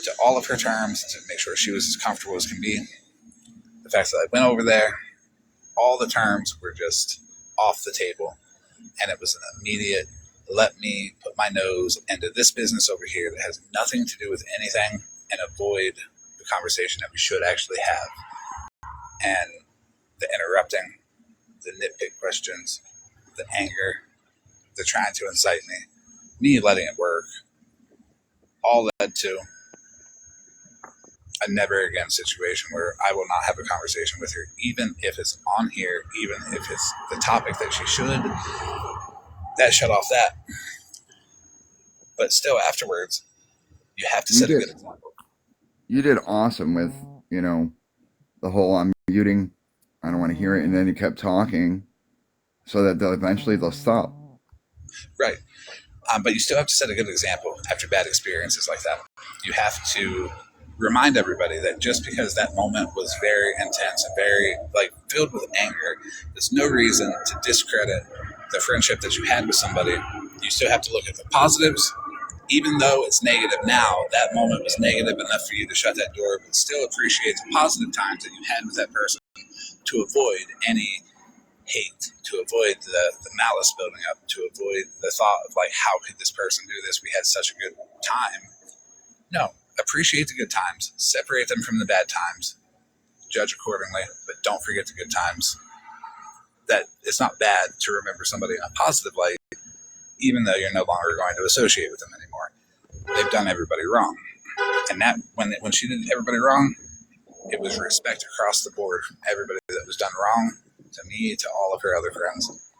S1: to all of her terms to make sure she was as comfortable as can be. The fact that I went over there, all the terms were just off the table, and it was an immediate, let me put my nose into this business over here that has nothing to do with anything and avoid the conversation that we should actually have. And the interrupting, the nitpick questions, the anger, the trying to incite me letting it work, all led to a never again situation where I will not have a conversation with her, even if it's on here, even if it's the topic that she should. That shut off that. But still afterwards, you have to set a good example.
S7: You did awesome with, the whole I'm muting, I don't want to hear it, and then you kept talking so that eventually they'll stop.
S1: Right. But you still have to set a good example after bad experiences like that. You have to remind everybody that just because that moment was very intense and very filled with anger, there's no reason to discredit the friendship that you had with somebody. You still have to look at the positives. Even though it's negative now, that moment was negative enough for you to shut that door, but still appreciate the positive times that you had with that person to avoid any hate, to avoid the malice building up, to avoid the thought of how could this person do this? We had such a good time. No, appreciate the good times, separate them from the bad times, judge accordingly, but don't forget the good times. That it's not bad to remember somebody in a positive light, even though you're no longer going to associate with them anymore. They've done everybody wrong. And that when she did everybody wrong, it was respect across the board from everybody that was done wrong, to me, to all of her other friends.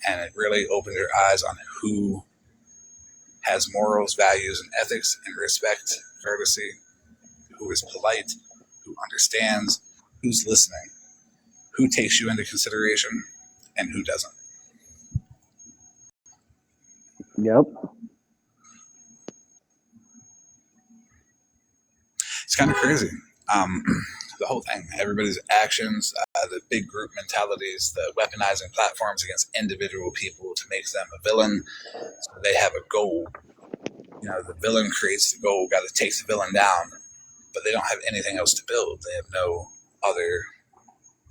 S1: And it really opened her eyes on who has morals, values, and ethics, and respect, courtesy, who is polite, who understands, who's listening, who takes you into consideration, and who doesn't.
S15: Yep.
S1: It's kind of crazy. The whole thing, everybody's actions, the big group mentalities, the weaponizing platforms against individual people to make them a villain. So they have a goal. The villain creates the goal, got to take the villain down, but they don't have anything else to build. They have no other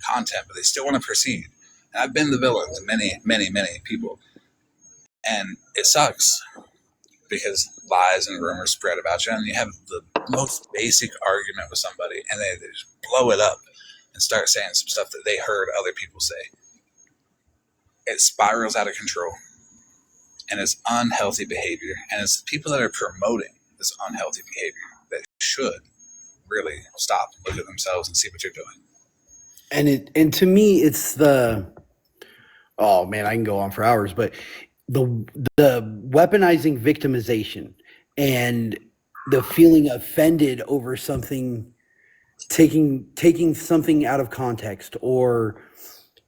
S1: content, but they still want to proceed. And I've been the villain to many, many, many people. And it sucks because lies and rumors spread about you, and you have the most basic argument with somebody, and they just blow it up and start saying some stuff that they heard other people say. It spirals out of control, and it's unhealthy behavior, and it's the people that are promoting this unhealthy behavior that should really stop, look at themselves, and see what you're doing.
S16: And to me, it's oh man, I can go on for hours, but the weaponizing victimization and the feeling offended over something, taking something out of context, or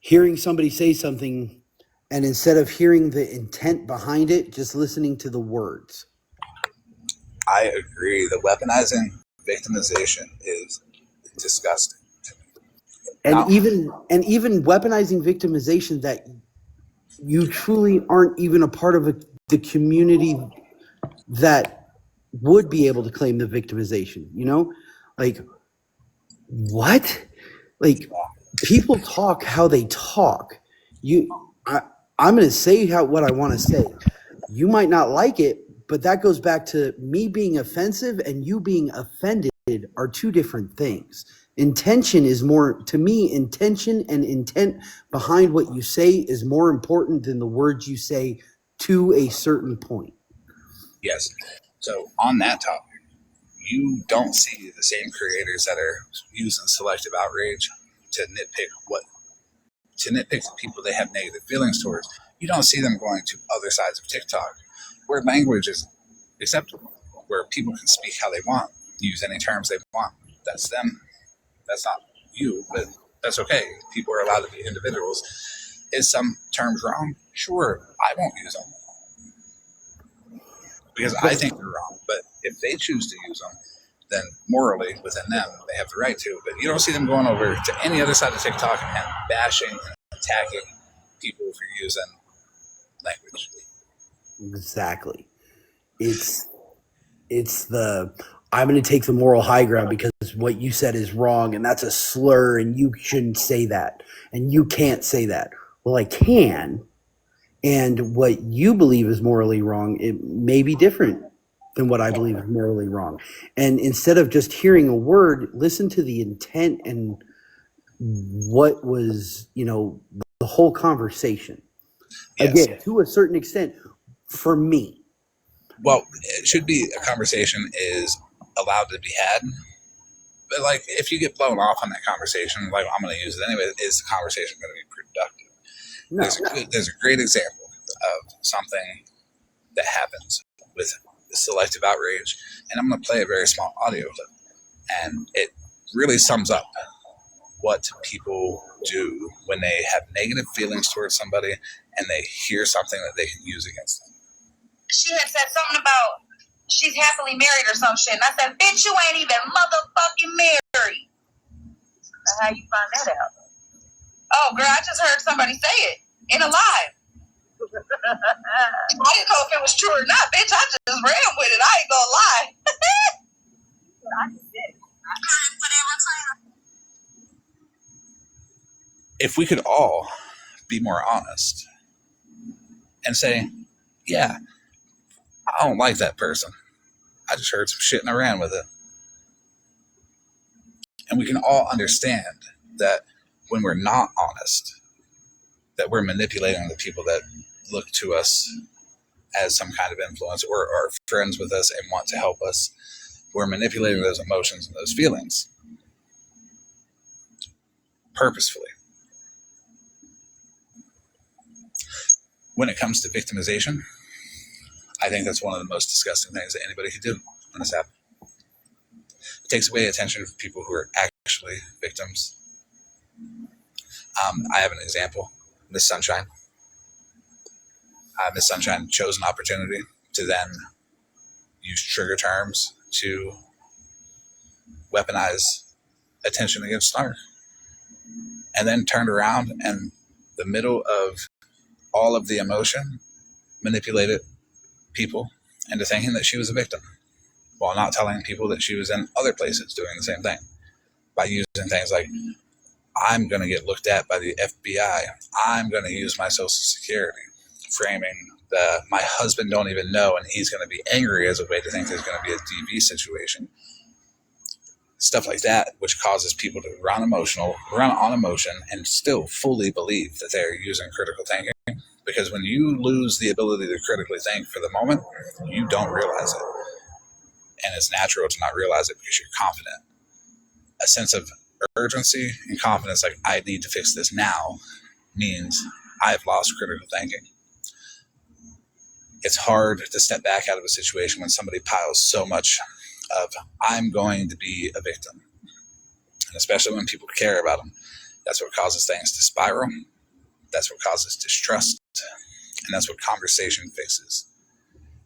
S16: hearing somebody say something, and instead of hearing the intent behind it, just listening to the words.
S1: I agree. The weaponizing victimization is disgusting.
S16: And even weaponizing victimization that you truly aren't even a part of the community that would be able to claim the victimization, like what? Like, people talk how they talk. I'm going to say what I want to say. You might not like it, but that goes back to me being offensive and you being offended are two different things. Intention is more, to me, intention and intent behind what you say is more important than the words you say to a certain point.
S1: Yes. So on that topic, you don't see the same creators that are using selective outrage to nitpick the people they have negative feelings towards. You don't see them going to other sides of TikTok where language is acceptable, where people can speak how they want, use any terms they want. That's them. That's not you, but that's okay. People are allowed to be individuals. Is some terms wrong? Sure, I won't use them because I think they're wrong. But if they choose to use them, then morally within them, they have the right to. But you don't see them going over to any other side of TikTok and bashing and attacking people for using language.
S16: Exactly. It's I'm going to take the moral high ground because what you said is wrong and that's a slur and you shouldn't say that and you can't say that. Well, I can. And what you believe is morally wrong, it may be different than what I believe is morally wrong. And instead of just hearing a word, listen to the intent and what was, the whole conversation.
S1: Yes.
S16: Again, to a certain extent, for me.
S1: Well, it should be a conversation is allowed to be had. But like, if you get blown off on that conversation, like I'm going to use it anyway, is the conversation going to be productive? No. There's a great example of something that happens with selective outrage, and I'm going to play a very small audio clip, and it really sums up what people do when they have negative feelings towards somebody and they hear something that they can use against them.
S8: She had said something about she's happily married or some shit, and I said, bitch, you ain't even motherfucking married. How you find that out? Oh, girl, I just heard somebody say it in a live. I didn't know if it was true or not, bitch. I just ran with it. I ain't gonna lie. I just did it.
S1: If we could all be more honest and say, yeah, I don't like that person. I just heard some shit and I ran with it. And we can all understand that when we're not honest, that we're manipulating the people that look to us as some kind of influence or are friends with us and want to help us. We're manipulating those emotions and those feelings purposefully. When it comes to victimization, I think that's one of the most disgusting things that anybody could do on this app. It takes away attention from people who are actually victims. I have an example. Miss Sunshine. Miss Sunshine chose an opportunity to then use trigger terms to weaponize attention against Snark. And then turned around and the middle of all of the emotion manipulated people into thinking that she was a victim while not telling people that she was in other places doing the same thing by using things like, I'm going to get looked at by the FBI. I'm going to use my social security, framing my husband don't even know and he's going to be angry as a way to think there's going to be a DV situation. Stuff like that, which causes people to run on emotion and still fully believe that they're using critical thinking. Because when you lose the ability to critically think for the moment, you don't realize it. And it's natural to not realize it because you're confident. A sense of urgency and confidence, like I need to fix this now, means I've lost critical thinking. It's hard to step back out of a situation when somebody piles so much of, I'm going to be a victim. And especially when people care about them. That's what causes things to spiral. That's what causes distrust. And that's what conversation fixes.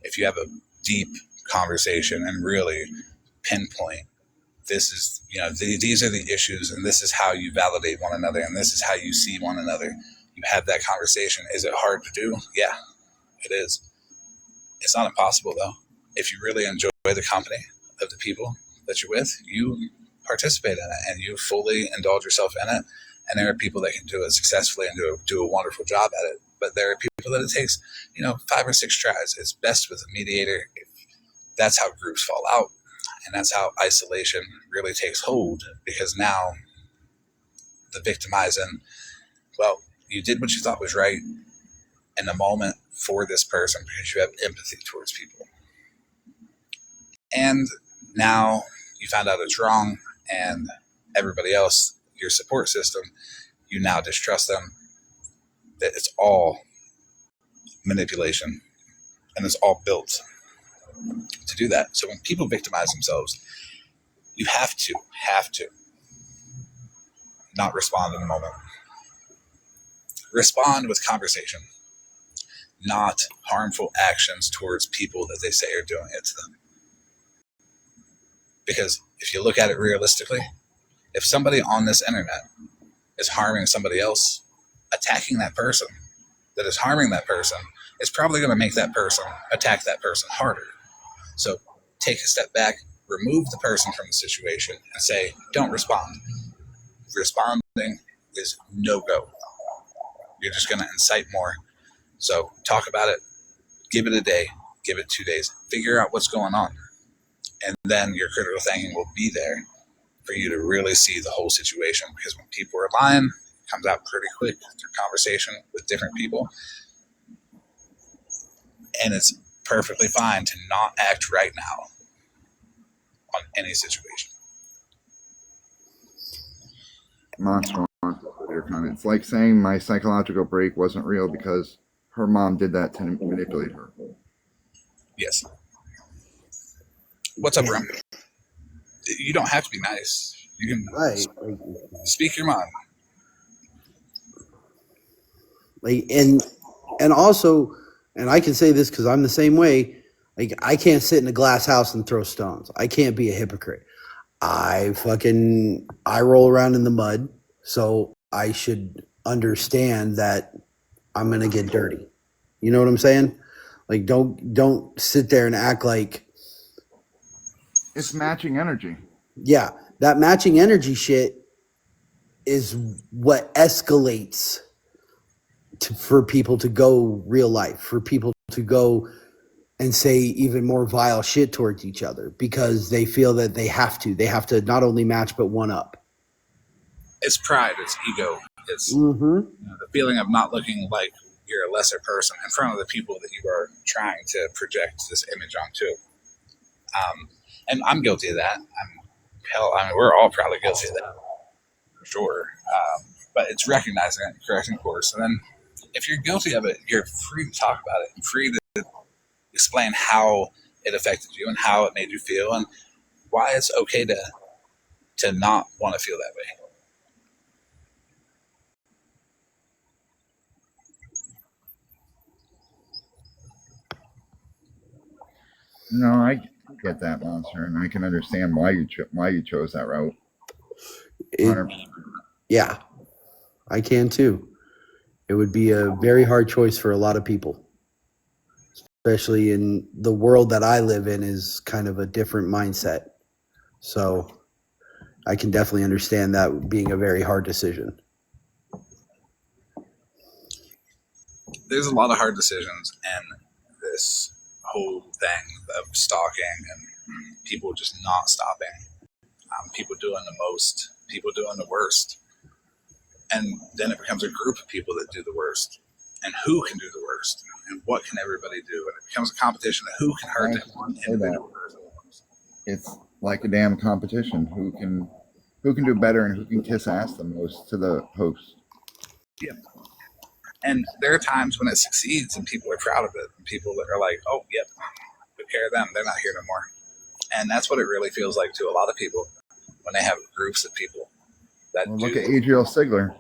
S1: If you have a deep conversation and really pinpoint, this is, these are the issues, and this is how you validate one another, and this is how you see one another. You have that conversation. Is it hard to do? Yeah, it is. It's not impossible, though. If you really enjoy the company of the people that you're with, you participate in it, and you fully indulge yourself in it. And there are people that can do it successfully and do a wonderful job at it. But there are people that it takes, 5 or 6 tries. It's best with a mediator. That's how groups fall out. And that's how isolation really takes hold, because now the victimizing, well, you did what you thought was right in the moment for this person because you have empathy towards people. And now you found out it's wrong, and everybody else, your support system, you now distrust them, that it's all manipulation, and it's all built to do that. So when people victimize themselves, you have to not respond in the moment. Respond with conversation, not harmful actions towards people that they say are doing it to them. Because if you look at it realistically, if somebody on this internet is harming somebody else, attacking that person that is harming that person is probably going to make that person attack that person harder. So take a step back, remove the person from the situation, and say, don't respond. Responding is no-go. You're just going to incite more. So talk about it, give it a day, give it 2 days, figure out what's going on. And then your critical thinking will be there for you to really see the whole situation. Because when people are lying, it comes out pretty quick through conversation with different people. And it's perfectly fine to not act right now on any situation.
S7: Monster your comment. It's like saying my psychological break wasn't real because her mom did that to manipulate her.
S1: Yes. What's up, Ram? You don't have to be nice. You can speak your mind.
S16: And also, and I can say this because I'm the same way. Like, I can't sit in a glass house and throw stones. I can't be a hypocrite. I roll around in the mud, so I should understand that I'm gonna get dirty. You know what I'm saying? Like, don't sit there and act like
S7: it's matching energy.
S16: Yeah, that matching energy shit is what escalates for people to go real life, for people to go and say even more vile shit towards each other because they feel that they have to not only match but one up.
S1: It's pride, it's ego, it's the feeling of not looking like you're a lesser person in front of the people that you are trying to project this image onto. And I'm guilty of that. We're all probably guilty of that, for sure. But it's recognizing it, correcting course, and then if you're guilty of it, you're free to talk about it and free to explain how it affected you and how it made you feel and why it's okay to not want to feel that way.
S7: No, I get that, Monster, and I can understand why you chose that route.
S16: Yeah, I can too. It would be a very hard choice for a lot of people, especially in the world that I live in is kind of a different mindset. So I can definitely understand that being a very hard decision.
S1: There's a lot of hard decisions in this whole thing of stalking and people just not stopping. People doing the most, people doing the worst. And then it becomes a group of people that do the worst. And who can do the worst? And what can everybody do? And it becomes a competition of who can hurt that one individual person.
S7: It's like a damn competition. Who can do better and who can kiss ass the most to the host.
S1: Yeah. And there are times when it succeeds and people are proud of it. And people that are like, oh, yep, we care of them. They're not here no more. And that's what it really feels like to a lot of people when they have groups of people that
S7: Well, look at Adriel Sigler.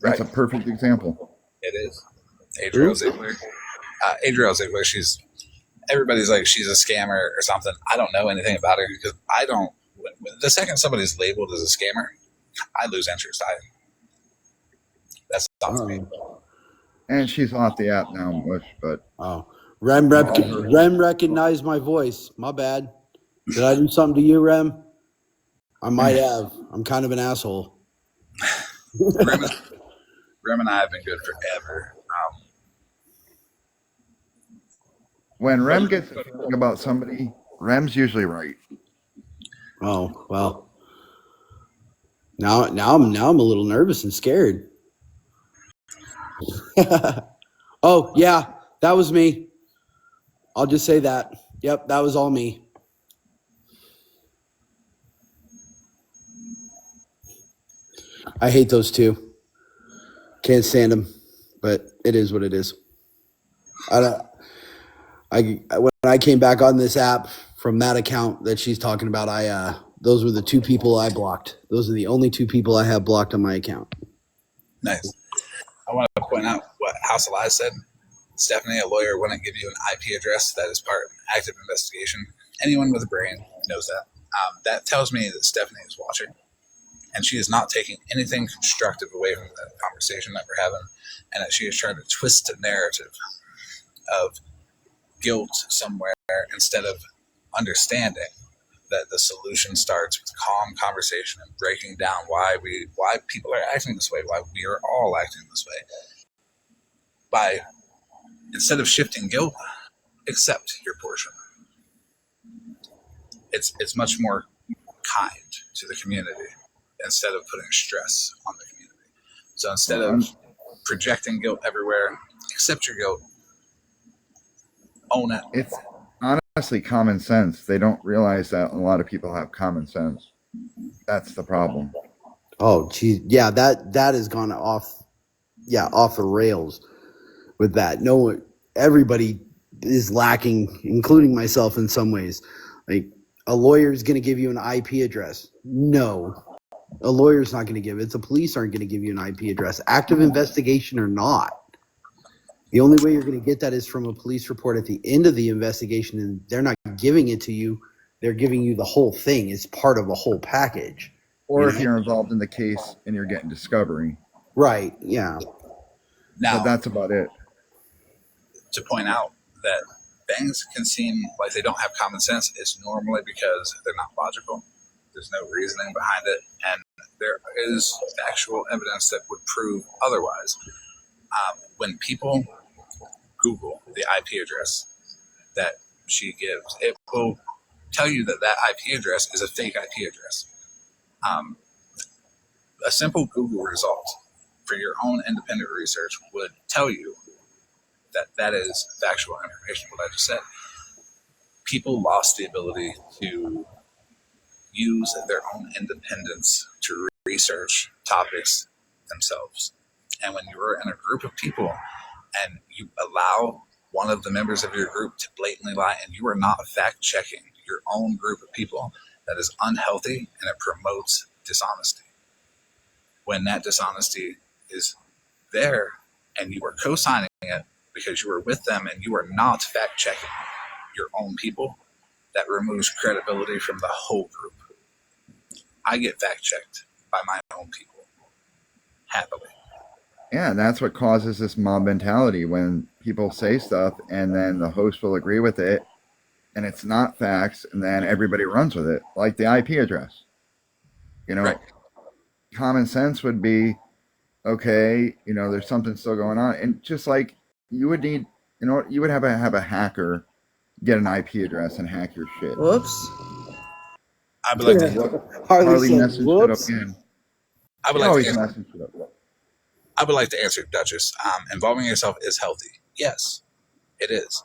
S7: That's
S1: Right.
S7: a perfect example.
S1: It is. Adriel Ziegler. Adriel Ziegler, everybody's like, she's a scammer or something. I don't know anything about her because I don't. The second somebody's labeled as a scammer, I lose interest. That's not for me.
S7: And she's off the app now, Mush, but
S16: Rem recognized my voice. My bad. Did I do something to you, Rem? I might have. I'm kind of an asshole.
S1: Rem and I have been good forever.
S7: when Rem gets a feeling about somebody, Rem's usually right.
S16: Oh, well. Now I'm a little nervous and scared. Oh, yeah, that was me. I'll just say that. Yep, that was all me. I hate those two. Can't stand them, but it is what it is. When I came back on this app from that account that she's talking about, those were the two people I blocked. Those are the only two people I have blocked on my account.
S1: Nice. I want to point out what House of Lies said. Stephanie, a lawyer, wouldn't give you an IP address that is part of an active investigation. Anyone with a brain knows that. That tells me that Stephanie is watching, and she is not taking anything constructive away from the conversation that we're having, and that she is trying to twist the narrative of guilt somewhere instead of understanding that the solution starts with calm conversation and breaking down why people are acting this way, why we are all acting this way. By instead of shifting guilt, accept your portion. It's much more kind to the community instead of putting stress on the community. So instead of projecting guilt everywhere, accept your guilt, own it.
S7: It's honestly common sense. They don't realize that a lot of people have common sense. That's the problem.
S16: Oh, geez. Yeah, that has gone off the rails with that. No, everybody is lacking, including myself in some ways. Like, a lawyer is going to give you an IP address. No, a lawyer's not going to give it. The police aren't going to give you an IP address. Active investigation or not. The only way you're going to get that is from a police report at the end of the investigation, and they're not giving it to you. They're giving you the whole thing. It's part of a whole package.
S7: Or if you're involved in the case and you're getting discovery.
S16: Right, yeah.
S1: Now,
S7: but that's about it.
S1: To point out that things can seem like they don't have common sense is normally because they're not logical. There's no reasoning behind it, and there is actual evidence that would prove otherwise. When people Google the IP address that she gives, it will tell you that that IP address is a fake IP address. A simple Google result for your own independent research would tell you that that is factual information, what I just said. People lost the ability to use their own independence to research topics themselves. And when you are in a group of people and you allow one of the members of your group to blatantly lie and you are not fact-checking your own group of people, that is unhealthy and it promotes dishonesty. When that dishonesty is there and you are co-signing it because you are with them and you are not fact-checking your own people, that removes credibility from the whole group. I get fact-checked by my own people, happily.
S7: Yeah, and that's what causes this mob mentality when people say stuff and then the host will agree with it and it's not facts and then everybody runs with it, like the IP address. You know, right. Common sense would be, okay, you know, there's something still going on. And just like you would need, you know, you would have a hacker get an IP address and hack your shit.
S16: Whoops.
S1: I would like to
S7: Harley messaged it up again.
S1: I would like to answer. I would like to answer, Duchess. Involving yourself is healthy. Yes, it is.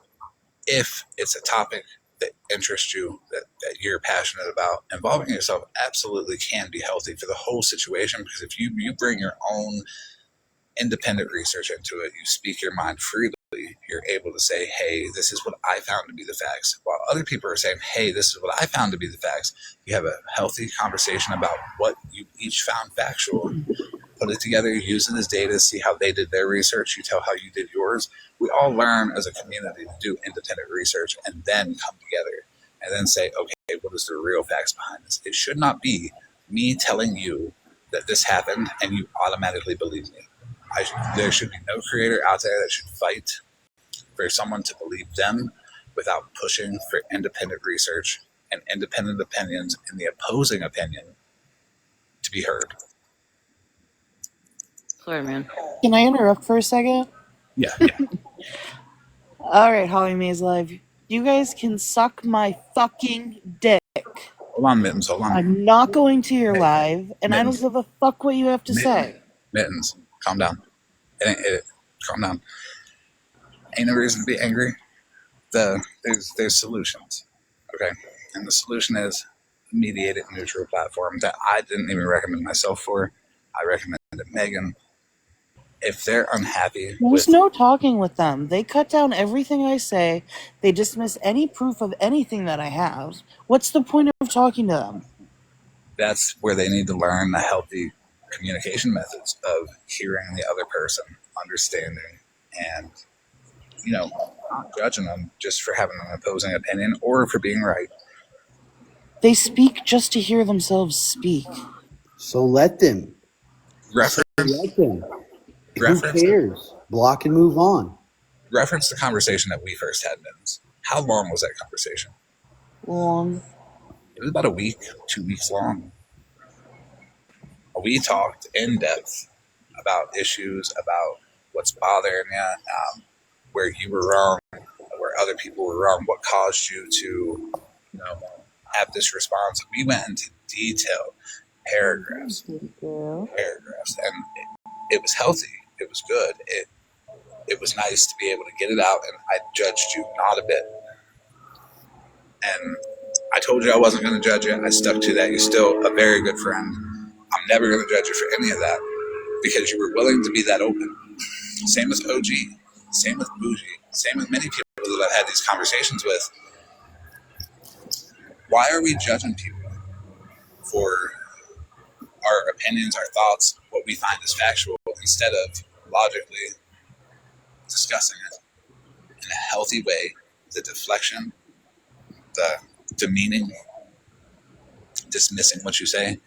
S1: If it's a topic that interest you, that you're passionate about, involving yourself absolutely can be healthy for the whole situation, because if you bring your own independent research into it, you speak your mind freely, you're able to say, hey, this is what I found to be the facts, while other people are saying, hey, this is what I found to be the facts. You have a healthy conversation about what you each found factual, put it together, use it as data, see how they did their research, you tell how you did yours. We all learn as a community to do independent research and then come together and then say, okay, what is the real facts behind this? It should not be me telling you that this happened and you automatically believe me. There should be no creator out there that should fight for someone to believe them without pushing for independent research and independent opinions and the opposing opinion to be heard.
S2: Clear, man.
S17: Can I interrupt for a second?
S1: Yeah.
S17: All right, Holly Mays Live. You guys can suck my fucking dick.
S1: Hold on, Mittens. Hold on.
S17: I'm not going to your live, and I don't give a fuck what you have to say.
S1: Mittens, calm down. Calm down. Ain't no reason to be angry. There's solutions, okay? And the solution is a mediated neutral platform that I didn't even recommend myself for. I recommended Megan. If they're unhappy
S17: There's no talking with them. They cut down everything I say. They dismiss any proof of anything that I have. What's the point of talking to them?
S1: that's where they need to learn the healthy communication methods of hearing the other person, understanding, and, you know, not judging them just for having an opposing opinion or for being right.
S17: They speak just to hear themselves speak.
S16: So let them.
S1: Reference.
S16: Let them.
S1: Reference.
S16: Who cares? Block and move on.
S1: Reference the conversation that we first had, Mittens. How long was that conversation?
S17: Long.
S1: It was about a week, 2 weeks long. We talked in depth about issues, about what's bothering you, where you were wrong, where other people were wrong, what caused you to, you know, have this response. We went into detail, paragraphs, and it was healthy. It was good. It was nice to be able to get it out, and I judged you not a bit. And I told you I wasn't going to judge you. I stuck to that. You're still a very good friend. I'm never going to judge you for any of that because you were willing to be that open. Same with OG. Same with Bougie. Same with many people that I've had these conversations with. Why are we judging people for our opinions, our thoughts, what we find is factual, instead of logically discussing it in a healthy way? The deflection, the demeaning, dismissing what you say,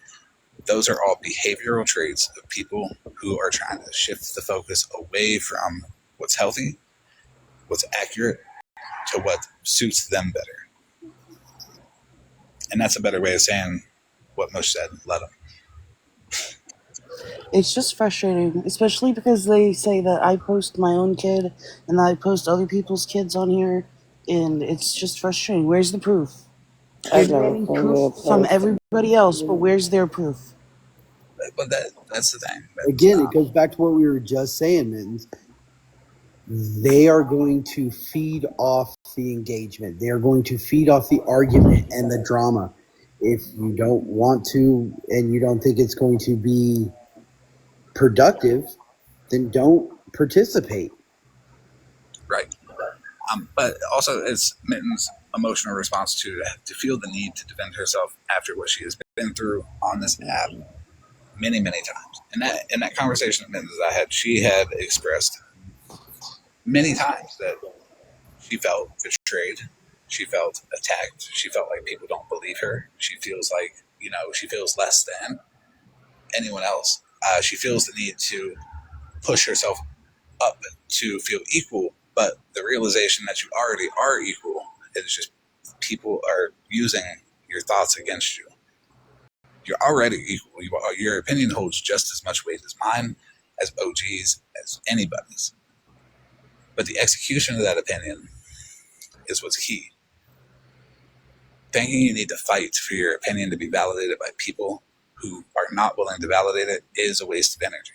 S1: those are all behavioral traits of people who are trying to shift the focus away from what's healthy, what's accurate, to what suits them better. And that's a better way of saying what Mush said, let them.
S17: It's just frustrating, especially because they say that I post my own kid and I post other people's kids on here, and it's just frustrating. Where's the proof? You're getting proof from everybody else, but where's their proof?
S1: But that's the thing.
S16: Again, it goes back to what we were just saying, Mittens. They are going to feed off the engagement. They are going to feed off the argument and the drama. If you don't want to and you don't think it's going to be productive, then don't participate.
S1: Right. But also it's Mitten's emotional response to feel the need to defend herself after what she has been through on this app many, many times. And in that conversation that Mittens I had, she had expressed many times that she felt betrayed. She felt attacked. She felt like people don't believe her. She feels like, you know, she feels less than anyone else. She feels the need to push herself up to feel equal, but the realization that you already are equal is just people are using your thoughts against you. You're already equal. Your opinion holds just as much weight as mine, as OG's, as anybody's. But the execution of that opinion is what's key. Thinking you need to fight for your opinion to be validated by people who are not willing to validate it is a waste of energy.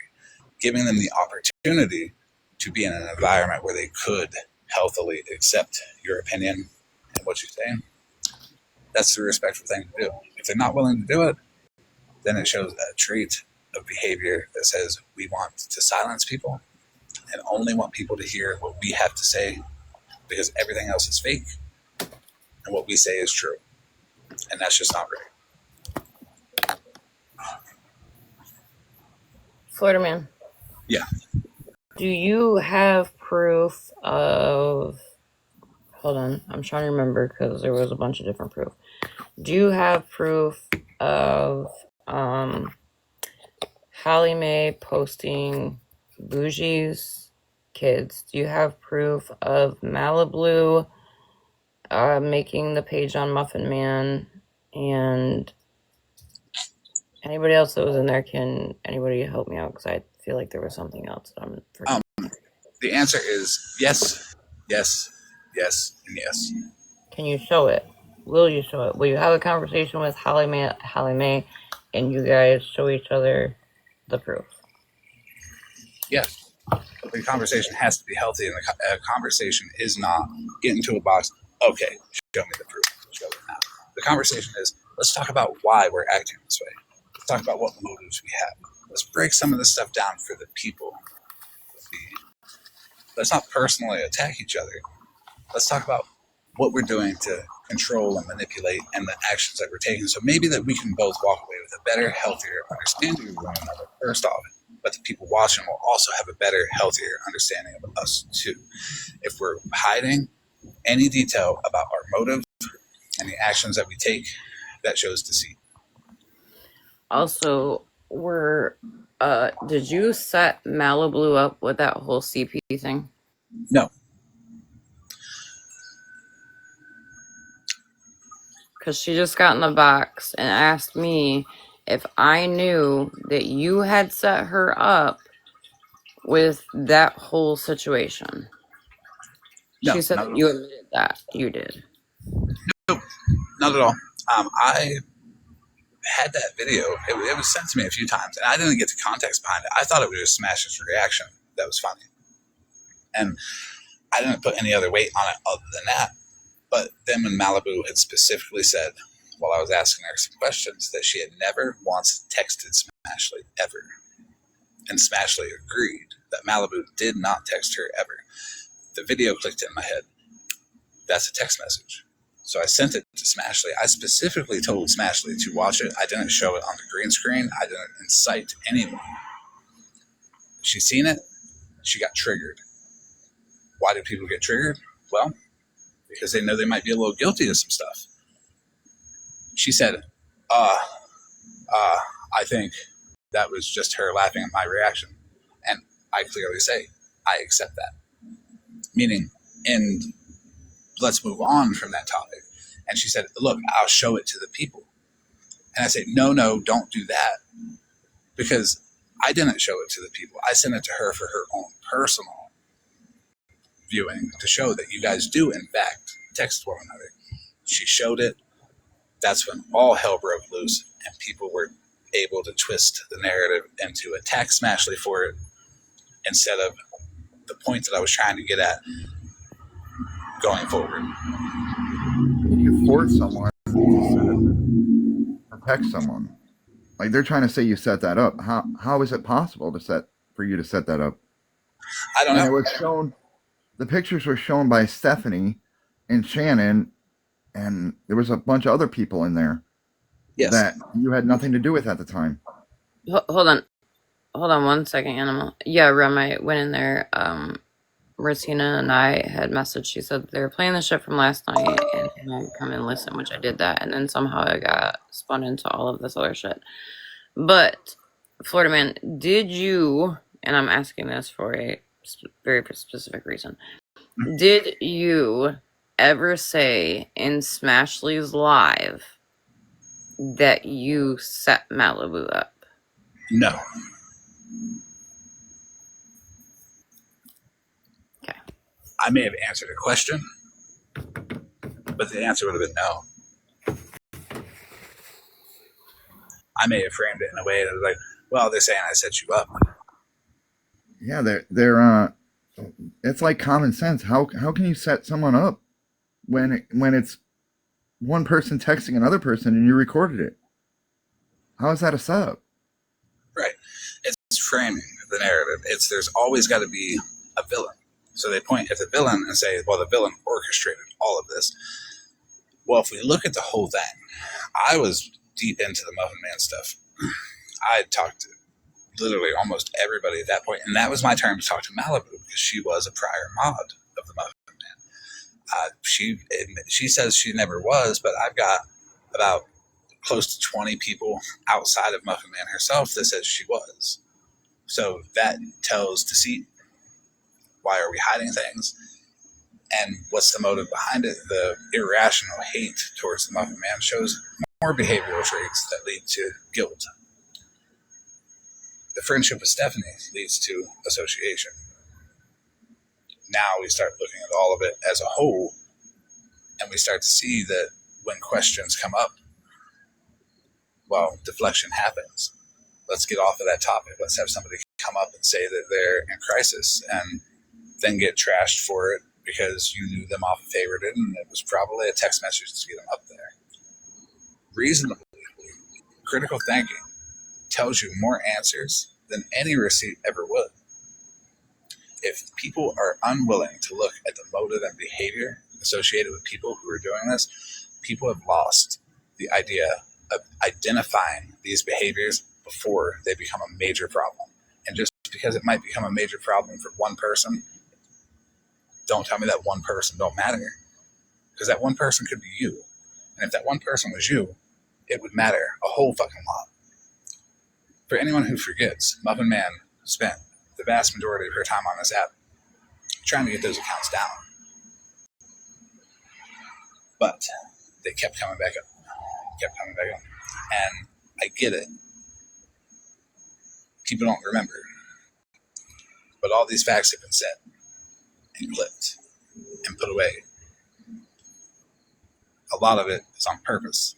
S1: Giving them the opportunity to be in an environment where they could healthily accept your opinion and what you say That's the respectful thing to do. If they're not willing to do it, then it shows a trait of behavior that says we want to silence people and only want people to hear what we have to say because everything else is fake and what we say is true. And that's just not right.
S2: Florida man.
S1: Yeah.
S2: Do you have proof of? Hold on, I'm trying to remember because there was a bunch of different proof. Do you have proof of Holly Mae posting Bougie's kids? Do you have proof of Malibu making the page on Muffin Man? And anybody else that was in there, can anybody help me out? Because I feel like there was something else that I'm forgetting.
S1: The answer is yes, yes, yes, and yes.
S2: Can you show it? Will you show it? Will you have a conversation with Holly Mae, and you guys show each other the proof?
S1: Yes. The conversation has to be healthy, and the conversation is not get into a box. Okay, show me the proof. Show it now. The conversation is, let's talk about why we're acting this way. Let's talk about what motives we have. Let's break some of this stuff down for the people. Let's not personally attack each other. Let's talk about what we're doing to control and manipulate and the actions that we're taking. So maybe that we can both walk away with a better, healthier understanding of one another, first off. But the people watching will also have a better, healthier understanding of us, too. If we're hiding any detail about our motive and the actions that we take, that shows deceit.
S2: Also, did you set Malibu up with that whole CP thing?
S1: No.
S2: Because she just got in the box and asked me if I knew that you had set her up with that whole situation.
S1: No,
S2: She said
S1: not
S2: that
S1: at
S2: you
S1: all.
S2: admitted that. You did.
S1: Not at all. I had that video. It was sent to me a few times, and I didn't get the context behind it. I thought it was just Smash's reaction that was funny. And I didn't put any other weight on it other than that. But then when Malibu had specifically said, while I was asking her some questions, that she had never once texted Smashley ever. And Smashley agreed that Malibu did not text her ever. The video clicked in my head. That's a text message. So I sent it to Smashley. I specifically told Smashley to watch it. I didn't show it on the green screen. I didn't incite anyone. She's seen it. She got triggered. Why do people get triggered? Well, because they know they might be a little guilty of some stuff. She said, I think that was just her laughing at my reaction. And I clearly say, I accept that. Meaning, and let's move on from that topic. And she said, look, I'll show it to the people. And I said, no, don't do that. Because I didn't show it to the people. I sent it to her for her own personal viewing to show that you guys do, in fact, text one another. She showed it. That's when all hell broke loose and people were able to twist the narrative and to attack Smashley for it instead of the point that I was trying to get at going forward.
S7: You force someone to text someone. Like, they're trying to say you set that up. How is it possible for you to set that up?
S1: I don't know.
S7: And it was shown. The pictures were shown by Stephanie and Shannon, and there was a bunch of other people in there that you had nothing to do with at the time.
S2: Hold on 1 second, Animal. Yeah, Rem, I went in there. Rosina and I had messaged. She said they were playing the shit from last night and I'd come and listen, which I did that. And then somehow I got spun into all of this other shit. But, Florida man, did you, and I'm asking this for a very specific reason, did you ever say in Smashley's live that you set Malibu up?
S1: No.
S2: Okay.
S1: I may have answered a question, but the answer would have been no. I may have framed it in a way that was like, well, they're saying I set you up.
S7: Yeah, they're it's like common sense. How can you set someone up when it's one person texting another person and you recorded it. How is that a setup?
S1: Right. It's framing the narrative. There's always got to be a villain. So they point at the villain and say, well, the villain orchestrated all of this. Well, if we look at the whole thing, I was deep into the Muffin Man stuff. I talked to literally almost everybody at that point, and that was my turn to talk to Malibu because she was a prior mod of the Muffin Man. She says she never was, but I've got about close to 20 people outside of Muffin Man herself that says she was. So that tells Deceit. Why are we hiding things? And what's the motive behind it? The irrational hate towards the Muffin Man shows more behavioral traits that lead to guilt. The friendship with Stephanie leads to association. Now we start looking at all of it as a whole, and we start to see that when questions come up, well, deflection happens. Let's get off of that topic. Let's have somebody come up and say that they're in crisis and then get trashed for it because you knew them off of favorited and it was probably a text message to get them up there. Reasonably, critical thinking tells you more answers than any receipt ever would. If people are unwilling to look at the motive and behavior associated with people who are doing this, people have lost the idea of identifying these behaviors before they become a major problem. And just because it might become a major problem for one person, don't tell me that one person don't matter. Because that one person could be you. And if that one person was you, it would matter a whole fucking lot. For anyone who forgets, Muffin Man spent the vast majority of her time on this app trying to get those accounts down. But they kept coming back up. And I get it. People don't remember. But all these facts have been said and clipped and put away. A lot of it is on purpose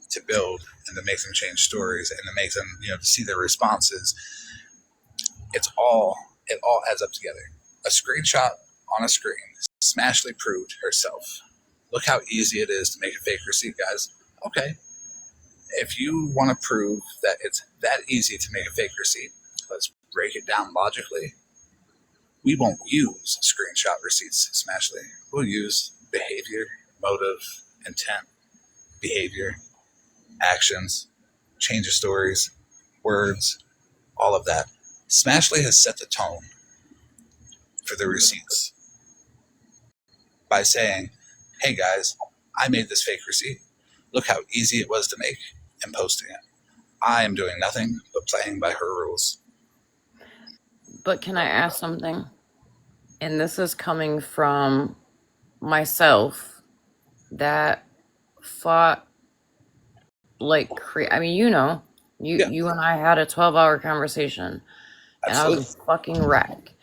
S1: to build and to make them change stories and to make them, to see their responses. It all adds up together. A screenshot on a screen. Smashley proved herself. Look how easy it is to make a fake receipt, guys. Okay. If you want to prove that it's that easy to make a fake receipt, let's break it down logically. We won't use screenshot receipts, Smashley. We'll use behavior, motive, intent, behavior, actions, change of stories, words, all of that. Smashley has set the tone for the receipts by saying, hey guys, I made this fake receipt. Look how easy it was to make and posting it. I am doing nothing but playing by her rules.
S2: But can I ask something? And this is coming from myself that fought like you and I had a 12-hour conversation. Absolutely. And I was a fucking wreck.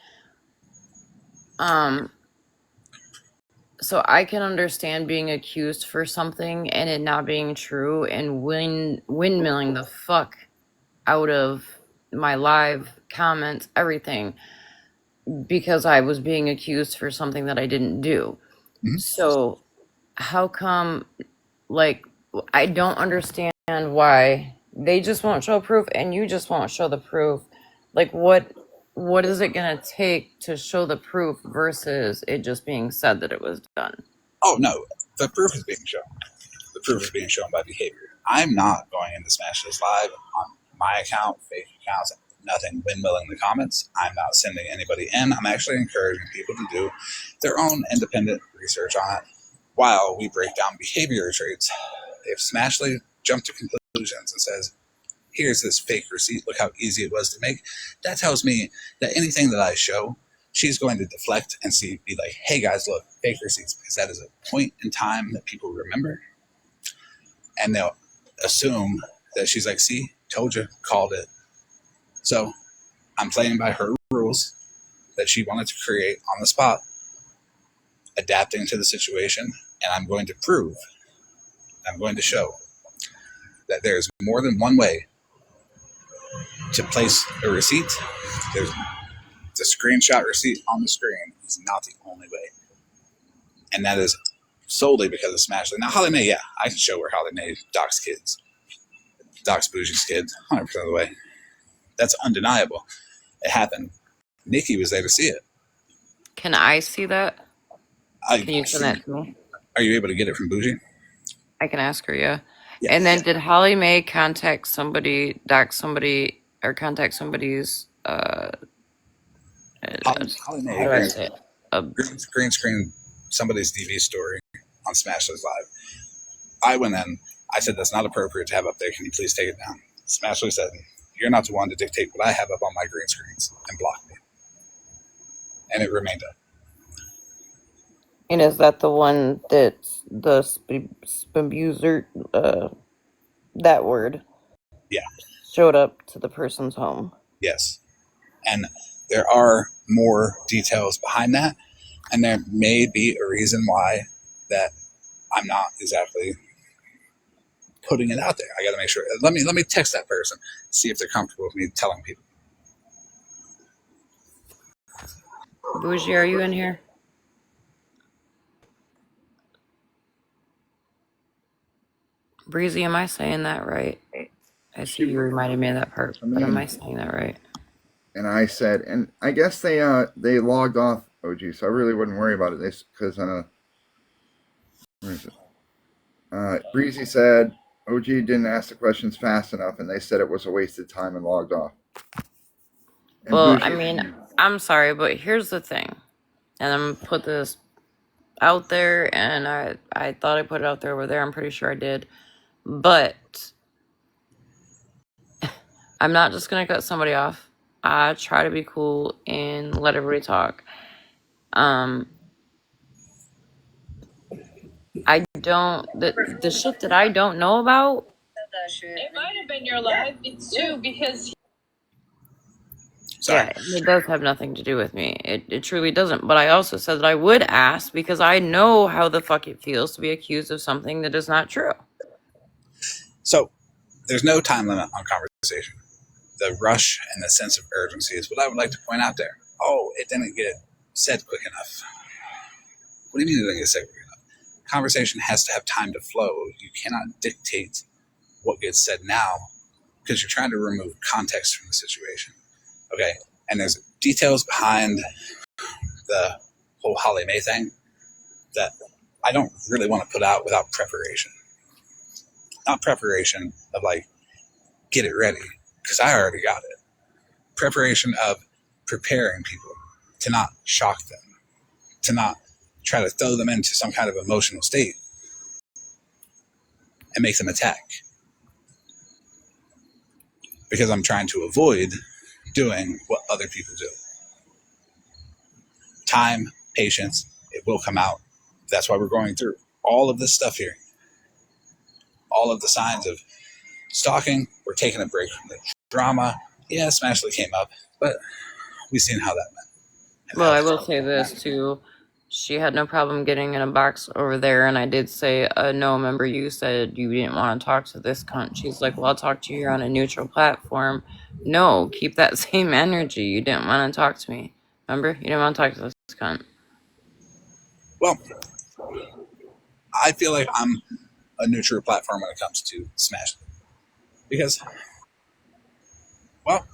S2: So I can understand being accused for something and it not being true and windmilling the fuck out of my live comments, everything, because I was being accused for something that I didn't do. Mm-hmm. So how come, I don't understand why they just won't show proof and you just won't show the proof. What is it going to take to show the proof versus it just being said that it was done? Oh, no. The proof is being shown. The proof is being shown by behavior. I'm not going into Smash This Live on my account, fake accounts, nothing, windmilling the comments. I'm not sending anybody in. I'm actually encouraging people to do their own independent research on it while we break down behavior traits. If Smashley jumped to conclusions and says, here's this fake receipt, look how easy it was to make, that tells me that anything that I show, she's going to deflect and be like, hey guys, look, fake receipts, because that is a point in time that people remember. And they'll assume that she's like, see, told you, called it. So I'm playing by her rules that she wanted to create on the spot, adapting to the situation, and I'm going to prove, I'm going to show that there's more than one way to place a receipt. There's the screenshot receipt on the screen is not the only way. And that is
S1: solely because of Smashley. Now, Holly Mae, yeah, I can show where Holly Mae docks kids. Docks Bougie's kids, 100% of the way. That's undeniable. It happened. Nikki was there to see it.
S2: Can I see that? Can you send that to me?
S1: Are you able to get it from Bougie?
S2: I can ask her, yeah.
S1: Yeah.
S2: And then did Holly Mae contact somebody, doc somebody, or contact somebody's,
S1: Holly
S2: how
S1: Mae
S2: do I say it?
S1: green screen somebody's DV story on Smashley's Live. I went in. I said, that's not appropriate to have up there. Can you please take it down? Smashley said, you're not the one to dictate what I have up on my green screens, and blocked me. And it remained up.
S2: And is that the one that's the abuser, that word?
S1: Yeah.
S2: Showed up to the person's home?
S1: Yes. And there are more details behind that. And there may be a reason why that I'm not exactly putting it out there. I got to make sure. Let me text that person, see if they're comfortable with me telling people.
S2: Bougie, are you in here? Breezy, am I saying that right? I see you reminded me of that part, but am I saying that right?
S7: And I said, and I guess they logged off OG, so I really wouldn't worry about it. Because where is it? Breezy said OG didn't ask the questions fast enough, and they said it was a waste of time and logged off. And
S2: Well,
S7: Bougie,
S2: I mean, I'm sorry, but here's the thing, and I'm gonna put this out there, and I thought I put it out there over there. I'm pretty sure I did, but I'm not just gonna cut somebody off. I try to be cool and let everybody talk. I don't the shit that I don't know about.
S18: It might have been your live. It's too because
S2: Yeah, it does have nothing to do with me. It truly doesn't. But I also said that I would ask because I know how the fuck it feels to be accused of something that is not true.
S1: So there's no time limit on conversation. The rush and the sense of urgency is what I would like to point out there. Oh, it didn't get said quick enough. What do you mean it didn't get said quick enough? Conversation has to have time to flow. You cannot dictate what gets said now because you're trying to remove context from the situation. Okay, and there's details behind the whole Holly Mae thing that I don't really want to put out without preparation. Not preparation of like, get it ready, because I already got it. Preparation of preparing people to not shock them, to not try to throw them into some kind of emotional state and make them attack. Because I'm trying to avoid doing what other people do. Time, patience, it will come out. That's why we're going through all of this stuff here. All of the signs of stalking. We're taking a break from the drama. Yeah, Smashley came up, but we've seen how that went.
S2: Well, I will say this too. She had no problem getting in a box over there, and I did say, no, remember you said you didn't want to talk to this cunt. She's like, well, I'll talk to you. You're on a neutral platform. No, keep that same energy. You didn't want to talk to me. Remember? You didn't want to talk to this cunt.
S1: Well, I feel like I'm a neutral platform when it comes to Smashley. Because, well,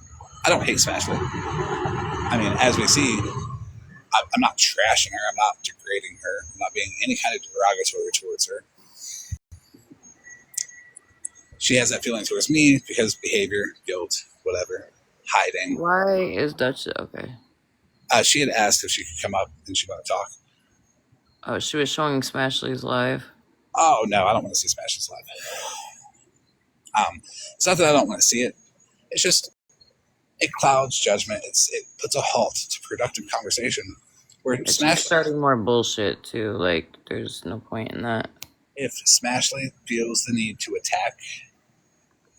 S1: I don't hate Smashley. I mean, as we see, I'm not trashing her. I'm not degrading her. I'm not being any kind of derogatory towards her. She has that feeling towards me because behavior, guilt, whatever, hiding.
S2: Why is Dutch okay?
S1: She had asked if she could come up and she wanted to talk.
S2: Oh, she was showing Smashley's live.
S1: Oh, no, I don't want to see Smashley's live. It's not that I don't want to see it. It's just, it clouds judgment. It puts a halt to productive conversation. Where
S2: It's just starting more bullshit too. Like, there's no point in that.
S1: If Smashley feels the need to attack,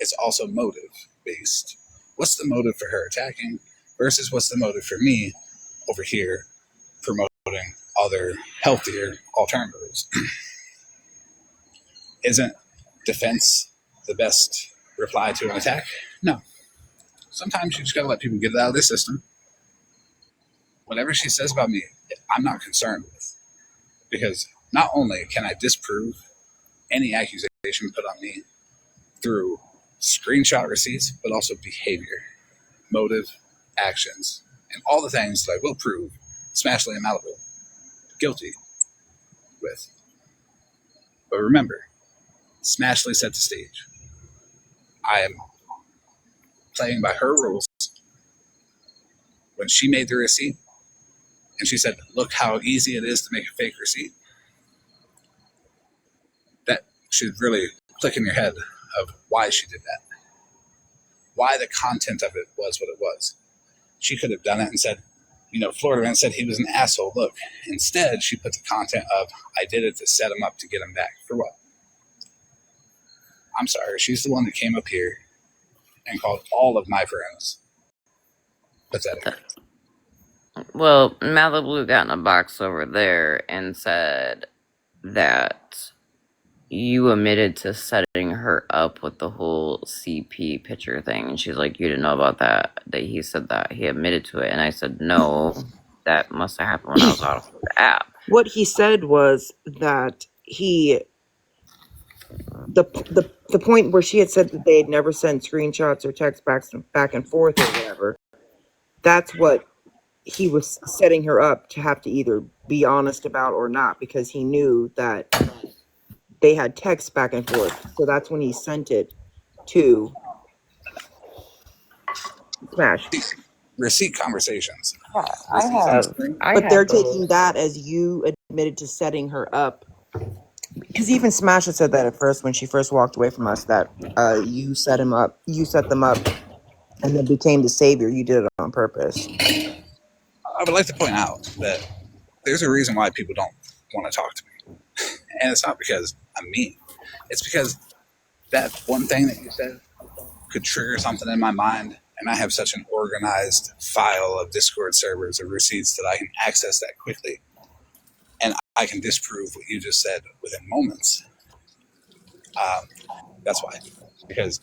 S1: it's also motive based. What's the motive for her attacking versus what's the motive for me over here promoting other healthier alternatives? Isn't defense the best reply to an attack? No. Sometimes you just gotta let people get it out of their system. Whatever she says about me, I'm not concerned with. Because not only can I disprove any accusation put on me through screenshot receipts, but also behavior, motive, actions, and all the things that I will prove Smashley and Malibu guilty with. But remember, Smashley set the stage. I am playing by her rules. When she made the receipt and she said, look how easy it is to make a fake receipt, that should really click in your head of why she did that. Why the content of it was what it was. She could have done it and said, Florida Man said he was an asshole. Look, instead, she put the content of, I did it to set him up to get him back. For what? I'm sorry. She's the one that came up here and called all of my friends pathetic.
S2: Well, Malibu got in a box over there and said that you admitted to setting her up with the whole CP picture thing. And she's like, you didn't know about that he said that. He admitted to it. And I said, no, that must have happened when I was out of the app.
S5: What he said was that the point where she had said that they had never sent screenshots or texts back and forth or whatever, that's what he was setting her up to have to either be honest about or not, because he knew that they had texts back and forth. So that's when he sent it to Smash.
S1: Receipt conversations.
S5: But they're taking that as you admitted to setting her up. Because even Smash had said that at first when she first walked away from us, that you set them up, and then became the savior. You did it on purpose.
S1: I would like to point out that there's a reason why people don't want to talk to me. And it's not because I'm mean. It's because that one thing that you said could trigger something in my mind, and I have such an organized file of Discord servers of receipts that I can access that quickly. And I can disprove what you just said within moments. That's why. Because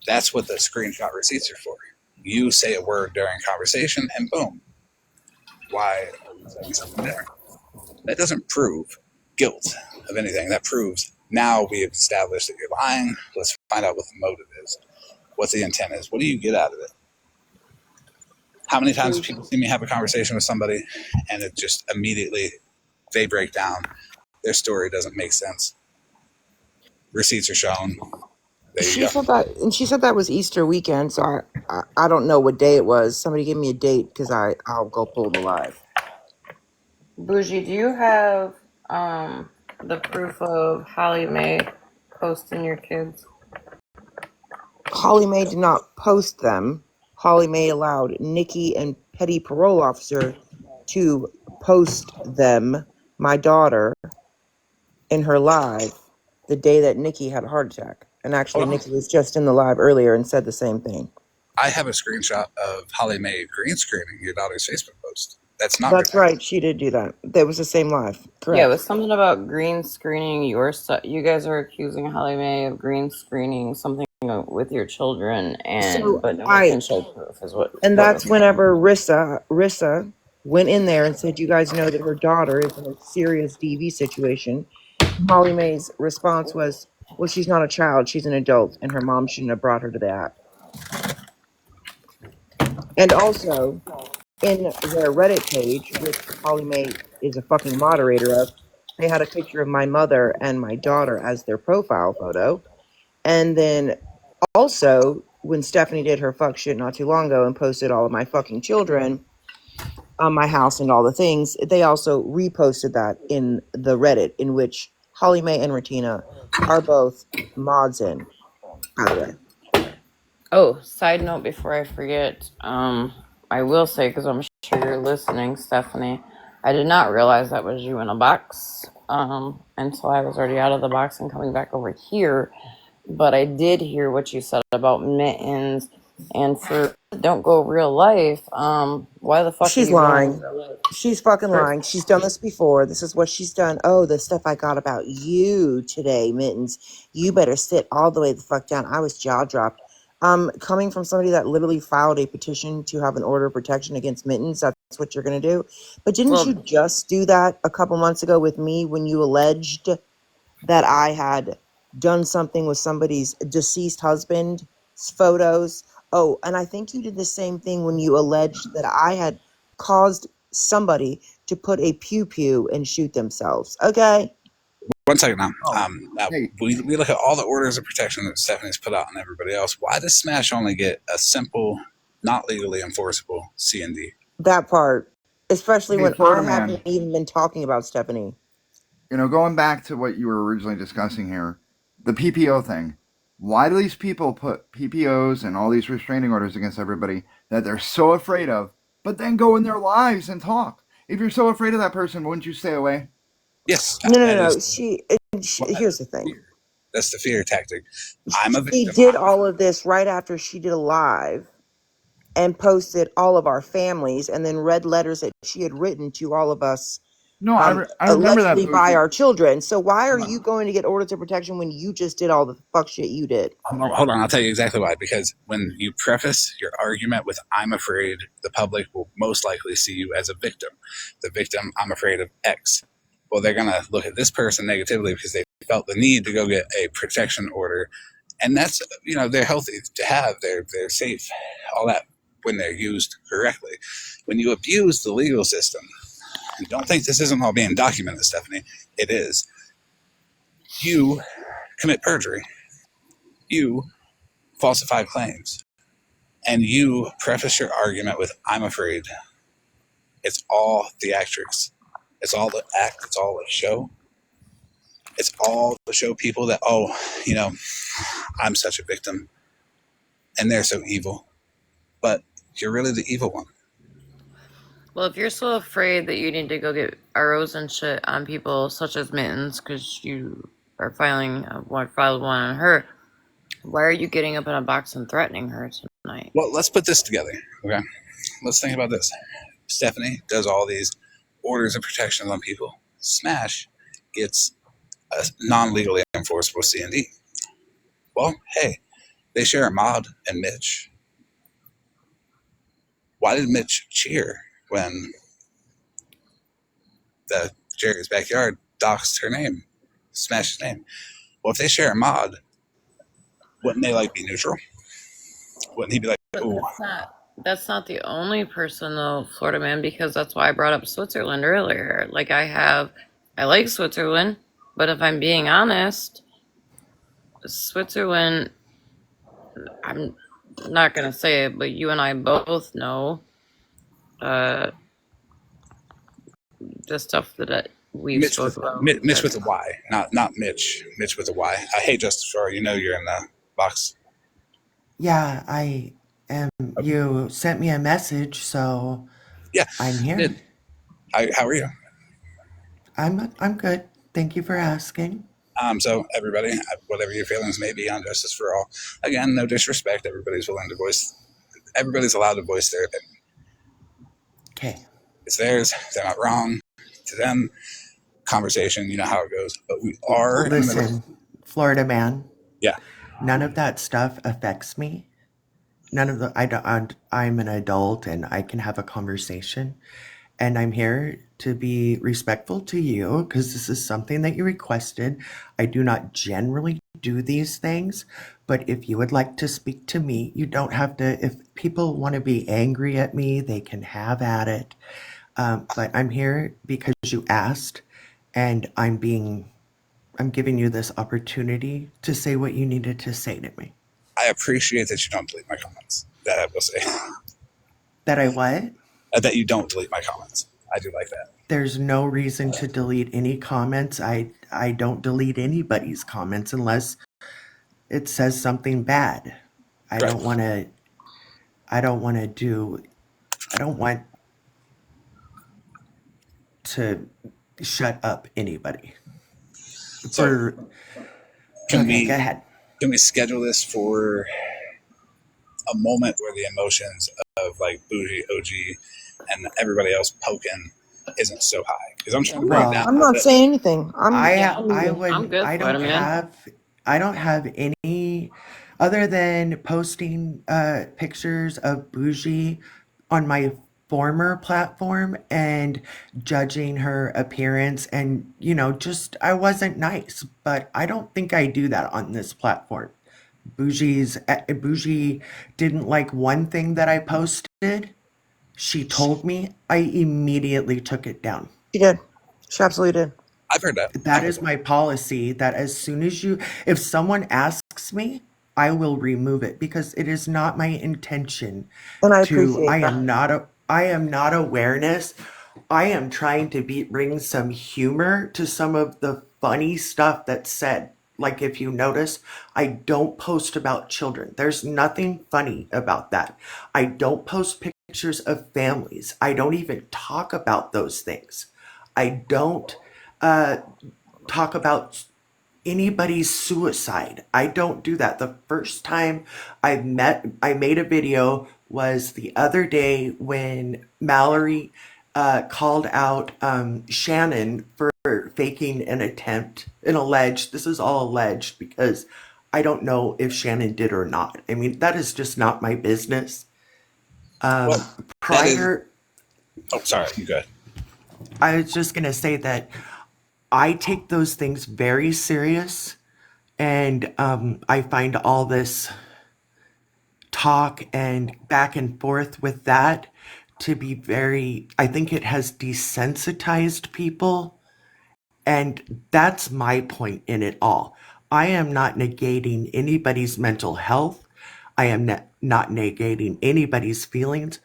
S1: that's what the screenshot receipts are for. You say a word during conversation, and boom. Why are you saying something there? That doesn't prove guilt of anything. That proves now we have established that you're lying. Let's find out what the motive is. What the intent is. What do you get out of it? How many times people see me have a conversation with somebody and it just immediately they break down. Their story doesn't make sense. Receipts are shown.
S5: She said that was Easter weekend, so I don't know what day it was. Somebody give me a date because I'll go pull the live.
S2: Bougie, do you have the proof of Holly Mae posting your kids?
S5: Holly Mae did not post them. Holly Mae allowed Nikki and Petty Parole Officer to post them, my daughter, in her live the day that Nikki had a heart attack. And actually, Nikki was just in the live earlier and said the same thing.
S1: I have a screenshot of Holly Mae green screening your daughter's Facebook post. That's
S5: right. She did do that. That was the same live. Correct.
S2: Yeah, it was something about green screening your stuff. You guys are accusing Holly Mae of green screening something with your children, but no one can show proof. And
S5: that's whenever Rissa went in there and said, "You guys know that her daughter is in a serious DV situation." Holly Mae's response was, "Well, she's not a child; she's an adult, and her mom shouldn't have brought her to the app." And also, in their Reddit page, which Holly Mae is a fucking moderator of, they had a picture of my mother and my daughter as their profile photo. And then also, when Stephanie did her fuck shit not too long ago and posted all of my fucking children on my house and all the things, they also reposted that in the Reddit, in which Holly Mae and Retina are both mods in, by the way.
S2: Oh, side note before I forget, I will say, because I'm sure you're listening, Stephanie, I did not realize that was you in a box until I was already out of the box and coming back over here. But I did hear what you said about mittens, and for don't go real life, why the fuck
S5: she's
S2: are you
S5: lying? She's fucking lying. She's done this before. This is what she's done. Oh, the stuff I got about you today, Mittens. You better sit all the way the fuck down. I was jaw dropped. Coming from somebody that literally filed a petition to have an order of protection against Mittens, that's what you're going to do. But didn't you
S2: Well,
S5: just do that a couple months ago with me when you alleged that I had done something with somebody's deceased husband's photos? Oh, and I think you did the same thing when you alleged that I had caused somebody to put a pew pew and shoot themselves. Okay?
S1: 1 second now.
S7: Hey,
S1: We look at all the orders of protection that Stephanie's put out on everybody else. Why does Smash only get a simple, not legally enforceable C&D?
S5: That part. Especially
S7: hey,
S5: when I
S7: Florida
S5: haven't
S7: man.
S5: even been talking about Stephanie.
S7: Going back to what you were originally discussing here, the PPO thing. Why do these people put PPOs and all these restraining orders against everybody that they're so afraid of, but then go in their lives and talk? If you're so afraid of that person, wouldn't you stay away?
S1: Yes,
S5: No. Here's the thing.
S1: That's the fear tactic. I'm a
S5: She
S1: victim.
S5: did all of this right after she did a live and posted all of our families and then read letters that she had written to all of us,
S7: No, I remember that.
S5: allegedly by our children. So why are you going to get orders of protection when you just did all the fuck shit you did?
S1: Hold on, I'll tell you exactly why. Because when you preface your argument with "I'm afraid," the public will most likely see you as a victim. The victim, I'm afraid of X. Well, they're gonna look at this person negatively because they felt the need to go get a protection order, and that's they're healthy to have. They're safe, all that when they're used correctly. When you abuse the legal system, and don't think this isn't all being documented, Stephanie. It is. You commit perjury. You falsify claims, and you preface your argument with "I'm afraid." It's all theatrics. It's all the act. It's all the show. It's all to show people that, I'm such a victim, and they're so evil, but you're really the evil one.
S2: well, if you're so afraid that you need to go get arrows and shit on people such as Mittens because you are filed one on her, why are you getting up in a box and threatening her tonight?
S1: Well, let's put this together, okay? Let's think about this. Stephanie does all these orders of protection on people. Smash gets a non-legally enforceable C&D. Well, hey, they share Ahmad and Mitch. Why did Mitch cheer when the Jerry's backyard doxed her name, Smash's name? Well, if they share Ahmad, wouldn't they be neutral? Wouldn't he be like, ooh?
S2: That's not the only person though, Florida man, because that's why I brought up Switzerland earlier. I like Switzerland, but if I'm being honest, Switzerland, I'm not gonna say it, but you and I both know the stuff that we've
S1: Mitch
S2: spoken about.
S1: Mitch with a Y, not Mitch. Mitch with a Y. Hey, Justice Farrar, you're in the box.
S19: Yeah, I am. You sent me a message, so
S1: yeah,
S19: I'm here.
S1: How are you?
S19: I'm good. Thank you for asking.
S1: So everybody, whatever your feelings may be on Justice for All, again, no disrespect. Everybody's allowed to voice their opinion.
S19: Okay.
S1: It's theirs. They're not wrong. To them, conversation, you know how it goes. But we are.
S19: Listen, Florida man.
S1: Yeah.
S19: None of that stuff affects me. I'm an adult and I can have a conversation. And I'm here to be respectful to you because this is something that you requested. I do not generally do these things, but if you would like to speak to me, you don't have to. If people want to be angry at me, they can have at it. But I'm here because you asked, and I'm giving you this opportunity to say what you needed to say to me.
S1: I appreciate that you don't delete my comments. That I will say.
S19: That I what?
S1: That you don't delete my comments. I do like that.
S19: There's no reason to delete any comments. I don't delete anybody's comments unless it says something bad. I don't want to shut up anybody.
S1: So,
S19: Go ahead.
S1: Can we schedule this for a moment where the emotions of Bougie, OG, and everybody else poking isn't so high? Because I'm trying to bring down.
S5: I'm not saying anything.
S19: I
S5: I'm good.
S19: don't have any. other than posting pictures of Bougie on my former platform and judging her appearance and, just I wasn't nice, but I don't think I do that on this platform. Bougie didn't like one thing that I posted. She told me. I immediately took it down.
S5: She did. She absolutely did.
S1: I've heard that.
S19: That is my policy, that as soon as if someone asks me, I will remove it because it is not my intention
S5: And I
S19: to,
S5: appreciate that.
S19: I am not awareness. I am trying to bring some humor to some of the funny stuff that's said. Like if you notice, I don't post about children. There's nothing funny about that. I don't post pictures of families. I don't even talk about those things. I don't talk about anybody's suicide. I don't do that. The first time I made a video was the other day when Mallory called out Shannon for faking an alleged, this is all alleged because I don't know if Shannon did or not. I mean, that is just not my business.
S1: Well,
S19: Prior,
S1: oh, sorry, you go ahead.
S19: I was just going to say that I take those things very serious, and I find all this talk and back and forth with that to be I think it has desensitized people, and that's my point in it all. I am not negating anybody's mental health. I am not negating anybody's feelings.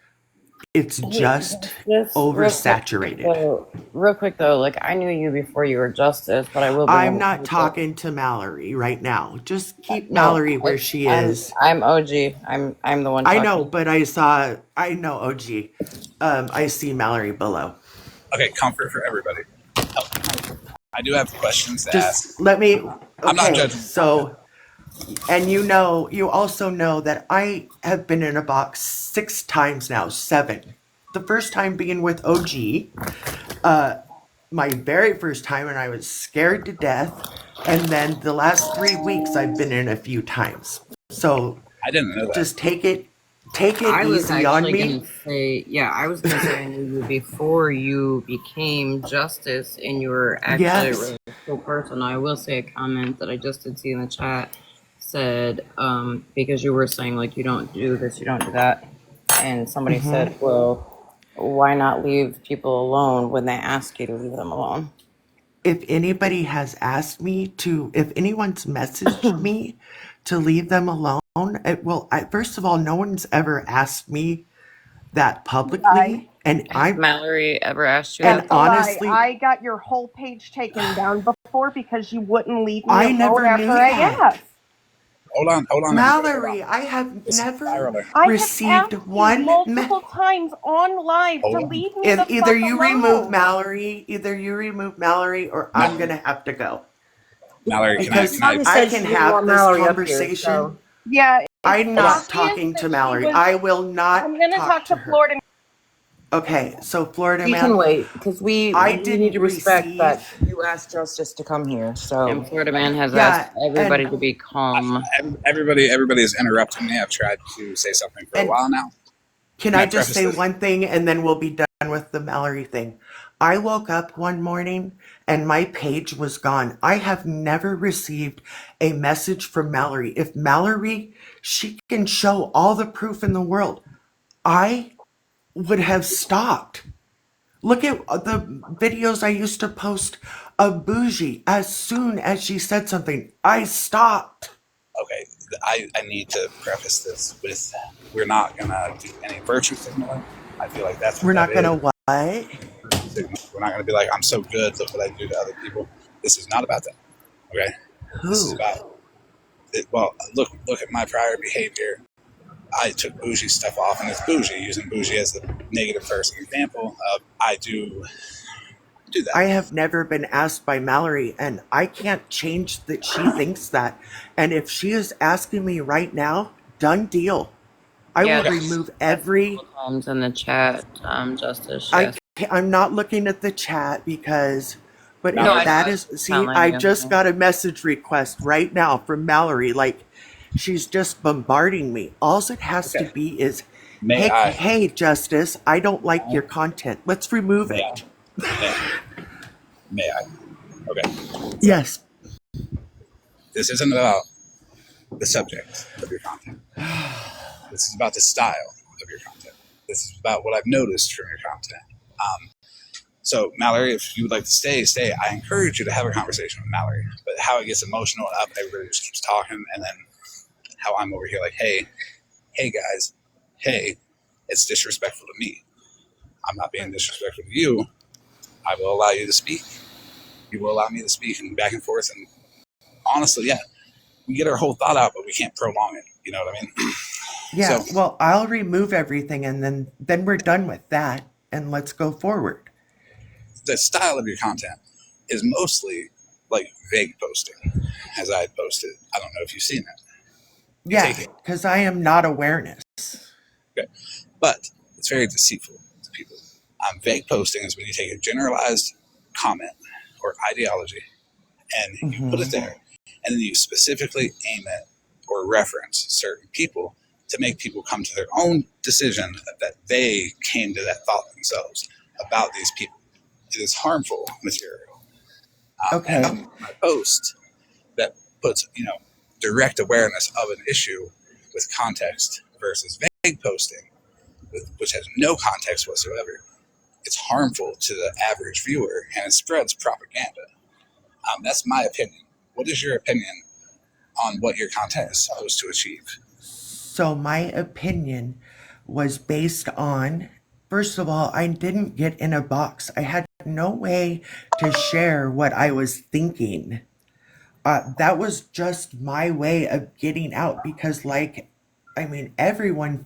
S19: It's just oversaturated.
S2: Real quick though, like I knew you before you were Justice, but I will be.
S19: I'm not talking to Mallory right now. Just keep Mallory where she is.
S2: I'm OG. I'm the one.
S19: I know, but I know OG. I see Mallory below.
S1: Okay, comfort for everybody. I do have questions to ask.
S19: Just let me.
S1: I'm not
S19: Okay,
S1: judging.
S19: so, and you also know that I have been in a box 6 times now, 7. The first time being with OG, my very first time, and I was scared to death. And then the last 3 weeks, I've been in a few times. So
S1: I didn't know that.
S19: just take it
S2: I was
S19: easy on
S2: actually
S19: me.
S2: gonna say, yeah, I was gonna say I knew you before you became Justice, and you were actually a
S19: Yes.
S2: really cool person. I will say a comment that I just did see in the chat said, because you were saying like you don't do this, you don't do that, and somebody
S19: Mhm.
S2: said, well, why not leave people alone when they ask you to leave them alone?
S19: If anybody has asked me if anyone's messaged me to leave them alone, first of all, no one's ever asked me that publicly, and
S2: Has Mallory ever asked you
S19: and
S2: that?
S19: honestly,
S20: I got your whole page taken down before because you wouldn't leave me
S19: I
S20: alone
S19: never
S20: after
S19: knew
S20: I
S19: that.
S20: asked.
S1: Hold on.
S19: Mallory, I have never
S20: I
S19: received
S20: have asked
S19: one
S20: you multiple times on live to leave me
S19: If
S20: the
S19: either
S20: fuck
S19: you
S20: alone.
S19: remove Mallory, or I'm gonna have to go.
S1: Mallory,
S19: Because
S1: can
S19: I can have this conversation.
S20: Yeah, it's
S19: I'm not
S20: obvious
S19: talking
S20: that
S19: to
S20: she
S19: Mallory.
S20: was-
S19: I will not
S20: I'm gonna talk to
S19: her.
S20: Florida.
S19: Okay, so Florida
S5: We
S19: man.
S5: can wait because we need
S19: didn't
S5: to respect
S19: receive-
S5: that you asked Justice to come here. So
S2: And Florida Man has
S19: Yeah,
S2: asked everybody
S19: and-
S2: to be calm.
S1: Everybody is interrupting me. I've tried to say something for a while now.
S19: Can
S1: May
S19: I just
S1: preface
S19: say
S1: this?
S19: one thing and then we'll be done with the Mallory thing? I woke up one morning and my page was gone. I have never received a message from Mallory. If Mallory, she can show all the proof in the world, I would have stopped. Look at the videos I used to post of Bougie. As soon as she said something, I stopped.
S1: Okay, I need to preface this with we're not gonna do any virtue signaling. I feel like that's what
S19: We're not
S1: that
S19: gonna
S1: is.
S19: what?
S1: We're not gonna be like, I'm so good, look what I do to other people. This is not about that. Okay? This is about well, look at my prior behavior. I took Bougie stuff off, and it's Bougie, using Bougie as the negative first example of I do that.
S19: I have never been asked by Mallory, and I can't change that she thinks that. And if she is asking me right now, done deal. I will remove every.
S2: Times in the chat, Justice. Yes.
S19: I'm not looking at the chat because, but
S2: No,
S19: if that
S2: I
S19: is, see,
S2: sound like
S19: I
S2: you.
S19: just got a message request right now from Mallory. Like, She's just bombarding me. All it has to
S1: Okay.
S19: be is,
S1: May
S19: hey,
S1: I?
S19: hey, Justice, I don't like your content. Let's remove it.
S1: May I? Okay.
S19: Yes.
S1: This isn't about the subject of your content. This is about the style of your content. This is about what I've noticed from your content. So, Mallory, if you would like to stay. I encourage you to have a conversation with Mallory. But how it gets emotional up, everybody just keeps talking, and then how I'm over here like, hey guys, hey, it's disrespectful to me. I'm not being disrespectful to you. I will allow you to speak. You will allow me to speak, and back and forth. And honestly, yeah, we get our whole thought out, but we can't prolong it. You know what I mean?
S19: Yeah,
S1: So,
S19: well, I'll remove everything, and then we're done with that, and let's go forward.
S1: the style of your content is mostly like vague posting, as I had posted. I don't know if you've seen it.
S19: Yeah, because I am not awareness.
S1: Okay. But it's very deceitful to people. Vague posting is when you take a generalized comment or ideology and you put it there, and then you specifically aim at or reference certain people to make people come to their own decision that they came to that thought themselves about these people. It is harmful material.
S19: Okay.
S1: And my post that puts, direct awareness of an issue with context versus vague posting, which has no context whatsoever, it's harmful to the average viewer and it spreads propaganda. That's my opinion. What is your opinion on what your content is supposed to achieve?
S19: So my opinion was based on, first of all, I didn't get in a box. I had no way to share what I was thinking. That was just my way of getting out because, everyone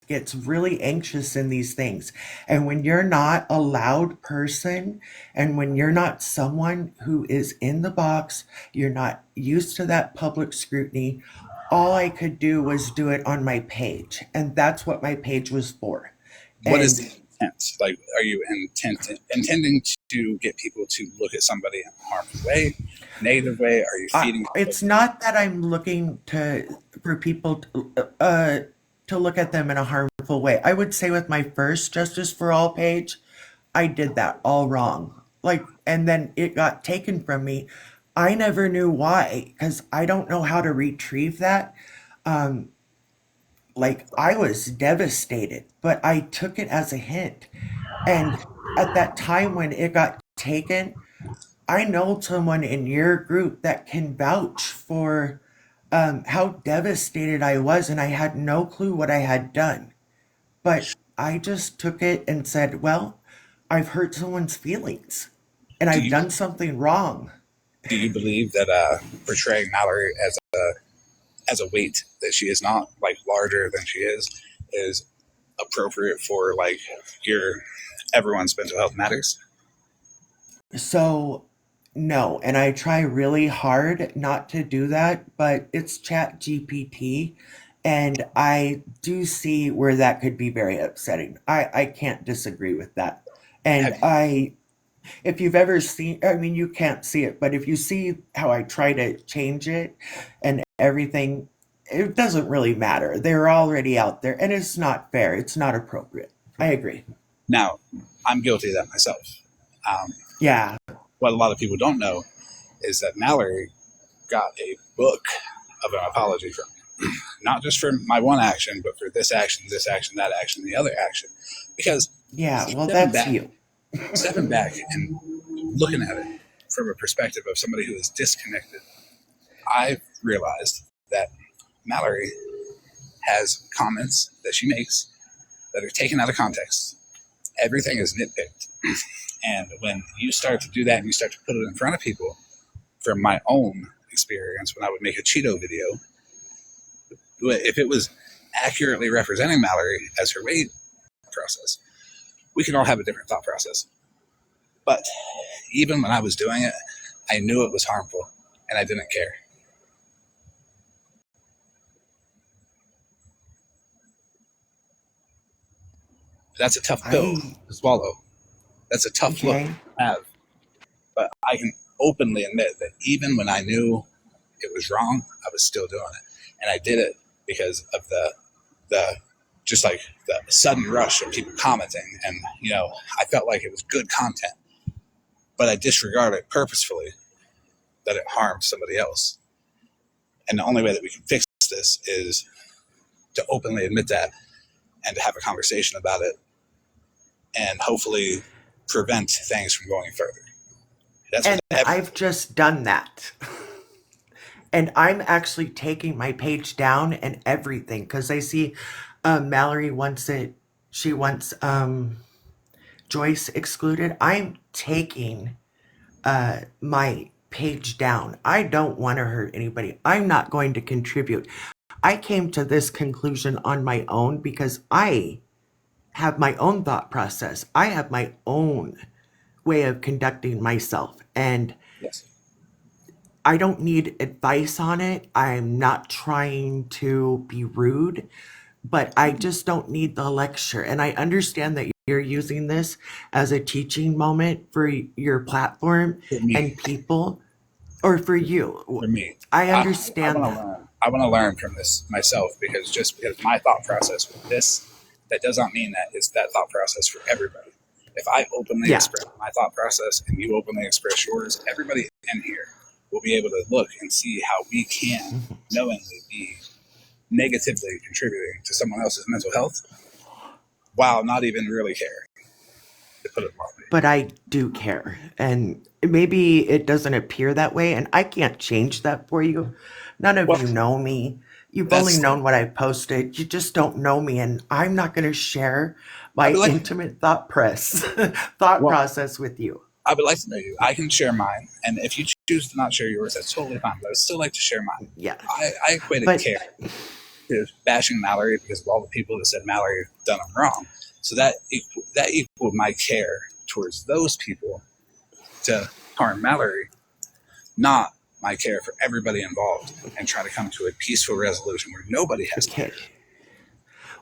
S19: gets really anxious in these things. And when you're not a loud person and when you're not someone who is in the box, you're not used to that public scrutiny. All I could do was do it on my page. And that's what my page was for.
S1: What is the intent? Like, are you intending to get people to look at somebody in a harmful way, negative way? Are you feeding?
S19: It's not that I'm looking for people to look at them in a harmful way. I would say with my first Justice for All page, I did that all wrong. And then it got taken from me. I never knew why, because I don't know how to retrieve that. I was devastated, but I took it as a hint. And at that time when it got taken, I know someone in your group that can vouch for how devastated I was, and I had no clue what I had done. But I just took it and said, well, I've hurt someone's feelings, and I've done something wrong.
S1: Do you believe that portraying Mallory as a weight that she is not, larger than she is appropriate for everyone's mental health matters?
S19: So no, and I try really hard not to do that, but it's ChatGPT, and I do see where that could be very upsetting. I can't disagree with that. And if you've ever seen, you can't see it, but if you see how I try to change it and everything, it doesn't really matter. They're already out there, and it's not fair. It's not appropriate. I agree.
S1: Now, I'm guilty of that myself.
S19: Yeah.
S1: What a lot of people don't know is that Mallory got a book of an apology from me. Not just for my one action, but for this action, that action, the other action. Because stepping back and looking at it from a perspective of somebody who is disconnected, I've realized that Mallory has comments that she makes that are taken out of context. Everything is nitpicked. And when you start to do that and you start to put it in front of people, from my own experience, when I would make a Cheeto video, if it was accurately representing Mallory as her weight process, we can all have a different thought process. But even when I was doing it, I knew it was harmful and I didn't care. That's a tough pill to swallow. That's a tough look to have. But I can openly admit that even when I knew it was wrong, I was still doing it. and I did it because of the just like the sudden rush of people commenting, and I felt like it was good content, but I disregarded purposefully that it harmed somebody else. And the only way that we can fix this is to openly admit that and to have a conversation about it, and hopefully prevent things from going further.
S19: And I've just done that. And I'm actually taking my page down and everything because I see Mallory wants Joyce excluded. I'm taking my page down. I don't want to hurt anybody. I'm not going to contribute. I came to this conclusion on my own because I have my own thought process. I have my own way of conducting myself. And
S1: yes.
S19: I don't need advice on it. I'm not trying to be rude, but I just don't need the lecture. And I understand that you're using this as a teaching moment for your platform and people, or for you.
S1: For me,
S19: I understand
S1: I want to learn from this myself, because just because my thought process with this, that does not mean that it's that thought process for everybody. If I openly express my thought process and you openly express yours, everybody in here will be able to look and see how we can knowingly be negatively contributing to someone else's mental health while not even really caring, to put it bluntly.
S19: But I do care. And maybe it doesn't appear that way, and I can't change that for you. None of you know me. You've only known what I posted. You just don't know me, and I'm not going to share my intimate thought process with you.
S1: I would like to know you. I can share mine, and if you choose to not share yours, that's totally fine. But I would still like to share mine.
S19: Yeah.
S1: I equated care to bashing Mallory because of all the people that said Mallory done them wrong. So that equaled my care towards those people to harm Mallory, not my care for everybody involved, and try to come to a peaceful resolution where nobody has to care.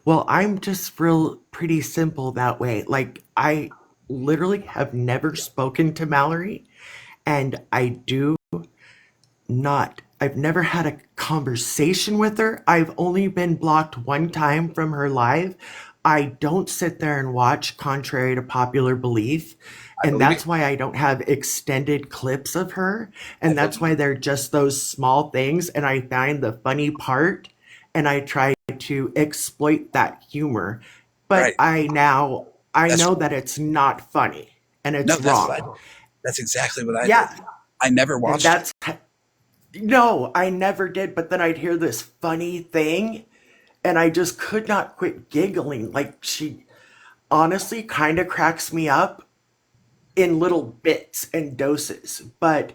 S19: Well, I'm just pretty simple that way. Like, I literally have never spoken to Mallory, and I've never had a conversation with her. I've only been blocked one time from her live. I don't sit there and watch, contrary to popular belief. And that's why I don't have extended clips of her. And that's why they're just those small things. And I find the funny part, and I try to exploit that humor. But I know that it's not funny, and it's wrong.
S1: That's exactly what I did. I never watched it.
S19: No, I never did. But then I'd hear this funny thing, and I just could not quit giggling. Like, she honestly kind of cracks me up in little bits and doses. But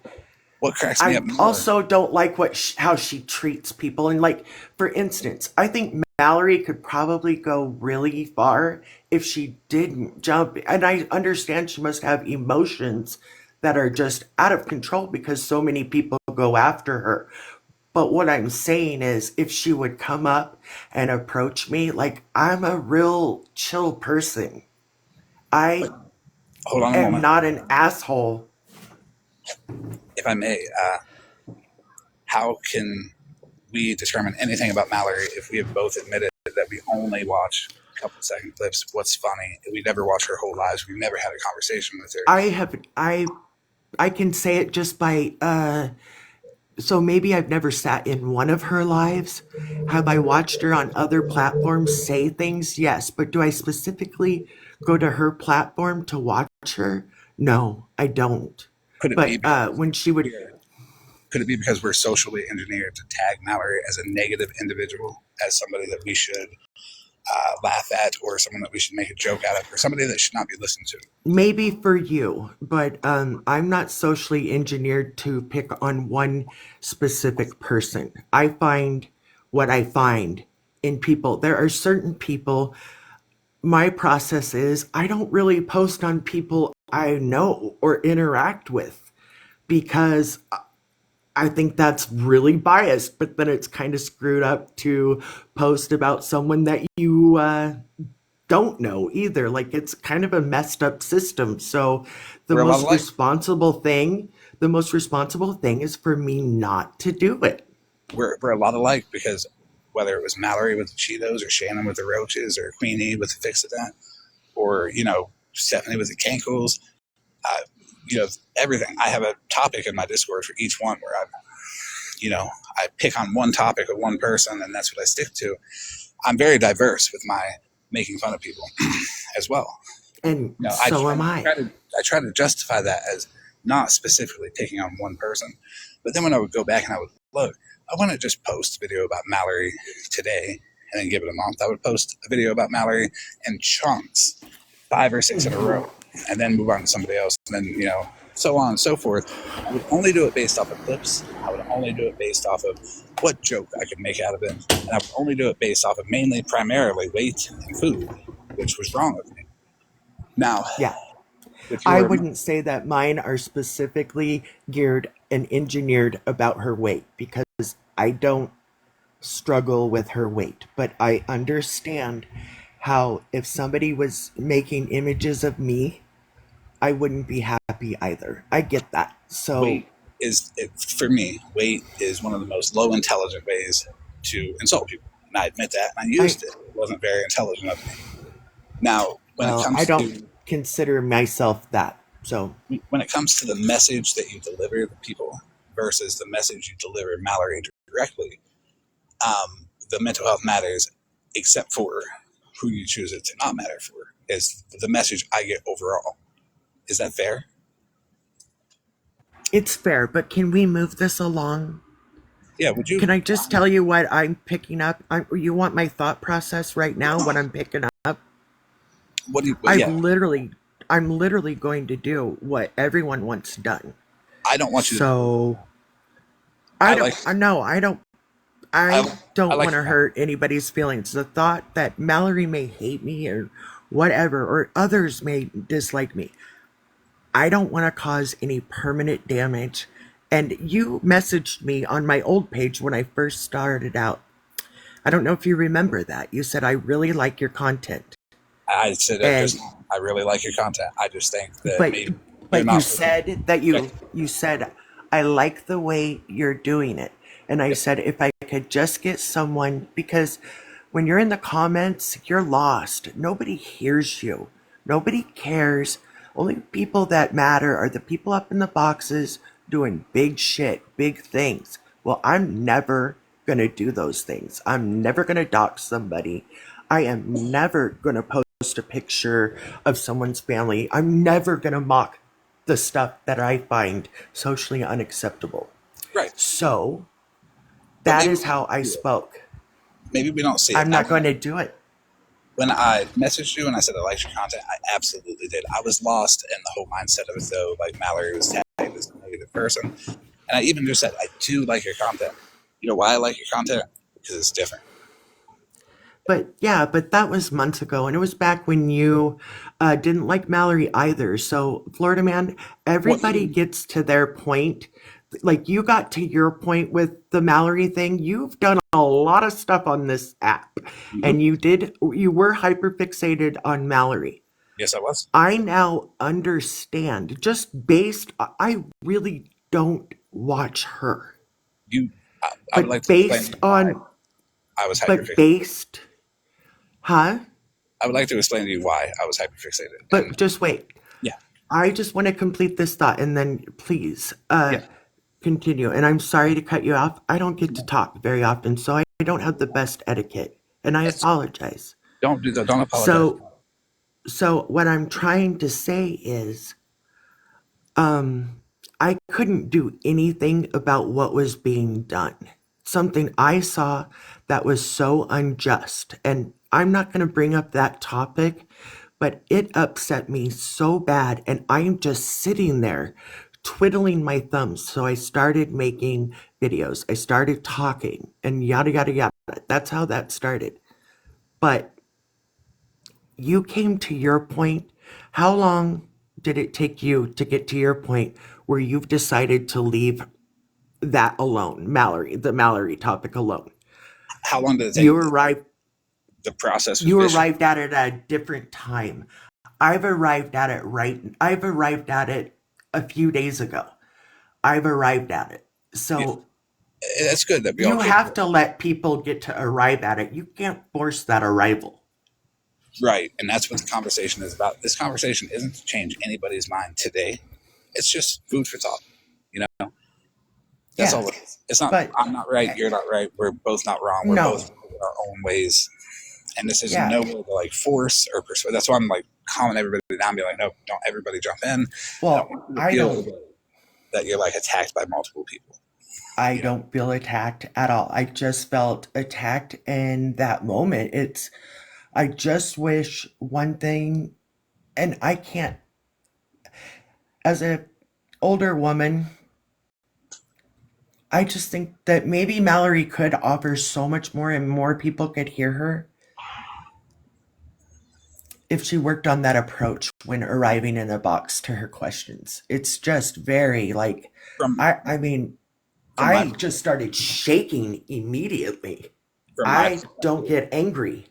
S1: what cracks me up more?
S19: Also don't like how she treats people. And like, for instance, I think Mallory could probably go really far if she didn't jump. And I understand she must have emotions that are just out of control because so many people go after her. But what I'm saying is, if she would come up and approach me, like, I'm a real chill person. I am not an asshole.
S1: If I may, how can we determine anything about Mallory if we have both admitted that we only watch a couple second clips? What's funny? We never watch her whole lives. We've never had a conversation with her.
S19: I can say it just by so maybe I've never sat in one of her lives. Have I watched her on other platforms say things? Yes. But do I specifically go to her platform to watch her? No, I don't.
S1: Could it be because we're socially engineered to tag Mallory as a negative individual, as somebody that we should laugh at, or someone that we should make a joke out of, or somebody that should not be listened to?
S19: Maybe for you, but I'm not socially engineered to pick on one specific person. I find what I find in people. There are certain people, my process is I don't really post on people I know or interact with because I think that's really biased, but then it's kind of screwed up to post about someone that you don't know either. Like, it's kind of a messed up system. So the most responsible thing is for me not to do it.
S1: We're a lot alike because whether it was Mallory with the Cheetos or Shannon with the roaches or Queenie with the Fix-A-Dent or, Stephanie with the Cankles, everything. I have a topic in my Discord for each one where I pick on one topic of one person and that's what I stick to. I'm very diverse with my making fun of people as well.
S19: And
S1: I try to justify that as not specifically picking on one person. But then when I would go back and I would look, I wouldn't just post a video about Mallory today and then give it a month. I would post a video about Mallory in chunks, 5 or 6 in a row, and then move on to somebody else. And then, so on and so forth. I would only do it based off of clips. I would only do it based off of what joke I could make out of it. And I would only do it based off of primarily weight and food, which was wrong with me. Now,
S19: yeah, I wouldn't say that mine are specifically geared and engineered about her weight because I don't struggle with her weight, but I understand how if somebody was making images of me, I wouldn't be happy either. I get that. So
S1: weight for me, weight is one of the most low intelligent ways to insult people. And I admit that, and I used it. It wasn't very intelligent of me. Now,
S19: I don't consider myself that. So
S1: when it comes to the message that you deliver to people versus the message you deliver Mallory directly, the mental health matters, except for who you choose it to not matter for, is the message I get overall. Is that fair?
S19: It's fair, but can we move this along?
S1: Yeah, would you?
S19: Can I just tell you what I'm picking up? You want my thought process right now, what I'm picking up?
S1: What do you?
S19: I'm literally going to do what everyone wants done.
S1: I don't want you
S19: to. I don't want to hurt anybody's feelings. The thought that Mallory may hate me or whatever, or others may dislike me, I don't want to cause any permanent damage. And you messaged me on my old page when I first started out. I don't know if you remember that. You said, I really like your content.
S1: I said, I really like your content. I just think that
S19: but you said that you said, I like the way you're doing it. And I said, if I could just get someone, because when you're in the comments, you're lost. Nobody hears you. Nobody cares. Only people that matter are the people up in the boxes doing big shit, big things. Well, I'm never going to do those things. I'm never going to dox somebody. I am never going to post a picture of someone's family. I'm never going to mock the stuff that I find socially unacceptable.
S1: Right.
S19: So that is how I spoke.
S1: Maybe we don't see it.
S19: I'm not going to do it.
S1: When I messaged you and I said I liked your content, I absolutely did. I was lost in the whole mindset of it, though. Like Mallory was tagged as a negative person. And I even just said, I do like your content. You know why I like your content? Because it's different.
S19: But that was months ago. And it was back when you didn't like Mallory either. So, Florida Man, everybody gets to their point. Like, you got to your point with the Mallory thing. You've done a lot of stuff on this app. Mm-hmm. And you were hyperfixated on Mallory.
S1: Yes, I was.
S19: I now understand, I really don't watch her.
S1: I would like to explain why I was hyperfixated.
S19: I
S1: would like to explain to you why I was hyperfixated.
S19: But just wait.
S1: Yeah.
S19: I just want to complete this thought and then please continue. And I'm sorry to cut you off. I don't get to talk very often, so I don't have the best etiquette. And I apologize.
S1: Don't do that. Don't apologize.
S19: So what I'm trying to say is I couldn't do anything about what was being done. Something I saw that was so unjust. And I'm not going to bring up that topic, but it upset me so bad. And I'm just sitting there twiddling my thumbs. So I started making videos. I started talking and yada, yada, yada. That's how that started. But you came to your point. How long did it take you to get to your point where you've decided to leave that alone, the Mallory topic alone?
S1: How long did it take?
S19: You arrived.
S1: The process.
S19: You arrived at it at a different time. I've arrived at it a few days ago. I've arrived at it. So
S1: It's good that we all
S19: You have to let people get to arrive at it. You can't force that arrival.
S1: right, and that's what the conversation is about. This conversation isn't to change anybody's mind today. It's just food for thought. You know, that's
S19: Yeah,
S1: all it is. It's not.
S19: but
S1: I'm not right. You're not right. We're both not wrong. We're both
S19: no,
S1: in our own ways, and this is
S19: yeah.
S1: no way to like force or persuade. That's why I'm like calming everybody down, be like, no, don't everybody jump in.
S19: Well, I
S1: Feel
S19: don't.
S1: that you're like attacked by multiple people.
S19: I don't feel attacked at all. I just felt attacked in that moment. I just wish one thing, and I can't, as an older woman, I just think that maybe Mallory could offer so much more and more people could hear her if she worked on that approach when arriving in the box to her questions. It's just very like, I mean, I just started shaking immediately. I don't get angry.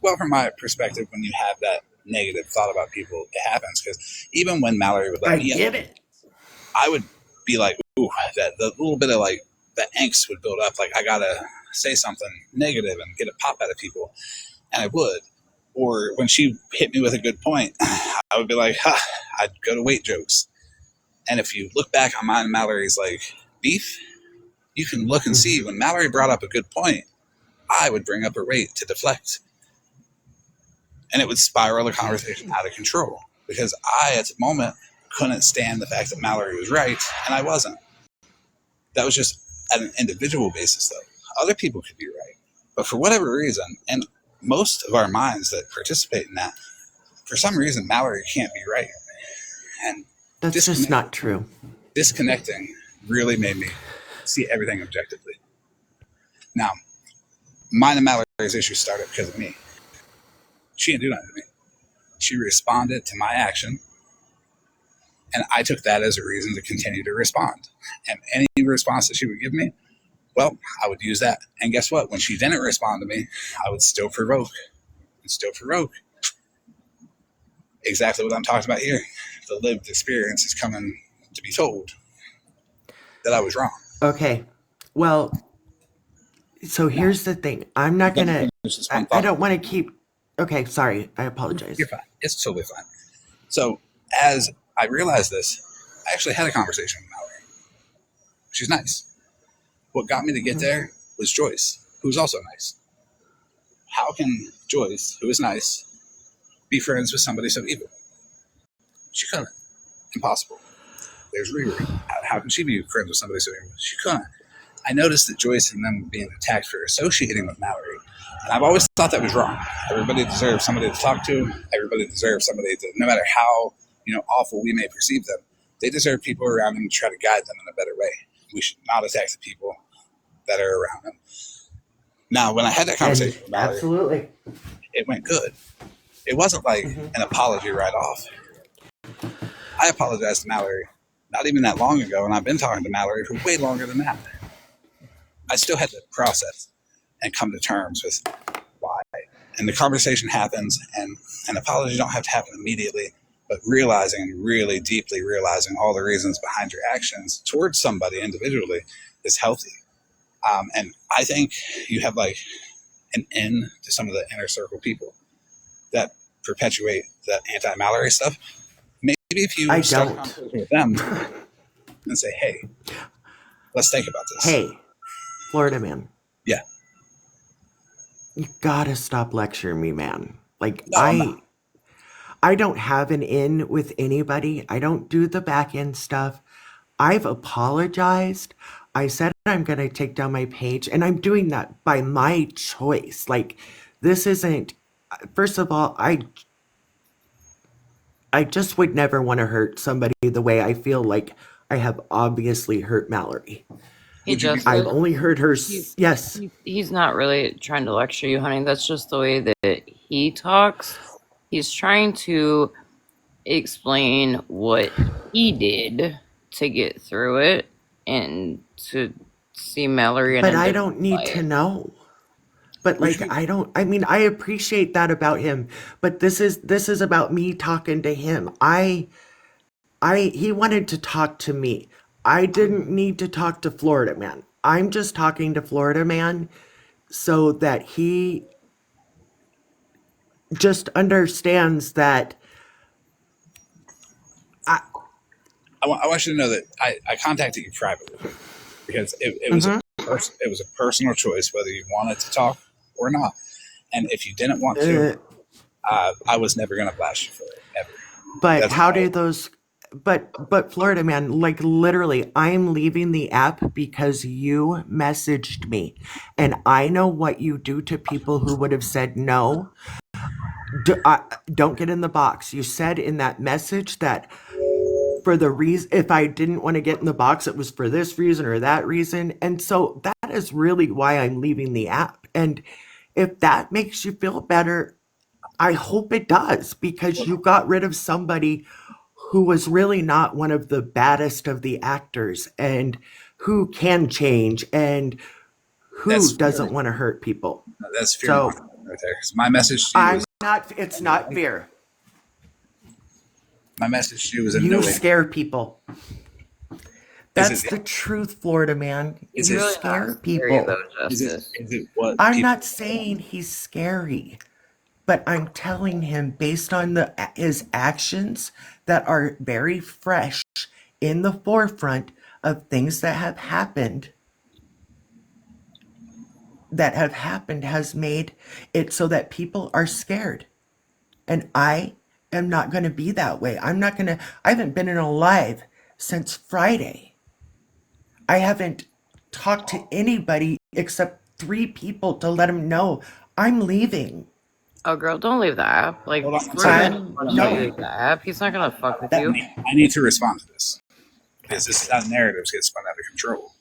S1: Well, from my perspective, when you have that negative thought about people, it happens. Because even when Mallory would let me in, I would be like, ooh, that the little bit of like the angst would build up. Like I gotta say something negative and get a pop out of people, and I would. Or when she hit me with a good point, I would be like, I'd go to weight jokes. And if you look back on mine and Mallory's like beef, you can look and see when Mallory brought up a good point, I would bring up her weight to deflect. And it would spiral the conversation out of control because I, at the moment, couldn't stand the fact that Mallory was right and I wasn't. That was just at an individual basis, though. Other people could be right. But for whatever reason, and most of our minds that participate in that, for some reason, Mallory can't be right. And
S19: that's just not true.
S1: Disconnecting really made me see everything objectively. Now, mine and Mallory's issue started because of me. She didn't do nothing to me. She responded to my action, and I took that as a reason to continue to respond. And any response that she would give me, well, I would use that. And guess what? When she didn't respond to me, I would still provoke and still provoke. Exactly what I'm talking about here. The lived experience is coming to be told that I was wrong.
S19: Okay. Well, so here's the thing. I'm not going to, I don't want to keep, okay, sorry. I apologize.
S1: You're fine. It's totally fine. So as I realized this, I actually had a conversation with Mallory. She's nice. What got me to get there was Joyce, who's also nice. How can Joyce, who is nice, be friends with somebody so evil? She couldn't. Impossible. There's Riri. How can she be friends with somebody so evil? She couldn't. I noticed that Joyce and them being attacked for associating with Mallory. And I've always thought that was wrong. Everybody deserves somebody to talk to. Everybody deserves somebody to, no matter how awful we may perceive them, they deserve people around them to try to guide them in a better way. We should not attack the people that are around them. Now, when I had that conversation with Mallory,
S19: absolutely,
S1: it went good. It wasn't like an apology right off. I apologized to Mallory not even that long ago, and I've been talking to Mallory for way longer than that. I still had to process and come to terms with why. And the conversation happens, and an apology don't have to happen immediately, but realizing, really deeply realizing all the reasons behind your actions towards somebody individually is healthy. And I think you have like an end to some of the inner circle people that perpetuate that anti-Mallory stuff. Maybe if you start a conversation with them and say, hey, let's think about this.
S19: Hey, Florida man.
S1: Yeah.
S19: You gotta stop lecturing me, man. Like,
S1: No,
S19: I don't have an in with anybody. I don't do the back end stuff. I've apologized. I said I'm going to take down my page, and I'm doing that by my choice. Like, this isn't, first of all, I just would never want to hurt somebody the way I feel like I have obviously hurt Mallory.
S2: He just
S19: I've only heard her, yes.
S2: He's not really trying to lecture you, honey. That's just the way that he talks. He's trying to explain what he did to get through it and to see Mallory in
S19: But
S2: a
S19: I
S2: different
S19: don't need
S2: light.
S19: to know. But like, I appreciate that about him, but this is about me talking to him. He wanted to talk to me. I didn't need to talk to Florida man. I'm just talking to Florida Man so that he just understands that
S1: I want you to know that I contacted you privately because it was it was a personal choice whether you wanted to talk or not. And if you didn't want to, I was never going to blast you for it ever.
S19: But how do those? But Florida Man, like literally, I'm leaving the app because you messaged me, and I know what you do to people who would have said no. Don't get in the box. You said in that message that for the reason, if I didn't want to get in the box, it was for this reason or that reason, and so that is really why I'm leaving the app. And if that makes you feel better, I hope it does, because you got rid of somebody who was really not one of the baddest of the actors and who can change and who doesn't want to hurt people.
S1: That's fear right there. My message to you is
S19: it's not fear.
S1: My message to you is in
S19: You
S1: no way.
S19: scare people. That's the truth, Florida Man.
S1: Is
S19: You
S1: it
S19: scare
S2: scary,
S19: people.
S2: though,
S1: Is it what
S19: I'm
S1: people,
S19: not saying he's scary, but I'm telling him based on his actions that are very fresh in the forefront of things that have happened has made it so that people are scared. And I am not going to be that way. I haven't been in a live since Friday. I haven't talked to anybody except 3 people to let them know I'm leaving.
S2: Oh, girl, don't leave the app. Like,
S1: Hold on,
S2: don't leave the app. He's not gonna fuck with you.
S1: I need to respond to this because this is how narratives get spun out of control.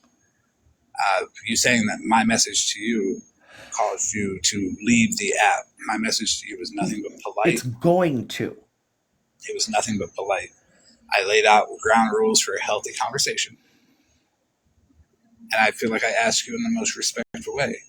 S1: You saying that my message to you caused you to leave the app. My message to you was nothing but polite.
S19: It's going to.
S1: It was nothing but polite. I laid out ground rules for a healthy conversation. And I feel like I asked you in the most respectful way.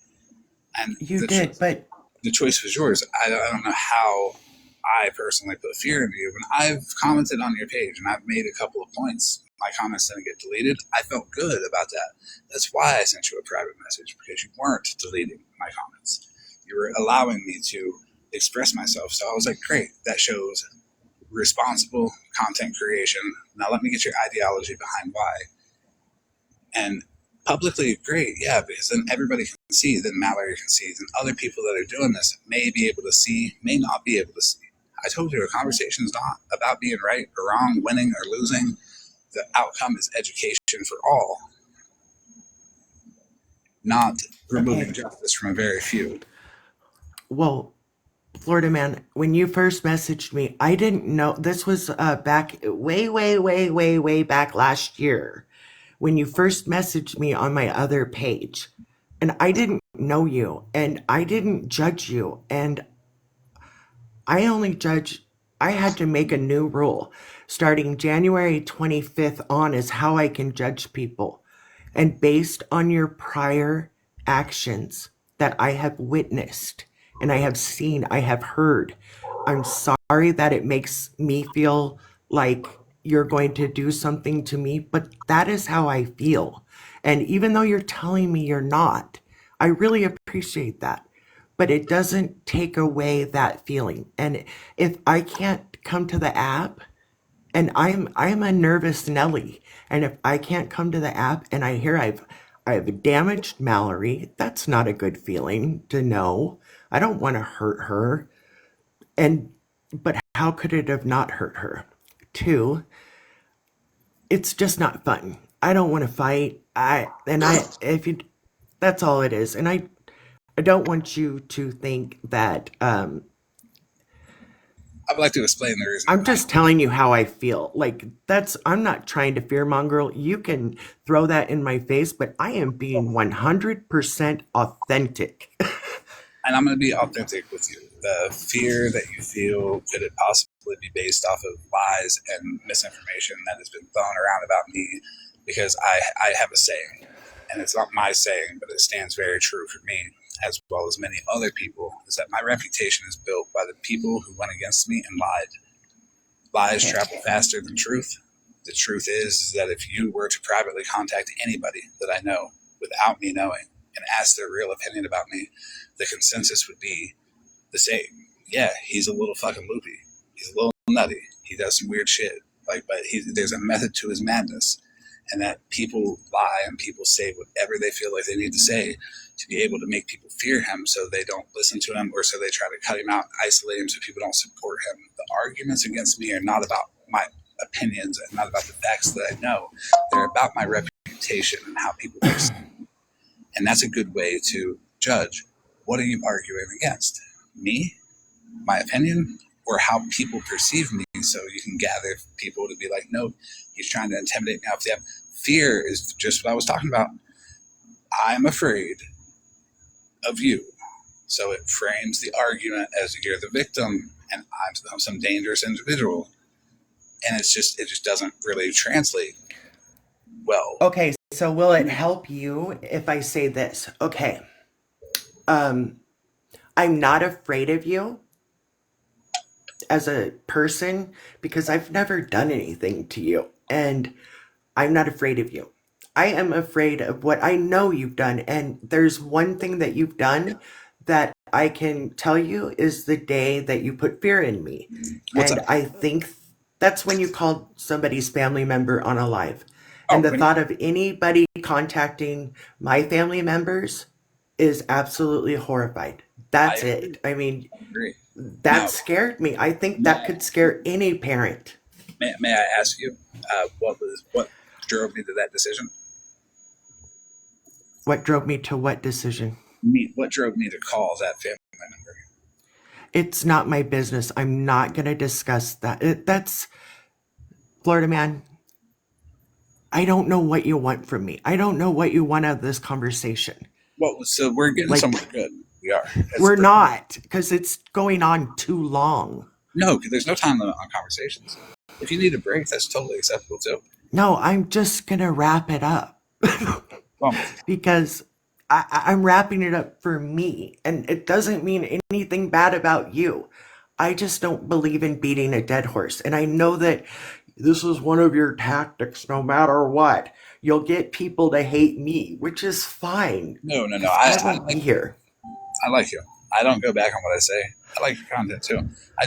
S1: And
S19: You did, but
S1: the choice was yours. I don't know how I personally put fear into you. When I've commented on your page and I've made a couple of points, my comments didn't get deleted. I felt good about that. That's why I sent you a private message, because you weren't deleting my comments. You were allowing me to express myself. So I was like, great, that shows responsible content creation. Now let me get your ideology behind why. And publicly, great, yeah, because then everybody can see, then Mallory can see, then other people that are doing this may be able to see, may not be able to see. I told you a conversation is not about being right or wrong, winning or losing. The outcome is education for all, not removing justice from a very few.
S19: well, Florida Man, when you first messaged me, I didn't know this was back way back last year when you first messaged me on my other page. And I didn't know you and I didn't judge you. And I had to make a new rule. Starting January 25th on is how I can judge people. And based on your prior actions that I have witnessed and I have seen, I have heard, I'm sorry that it makes me feel like you're going to do something to me, but that is how I feel. And even though you're telling me you're not, I really appreciate that. But it doesn't take away that feeling. And if I can't come to the app, and I'm a nervous Nelly, and if I can't come to the app and I hear I've damaged Mallory, that's not a good feeling to know. I don't want to hurt her. But how could it have not hurt her? 2, it's just not fun. I don't want to fight. That's all it is. And I don't want you to think that
S1: I would like to explain the reason.
S19: I'm just telling you how I feel. Like I'm not trying to fearmonger. You can throw that in my face, but I am being 100% authentic.
S1: And I'm going to be authentic with you. The fear that you feel, could it possibly be based off of lies and misinformation that has been thrown around about me? Because I have a saying, and it's not my saying, but it stands very true for me, as well as many other people, is that my reputation is built by the people who went against me and lied. Lies travel faster than truth. The truth is that if you were to privately contact anybody that I know, without me knowing and asked their real opinion about me, the consensus would be the same. Yeah, he's a little fucking loopy. He's a little nutty. He does some weird shit. Like, but there's a method to his madness, and that people lie and people say whatever they feel like they need to say to be able to make people fear him, so they don't listen to him, or so they try to cut him out, isolate him, so people don't support him. The arguments against me are not about my opinions and not about the facts that I know. They're about my reputation and how people perceive me. And that's a good way to judge. What are you arguing against? Me? My opinion? Or how people perceive me, so you can gather people to be like, no, he's trying to intimidate me off the app. Fear is just what I was talking about. I'm afraid of you. So it frames the argument as you're the victim and I'm some dangerous individual. And it just doesn't really translate well.
S19: Okay, so will it help you if I say this? Okay. I'm not afraid of you as a person because I've never done anything to you, and I'm not afraid of you. I am afraid of what I know you've done, and there's one thing that you've done that I can tell you is the day that you put fear in me.
S1: What's
S19: And
S1: up?
S19: I think that's when you called somebody's family member on a live. And the thought of anybody contacting my family members is absolutely horrified. That's it. I mean,
S1: I agree.
S19: that
S1: Now,
S19: scared me. I think that could scare any parent.
S1: may I ask you, what drove me to that decision?
S19: What drove me to what decision?
S1: What drove me to call that family member?
S19: It's not my business. I'm not going to discuss that. That's Florida man. I don't know what you want from me. I don't know what you want out of this conversation.
S1: Well, so we're getting somewhere good. We are.
S19: We're not, because it's going on too long.
S1: No, there's no time limit on conversations. If you need a break, that's totally acceptable too.
S19: No, I'm just going to wrap it up. Because I'm wrapping it up for me. And it doesn't mean anything bad about you. I just don't believe in beating a dead horse. And I know that this is one of your tactics no matter what. You'll get people to hate me, which is fine.
S1: No.
S19: I won't be here.
S1: I like you. I don't go back on what I say. I like your content too.
S19: I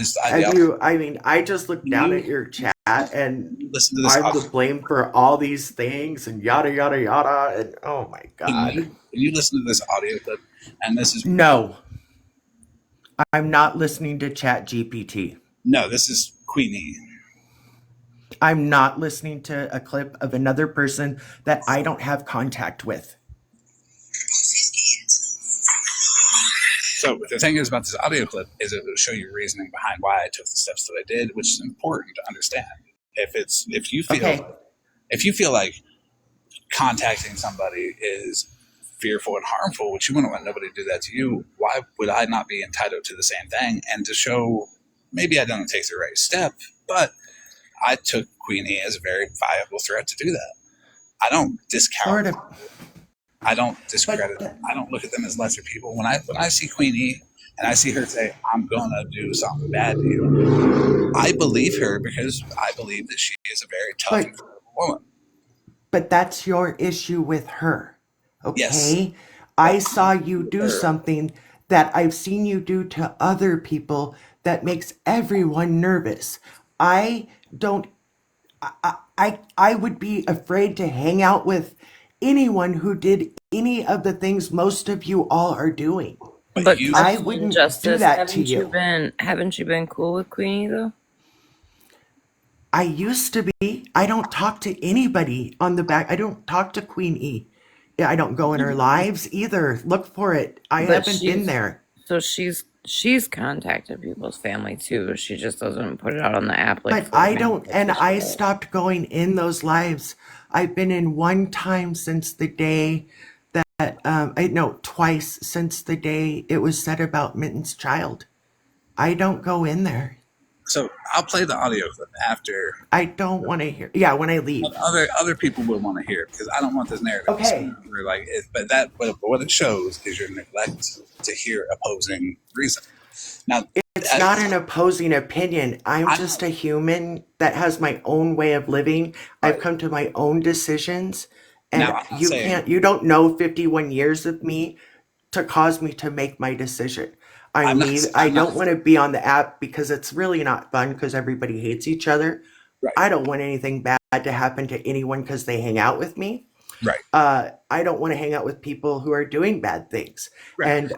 S19: just look down at your chat and
S1: listen to this
S19: I'm
S1: audio.
S19: to blame for all these things and yada yada yada and oh my god.
S1: Can you listen to this audio clip? And this is
S19: No. I'm not listening to Chat GPT.
S1: No, this is Queenie.
S19: I'm not listening to a clip of another person that I don't have contact with.
S1: So the thing is about this audio clip is it will show you reasoning behind why I took the steps that I did, which is important to understand. If you feel like contacting somebody is fearful and harmful, which you wouldn't want nobody to do that to you, why would I not be entitled to the same thing? And to show maybe I didn't take the right step, but I took Queenie as a very viable threat to do that. I don't discount them. I don't discredit them. I don't look at them as lesser people. When I see Queenie and I see her say, I'm going to do something bad to you, I believe her because I believe that she is a very tough and incredible woman.
S19: But that's your issue with her. Okay?
S1: Yes.
S19: I saw you do something that I've seen you do to other people that makes everyone nervous. I would be afraid to hang out with anyone who did any of the things most of you all are doing.
S2: But
S19: I wouldn't do that to you.
S2: Haven't you been cool with Queenie though?
S19: I used to be. I don't talk to anybody on the back. I don't talk to Queen E. I don't go in her lives either. Look for it. I haven't been there.
S2: So she's contacted people's family too. She just doesn't put it out on the app.
S19: But I don't, and I stopped going in those lives. I've been in one time since the day that, twice since the day it was said about Mitten's child. I don't go in there.
S1: So I'll play the audio clip after.
S19: I don't want to hear. Yeah, when I leave.
S1: Other people will want to hear it because I don't want this narrative.
S19: Okay.
S1: But what it shows is your neglect to hear opposing reason. Now
S19: it's not an opposing opinion. I'm just a human that has my own way of living. I've come to my own decisions, And
S1: Now, I'm not saying
S19: you don't know 51 years of me to cause me to make my decision. I
S1: I'm not.
S19: mean, I
S1: I'm not.
S19: don't want to be on the app because it's really not fun because everybody hates each other.
S1: Right.
S19: I don't want anything bad to happen to anyone because they hang out with me.
S1: Right.
S19: I don't want to hang out with people who are doing bad things.
S1: Right.
S19: And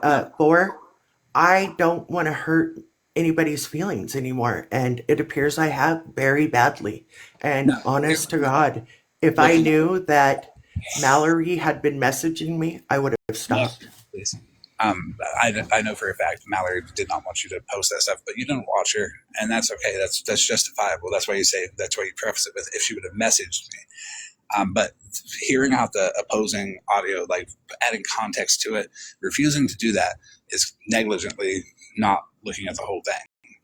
S19: I don't want to hurt anybody's feelings anymore. And it appears I have very badly. And honest to God, if I knew that Mallory had been messaging me, I would have stopped.
S1: Please. I know for a fact Mallory did not want you to post that stuff, but you didn't watch her, and that's okay. That's justifiable. That's why you preface it with if she would have messaged me. But hearing out the opposing audio, like adding context to it, refusing to do that is negligently not looking at the whole thing.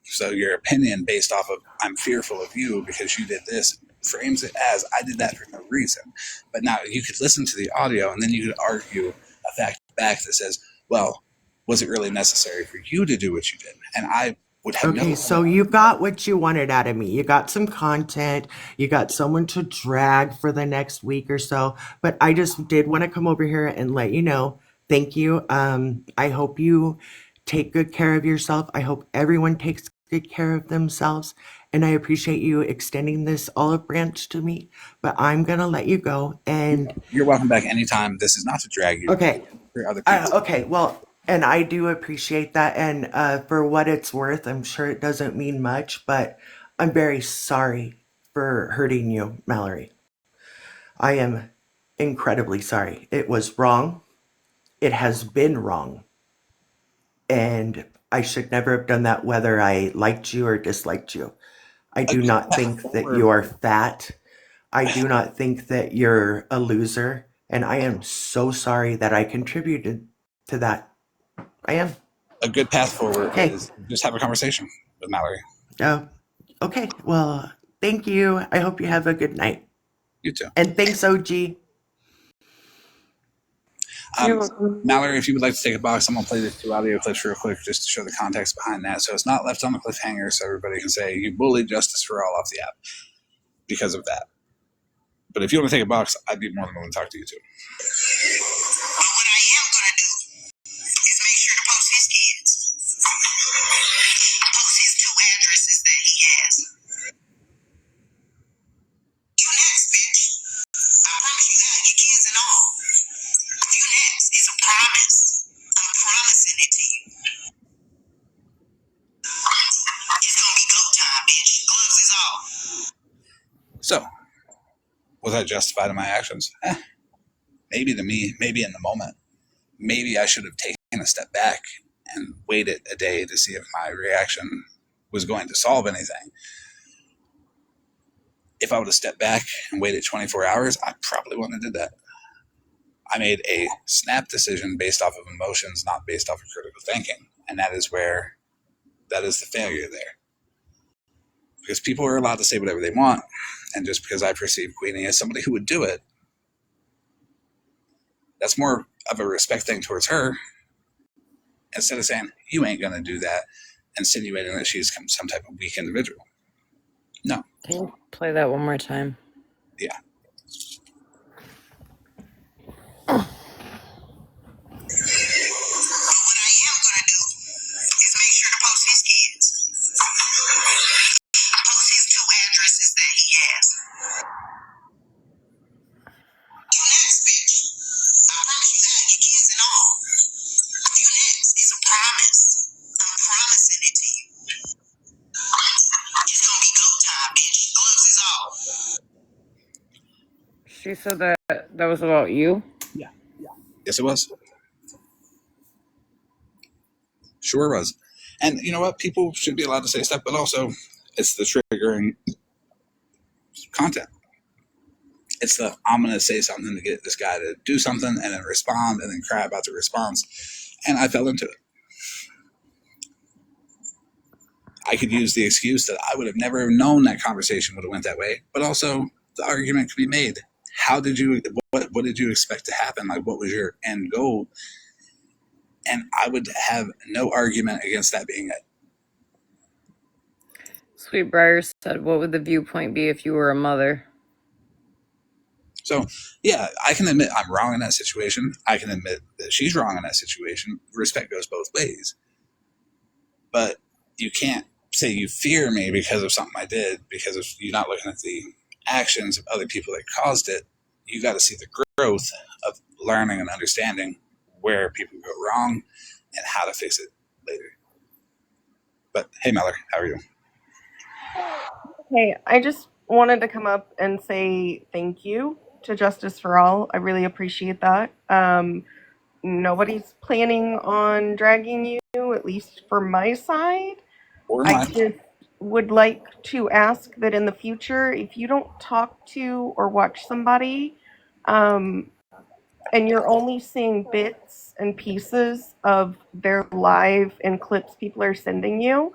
S1: So your opinion based off of I'm fearful of you because you did this frames it as I did that for no reason. But now you could listen to the audio and then you could argue a fact back that says, well, was it really necessary for you to do what you did? And I would have
S19: Okay, so you got what you wanted out of me. You got some content. You got someone to drag for the next week or so. But I just did want to come over here and let you know. Thank you. I hope you take good care of yourself. I hope everyone takes good care of themselves. And I appreciate you extending this olive branch to me. But I'm going to let you go. And
S1: you're welcome back anytime. This is not to drag you.
S19: Okay.
S1: For other people.
S19: Okay, well, and I do appreciate that. And for what it's worth, I'm sure it doesn't mean much, but I'm very sorry for hurting you, Mallory. I am incredibly sorry. It was wrong. It has been wrong. And I should never have done that, whether I liked you or disliked you. I do not think that you are fat. I do not think that you're a loser. And I am so sorry that I contributed to that. I am.
S1: A good path forward is just have a conversation with Mallory.
S19: Oh, okay. Well, thank you. I hope you have a good night.
S1: You too.
S19: And thanks, OG.
S1: Mallory, if you would like to take a box, I'm going to play these 2 audio clips real quick just to show the context behind that. So it's not left on the cliffhanger so everybody can say you bullied Justice for All off the app because of that. But if you want to take a box, I'd be more than willing to talk to you too. So, was I justified in my actions? Maybe to me, maybe in the moment. Maybe I should have taken a step back and waited a day to see if my reaction was going to solve anything. If I would have stepped back and waited 24 hours, I probably wouldn't have did that. I made a snap decision based off of emotions, not based off of critical thinking. And that is the failure there. Because people are allowed to say whatever they want. And just because I perceive Queenie as somebody who would do it, that's more of a respect thing towards her. Instead of saying, you ain't going to do that, insinuating that she's some type of weak individual. No.
S2: Can you play that one more time?
S1: Yeah.
S2: She said that was about you?
S1: Yeah. Yes, it was. Sure was. And you know what? People should be allowed to say stuff, but also it's the triggering content. It's the I'm going to say something to get this guy to do something and then respond and then cry about the response. And I fell into it. I could use the excuse that I would have never known that conversation would have went that way, but also the argument could be made. What did you expect to happen? Like, what was your end goal? And I would have no argument against that being it.
S2: Sweetbriar said, what would the viewpoint be if you were a mother?
S1: So, yeah, I can admit I'm wrong in that situation. I can admit that she's wrong in that situation. Respect goes both ways. But you can't say you fear me because of something I did, because of you not looking at the actions of other people that caused it. You got to see the growth of learning and understanding where people go wrong and how to fix it later. But hey, Mellor, how are you?
S20: Hey, I just wanted to come up and say thank you to Justice for All. I really appreciate that. Nobody's planning on dragging you, at least for my side.
S1: Or
S20: I
S1: mine.
S20: just would like to ask that in the future, if you don't talk to or watch somebody, and you're only seeing bits and pieces of their live and clips people are sending you,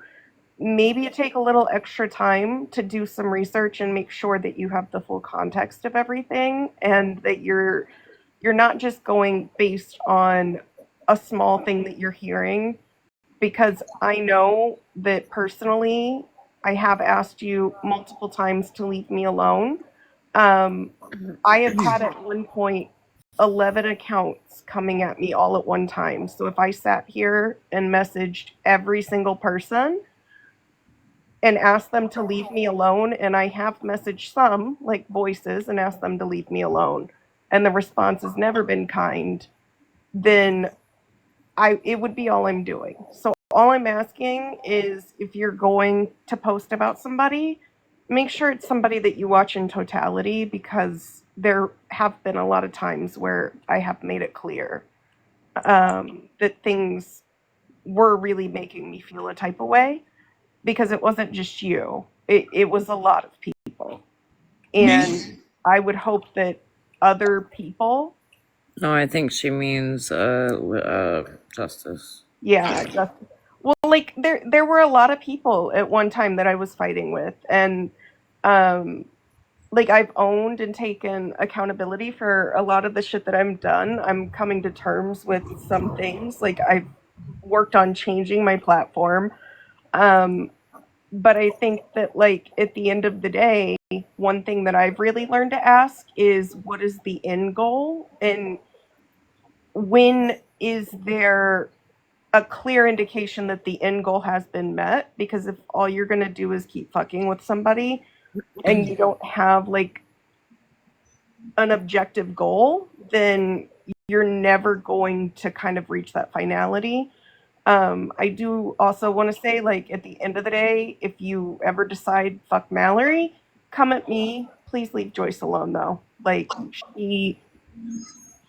S20: maybe you take a little extra time to do some research and make sure that you have the full context of everything, and that you're not just going based on a small thing that you're hearing. Because I know that personally, I have asked you multiple times to leave me alone. I have had at one point 11 accounts coming at me all at one time. So if I sat here and messaged every single person and asked them to leave me alone, and I have messaged some, like voices, and asked them to leave me alone, and the response has never been kind, then it would be all I'm doing. So all I'm asking is, if you're going to post about somebody, make sure it's somebody that you watch in totality, because there have been a lot of times where I have made it clear that things were really making me feel a type of way, because it wasn't just you. It was a lot of people. And I would hope that other people...
S2: No, I think she means Justice.
S20: Yeah, Justice. Well, like, there were a lot of people at one time that I was fighting with, and like, I've owned and taken accountability for a lot of the shit that I've done. I'm coming to terms with some things. Like, I've worked on changing my platform. But I think that, like, at the end of the day, one thing that I've really learned to ask is, what is the end goal? And when is there a clear indication that the end goal has been met? Because if all you're going to do is keep fucking with somebody and you don't have, like, an objective goal, then you're never going to kind of reach that finality. I do also want to say, like, at the end of the day, if you ever decide fuck Mallory, come at me. Please leave Joyce alone, though. Like, she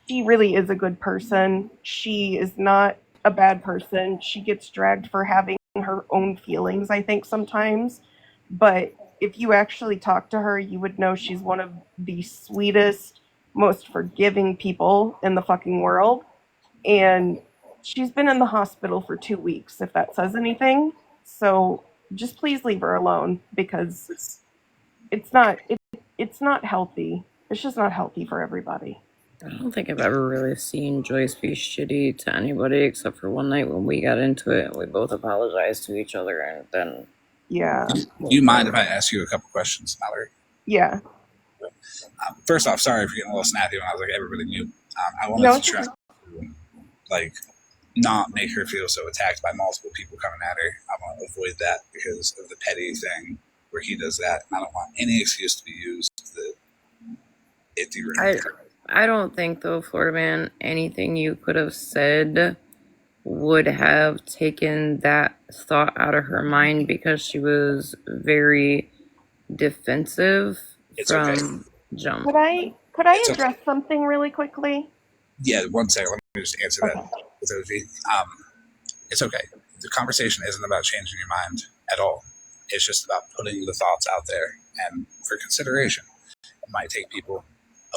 S20: really is a good person. She is not a bad person. She gets dragged for having her own feelings, I think, sometimes. But if you actually talk to her, you would know she's one of the sweetest, most forgiving people in the fucking world. And she's been in the hospital for 2 weeks, if that says anything. So just please leave her alone, because it's not healthy. It's just not healthy for everybody.
S2: I don't think I've ever really seen Joyce be shitty to anybody except for one night when we got into it and we both apologized to each other, and then...
S20: Yeah.
S1: Do you mind if I ask you a couple questions, Mallory?
S20: Yeah.
S1: First off, sorry for getting a little snappy when I was like, everybody mute. I wanted to try to, like, not make her feel so attacked by multiple people coming at her. I want to avoid that because of the petty thing where he does that. And I don't want any excuse to be used that it derailed her.
S2: I don't think, though, Florida Man, anything you could have said would have taken that thought out of her mind, because she was very defensive from jump.
S20: Could I address something really quickly?
S1: Yeah, 1 second. Let me just answer that with OG. It's okay. The conversation isn't about changing your mind at all. It's just about putting the thoughts out there and for consideration. It might take people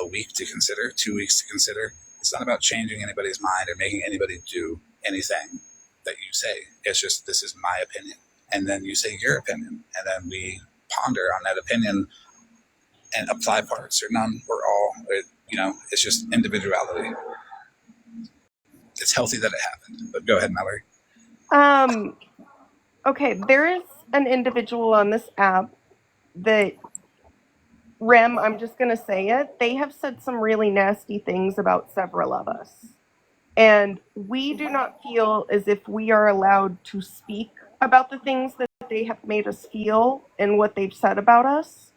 S1: a week to consider, 2 weeks to consider. It's not about changing anybody's mind or making anybody do anything that you say. It's just, this is my opinion. And then you say your opinion. And then we ponder on that opinion and apply parts or none or all. You know, it's just individuality. It's healthy that it happened. But go ahead, Mallory.
S20: Okay, there is an individual on this app that Rem, I'm just going to say it. They have said some really nasty things about several of us. And we do not feel as if we are allowed to speak about the things that they have made us feel and what they've said about us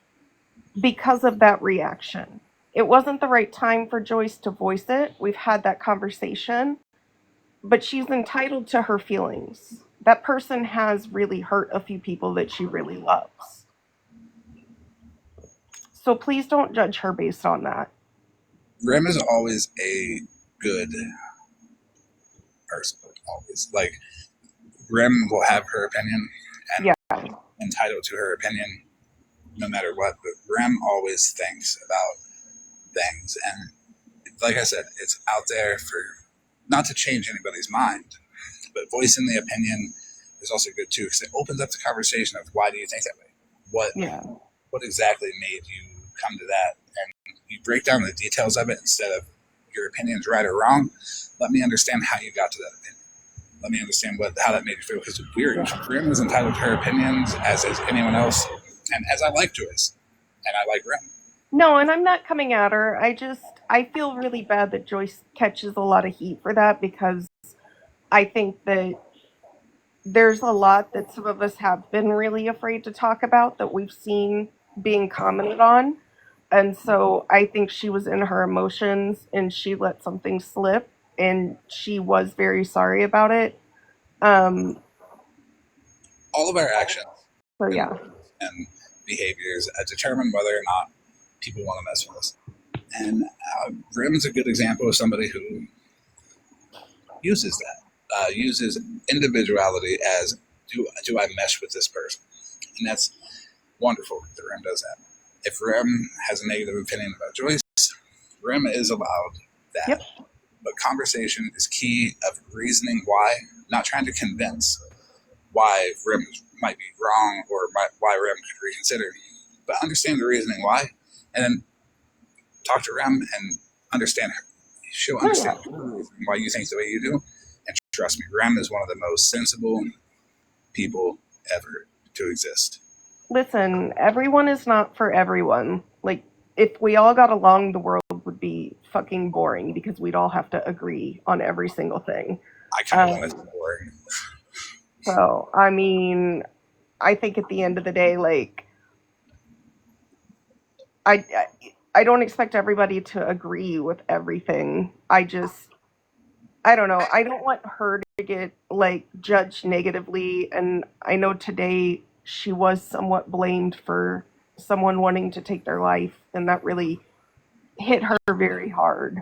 S20: because of that reaction. It wasn't the right time for Joyce to voice it. We've had that conversation, but she's entitled to her feelings. That person has really hurt a few people that she really loves. So please don't judge her based on that.
S1: Rem is always a good person. Always. Like, Rem will have her opinion and entitled to her opinion no matter what, but Rem always thinks about things. And like I said, it's out there for not to change anybody's mind, but voicing the opinion is also good too, because it opens up the conversation of why do you think that way? What exactly made you come to that? And you break down the details of it instead of your opinion's right or wrong. Let me understand how you got to that opinion. Let me understand how that made you feel, because Rem was entitled to her opinions as is anyone else, and as I like Joyce, and I like Rem.
S20: No, and I'm not coming at her. I feel really bad that Joyce catches a lot of heat for that, because I think that there's a lot that some of us have been really afraid to talk about that we've seen being commented on. And so I think she was in her emotions and she let something slip, and she was very sorry about it.
S1: All of our actions
S20: and
S1: behaviors determine whether or not people want to mess with us. And Rem's a good example of somebody who uses that, uses individuality as, do I mesh with this person? And that's wonderful that Rem does that. If Rem has a negative opinion about Joyce, Rem is allowed that.
S20: Yep.
S1: But conversation is key of reasoning why, not trying to convince why Rem might be wrong or why Rem could reconsider, but understand the reasoning why, and then talk to Rem and understand her. She'll understand why you think the way you do. And trust me, Rem is one of the most sensible people ever to exist.
S20: Listen, everyone is not for everyone. Like, if we all got along, the world would be fucking boring because we'd all have to agree on every single thing.
S1: I kind of want it to be boring.
S20: So, I mean, I think at the end of the day, like, I don't expect everybody to agree with everything. I don't know. I don't want her to get, like, judged negatively. And I know today she was somewhat blamed for someone wanting to take their life, and that really hit her very hard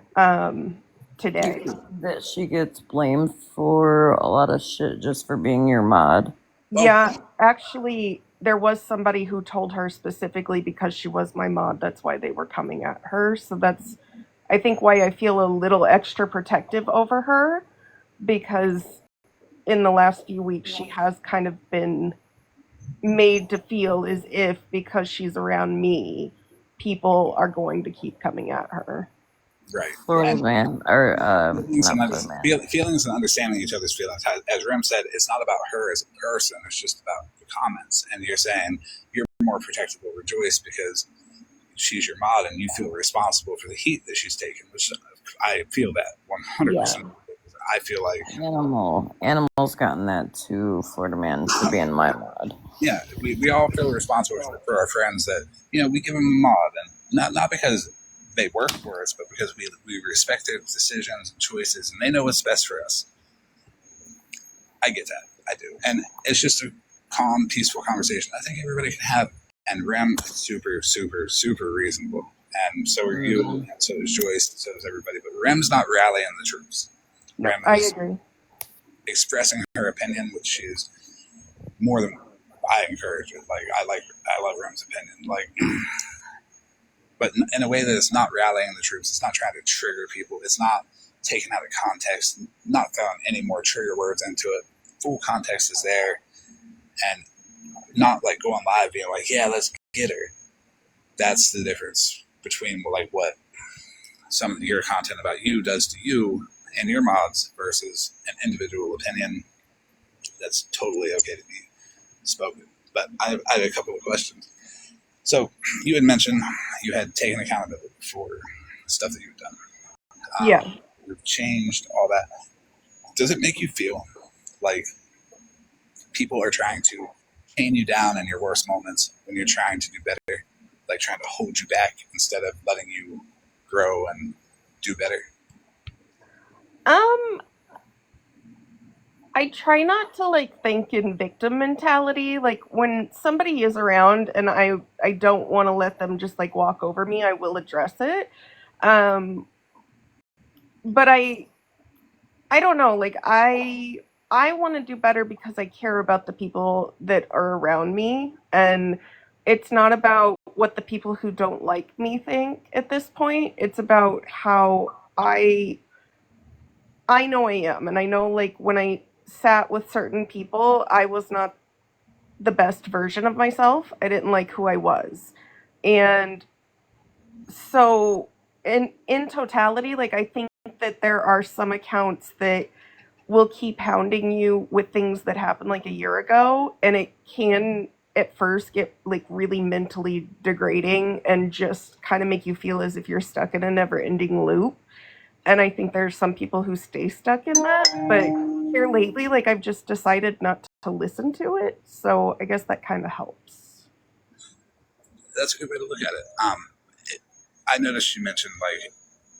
S20: today.
S2: That she gets blamed for a lot of shit just for being your mod.
S20: Yeah, actually, there was somebody who told her specifically because she was my mod, that's why they were coming at her. So that's, I think, why I feel a little extra protective over her, because in the last few weeks she has kind of been made to feel as if because she's around me, people are going to keep coming at her.
S1: Right.
S2: Florida man, or
S1: feelings and understanding each other's feelings. As Rem said, it's not about her as a person. It's just about the comments. And you're saying you're more protective over Joyce because she's your mod and you feel responsible for the heat that she's taken, which I feel that 100%. Yeah. I feel like
S2: Animal's gotten that too, Florida man, to be in my mod.
S1: Yeah, we all feel responsible for our friends that, we give them a mod, and not because they work for us, but because we respect their decisions and choices, and they know what's best for us. I get that. I do. And it's just a calm, peaceful conversation I think everybody can have. And Rem is super, super, super reasonable. And so are you, and so is Joyce, and so is everybody. But Rem's not rallying the troops. Rem is
S20: agree.
S1: Expressing her opinion, which is more than I encourage it. Like, I love Rem's opinion. Like, but in a way that it's not rallying the troops. It's not trying to trigger people. It's not taken out of context, not throwing any more trigger words into it. Full context is there, and not like going live being like, yeah, let's get her. That's the difference between like what some of your content about you does to you and your mods versus an individual opinion that's totally okay to be spoken. But I have a couple of questions. So you had mentioned you had taken accountability for stuff that you've done.
S20: Yeah.
S1: You've changed all that. Does it make you feel like people are trying to chain you down in your worst moments when you're trying to do better, like trying to hold you back instead of letting you grow and do better?
S20: I try not to like think in victim mentality. Like when somebody is around and I don't want to let them just like walk over me, I will address it. But I don't know, like I want to do better because I care about the people that are around me, and it's not about what the people who don't like me think at this point. It's about how I know I am, and I know like when I sat with certain people, I was not the best version of myself. I didn't like who I was. And so in totality, like I think that there are some accounts that will keep hounding you with things that happened like a year ago, and it can at first get like really mentally degrading and just kind of make you feel as if you're stuck in a never-ending loop. And I think there's some people who stay stuck in that, but here lately, like I've just decided not to listen to it, so I guess that kind of helps.
S1: That's a good way to look at it. I noticed you mentioned like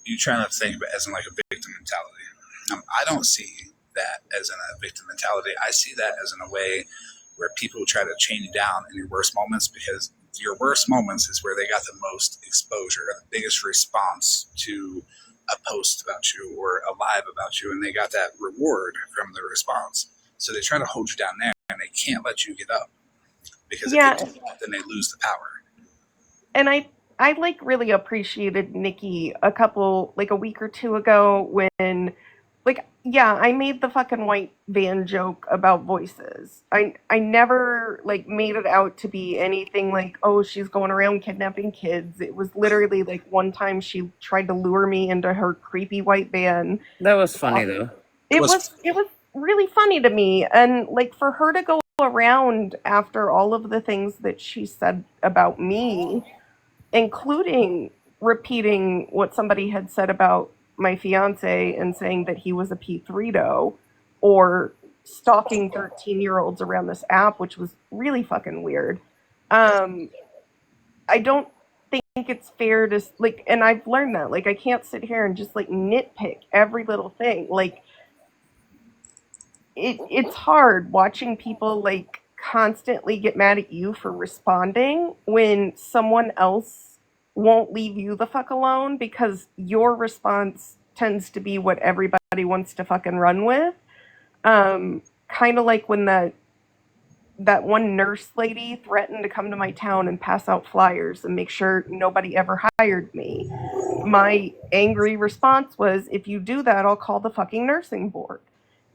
S1: you try not to think of it as in like a victim mentality. I don't see that as in a victim mentality. I see that as in a way where people try to chain you down in your worst moments, because your worst moments is where they got the most exposure, the biggest response to a post about you or a live about you, and they got that reward from the response. So they try to hold you down there, and they can't let you get up, because if they do, then they lose the power.
S20: And I like really appreciated Nikki a week or two ago when like, yeah, I made the fucking white van joke about voices. I never like made it out to be anything like, oh, she's going around kidnapping kids. It was literally like one time she tried to lure me into her creepy white van.
S2: That was funny though.
S20: It was really funny to me, and like for her to go around after all of the things that she said about me, including repeating what somebody had said about my fiance and saying that he was a P3do, or stalking 13-year-olds around this app, which was really fucking weird. I don't think it's fair to like, and I've learned that like I can't sit here and just like nitpick every little thing. Like it's hard watching people like constantly get mad at you for responding when someone else won't leave you the fuck alone, because your response tends to be what everybody wants to fucking run with. Kind of like when that one nurse lady threatened to come to my town and pass out flyers and make sure nobody ever hired me. My angry response was, if you do that, I'll call the fucking nursing board.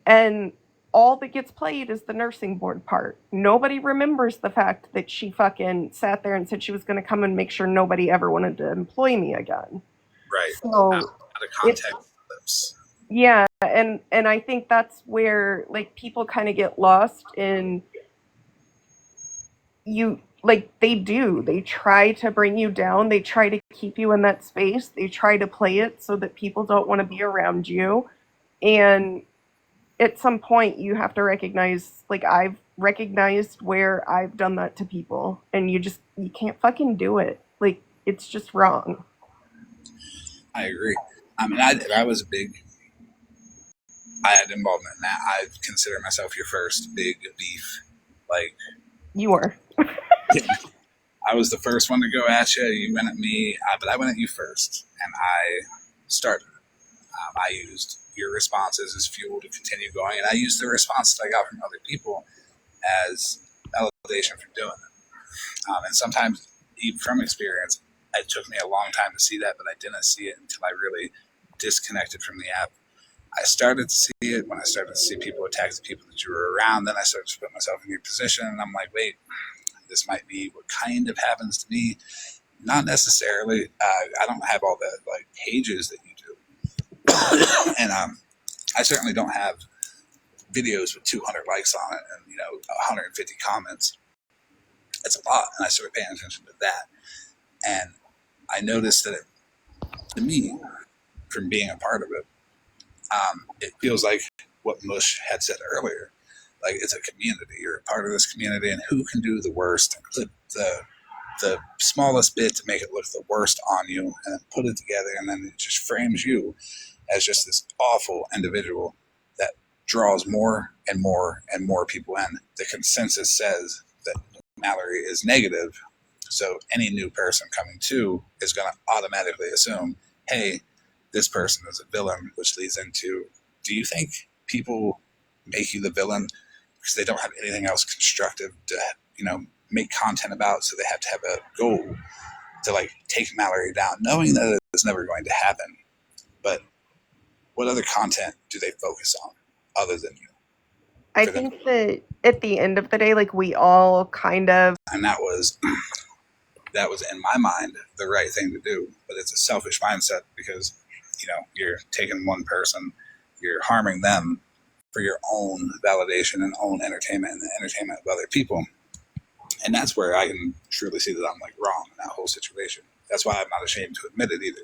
S20: And all that gets played is the nursing board part. Nobody remembers the fact that she fucking sat there and said she was going to come and make sure nobody ever wanted to employ me again.
S1: Right.
S20: So
S1: out of context.
S20: Yeah, and I think that's where like people kind of get lost in you. Like they try to bring you down. They try to keep you in that space. They try to play it so that people don't want to be around you. And at some point you have to recognize, like I've recognized where I've done that to people, and you can't fucking do it. Like it's just wrong.
S1: I agree. I mean, I was I had involvement in that. I consider myself your first big beef. Like
S20: you were.
S1: I was the first one to go at you. You went at me, but I went at you first, and I started. I used your responses as fuel to continue going, and I used the response that I got from other people as validation for doing it. And sometimes, even from experience, it took me a long time to see that, but I didn't see it until I really disconnected from the app. I started to see it when I started to see people attack the people that you were around. Then I started to put myself in your position, and I'm like, wait, this might be what kind of happens to me. Not necessarily. I don't have all the like pages that you do. And I certainly don't have videos with 200 likes on it and 150 comments. it's a lot. And I started paying attention to that. And I noticed that to me, from being a part of it, it feels like what Mush had said earlier. Like, it's a community. You're a part of this community, and who can do the worst and clip the smallest bit to make it look the worst on you, and then put it together, and then it just frames you as just this awful individual that draws more and more and more people in. The consensus says that Mallory is negative, so any new person coming to is going to automatically assume, hey, this person is a villain, which leads into, do you think people make you the villain because they don't have anything else constructive to, make content about, so they have to have a goal to, like, take Mallory down, knowing that it's never going to happen? But what other content do they focus on other than you?
S20: I think that at the end of the day, like, we all kind of,
S1: And that was in my mind the right thing to do, but it's a selfish mindset because you're taking one person, you're harming them for your own validation and own entertainment and the entertainment of other people. And that's where I can truly see that I'm, like, wrong in that whole situation. That's why I'm not ashamed to admit it either.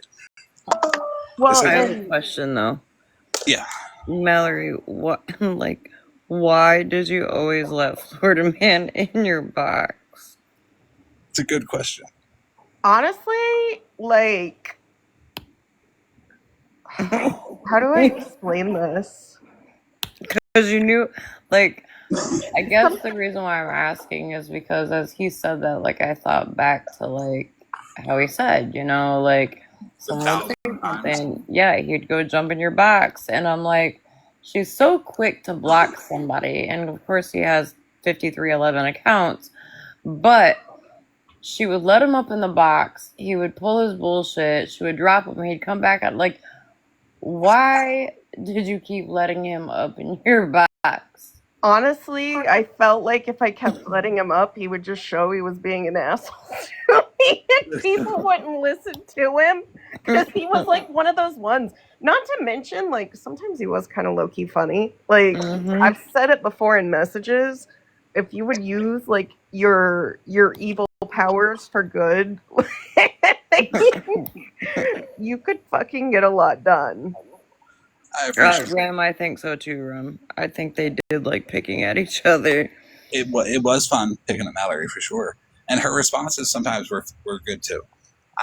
S2: Well, I have a question though.
S1: Yeah.
S2: Mallory, what, like, why did you always let Florida Man in your box?
S1: It's a good question.
S20: honestly, like, how do I explain this?
S2: Because you knew, like, I guess the reason why I'm asking is because as he said that, like, I thought back to, like, how he said, like, someone said something, yeah, he'd go jump in your box. And I'm like, she's so quick to block somebody. And of course he has 5311 accounts, but she would let him up in the box. He would pull his bullshit. She would drop him. He'd come back out. Like, why did you keep letting him up in your box?
S20: Honestly, I felt like if I kept letting him up, he would just show he was being an asshole to me, and people wouldn't listen to him because he was like one of those ones. Not to mention, like, sometimes he was kind of low-key funny. Like, I've said it before in messages. If you would use, like, your evil powers for good, you could fucking get a lot done.
S2: Ram, I think so too, Ram. I think they did like picking at each other.
S1: It was fun picking at Mallory for sure. And her responses sometimes were good too.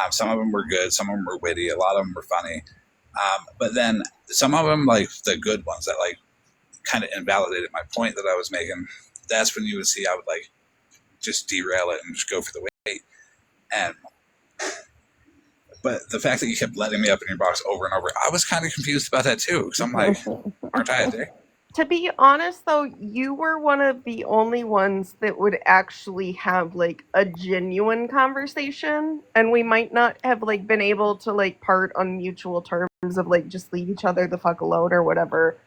S1: Some of them were good. Some of them were witty. A lot of them were funny. But then some of them, like the good ones that like kind of invalidated my point that I was making, that's when you would see I would like just derail it and just go for the weight. But the fact that you kept letting me up in your box over and over, I was kind of confused about that too. Because I'm like, aren't I a dick?
S20: To be honest, though, you were one of the only ones that would actually have like a genuine conversation, and we might not have like been able to like part on mutual terms of like just leave each other the fuck alone or whatever.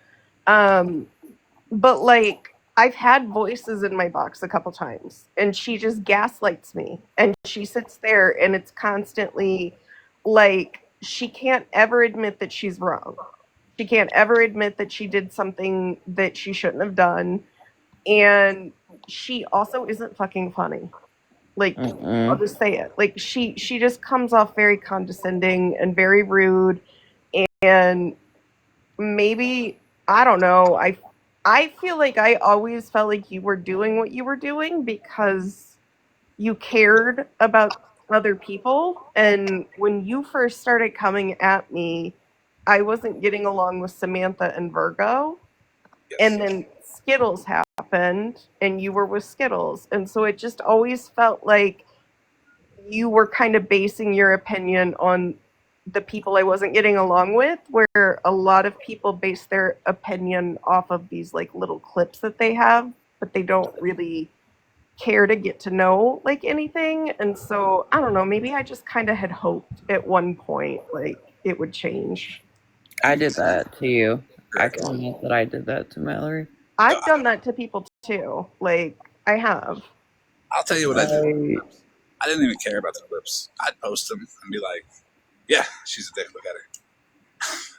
S20: But like I've had voices in my box a couple times, and she just gaslights me, and she sits there, and it's constantly like she can't ever admit that she's wrong. She can't ever admit that she did something that she shouldn't have done. And she also isn't fucking funny. Like, I'll just say it. Like, she just comes off very condescending and very rude. And maybe, I don't know, I feel like I always felt like you were doing what you were doing because you cared about other people. And when you first started coming at me, I wasn't getting along with Samantha and Virgo. Yes. And then Skittles happened, and you were with Skittles. And so it just always felt like you were kind of basing your opinion on the people I wasn't getting along with, where a lot of people base their opinion off of these like little clips that they have, but they don't really care to get to know like anything. And so I don't know, maybe I just kind of had hoped at one point like it would change.
S2: I did that to you. I can admit that I did that to Mallory.
S20: I've done that to people too. Like, I have.
S1: I'll tell you what I did. I didn't even care about the clips. I'd post them and be like, yeah, she's a dick, look at her.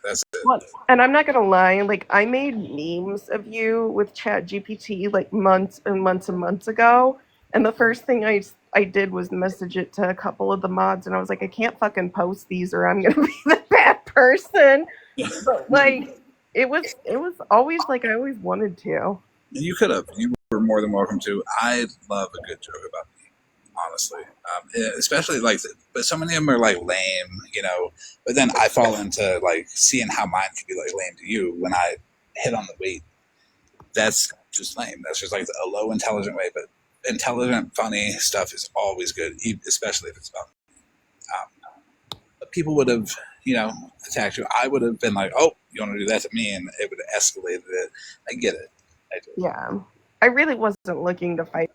S1: That's it.
S20: Well, and I'm not gonna lie, like I made memes of you with ChatGPT like months and months and months ago, And the first thing I did was message it to a couple of the mods, and I was like, I can't fucking post these or I'm gonna be the bad person. But like, it was always like I always wanted to.
S1: You could have. You were more than welcome to. I love a good joke about me, honestly. Especially like, but so many of them are like lame, you know. But then I fall into like seeing how mine could be like lame to you when I hit on the weight. That's just lame. That's just like a low intelligent way. But intelligent, funny stuff is always good, especially if it's about me. But people would have, you know, attacked you. I would have been like, "Oh, you want to do that to me?" And it would have escalated it. I get it. I do.
S20: Yeah, I really wasn't looking to fight.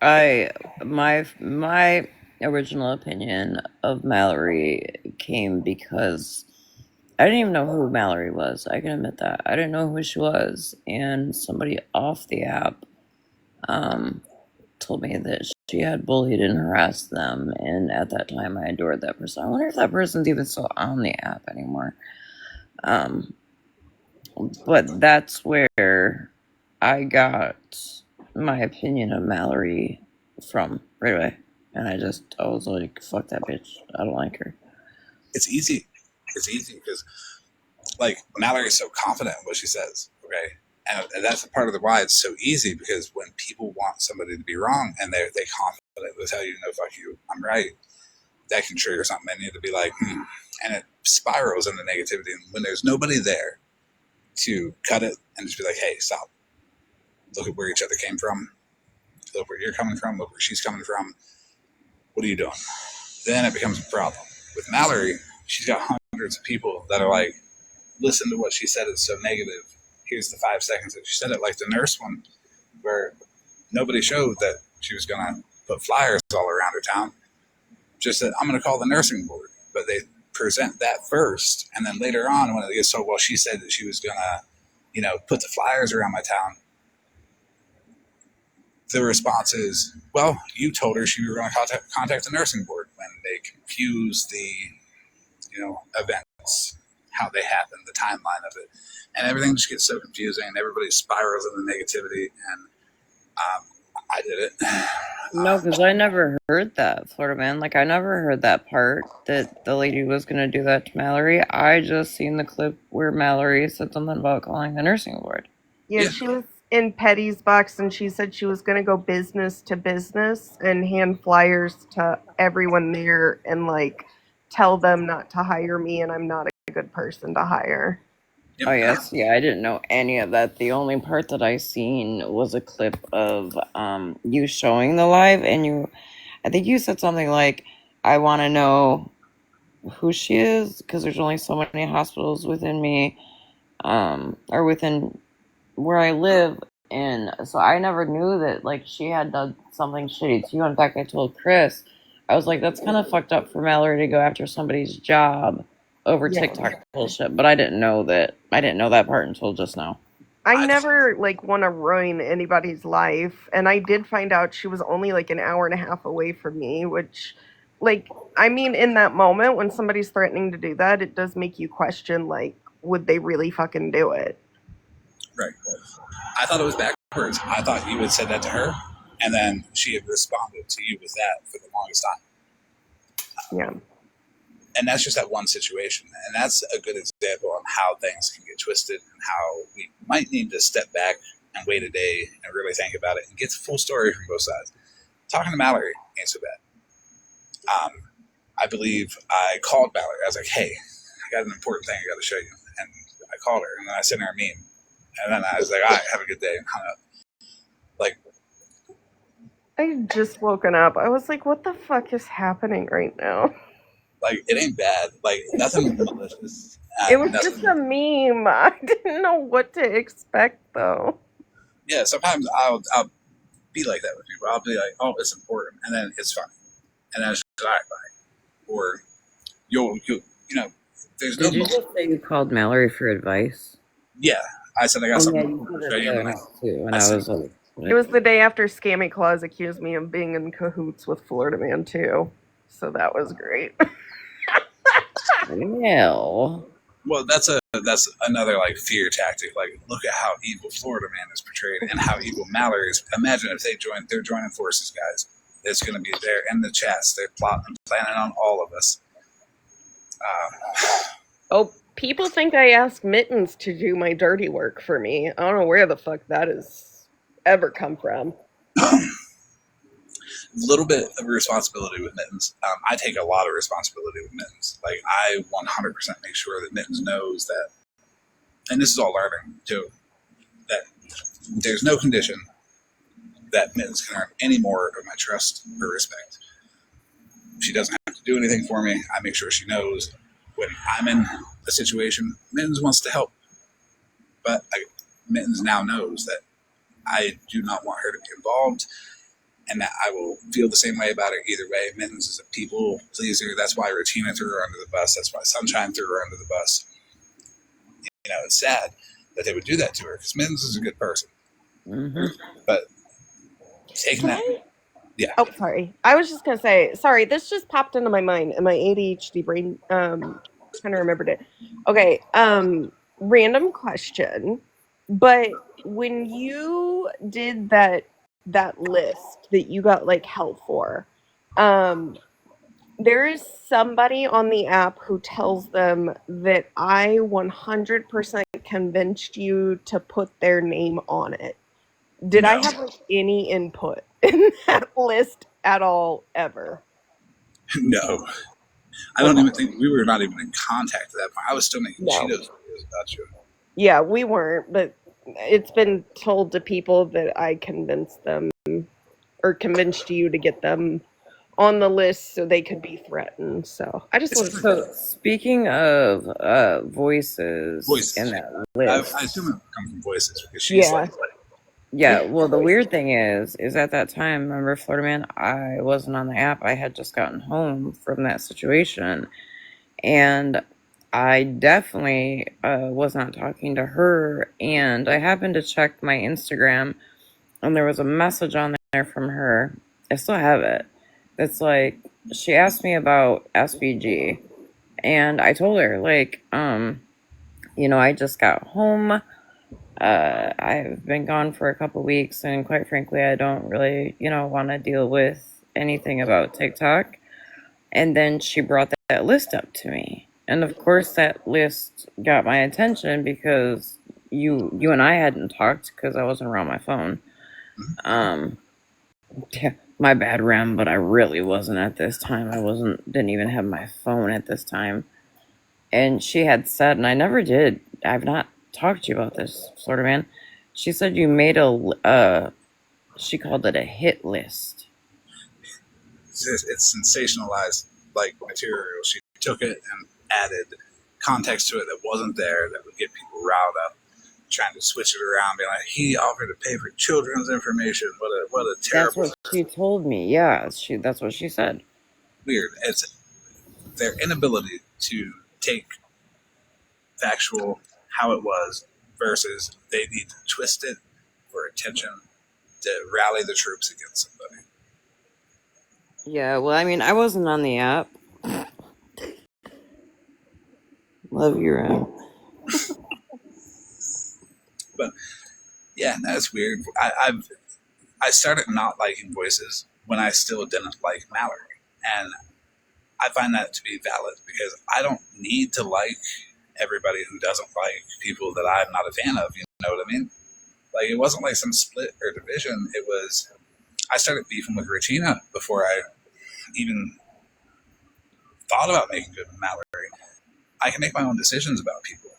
S2: My original opinion of Mallory came because I didn't even know who Mallory was. I can admit that. I didn't know who she was. And somebody off the app told me that she had bullied and harassed them. And at that time, I adored that person. I wonder if that person's even still on the app anymore. But that's where I got my opinion of Mallory from right away. And I was like, fuck that bitch. I don't like her.
S1: It's easy. It's easy because, like, Mallory's so confident in what she says, okay? And that's part of the why it's so easy, because when people want somebody to be wrong and they confidently tell you, no, fuck you, I'm right, that can trigger something in you to be like, and it spirals into negativity. And when there's nobody there to cut it and just be like, hey, stop. Look at where each other came from. Look where you're coming from. Look where she's coming from. What are you doing? Then it becomes a problem. With Mallory, she's got hundreds of people that are like, listen to what she said is so negative. Here's the 5 seconds that she said it. Like the nurse one, where nobody showed that she was going to put flyers all around her town. Just said, I'm going to call the nursing board. But they present that first. And then later on, when it gets told, well, she said that she was going to, you know, put the flyers around my town. The response is, well, you told her she was going to contact the nursing board, when they confuse the, you know, events, how they happen, the timeline of it. And everything just gets so confusing, and everybody spirals into negativity, and I did it.
S2: No, because I never heard that, Florida Man. Like, I never heard that part, that the lady was going to do that to Mallory. I just seen the clip where Mallory said something about calling the nursing board.
S20: Yeah, she was in Petty's box, and she said she was going to go business to business and hand flyers to everyone there and, like, tell them not to hire me, and I'm not a good person to hire.
S2: Oh, yes. Yeah, I didn't know any of that. The only part that I seen was a clip of you showing the live, and I think you said something like, I want to know who she is, because there's only so many hospitals within me, or within where I live. And so I never knew that, like, she had done something shitty to you. In fact, I told Chris, I was like, that's kind of fucked up for Mallory to go after somebody's job over TikTok bullshit. But I didn't know that part until just now.
S20: I never, like, want to ruin anybody's life. And I did find out she was only, like, an hour and a half away from me, which, like, I mean, in that moment when somebody's threatening to do that, it does make you question, like, would they really fucking do it?
S1: Right. I thought it was backwards. I thought you had said that to her, and then she had responded to you with that for the longest time.
S20: Yeah.
S1: And that's just that one situation. And that's a good example on how things can get twisted, and how we might need to step back and wait a day and really think about it and get the full story from both sides. Talking to Mallory ain't so bad. I believe I called Mallory. I was like, hey, I got an important thing I got to show you. And I called her, and then I sent her a meme. And then I was like, all right, have a good day, and hung up. Like,
S20: I had just woken up. I was like, what the fuck is happening right now?
S1: Like, it ain't bad. Like, nothing malicious.
S20: It was just a meme. I didn't know what to expect, though.
S1: Yeah, sometimes I'll be like that with people. I'll be like, oh, it's important, and then it's funny. And then it's just, all right, bye. Or, you know, there's no...
S2: Did you just say you called Mallory for advice?
S1: Yeah. I said I got something
S2: you
S1: to show you.
S20: It was the day after Scammy Claus accused me of being in cahoots with Florida Man 2. So that was great.
S2: Well,
S1: that's a But that's another like fear tactic. Like, look at how evil Florida Man is portrayed and how evil Mallory is. Imagine if they're joining forces, guys. It's going to be there in the chats. They're plotting, planning on all of us.
S20: Oh, people think I asked Mittens to do my dirty work for me. I don't know where the fuck that has ever come from.
S1: Little bit of responsibility with Mittens. I take a lot of responsibility with Mittens. Like, I 100% make sure that Mittens knows that, and this is all learning too, that there's no condition that Mittens can earn any more of my trust or respect. She doesn't have to do anything for me. I make sure she knows when I'm in a situation, Mittens wants to help. But Mittens now knows that I do not want her to be involved, and that I will feel the same way about it either way. Mittens is a people pleaser. That's why Regina threw her under the bus. That's why Sunshine threw her under the bus. You know, it's sad that they would do that to her because Mittens is a good person.
S2: Mm-hmm.
S1: But taking that, yeah.
S20: Oh, sorry. I was just gonna say, sorry. This just popped into my mind, and my ADHD brain kind of remembered it. Okay. Random question, but when you did that list that you got like help for, there is somebody on the app who tells them that I 100% convinced you to put their name on it. Did I have like any input in that list at all ever?
S1: No. I don't even think we were not even in contact at that point. I was still making Cheetos videos about you.
S20: Yeah, we weren't, but it's been told to people that I convinced them or convinced you to get them on the list so they could be threatened. So I just wanted to
S2: So speaking of voices in that list,
S1: I assume it would come from Voices because she's like
S2: yeah. Well, the weird thing is at that time, remember, Florida Man, I wasn't on the app. I had just gotten home from that situation, and I definitely was not talking to her. And I happened to check my Instagram, and there was a message on there from her. I still have it. It's like, she asked me about SBG, and I told her, like, you know, I just got home. I've been gone for a couple weeks, and quite frankly, I don't really, you know, want to deal with anything about TikTok. And then she brought that list up to me. And of course, that list got my attention because you and I hadn't talked because I wasn't around my phone. Yeah, my bad, Rem, but I really wasn't at this time. Didn't even have my phone at this time. And she had said, and I never did, I've not talked to you about this, Florida Man. She said you made she called it a hit list.
S1: it's sensationalized like material. She took it and added context to it that wasn't there that would get people riled up, trying to switch it around, being like, he offered to pay for children's information. What a terrible.
S2: That's what she told me. Yeah, that's what she said.
S1: Weird. It's their inability to take factual how it was versus they need to twist it for attention to rally the troops against somebody.
S2: Yeah, well, I mean, I wasn't on the app. Love you, Rem.
S1: But yeah, that's weird. I started not liking Voices when I still didn't like Mallory, and I find that to be valid because I don't need to like everybody who doesn't like people that I'm not a fan of. You know what I mean? Like, it wasn't like some split or division. It was, I started beefing with Regina before I even thought about making good with Mallory. I can make my own decisions about people.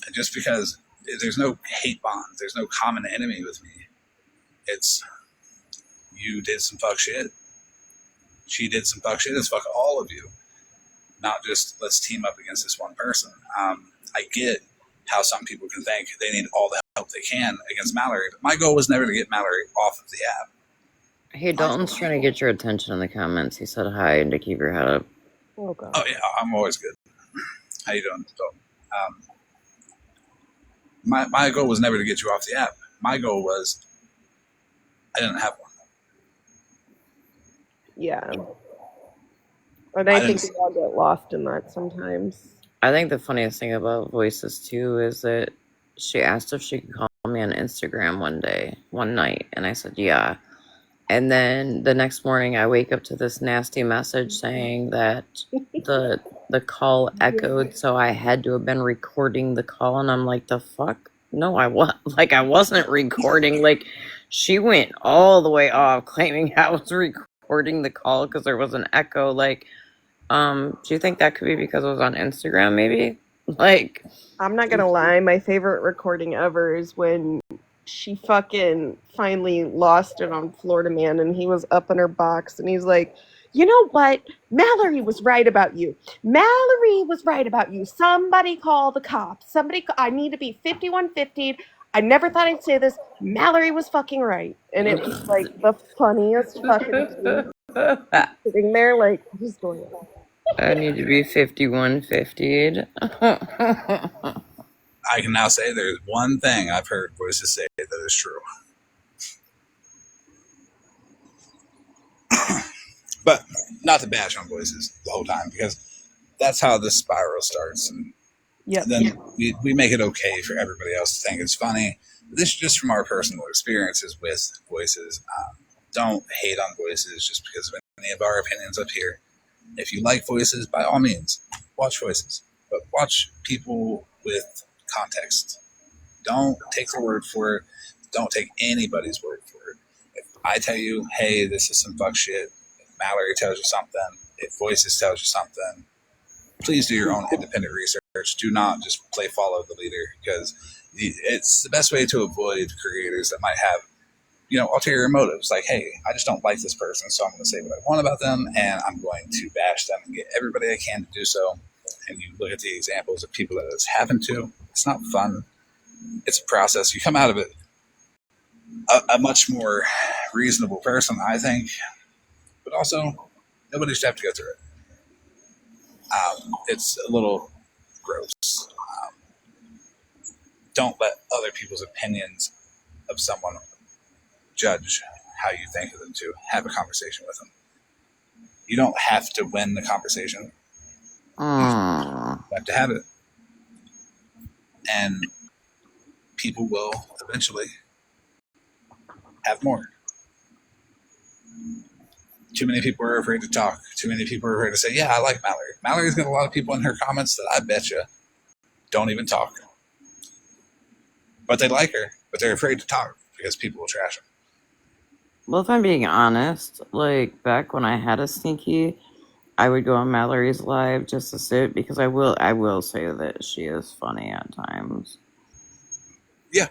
S1: And just because there's no hate bond, there's no common enemy with me. It's, you did some fuck shit. She did some fuck shit. It's fuck all of you. Not just let's team up against this one person. I get how some people can think they need all the help they can against Mallory, but my goal was never to get Mallory off of the app.
S2: Hey, Dalton's trying to get your attention in the comments. He said hi and to keep your head up.
S20: Oh, God.
S1: Oh, yeah, I'm always good. How you doing, Dalton? My goal was never to get you off the app. My goal was I didn't have one.
S20: Yeah. And I think we all get lost in that sometimes.
S2: I think the funniest thing about Voices too is that she asked if she could call me on Instagram one night, and I said yeah. And then the next morning, I wake up to this nasty message saying that the call echoed, so I had to have been recording the call, and I'm like, the fuck? No, I wasn't recording. Like, she went all the way off, claiming I was recording the call because there was an echo. Like, do you think that could be because it was on Instagram? Maybe. Like,
S20: I'm not gonna lie, my favorite recording ever is when she fucking finally lost it on Florida Man, and he was up in her box and he's like, you know what? Mallory was right about you. Mallory was right about you. Somebody call the cops. I need to be 5150'd. I never thought I'd say this. Mallory was fucking right. And it was like the funniest fucking thing. Sitting there like, what is going on?
S2: I need to be 5150'd.
S1: I can now say there's one thing I've heard Voices say that is true. But not to bash on Voices the whole time, because that's how the spiral starts. And then we make it okay for everybody else to think it's funny. This is just from our personal experiences with Voices. Don't hate on Voices just because of any of our opinions up here. If you like Voices, by all means, watch Voices. But watch people with context. Don't take their word for it. Don't take anybody's word for it. If I tell you, hey, this is some fuck shit, if Mallory tells you something, if Voices tells you something, please do your own independent research. Do not just follow the leader, because it's the best way to avoid creators that might have, ulterior motives. Like, hey, I just don't like this person, so I'm going to say what I want about them, and I'm going to bash them and get everybody I can to do so. And you look at the examples of people that it's happened to. It's not fun. It's a process. You come out of it a much more reasonable person, I think. But also, nobody should have to go through it. It's a little gross. Don't let other people's opinions of someone judge how you think of them. To have a conversation with them. You don't have to win the conversation. You have to have it. And people will eventually have more. Too many people are afraid to talk. Too many people are afraid to say, yeah, I like Mallory. Mallory's got a lot of people in her comments that I bet you don't even talk. But they like her, but they're afraid to talk because people will trash them.
S2: Well, if I'm being honest, like back when I had a sneaky, I would go on Mallory's live just to sit, because I will say that she is funny at times.
S1: Yeah,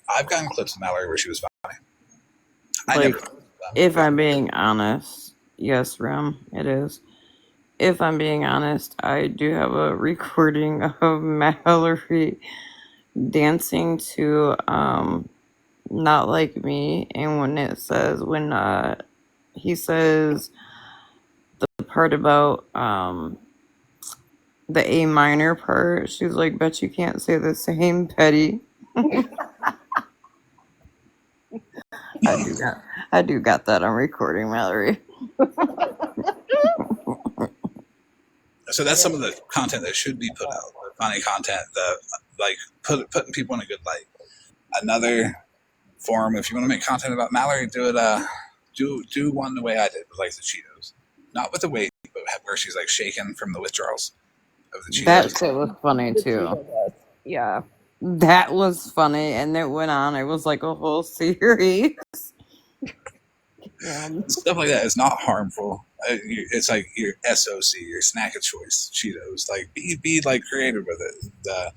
S1: I've gotten clips of Mallory where she was funny.
S2: If I'm being honest, yes, Rem, it is. If I'm being honest, I do have a recording of Mallory dancing to Not Like Me, and when he says the part about the A minor part, she's like, bet you can't say the same, Petty. I do got that on recording, Mallory.
S1: So that's some of the content that should be put out. The funny content, putting people in a good light. Another form, if you want to make content about Mallory, do it. Do one the way I did, with like the Cheetos, not with the weight, but where she's like shaking from the withdrawals of the Cheetos.
S2: That shit was funny too.
S20: Yeah,
S2: that was funny, and it went on. It was like a whole series.
S1: Stuff like that is not harmful. It's like your SOC, your snack of choice, Cheetos. Like be like creative with it. The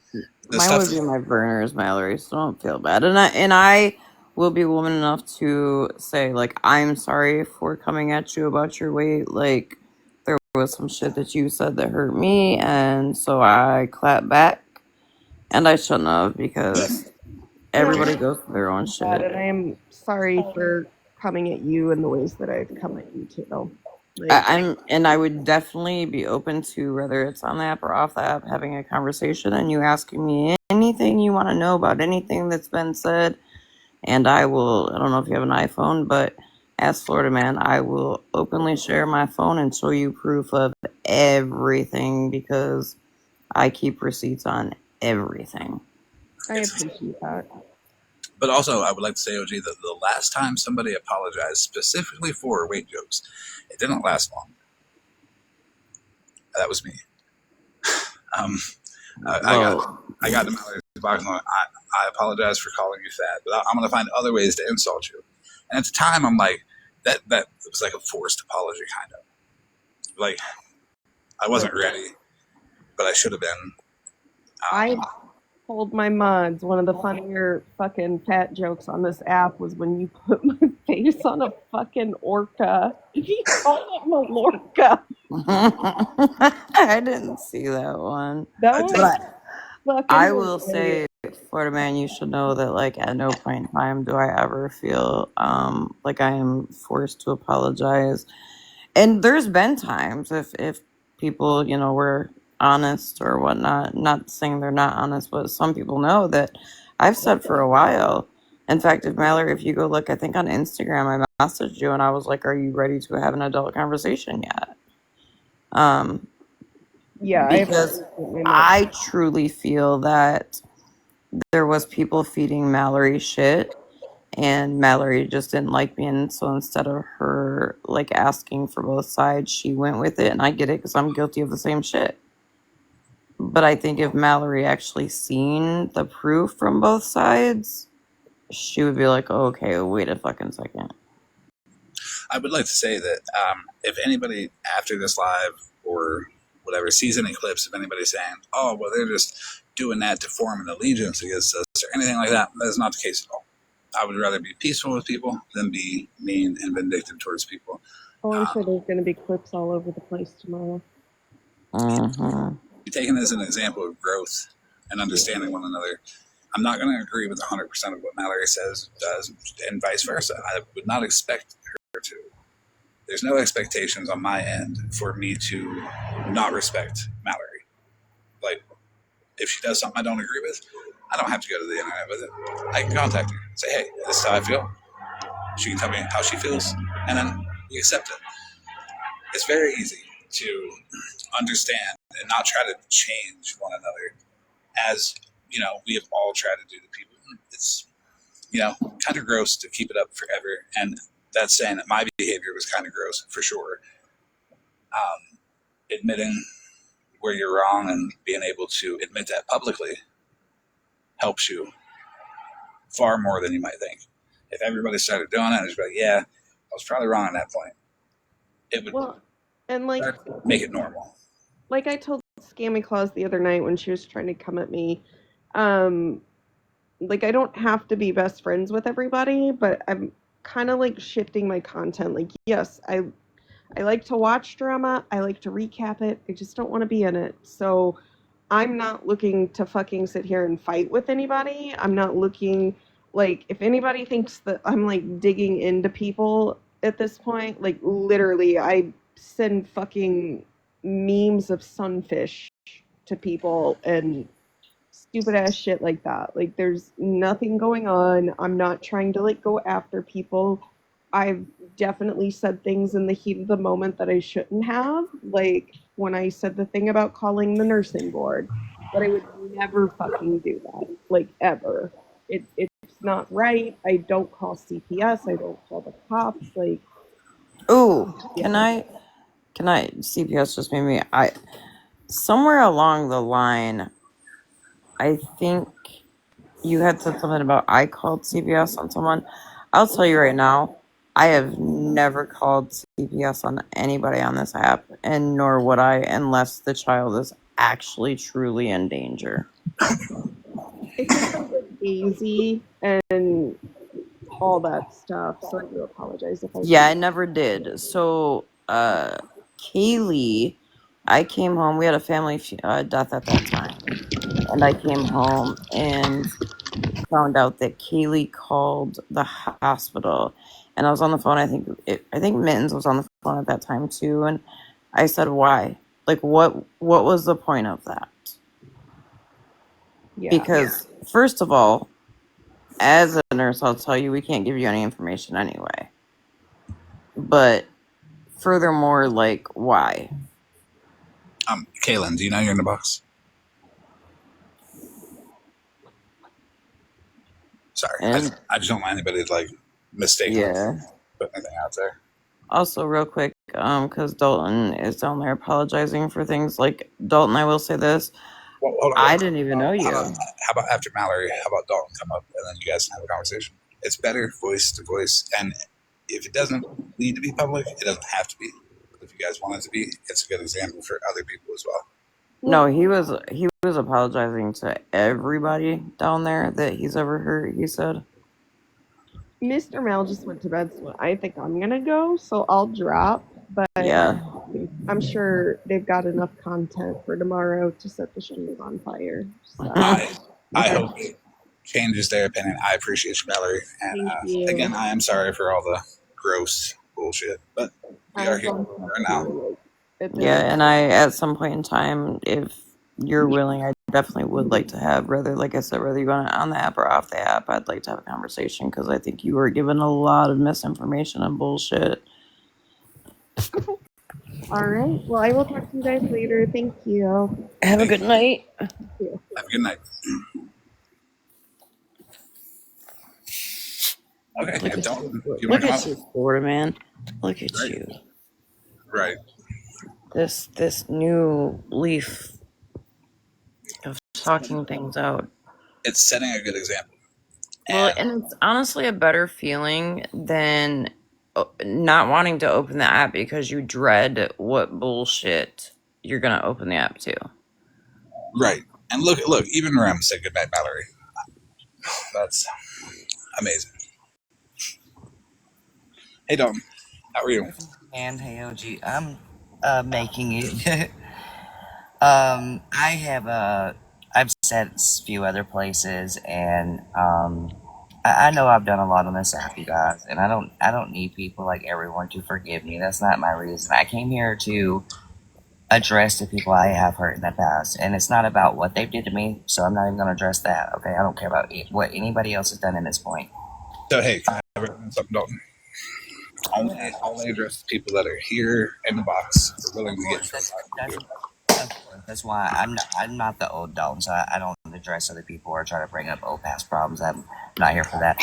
S2: Mine
S1: stuff.
S2: would be my burners, Mallory, so don't feel bad. And I will be woman enough to say, like, I'm sorry for coming at you about your weight. Like, there was some shit that you said that hurt me, and so I clapped back. And I shouldn't have, because everybody goes through their own shit.
S20: and I'm sorry for coming at you in the ways that I've come at you too.
S2: I would definitely be open to, whether it's on the app or off the app, having a conversation and you asking me anything you want to know about anything that's been said. And I don't know if you have an iPhone, but as Florida Man, I will openly share my phone and show you proof of everything, because I keep receipts on everything.
S20: I appreciate that.
S1: But also, I would like to say, OG, that the last time somebody apologized specifically for weight jokes, it didn't last long. That was me. I got to Mallory's box and I apologize for calling you fat, but I'm going to find other ways to insult you. And at the time, I'm like, that was like a forced apology, kind of. Like, I wasn't ready, but I should have been.
S20: I told my mods one of the funnier fucking fat jokes on this app was when you put my face on a fucking orca. You called it Mallorca.
S2: I didn't see that one.
S20: That one was fucking
S2: I will
S20: hilarious.
S2: say, Florida man, you should know that like at no point in time do I ever feel like I am forced to apologize. And there's been times if people, you know, were honest or whatnot, not saying they're not honest, but some people know that I've said for a while. In fact, if Mallory, if you go look, I think on Instagram, I messaged you and I was like, "Are you ready to have an adult conversation yet?"
S20: Yeah,
S2: Because I truly feel that there was people feeding Mallory shit, and Mallory just didn't like me, and so instead of her like asking for both sides, she went with it, and I get it because I'm guilty of the same shit. But I think if Mallory actually seen the proof from both sides, she would be like, oh, okay, wait a fucking second.
S1: I would like to say that if anybody after this live or whatever sees any clips of anybody saying, oh, well, they're just doing that to form an allegiance against us or anything like that, that is not the case at all. I would rather be peaceful with people than be mean and vindictive towards people.
S20: Oh, I'm sure there's going to be clips all over the place tomorrow.
S1: Be taken as an example of growth and understanding one another. I'm not going to agree with 100% of what Mallory says, does, and vice versa. I would not expect her to. There's no expectations on my end for me to not respect Mallory. Like, if she does something I don't agree with, I don't have to go to the internet with it. I can contact her and say, hey, this is how I feel. She can tell me how she feels, and then we accept it. It's very easy to understand and not try to change one another, as you know we have all tried to do to people. It's, you know, kind of gross to keep it up forever, and that's saying that my behavior was kind of gross for sure. Admitting where you're wrong and being able to admit that publicly helps you far more than you might think. If everybody started doing it, it's like, yeah, I was probably wrong at that point. It would
S20: And like,
S1: make it normal.
S20: like I told Scammy Claus the other night when she was trying to come at me, like I don't have to be best friends with everybody, but I'm kind of like shifting my content. Like, yes, I like to watch drama. I like to recap it. I just don't want to be in it. So I'm not looking to fucking sit here and fight with anybody. I'm not looking, like, if anybody thinks that I'm like digging into people at this point, like literally I send fucking memes of sunfish to people and stupid ass shit like that. Like, there's nothing going on. I'm not trying to like go after people. I've definitely said things in the heat of the moment that I shouldn't have, like when I said the thing about calling the nursing board, but I would never fucking do that, like ever. It's not right. I don't call CPS. I don't call the cops. Like,
S2: Ooh, can I CPS just made me somewhere along the line, I think you had said something about I called CPS on someone. I'll tell you right now, I have never called CPS on anybody on this app, and nor would I unless the child is actually truly in danger.
S20: it's just like easy and all that stuff. So I do apologize if I
S2: Yeah, I never did. So, Kaylee, I came home. We had a family death at that time, and I came home and found out that Kaylee called the hospital, and I was on the phone. I think Mittens was on the phone at that time too, and I said, "Why? Like, what was the point of that?"
S20: Yeah.
S2: Because first of all, as a nurse, I'll tell you, we can't give you any information anyway. But furthermore, like, why?
S1: Kaylin, do you know you're in the box? Sorry,
S2: And
S1: I just don't want anybody to like mistakenly
S2: yeah.
S1: put anything out there.
S2: Also, real quick, because Dalton is down there apologizing for things. Like, Dalton, I will say this.
S1: Well, hold on.
S2: I didn't even know you.
S1: How about after Mallory? How about Dalton come up and then you guys can have a conversation? It's better voice to voice, and if it doesn't need to be public, it doesn't have to be. But if you guys want it to be, it's a good example for other people as well.
S2: No, he was apologizing to everybody down there that he's ever heard. He said,
S20: Mr. Mel just went to bed, so I think I'm gonna go. So I'll drop, but
S2: yeah.
S20: I'm sure they've got enough content for tomorrow to set the shingles on fire. So.
S1: I hope it changes their opinion. I appreciate you, Mallory, and
S20: Thank you.
S1: again, I am sorry for all the gross bullshit, but we are here right now.
S2: Yeah, and I, at some point in time, if you're willing, I definitely would like to have, whether, like I said, whether you're on the app or off the app, I'd like to have a conversation because I think you were given a lot of misinformation and bullshit.
S20: All right. Well, I will talk to you guys later. Thank you.
S2: Have a good night.
S1: Have a good night. Okay,
S2: Look at
S1: Dalton,
S2: you, look at you, Florida man. Look at you.
S1: Right.
S2: This new leaf of talking things out.
S1: It's setting a good example.
S2: Well, and it's honestly a better feeling than not wanting to open the app because you dread what bullshit you're gonna open the app to.
S1: Right. And look, even Rem said goodnight, Mallory. That's amazing. Hey, Dalton, how are you?
S21: And hey, OG, I'm making it. I've said a few other places, and I know I've done a lot on this app, you guys, and I don't need people like everyone to forgive me. That's not my reason. I came here to address the people I have hurt in the past, and it's not about what they did to me, so I'm not even going to address that. Okay, I don't care about what anybody else has done in this point.
S1: So hey, can I recommend something, Dalton? Only address the people that are here in the box are willing to get
S21: That's why I'm not the old Dalton, so I don't address other people or try to bring up old past problems. I'm not here for that.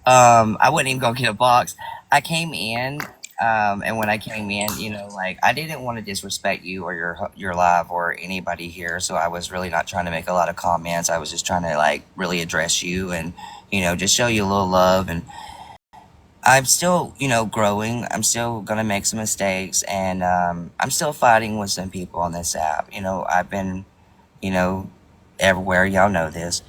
S21: I wouldn't even go get a box. I came in, and when I came in, like I didn't want to disrespect you or your live or anybody here, so I was really not trying to make a lot of comments. I was just trying to like really address you and just show you a little love. And I'm still, growing. I'm still gonna make some mistakes, and I'm still fighting with some people on this app. I've been, everywhere. Y'all know this,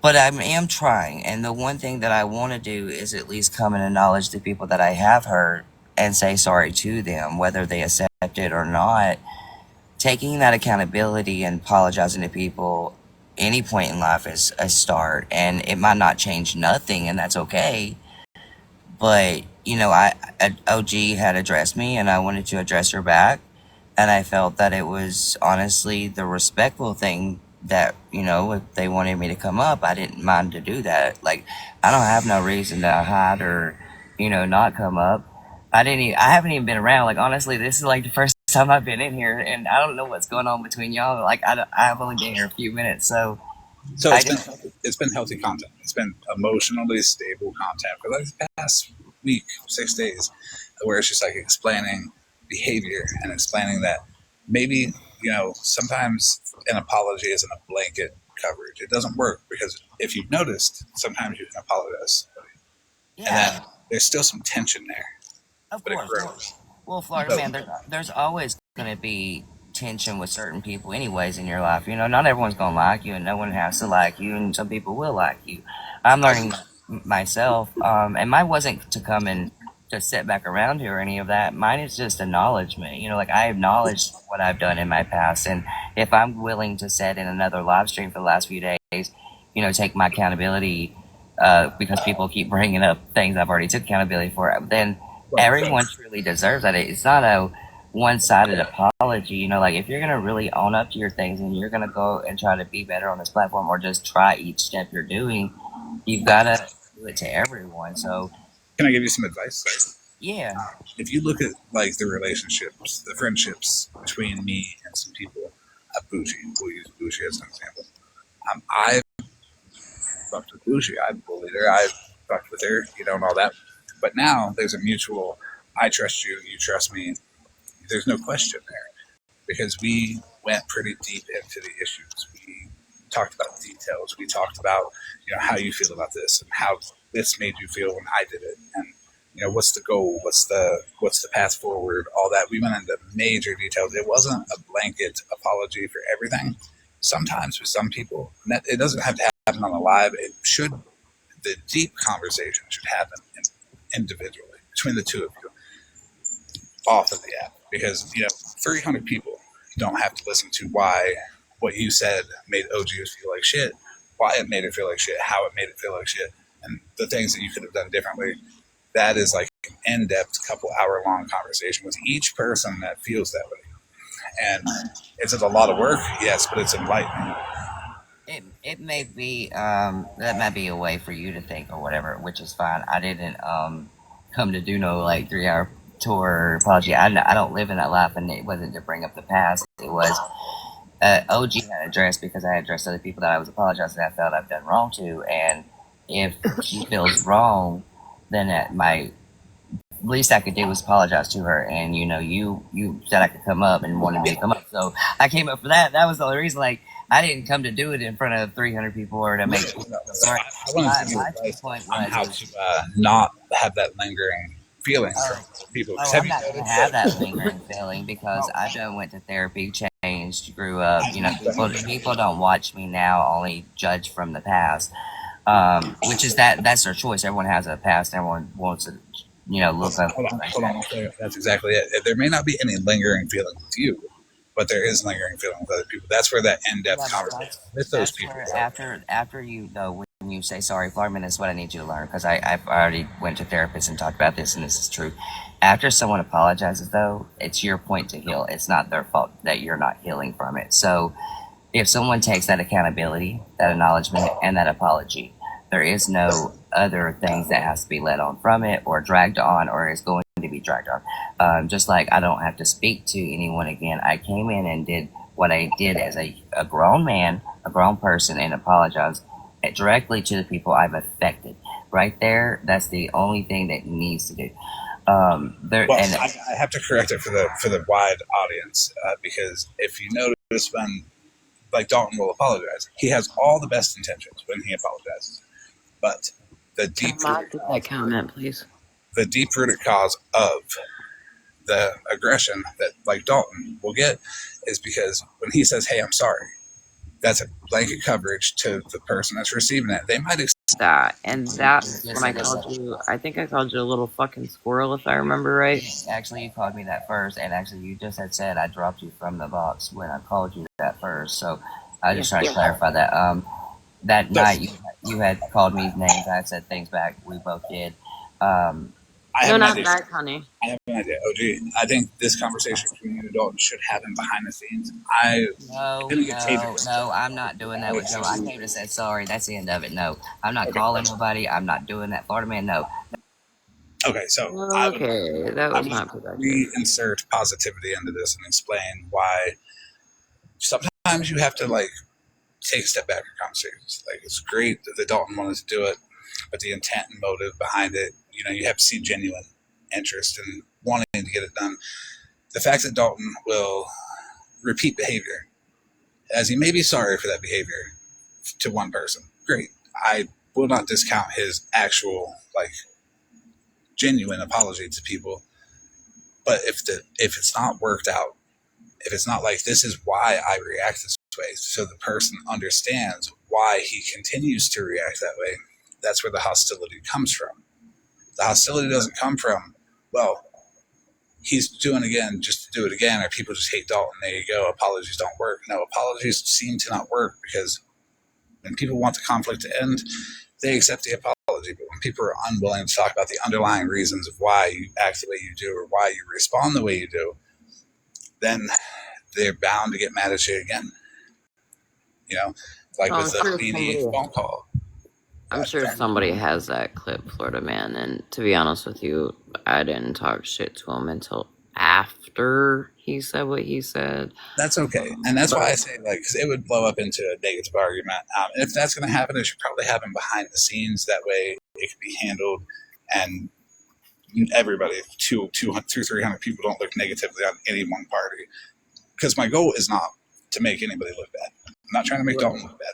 S21: but I am trying. And the one thing that I want to do is at least come and acknowledge the people that I have hurt and say sorry to them, whether they accept it or not. Taking that accountability and apologizing to people any point in life is a start, and it might not change nothing, and that's okay. But, OG had addressed me, and I wanted to address her back. And I felt that it was honestly the respectful thing that, if they wanted me to come up, I didn't mind to do that. Like, I don't have no reason to hide or, not come up. I haven't even been around. Like, honestly, this is like the first time I've been in here, and I don't know what's going on between y'all. Like, I've only been here a few minutes, so
S1: it's been healthy content. It's been emotionally stable content for like the past week, 6 days, where it's just like explaining behavior and explaining that maybe, sometimes an apology isn't a blanket coverage. It doesn't work because if you've noticed, sometimes you can apologize. Yeah. And then there's still some tension there.
S21: Of course. Well, Florida man, there's always going to be tension with certain people anyways in your life. Not everyone's gonna like you, and no one has to like you, and some people will like you. I'm learning myself, and mine wasn't to come and just sit back around here or any of that. Mine is just acknowledgement. Like I acknowledge what I've done in my past, and if I'm willing to sit in another live stream for the last few days, take my accountability, because people keep bringing up things I've already took accountability for, then everyone truly deserves that. It's not a one-sided apology. Like if you're gonna really own up to your things and you're gonna go and try to be better on this platform or just try each step you're doing, you've gotta do it to everyone. So
S1: can I give you some advice?
S21: Yeah.
S1: If you look at like the relationships, the friendships between me and some people at Bucci, we'll use Bucci as an example. I've fucked with Bougie. I bullied her. I fucked with her, and all that. But now there's a mutual, I trust you, you trust me. There's no question there because we went pretty deep into the issues. We talked about the details. We talked about, how you feel about this and how this made you feel when I did it. And, what's the goal? What's the path forward? All that. We went into major details. It wasn't a blanket apology for everything. Sometimes with some people, it doesn't have to happen on the live. The deep conversation should happen individually between the two of you off of the app because 300 people don't have to listen to why what you said made OGs feel like shit, why it made it feel like shit, how it made it feel like shit, and the things that you could have done differently. That is like an in-depth, couple hour long conversation with each person that feels that way. And is it a lot of work? Yes, but it's enlightening.
S21: It may be that might be a way for you to think or whatever, which is fine. I didn't come to do no 3-hour tour apology. I don't live in that life, and it wasn't to bring up the past. It was OG had addressed because I had addressed other people that I was apologizing I felt I've done wrong to, and if she feels wrong, then my least I could do was apologize to her. And you said I could come up and wanted me to come up, so I came up for that. That was the only reason. I didn't come to do it in front of 300 people or to make people sorry.
S1: I wanted to give you advice on how to not have that lingering feeling from people.
S21: I'm not going to have that lingering feeling because I done went to therapy, changed, grew up. People don't watch me now, only judge from the past, which is that's their choice. Everyone has a past. Everyone wants to, look up.
S1: Hold on. That's exactly it. There may not be any lingering feeling with you, but there is lingering feeling with other people. That's where that in-depth conversation with those people.
S21: After you though, when you say sorry, Florman, is what I need you to learn because I've already went to therapists and talked about this, and this is true. After someone apologizes, though, it's your point to heal. It's not their fault that you're not healing from it. So, if someone takes that accountability, that acknowledgement, and that apology, there is no other things that has to be let on from it or dragged on or is going to be dragged on. Just like I don't have to speak to anyone again. I came in and did what I did as a grown man, a grown person, and apologized directly to the people I've affected. Right there, that's the only thing that needs to do.
S1: I have to correct it for the wide audience because if you notice when Dalton will apologize, he has all the best intentions when he apologizes, but the deep-rooted cause of the aggression that Dalton will get is because when he says, "Hey, I'm sorry," that's a blanket coverage to the person that's receiving it. They might accept
S2: that, and that's when I called you. I think I called you a little fucking squirrel, if I remember right.
S21: Actually, you called me that first, and actually, you just had said I dropped you from the box when I called you that first. So I just tried to clarify that. That night you had called me names. I had said things back. We both did.
S1: I have
S2: not that, honey.
S1: I have an idea. OG, I think this conversation between you and Dalton should happen behind the scenes.
S21: No, I'm not doing that with Joe. I came to say sorry. That's the end of it. No, I'm not calling nobody. I'm not doing that. Florida man, no.
S1: Okay, so
S2: that was not productive.
S1: Reinsert positivity into this and explain why sometimes you have to take a step back from conversations. It's great that Dalton wanted to do it, but the intent and motive behind it, you have to see genuine interest in wanting to get it done. The fact that Dalton will repeat behavior, as he may be sorry for that behavior to one person, great. I will not discount his actual genuine apology to people. But if it's not worked out, if it's not this is why I react this way, so the person understands why he continues to react that way, that's where the hostility comes from. The hostility doesn't come from, he's doing again just to do it again, or people just hate Dalton. There you go. Apologies don't work. No, apologies seem to not work because when people want the conflict to end, they accept the apology. But when people are unwilling to talk about the underlying reasons of why you act the way you do or why you respond the way you do, then they're bound to get mad at you again. With the Beanie phone call.
S2: I'm sure somebody has that clip, Florida man, and to be honest with you, I didn't talk shit to him until after he said what he said.
S1: That's okay, and that's why I say, like, 'cause it would blow up into a negative argument. And if that's going to happen, it should probably happen behind the scenes. That way, it can be handled, and everybody, 300 people don't look negatively on any one party. Because my goal is not to make anybody look bad. I'm not trying to make Dalton look bad.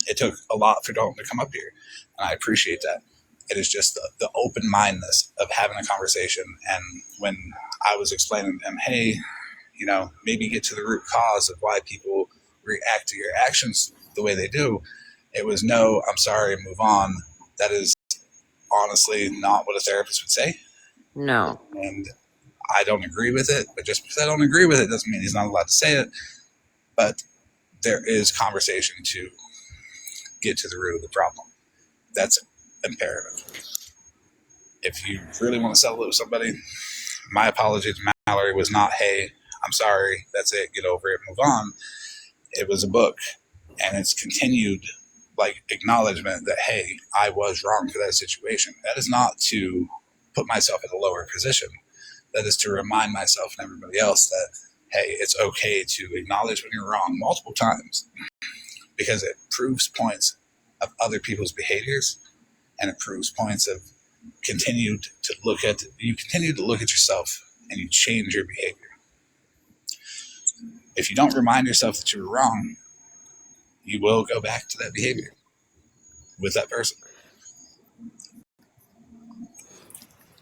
S1: It took a lot for Dalton to come up here, and I appreciate that. It is just the open-mindedness of having a conversation. And when I was explaining to him, hey, maybe get to the root cause of why people react to your actions the way they do, it was no, I'm sorry, move on. That is honestly not what a therapist would say.
S2: No.
S1: And I don't agree with it, but just because I don't agree with it doesn't mean he's not allowed to say it. But there is conversation to get to the root of the problem. That's imperative. If you really want to settle it with somebody, my apology to Mallory was not, hey, I'm sorry, that's it, get over it, move on. It was a book, and it's continued acknowledgement that, hey, I was wrong for that situation. That is not to put myself in a lower position. That is to remind myself and everybody else that, hey, it's okay to acknowledge when you're wrong multiple times, because it proves points of other people's behaviors, and it proves points of you continue to look at yourself, and you change your behavior. If you don't remind yourself that you were wrong, you will go back to that behavior with that person.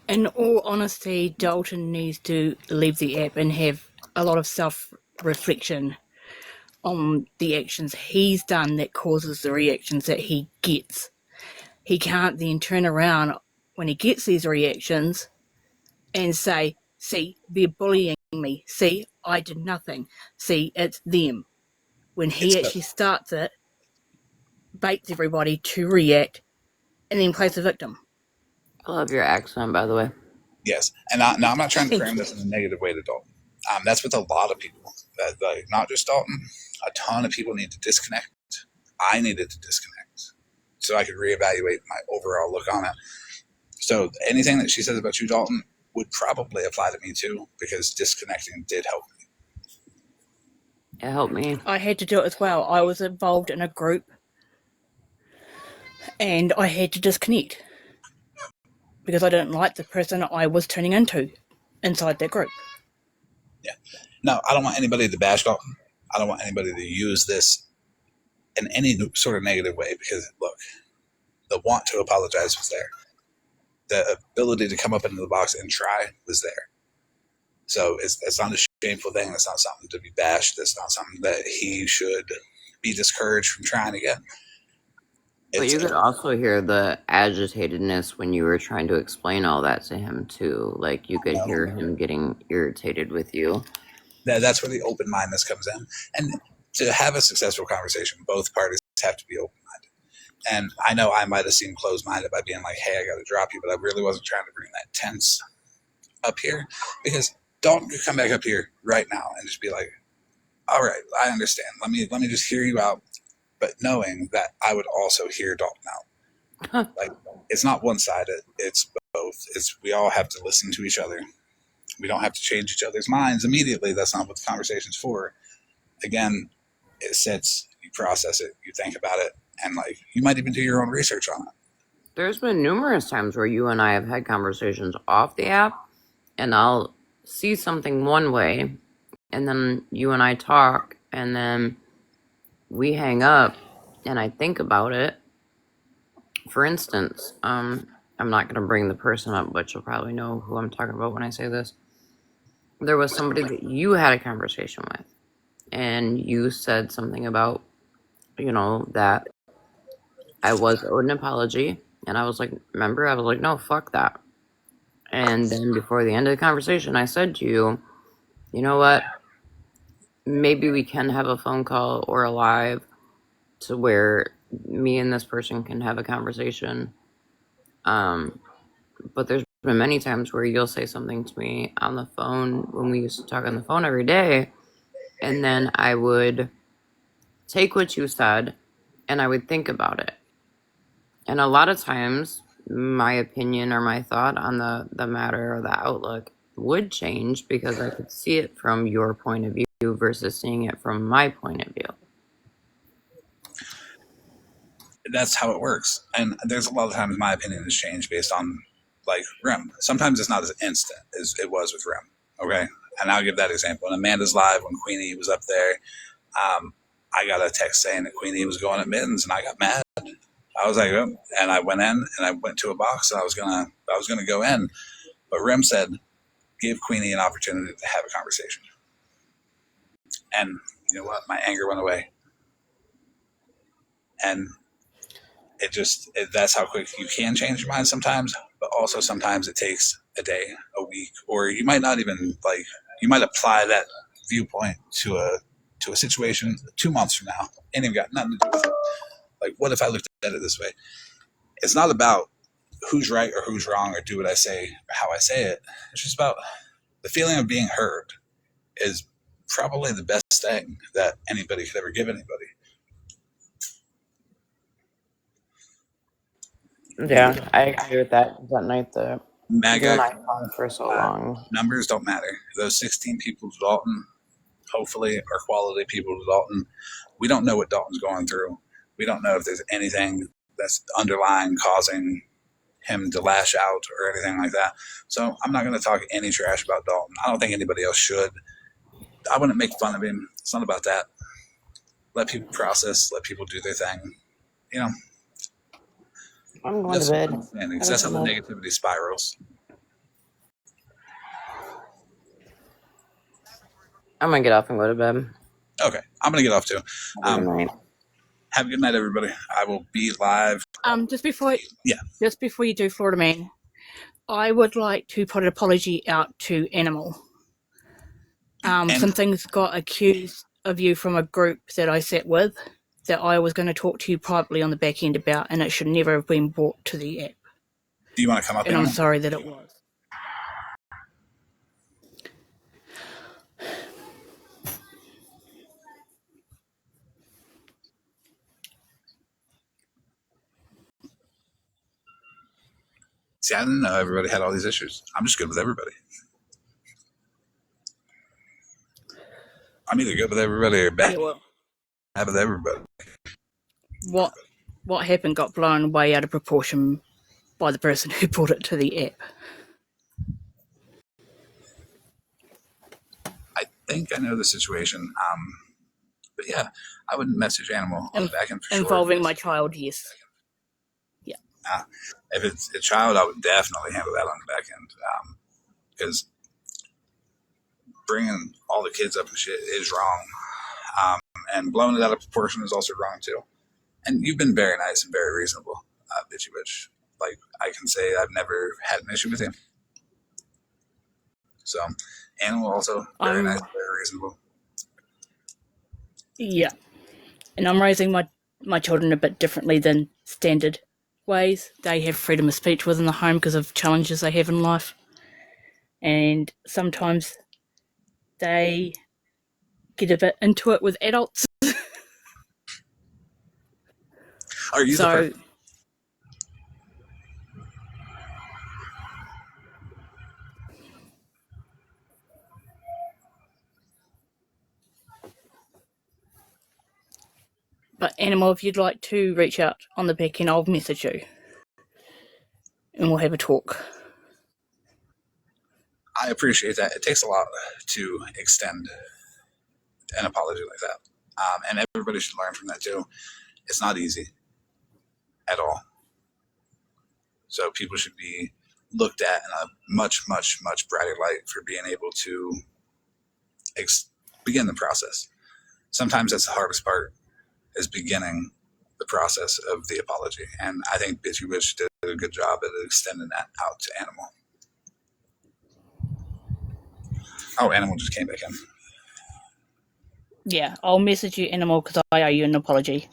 S6: In all honesty, Dalton needs to leave the app and have a lot of self-reflection on the actions he's done that causes the reactions that he gets. He can't then turn around when he gets these reactions and say, see, they're bullying me. See, I did nothing. See, it's them. When he actually starts it, baits everybody to react, and then plays the victim.
S2: I love your accent, by the way.
S1: Yes, and I'm not trying to frame this in a negative way to Dalton. That's with a lot of people. Not just Dalton. A ton of people need to disconnect. I needed to disconnect so I could reevaluate my overall look on it. So anything that she says about you, Dalton, would probably apply to me too, because disconnecting did help me.
S2: It helped me.
S6: I had to do it as well. I was involved in a group, and I had to disconnect because I didn't like the person I was turning into inside that group.
S1: Yeah. No, I don't want anybody to bash Dalton. I don't want anybody to use this in any sort of negative way, because, look, the want to apologize was there. The ability to come up into the box and try was there. So it's not a shameful thing. It's not something to be bashed. It's not something that he should be discouraged from trying again.
S2: But you could also hear the agitatedness when you were trying to explain all that to him too. Like, you could hear him getting irritated with you.
S1: That's where the open-mindedness comes in. And to have a successful conversation, both parties have to be open-minded. And I know I might have seemed closed-minded by being like, hey, I got to drop you, but I really wasn't trying to bring that tense up here, because Dalton could come back up here right now and just be like, all right, I understand. Let me just hear you out. But knowing that I would also hear Dalton out. Like, it's not one-sided. It's both. We all have to listen to each other. We don't have to change each other's minds immediately. That's not what the conversation's for. Again, it sits, you process it, you think about it, and you might even do your own research on it.
S2: There's been numerous times where you and I have had conversations off the app, and I'll see something one way, and then you and I talk, and then we hang up, and I think about it. For instance, I'm not going to bring the person up, but you'll probably know who I'm talking about when I say this. There was somebody that you had a conversation with, and you said something about, that I was owed an apology, and I was like, remember? I was like, no, fuck that. And then before the end of the conversation, I said to you, you know what? Maybe we can have a phone call or a live to where me and this person can have a conversation. But there's been many times where you'll say something to me on the phone when we used to talk on the phone every day, and then I would take what you said and I would think about it. And a lot of times my opinion or my thought on the matter or the outlook would change because I could see it from your point of view versus seeing it from my point of view.
S1: That's how it works. And there's a lot of times my opinion has changed based on like Rim. Sometimes it's not as instant as it was with Rim. Okay. And I'll give that example. In Amanda's live, when Queenie was up there, I got a text saying that Queenie was going at Mittens, and I got mad. I was like, oh. And I went in and I went to a box, and I was gonna go in, but Rim said, give Queenie an opportunity to have a conversation. And you know what? My anger went away. And that's how quick you can change your mind sometimes, but also sometimes it takes a day, a week, or you might not even you might apply that viewpoint to a situation 2 months from now, ain't even got nothing to do with it. Like, what if I looked at it this way? It's not about who's right or who's wrong or do what I say or how I say it. It's just about the feeling of being heard is probably the best thing that anybody could ever give anybody.
S2: Yeah, I agree with that. That night that
S1: MAGA
S2: you and I talked for so long.
S1: numbers don't matter. Those 16 people to Dalton, hopefully, are quality people to Dalton. We don't know what Dalton's going through. We don't know if there's anything that's underlying causing him to lash out or anything like that. So I'm not going to talk any trash about Dalton. I don't think anybody else should. I wouldn't make fun of him. It's not about that. Let people process. Let people do their thing. You know.
S2: I'm going to bed.
S1: That's how the negativity spirals.
S2: I'm going to get off and go to bed.
S1: Okay. I'm going to get off too.
S2: Good night.
S1: Have a good night, everybody. I will be live.
S6: Just before you do Florida Man, I would like to put an apology out to Animal. Some things got accused of you from a group that I sat with that I was going to talk to you privately on the back end about, and it should never have been brought to the app.
S1: Do you want to come up?
S6: And I'm sorry that it was.
S1: See, I didn't know everybody had all these issues. I'm just good with everybody. I'm either good with everybody or bad.
S6: Yeah, well,
S1: Bad with everybody.
S6: what happened got blown way out of proportion by the person who brought it to the app.
S1: I think I know the situation. But yeah, I wouldn't message Animal on the back end for sure.
S6: Involving my child, yes. Yeah.
S1: If it's a child, I would definitely handle that on the back end. Because bringing all the kids up and shit is wrong. And blowing it out of proportion is also wrong too. And you've been very nice and very reasonable, Bitchy Bitch. Like, I can say I've never had an issue with him. So, Animal also very nice, very reasonable.
S6: Yeah. And I'm raising my children a bit differently than standard ways. They have freedom of speech within the home because of challenges they have in life. And sometimes they get a bit into it with adults.
S1: Are you the person?
S6: But Animal, if you'd like to reach out on the back end, I'll message you. And we'll have a talk.
S1: I appreciate that. It takes a lot to extend an apology like that. And everybody should learn from that too. It's not easy at all. So people should be looked at in a much, much, much brighter light for being able to begin the process. Sometimes that's the hardest part, is beginning the process of the apology. And I think Bitchy Witch did a good job at extending that out to Animal. Oh, Animal just came back in.
S6: Yeah, I'll message you, Animal, because I owe you an apology.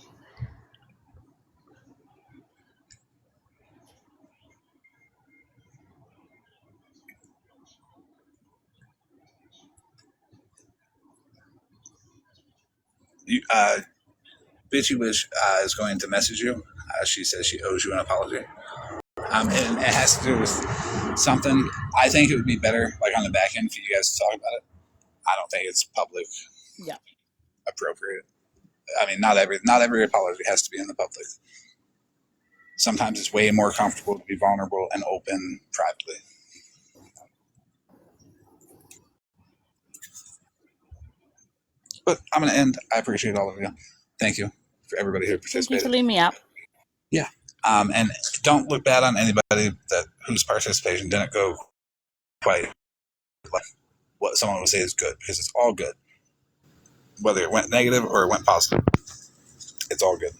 S1: Bitchy Witch is going to message you. She says she owes you an apology. And it has to do with something. I think it would be better, like on the back end, for you guys to talk about it. I don't think it's public
S6: Yeah.
S1: appropriate. I mean, not every apology has to be in the public. Sometimes it's way more comfortable to be vulnerable and open privately. But I'm going to end. I appreciate all of you. Thank you for everybody who
S6: Thank you
S1: participated.
S6: for letting me up.
S1: Yeah. And don't look bad on anybody whose participation didn't go quite like what someone would say is good, because it's all good. Whether it went negative or it went positive, it's all good.